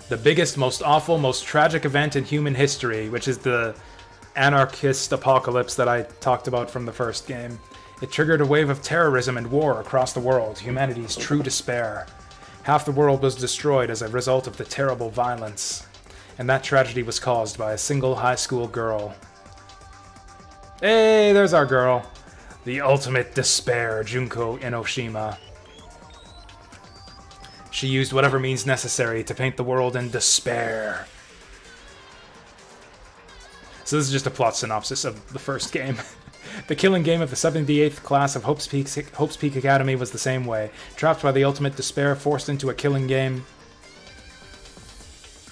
The biggest, most awful, most tragic event in human history, which is the anarchist apocalypse that I talked about from the first game. It triggered a wave of terrorism and war across the world, humanity's true despair. Half the world was destroyed as a result of the terrible violence. And that tragedy was caused by a single high school girl. Hey, there's our girl. The ultimate despair, Junko Enoshima. She used whatever means necessary to paint the world in despair. So this is just a plot synopsis of the first game. The killing game of the 78th class of Hope's Peak Academy was the same way. Trapped by the ultimate despair, forced into a killing game.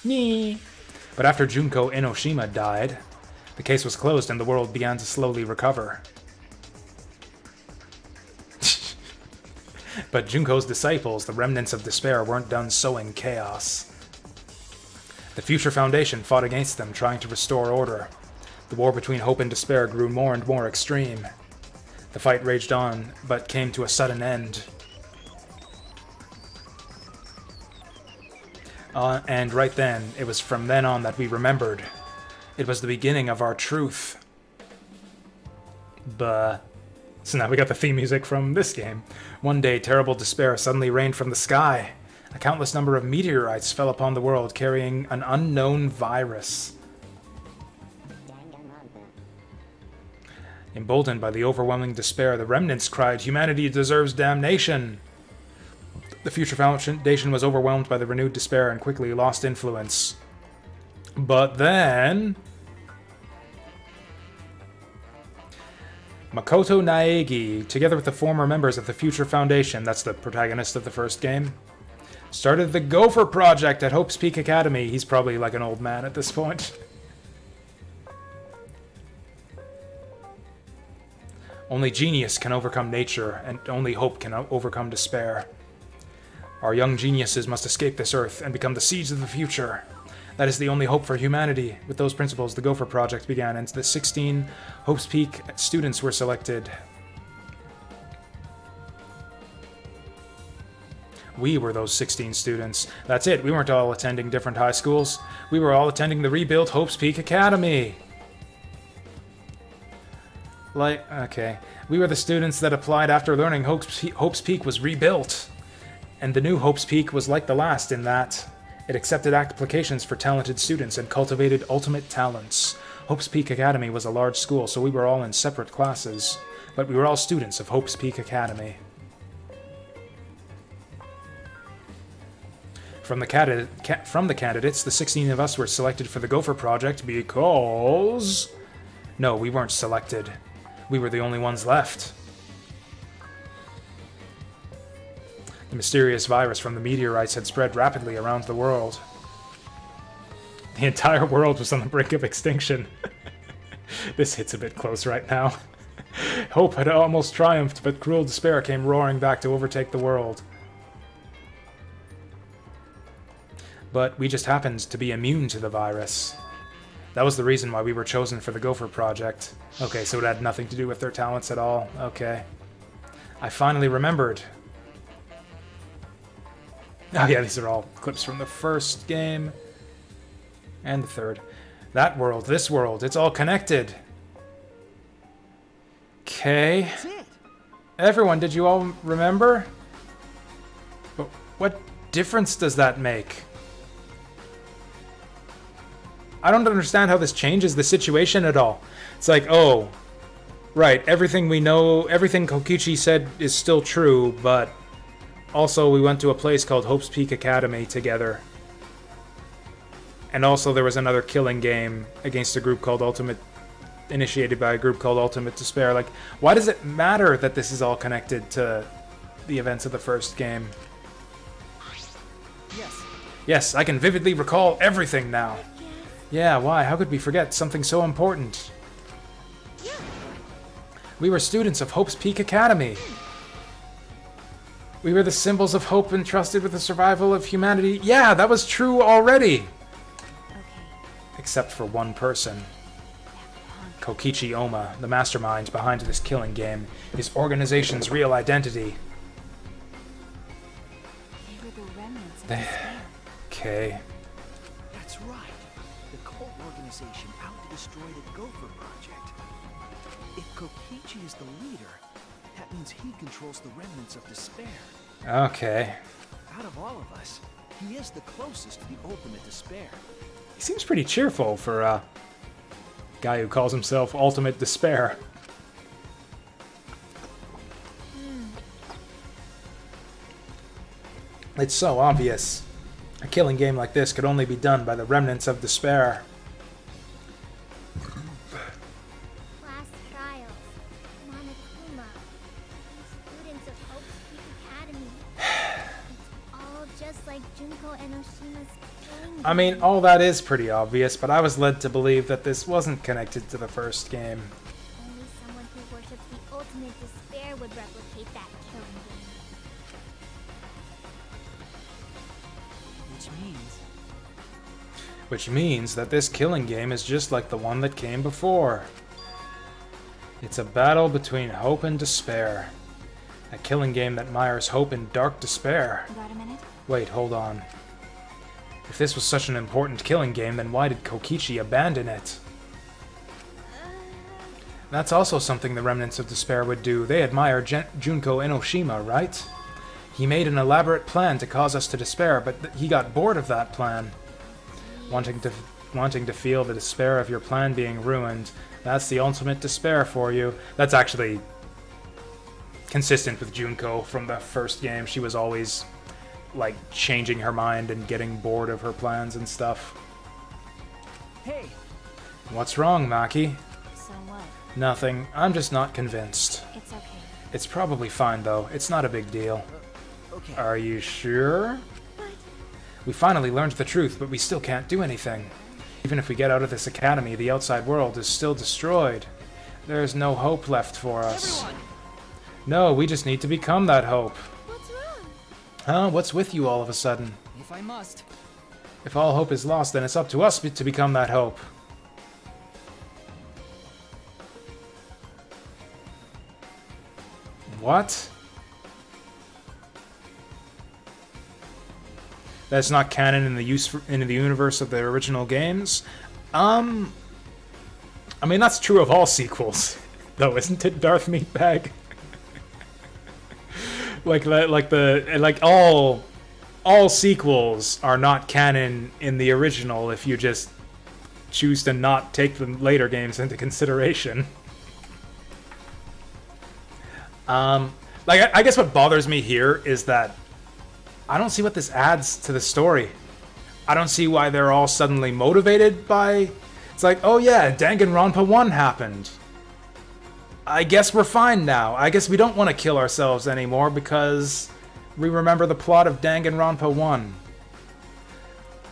Nee. But after Junko Enoshima died, the case was closed and the world began to slowly recover. But Junko's disciples, the remnants of despair, weren't done sowing chaos. The Future Foundation fought against them, trying to restore order. The war between hope and despair grew more and more extreme. The fight raged on, but came to a sudden end. And right then, it was from then on that we remembered. It was the beginning of our truth. Buh. So now we got the theme music from this game. One day, terrible despair suddenly rained from the sky. A countless number of meteorites fell upon the world, carrying an unknown virus. Emboldened by the overwhelming despair, the remnants cried, "Humanity deserves damnation!" The Future Foundation was overwhelmed by the renewed despair and quickly lost influence. But then... Makoto Naegi, together with the former members of the Future Foundation, that's the protagonist of the first game, started the Gopher Project at Hope's Peak Academy. He's probably like an old man at this point. Only genius can overcome nature, and only hope can overcome despair. Our young geniuses must escape this Earth and become the seeds of the future. That is the only hope for humanity. With those principles, the Gopher Project began, and the 16 Hope's Peak students were selected. We were those 16 students. That's it, we weren't all attending different high schools. We were all attending the rebuilt Hope's Peak Academy. Okay. We were the students that applied after learning Hope's Peak was rebuilt. And the new Hope's Peak was like the last in that it accepted applications for talented students and cultivated ultimate talents. Hope's Peak Academy was a large school, so we were all in separate classes. But we were all students of Hope's Peak Academy. From the candidates, the 16 of us were selected for the Gopher Project because... No, we weren't selected. We were the only ones left. The mysterious virus from the meteorites had spread rapidly around the world. The entire world was on the brink of extinction. This hits a bit close right now. Hope had almost triumphed, but cruel despair came roaring back to overtake the world. But we just happened to be immune to the virus. That was the reason why we were chosen for the Gopher Project. Okay, so it had nothing to do with their talents at all. Okay. I finally remembered. Oh yeah, these are all clips from the first game. And the third. That world, this world, it's all connected. Okay. That's it. Everyone, did you all remember? But what difference does that make? I don't understand how this changes the situation at all. It's like, oh, right, everything we know, everything Kokichi said is still true, but also we went to a place called Hope's Peak Academy together. And also there was another killing game against a group called initiated by a group called Ultimate Despair. Like, why does it matter that this is all connected to the events of the first game? Yes. Yes, I can vividly recall everything now. Yeah, why? How could we forget something so important? We were students of Hope's Peak Academy. We were the symbols of hope entrusted with the survival of humanity. Yeah, that was true already. Okay. Except for one person. Kokichi Oma, the mastermind behind this killing game, his organization's real identity. They were the remnants of despair. Okay. That's right. The cult organization out to destroy the Gopher Project. If Kokichi is the leader, that means he controls the remnants of despair. Okay. Out of all of us, he is the closest to the ultimate despair. He seems pretty cheerful for a guy who calls himself Ultimate Despair. It's so obvious. A killing game like this could only be done by the remnants of despair. Class trials. Monokuma. Students of Hope's Peak Academy. It's all just like Junko Enoshima's killing. I mean, all that is pretty obvious, but I was led to believe that this wasn't connected to the first game. Only someone who worships the ultimate despair would replicate that killing game. Which means that this killing game is just like the one that came before. It's a battle between hope and despair. A killing game that mires hope in dark despair. Got a minute? Wait, hold on. If this was such an important killing game, then why did Kokichi abandon it? That's also something the remnants of despair would do. They admire Junko Enoshima, right? He made an elaborate plan to cause us to despair, but he got bored of that plan. Wanting to feel the despair of your plan being ruined. That's the ultimate despair for you. That's actually consistent with Junko from the first game. She was always, like, changing her mind and getting bored of her plans and stuff. Hey! What's wrong, Maki? So what? Nothing. I'm just not convinced. It's okay. It's probably fine, though. It's not a big deal. Okay. Are you sure? We finally learned the truth, but we still can't do anything. Even if we get out of this academy, the outside world is still destroyed. There's no hope left for us. Everyone! No, we just need to become that hope. What's wrong? Huh? What's with you all of a sudden? If I must. If all hope is lost, then it's up to us to become that hope. What? That's not canon in the universe of the original games. I mean, that's true of all sequels, though, isn't it, Darth Meatbag? like all sequels are not canon in the original if you just choose to not take the later games into consideration. I guess what bothers me here is that I don't see what this adds to the story. I don't see why they're all suddenly motivated by... It's like, oh yeah, Danganronpa 1 happened. I guess we're fine now. I guess we don't want to kill ourselves anymore because we remember the plot of Danganronpa 1.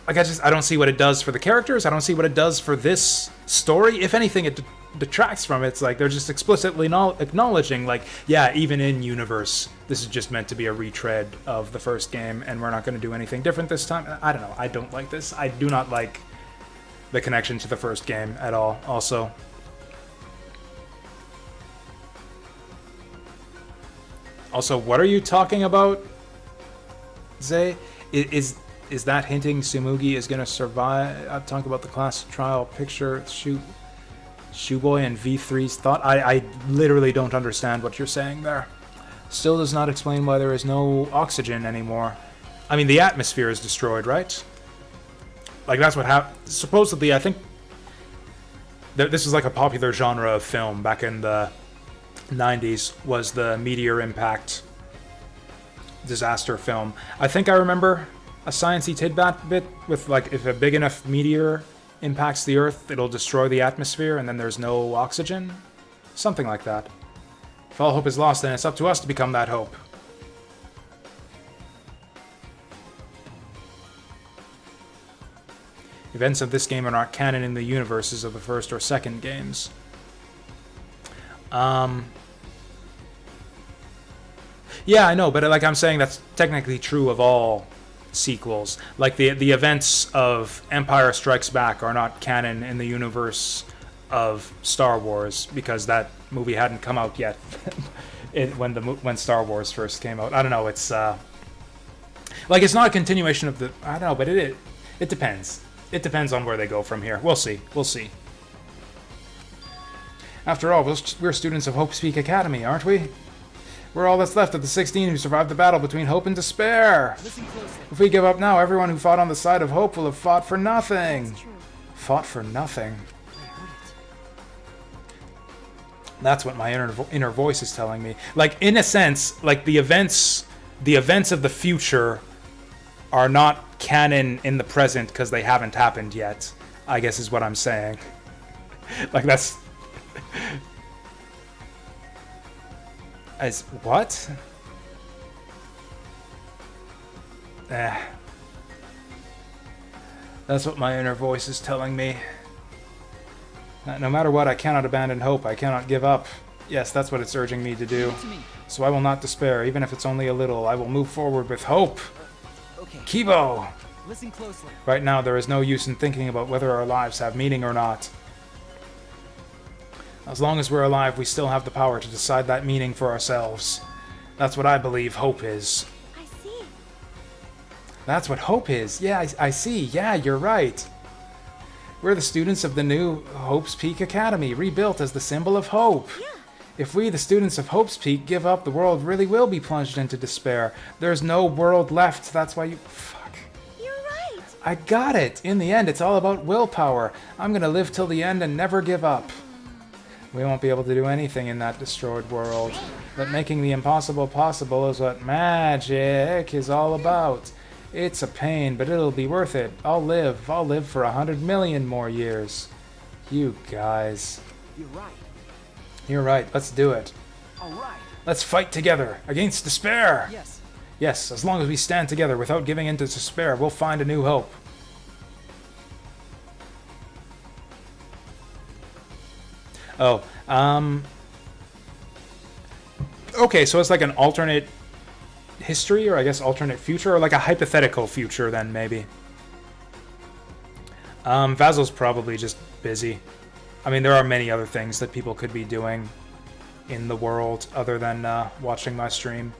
Like, I don't see what it does for the characters. I don't see what it does for this story. If anything, it detracts from it. It's like they're just explicitly acknowledging, like, yeah, even in universe, this is just meant to be a retread of the first game, and we're not going to do anything different this time. I don't know. I don't like this. I do not like the connection to the first game at all, also. Also, what are you talking about, Zay? Is that hinting Tsumugi is going to survive? I'm talking about the class trial picture, Shoeboy and V3's thought. I literally don't understand what you're saying there. Still does not explain why there is no oxygen anymore. I mean, the atmosphere is destroyed, right? Like, that's what happened. Supposedly, I think this was like a popular genre of film back in the 90s, was the meteor impact disaster film. I think I remember a sciencey tidbit bit with, like, if a big enough meteor impacts the Earth, it'll destroy the atmosphere and then there's no oxygen? Something like that. If all hope is lost, then it's up to us to become that hope. Events of this game are not canon in the universes of the first or second games. Yeah, I know, but like I'm saying, that's technically true of all sequels. Like the events of Empire Strikes Back are not canon in the universe of Star Wars because that movie hadn't come out yet when Star Wars first came out. I don't know. It's like it's not a continuation of the. I don't know, but it depends. It depends on where they go from here. We'll see. We'll see. After all, we're students of Hope's Peak Academy, aren't we? We're all that's left of the 16 who survived the battle between hope and despair. If we give up now, everyone who fought on the side of hope will have fought for nothing. Fought for nothing. That's what my inner voice is telling me. Like, in a sense, like the events of the future are not canon in the present because they haven't happened yet, I guess is what I'm saying. Like, that's... As what? That's what my inner voice is telling me. No matter what, I cannot abandon hope. I cannot give up. Yes, that's what it's urging me to do. So I will not despair, even if it's only a little. I will move forward with hope. Okay. Kibo! Listen closely. Right now, there is no use in thinking about whether our lives have meaning or not. As long as we're alive, we still have the power to decide that meaning for ourselves. That's what I believe hope is. I see. That's what hope is. Yeah, I see. Yeah, you're right. We're the students of the new Hope's Peak Academy, rebuilt as the symbol of hope. Yeah. If we, the students of Hope's Peak, give up, the world really will be plunged into despair. There's no world left. That's why you... Fuck. You're right. I got it. In the end, it's all about willpower. I'm gonna live till the end and never give up. We won't be able to do anything in that destroyed world. But making the impossible possible is what magic is all about. It's a pain, but it'll be worth it. I'll live for 100 million more years. You guys. You're right. You're right, let's do it. All right. Let's fight together, against despair! Yes. Yes, as long as we stand together without giving in to despair, we'll find a new hope. Oh, okay, so it's like an alternate history, or I guess alternate future, or like a hypothetical future then, maybe. Vasil's probably just busy. I mean, there are many other things that people could be doing in the world other than watching my stream.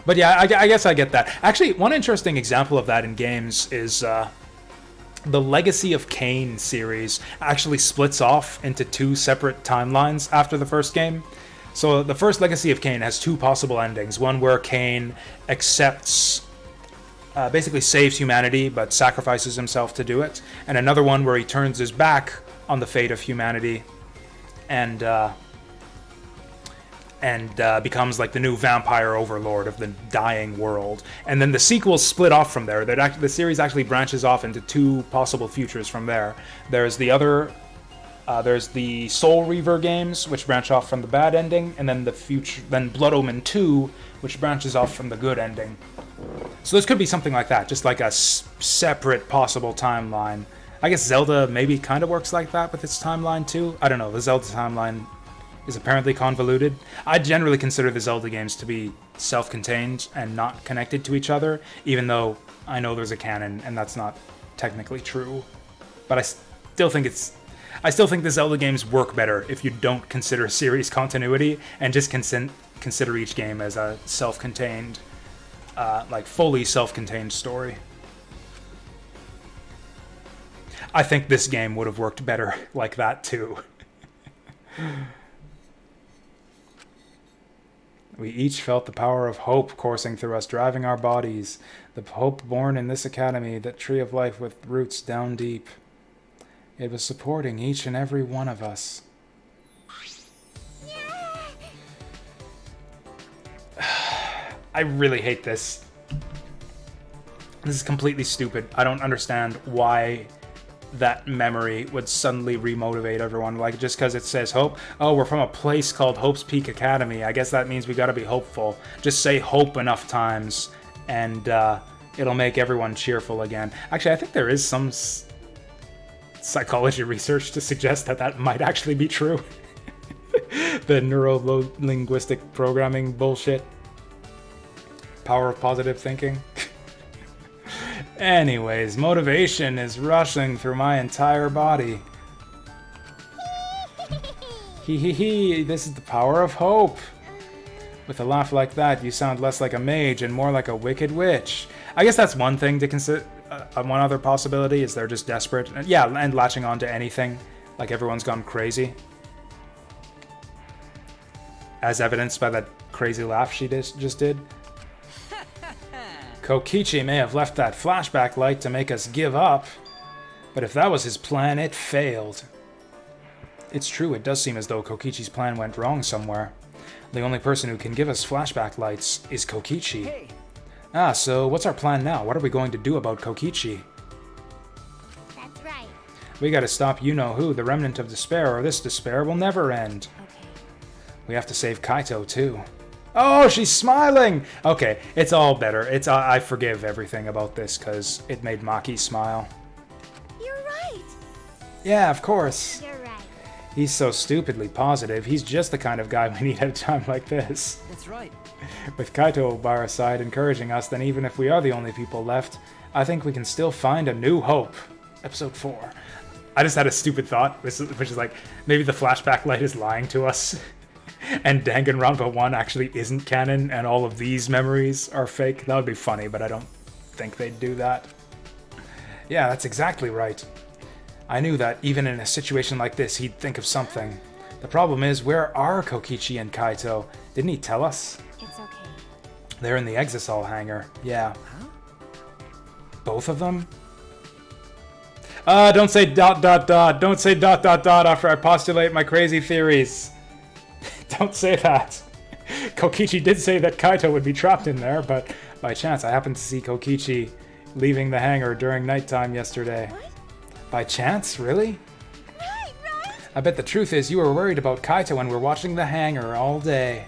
But yeah, I guess I get that. Actually, one interesting example of that in games is the Legacy of Kain series actually splits off into two separate timelines after the first game. So the first Legacy of Kain has two possible endings. One where Kain accepts, basically saves humanity, but sacrifices himself to do it. And another one where he turns his back on the fate of humanity and becomes like the new vampire overlord of the dying world. And then the sequels split off from there. The series actually branches off into two possible futures from there. There's the Soul Reaver games, which branch off from the bad ending, and then then Blood Omen 2, which branches off from the good ending. So this could be something like that, just like a separate possible timeline. I guess Zelda maybe kind of works like that with its timeline too. I don't know, the Zelda timeline is apparently convoluted. I generally consider the Zelda games to be self-contained and not connected to each other, even though I know there's a canon and that's not technically true. But I still think the Zelda games work better if you don't consider series continuity and just consider each game as a self-contained, like fully self-contained story. I think this game would have worked better like that too. We each felt the power of hope coursing through us, driving our bodies. The hope born in this academy, that tree of life with roots down deep. It was supporting each and every one of us. I really hate this. This is completely stupid. I don't understand why that memory would suddenly remotivate everyone. Like, just because it says hope. Oh, we're from a place called Hope's Peak Academy. I guess that means we gotta be hopeful. Just say hope enough times, and it'll make everyone cheerful again. Actually, I think there is some psychology research to suggest that that might actually be true. The neuro-linguistic programming bullshit. Power of positive thinking. Anyways, motivation is rushing through my entire body. Hee hee hee, this is the power of hope. With a laugh like that, you sound less like a mage and more like a wicked witch. I guess that's one thing to consider. One other possibility is they're just desperate. Yeah, and latching on to anything. Like everyone's gone crazy. As evidenced by that crazy laugh she just did. Kokichi may have left that flashback light to make us give up, but if that was his plan, it failed. It's true, it does seem as though Kokichi's plan went wrong somewhere. The only person who can give us flashback lights is Kokichi. Hey, Ah, so what's our plan now? What are we going to do about Kokichi? That's right. We gotta stop you-know-who, the remnant of despair, or this despair will never end. Okay. We have to save Kaito, too. Oh, she's smiling! Okay, it's all better. I forgive everything about this, because it made Maki smile. You're right. Yeah, of course. You're right. He's so stupidly positive. He's just the kind of guy we need at a time like this. that's right. With Kaito by our side encouraging us, then even if we are the only people left, I think we can still find a new hope. Episode 4. I just had a stupid thought, which is like, maybe the flashback light is lying to us. And Danganronpa 1 actually isn't canon, and all of these memories are fake. That would be funny, but I don't think they'd do that. Yeah, that's exactly right. I knew that even in a situation like this, he'd think of something. The problem is, where are Kokichi and Kaito? Didn't he tell us? It's okay. They're in the Exisol hangar. Yeah. Both of them? Don't say ... Don't say ... after I postulate my crazy theories. Don't say that. Kokichi did say that Kaito would be trapped in there, but by chance I happened to see Kokichi leaving the hangar during nighttime yesterday. What? By chance? Really? Right, right. I bet the truth is you were worried about Kaito and were watching the hangar all day.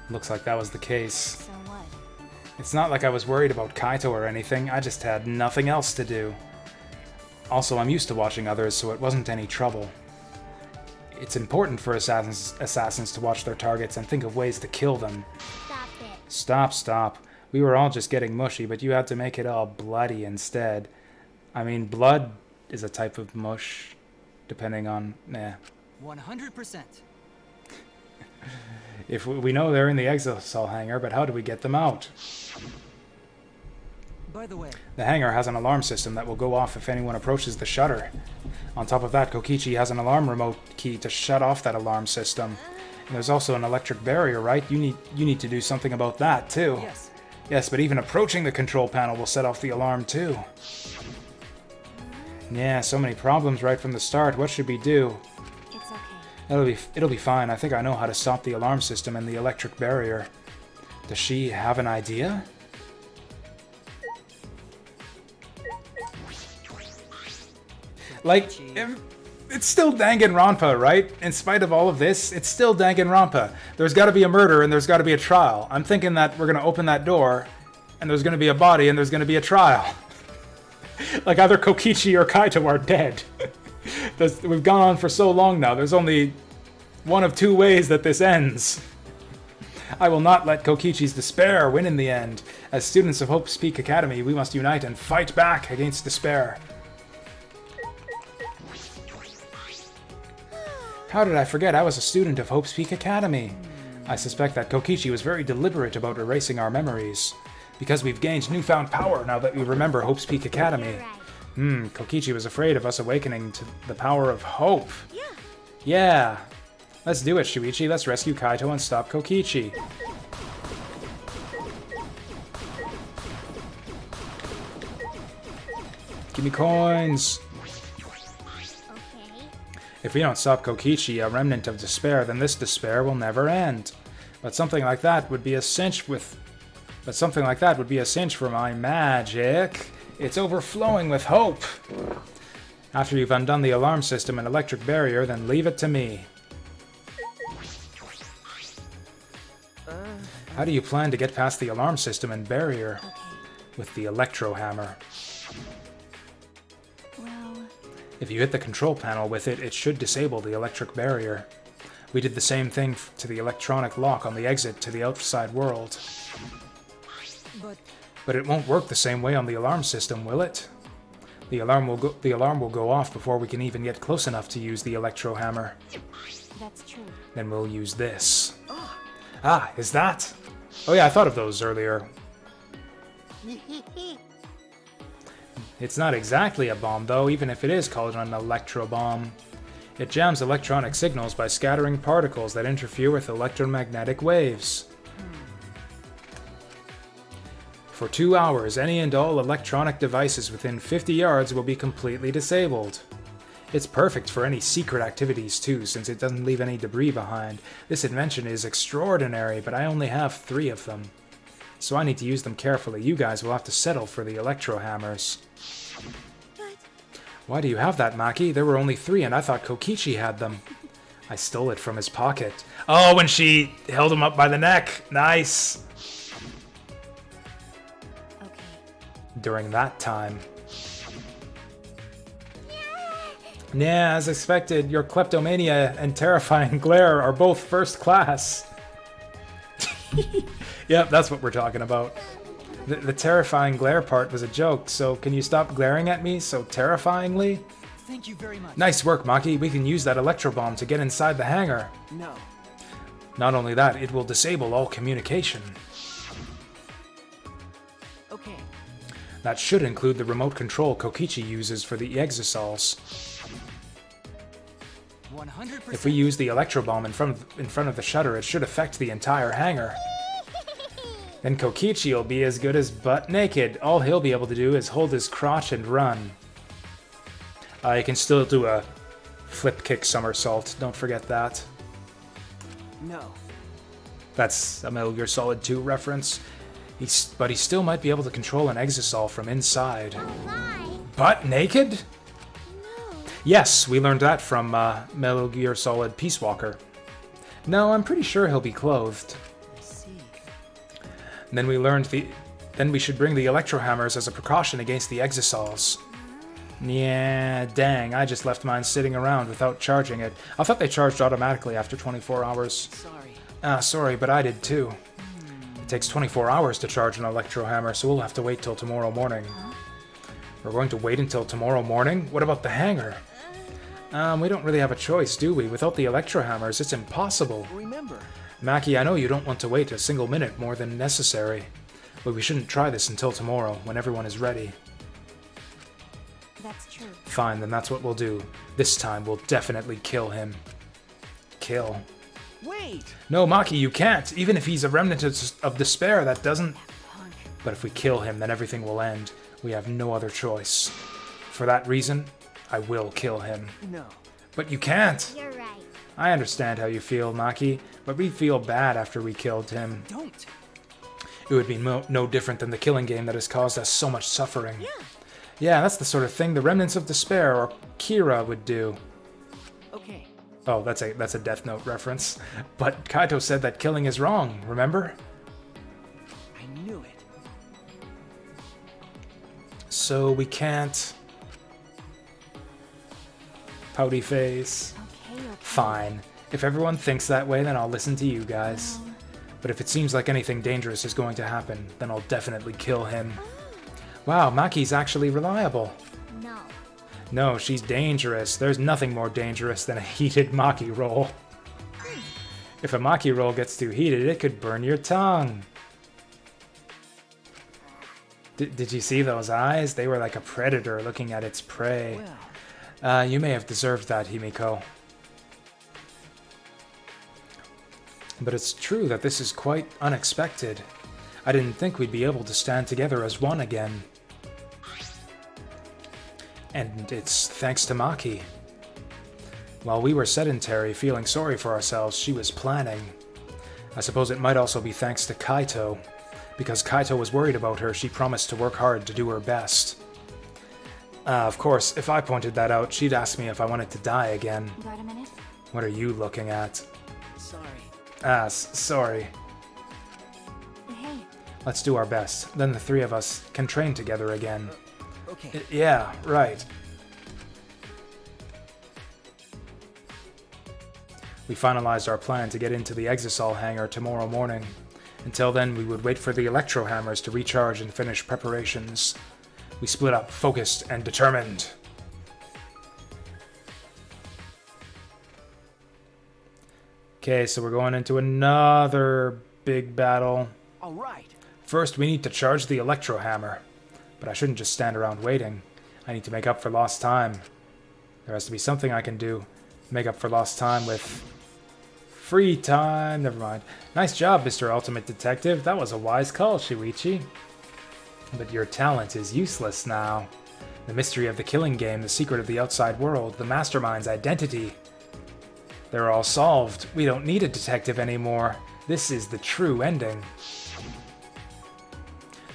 Looks like that was the case. So what? It's not like I was worried about Kaito or anything, I just had nothing else to do. Also, I'm used to watching others, so it wasn't any trouble. It's important for assassins to watch their targets and think of ways to kill them. Stop it. Stop. We were all just getting mushy, but you had to make it all bloody instead. I mean, blood is a type of mush, depending on... 100%. If we know they're in the Exisol hangar, but how do we get them out? By the way, The hangar has an alarm system that will go off if anyone approaches the shutter. On top of that, Kokichi has an alarm remote key to shut off that alarm system. And there's also an electric barrier, right? You need to do something about that, too. yes. Yes, but even approaching the control panel will set off the alarm, too. Yeah, so many problems right from the start. What should we do? It's okay. It'll be fine. I think I know how to stop the alarm system and the electric barrier. Does she have an idea? Like, it's still Danganronpa, right? In spite of all of this, it's still Danganronpa. There's got to be a murder and there's got to be a trial. I'm thinking that we're going to open that door and there's going to be a body and there's going to be a trial. Like either Kokichi or Kaito are dead. We've gone on for so long now. There's only one of two ways that this ends. I will not let Kokichi's despair win in the end. As students of Hope's Peak Academy, we must unite and fight back against despair. How did I forget I was a student of Hope's Peak Academy? I suspect that Kokichi was very deliberate about erasing our memories. Because we've gained newfound power now that we remember Hope's Peak Academy. You're right. Kokichi was afraid of us awakening to the power of hope. Yeah. Yeah. Let's do it, Shuichi. Let's rescue Kaito and stop Kokichi. Give me coins. Okay. If we don't stop Kokichi, a remnant of despair, then this despair will never end. But something like that would be a cinch with... But something like that would be a cinch for my magic. It's overflowing with hope. After you've undone the alarm system and electric barrier, then leave it to me. How do you plan to get past the alarm system and barrier? Okay. With the electro hammer. Well, If you hit the control panel with it, it should disable the electric barrier. We did the same thing to the electronic lock on the exit to the outside world. But it won't work the same way on the alarm system, will it? The alarm will go off before we can even get close enough to use the electro hammer. that's true. Then we'll use this. Ah, is that? Oh yeah, I thought of those earlier. It's not exactly a bomb though, even if it is called an electro bomb. It jams electronic signals by scattering particles that interfere with electromagnetic waves. For 2 hours, any and all electronic devices within 50 yards will be completely disabled. It's perfect for any secret activities too, since it doesn't leave any debris behind. This invention is extraordinary, but I only have 3 of them. So I need to use them carefully. You guys will have to settle for the electro hammers. Why do you have that, Maki? There were only 3 and I thought Kokichi had them. I stole it from his pocket. Oh, when she held him up by the neck. Nice. Okay. During that time. Yeah, as expected, your kleptomania and terrifying glare are both first class. Yep, that's what we're talking about. The terrifying glare part was a joke, so can you stop glaring at me so terrifyingly? Thank you very much. Nice work, Maki. We can use that electro bomb to get inside the hangar. No. Not only that, it will disable all communication. Okay. That should include the remote control Kokichi uses for the exosols. 100%. If we use the electro bomb in front of the shutter, it should affect the entire hangar. Then Kokichi will be as good as butt naked. All he'll be able to do is hold his crotch and run. He can still do a flip kick somersault. Don't forget that. No. That's a Metal Gear Solid 2 reference. But he still might be able to control an exosol from inside. My. Butt naked? No. Yes, we learned that from Metal Gear Solid Peace Walker. No, I'm pretty sure he'll be clothed. I see. Then we should bring the electro hammers as a precaution against the exosols. Yeah, dang, I just left mine sitting around without charging it. I thought they charged automatically after 24 hours. Sorry. Sorry, but I did too. It takes 24 hours to charge an electro hammer, so we'll have to wait till tomorrow morning. We're going to wait until tomorrow morning? What about the hangar? We don't really have a choice, do we? Without the electro hammers, it's impossible. Remember. Maki, I know you don't want to wait a single minute more than necessary, but we shouldn't try this until tomorrow, when everyone is ready. That's true. Fine, then that's what we'll do. This time, we'll definitely kill him. Kill. Wait. No, Maki, you can't! Even if he's a remnant of despair, that doesn't... Punk. But if we kill him, then everything will end. We have no other choice. For that reason, I will kill him. No. But you can't! You're right. I understand how you feel, Maki, but we feel bad after we killed him. Don't. It would be no different than the killing game that has caused us so much suffering. Yeah. Yeah, that's the sort of thing the remnants of despair or Kira would do. Okay. Oh, that's a Death Note reference. But Kaito said that killing is wrong, remember? I knew it. So we can't... Pouty face. Okay. Fine. If everyone thinks that way, then I'll listen to you guys. Well, But if it seems like anything dangerous is going to happen, then I'll definitely kill him. Wow, Maki's actually reliable. No. No, she's dangerous. There's nothing more dangerous than a heated Maki roll. If a Maki roll gets too heated, it could burn your tongue. Did you see those eyes? They were like a predator looking at its prey. Well. You may have deserved that, Himiko. But it's true that this is quite unexpected. I didn't think we'd be able to stand together as one again. And it's thanks to Maki. While we were sedentary, feeling sorry for ourselves, she was planning. I suppose it might also be thanks to Kaito. Because Kaito was worried about her, she promised to work hard to do her best. Of course, if I pointed that out, she'd ask me if I wanted to die again. Got a minute? What are you looking at? Sorry. Sorry. Hey, Let's do our best. Then the three of us can train together again. Okay. Yeah, right. We finalized our plan to get into the Exisol hangar tomorrow morning. Until then, we would wait for the electro hammers to recharge and finish preparations. We split up, focused and determined. Okay, so we're going into another big battle. All right. First, we need to charge the electro hammer. But I shouldn't just stand around waiting. I need to make up for lost time. There has to be something I can do. Make up for lost time with free time. Never mind. Nice job, Mr. Ultimate Detective. That was a wise call, Shuichi. But your talent is useless now. The mystery of the killing game, the secret of the outside world, the mastermind's identity. They're all solved. We don't need a detective anymore. This is the true ending.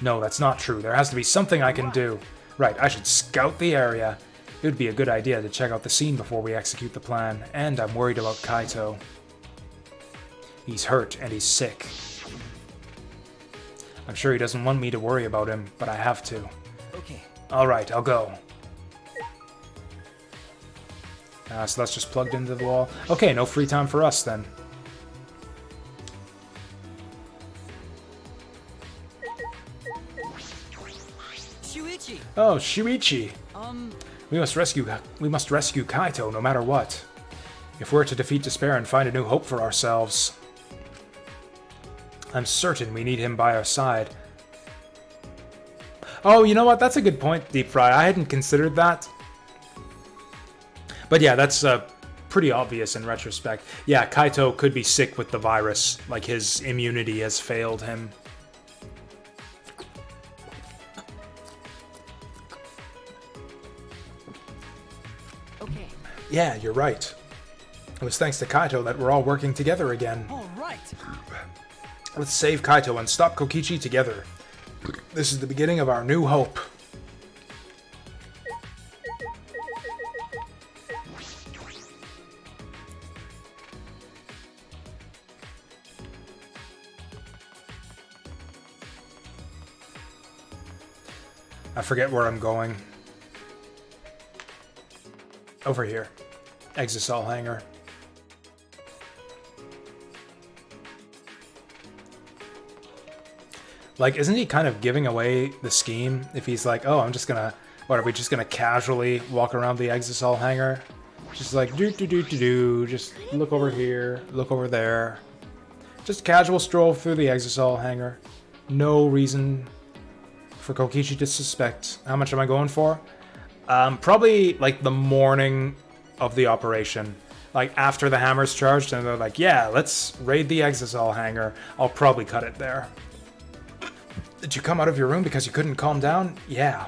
No, that's not true. There has to be something I can do. Right, I should scout the area. It would be a good idea to check out the scene before we execute the plan, and I'm worried about Kaito. He's hurt and he's sick. I'm sure he doesn't want me to worry about him, but I have to. Okay. Alright, I'll go. So that's just plugged into the wall. Okay, no free time for us then. Shuichi. Oh, Shuichi. Um, We must rescue Kaito no matter what. If we're to defeat despair and find a new hope for ourselves. I'm certain we need him by our side. Oh, you know what? That's a good point, Deep Fry. I hadn't considered that. But yeah, that's pretty obvious in retrospect. Yeah, Kaito could be sick with the virus. Like, his immunity has failed him. okay. Yeah, you're right. It was thanks to Kaito that we're all working together again. All right. Let's save Kaito and stop Kokichi together. This is the beginning of our new hope. I forget where I'm going. Over here. Exisol hangar. Like, isn't he kind of giving away the scheme if he's like, oh, I'm just gonna, what, are we just gonna casually walk around the Exisol hangar? Just like, just look over here, look over there. Just casual stroll through the Exisol hangar. No reason for Kokichi to suspect. How much am I going for? Probably, like, the morning of the operation. Like, after the hammer's charged, and they're like, yeah, let's raid the Exisol hangar. I'll probably cut it there. Did you come out of your room because you couldn't calm down? Yeah.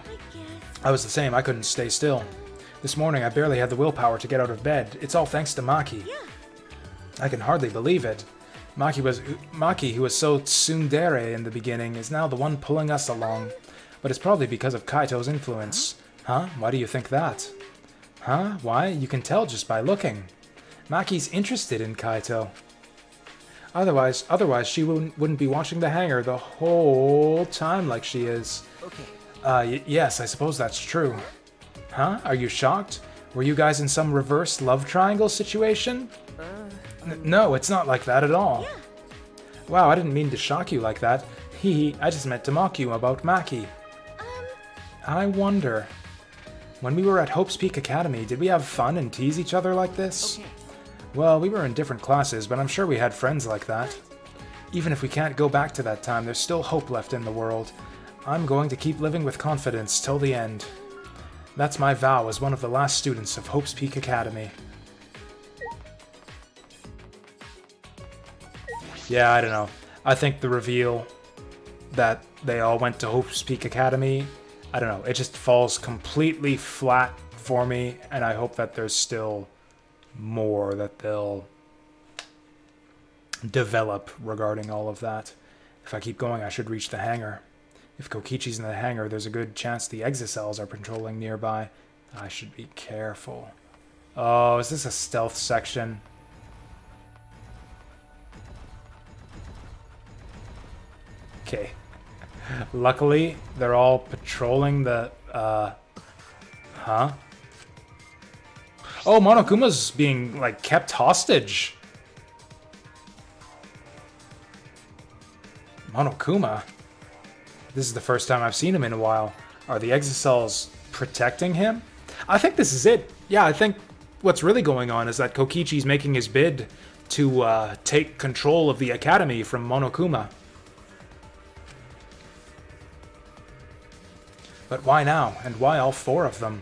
I was the same. I couldn't stay still. This morning, I barely had the willpower to get out of bed. It's all thanks to Maki. Yeah. I can hardly believe it. Maki, who was so tsundere in the beginning, is now the one pulling us along. But it's probably because of Kaito's influence. Huh? Why do you think that? Huh? Why? You can tell just by looking. Maki's interested in Kaito. Otherwise she wouldn't be watching the hangar the whole time like she is. Okay. Yes, I suppose that's true. Huh? Are you shocked? Were you guys in some reverse love triangle situation? No, it's not like that at all. Yeah. Wow, I didn't mean to shock you like that. I just meant to mock you about Maki. I wonder. When we were at Hope's Peak Academy, did we have fun and tease each other like this? Okay. Well, we were in different classes, but I'm sure we had friends like that. Even if we can't go back to that time, there's still hope left in the world. I'm going to keep living with confidence till the end. That's my vow as one of the last students of Hope's Peak Academy. Yeah, I don't know. I think the reveal that they all went to Hope's Peak Academy, I don't know, it just falls completely flat for me, and I hope that there's still more that they'll develop regarding all of that. If I keep going, I should reach the hangar. If Kokichi's in the hangar, there's a good chance the exit cells are patrolling nearby. I should be careful. Oh, is this a stealth section? Okay. Luckily, they're all patrolling the, Huh? Oh, Monokuma's being, like, kept hostage. Monokuma? This is the first time I've seen him in a while. Are the exit cells protecting him? I think this is it. Yeah, I think what's really going on is that Kokichi's making his bid to take control of the academy from Monokuma. But why now? And why all 4 of them?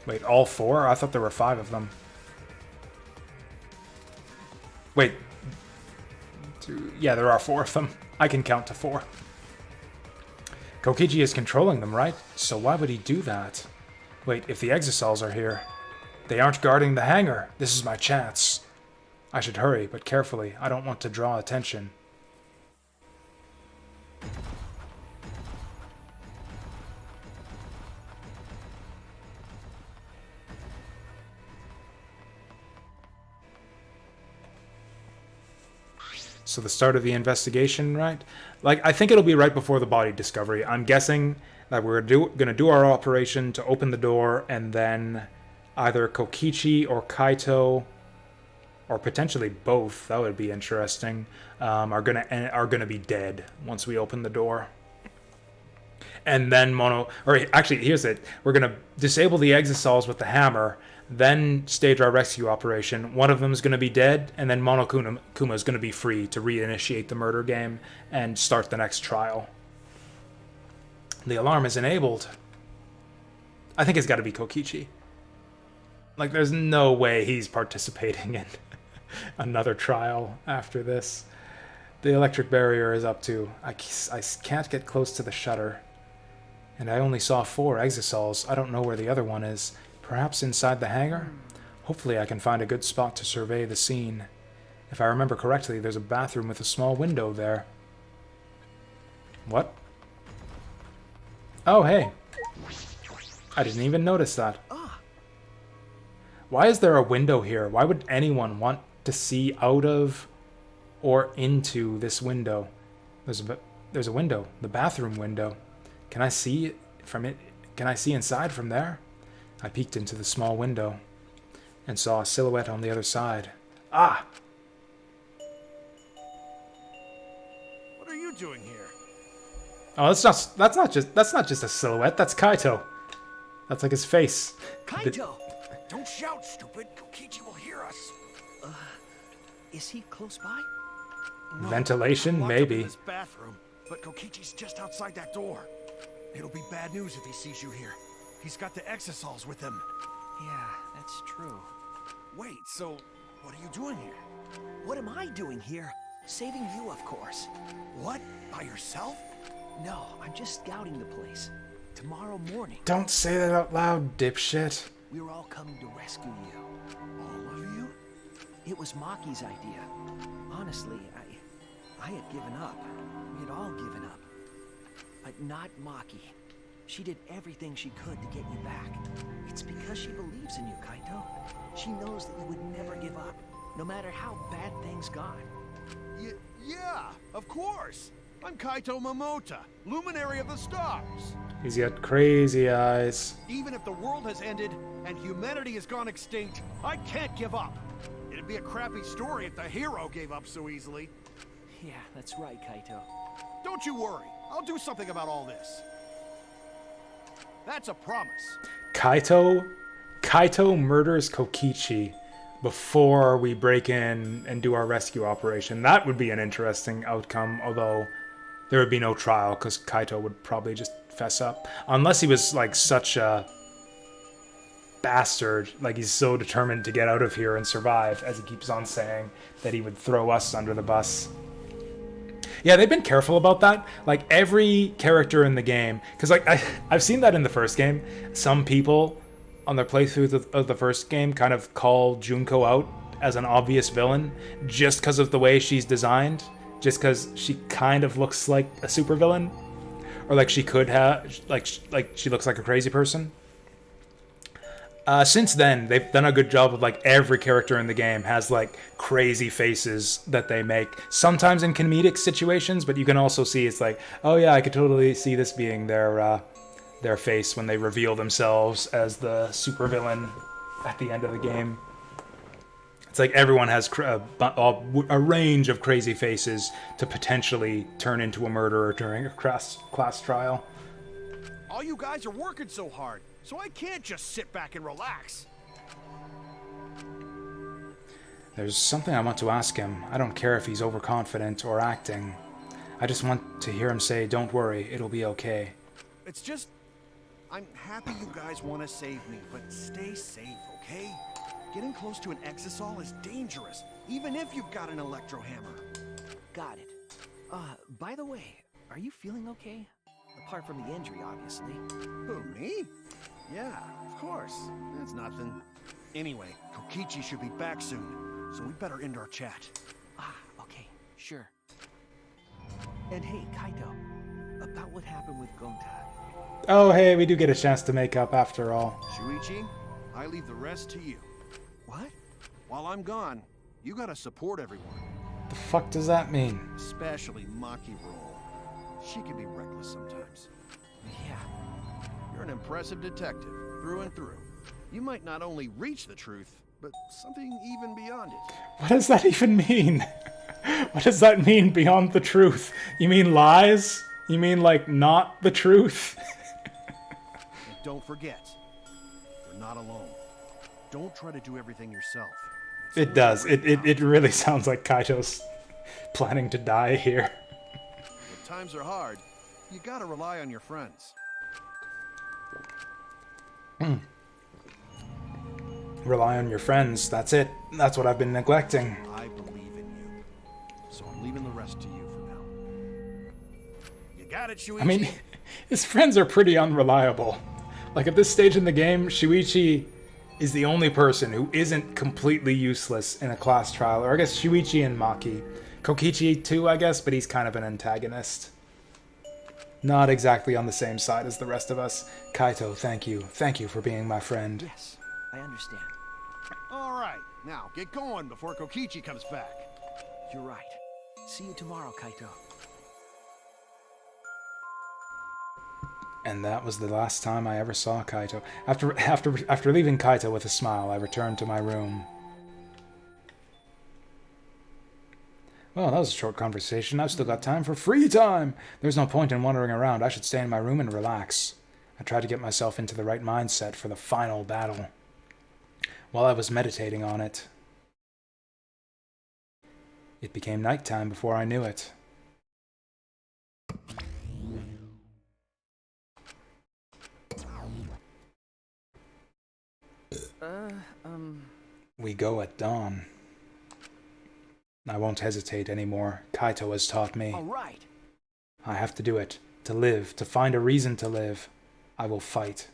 Wait, all 4? I thought there were 5 of them. Wait. Yeah, there are 4 of them. I can count to 4. Kokichi is controlling them, right? So why would he do that? Wait, if the exit cells are here, they aren't guarding the hangar. This is my chance. I should hurry, but carefully. I don't want to draw attention. So the start of the investigation, right? Like, I think it'll be right before the body discovery. I'm guessing that we're gonna do our operation to open the door, and then either Kokichi or Kaito, or potentially both, that would be interesting, are gonna be dead once we open the door. And then actually, here's it. We're gonna disable the exit cells with the hammer, then stage our rescue operation. One of them is going to be dead, and then Monokuma is going to be free to reinitiate the murder game and start the next trial. The alarm is enabled. I think it's got to be Kokichi. Like, there's no way he's participating in another trial after this. The electric barrier is up too. I can't get close to the shutter. And I only saw 4 exit cells. I don't know where the other one is. Perhaps inside the hangar? Hopefully I can find a good spot to survey the scene. If I remember correctly, there's a bathroom with a small window there. What? Oh, hey. I didn't even notice that. Why is there a window here? Why would anyone want to see out of or into this window? There's a window, the bathroom window. Can I see from it? Can I see inside from there? I peeked into the small window and saw a silhouette on the other side. Ah! What are you doing here? Oh, that's not just a silhouette. That's Kaito. That's like his face. Kaito! Don't shout, stupid. Kokichi will hear us. Is he close by? No, Ventilation, I'm locked up maybe. in this bathroom, but Kokichi's just outside that door. It'll be bad news if he sees you here. He's got the exosols with him. Yeah, that's true. Wait, so what are you doing here? What am I doing here? Saving you, of course. What? By yourself? No, I'm just scouting the place. Tomorrow morning, Don't say that out loud, dipshit. we're all coming to rescue you. All of you? It was Maki's idea. Honestly, I had given up. We had all given up. But not Maki. She did everything she could to get you back. It's because she believes in you, Kaito. She knows that you would never give up, no matter how bad things got. Yeah, of course. I'm Kaito Momota, luminary of the stars. He's got crazy eyes. Even if the world has ended and humanity has gone extinct, I can't give up. It'd be a crappy story if the hero gave up so easily. Yeah, that's right, Kaito. Don't you worry. I'll do something about all this. That's a promise. Kaito murders Kokichi before we break in and do our rescue operation. That would be an interesting outcome, although there would be no trial because Kaito would probably just fess up. Unless he was like such a bastard, like he's so determined to get out of here and survive, as he keeps on saying, that he would throw us under the bus. Yeah, they've been careful about that. Like, every character in the game... Because, like, I've seen that in the first game. Some people, on their playthrough of the first game, kind of call Junko out as an obvious villain just because of the way she's designed, just because she kind of looks like a supervillain, or like she could have, like she looks like a crazy person. Since then, they've done a good job of like every character in the game has like crazy faces that they make. Sometimes in comedic situations, but you can also see it's like, oh yeah, I could totally see this being their face when they reveal themselves as the supervillain at the end of the game. It's like everyone has a range of crazy faces to potentially turn into a murderer during a class trial. All you guys are working so hard, so I can't just sit back and relax. There's something I want to ask him. I don't care if he's overconfident or acting. I just want to hear him say, "Don't worry, it'll be okay." It's just, I'm happy you guys want to save me, but stay safe, okay? Getting close to an exisol is dangerous, even if you've got an electro hammer. Got it. By the way, are you feeling okay? Apart from the injury, obviously. Who, me? Yeah, of course. That's nothing. Anyway, Kokichi should be back soon, so we better end our chat. Okay, sure. And hey, Kaito, about what happened with Gonta. Oh, hey, we do get a chance to make up after all. Shuichi, I leave the rest to you. What? While I'm gone, you gotta support everyone. The fuck does that mean? Especially Maki Roll. She can be reckless sometimes. Yeah. You're an impressive detective, through and through. You might not only reach the truth, but something even beyond it. What does that even mean? What does that mean, beyond the truth? You mean lies? You mean, like, not the truth? And don't forget, you're not alone. Don't try to do everything yourself. It does. It really sounds like Kaito's planning to die here. When times are hard, you gotta rely on your friends. Rely on your friends. That's it. That's what I've been neglecting. I believe in you. So I'm leaving the rest to you for now. You got it, Shuichi? I mean, his friends are pretty unreliable. Like, at this stage in the game, Shuichi is the only person who isn't completely useless in a class trial. Or I guess Shuichi and Maki. Kokichi too, I guess, but he's kind of an antagonist. Not exactly on the same side as the rest of us. Kaito, thank you. Thank you for being my friend. Yes, I understand. All right, now get going before Kokichi comes back. You're right. See you tomorrow, Kaito. And that was the last time I ever saw Kaito. After leaving Kaito with a smile, I returned to my room. Well, that was a short conversation. I've still got time for free time. There's no point in wandering around. I should stay in my room and relax. I tried to get myself into the right mindset for the final battle. While I was meditating on it, it became nighttime before I knew it. We go at dawn. I won't hesitate anymore. Kaito has taught me. All right. I have to do it. To live. To find a reason to live. I will fight.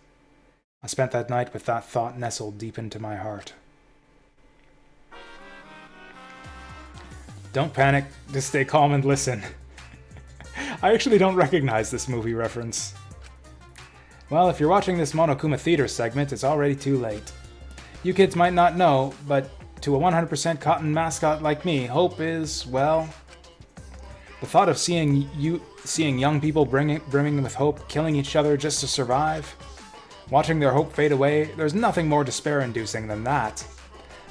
I spent that night with that thought nestled deep into my heart. Don't panic. Just stay calm and listen. I actually don't recognize this movie reference. Well, if you're watching this Monokuma Theater segment, it's already too late. You kids might not know, but to a 100% cotton mascot like me, hope is, well, the thought of seeing young people brimming with hope, killing each other just to survive, watching their hope fade away, there's nothing more despair-inducing than that.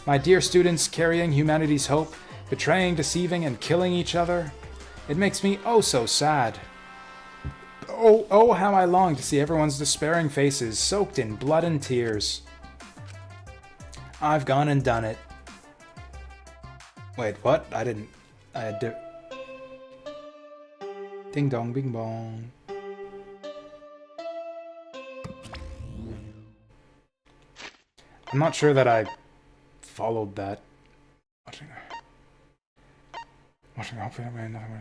My dear students carrying humanity's hope, betraying, deceiving, and killing each other, it makes me oh so sad. Oh, how I long to see everyone's despairing faces soaked in blood and tears. I've gone and done it. Wait, what? I had to... Ding dong, bing bong. I'm not sure that I followed that. Watching the whole family, nothing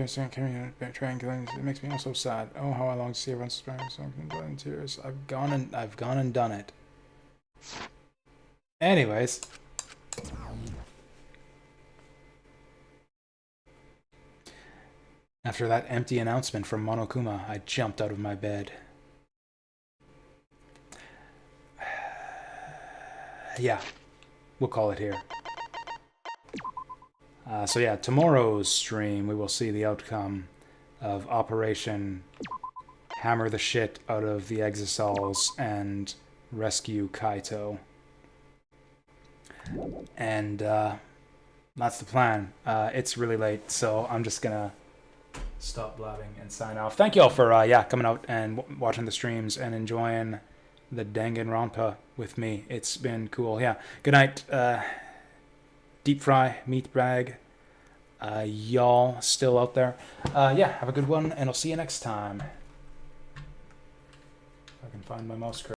was my carrying betraying, killing. It makes me all so sad. Oh, how I long to see everyone sparing so in blood and tears. I've gone and done it. Anyways. After that empty announcement from Monokuma, I jumped out of my bed. Yeah, we'll call it here. So yeah, tomorrow's stream, we will see the outcome of Operation Hammer the Shit Out of the Exosols and Rescue Kaito. And that's the plan. It's really late, so I'm just gonna stop blabbing and sign off. Thank you all for coming out and watching the streams and enjoying the Danganronpa with me. It's been cool. Yeah. Good night. Deep Fry, Meat Brag, y'all still out there. Yeah, have a good one, and I'll see you next time. If I can find my mouse cursor.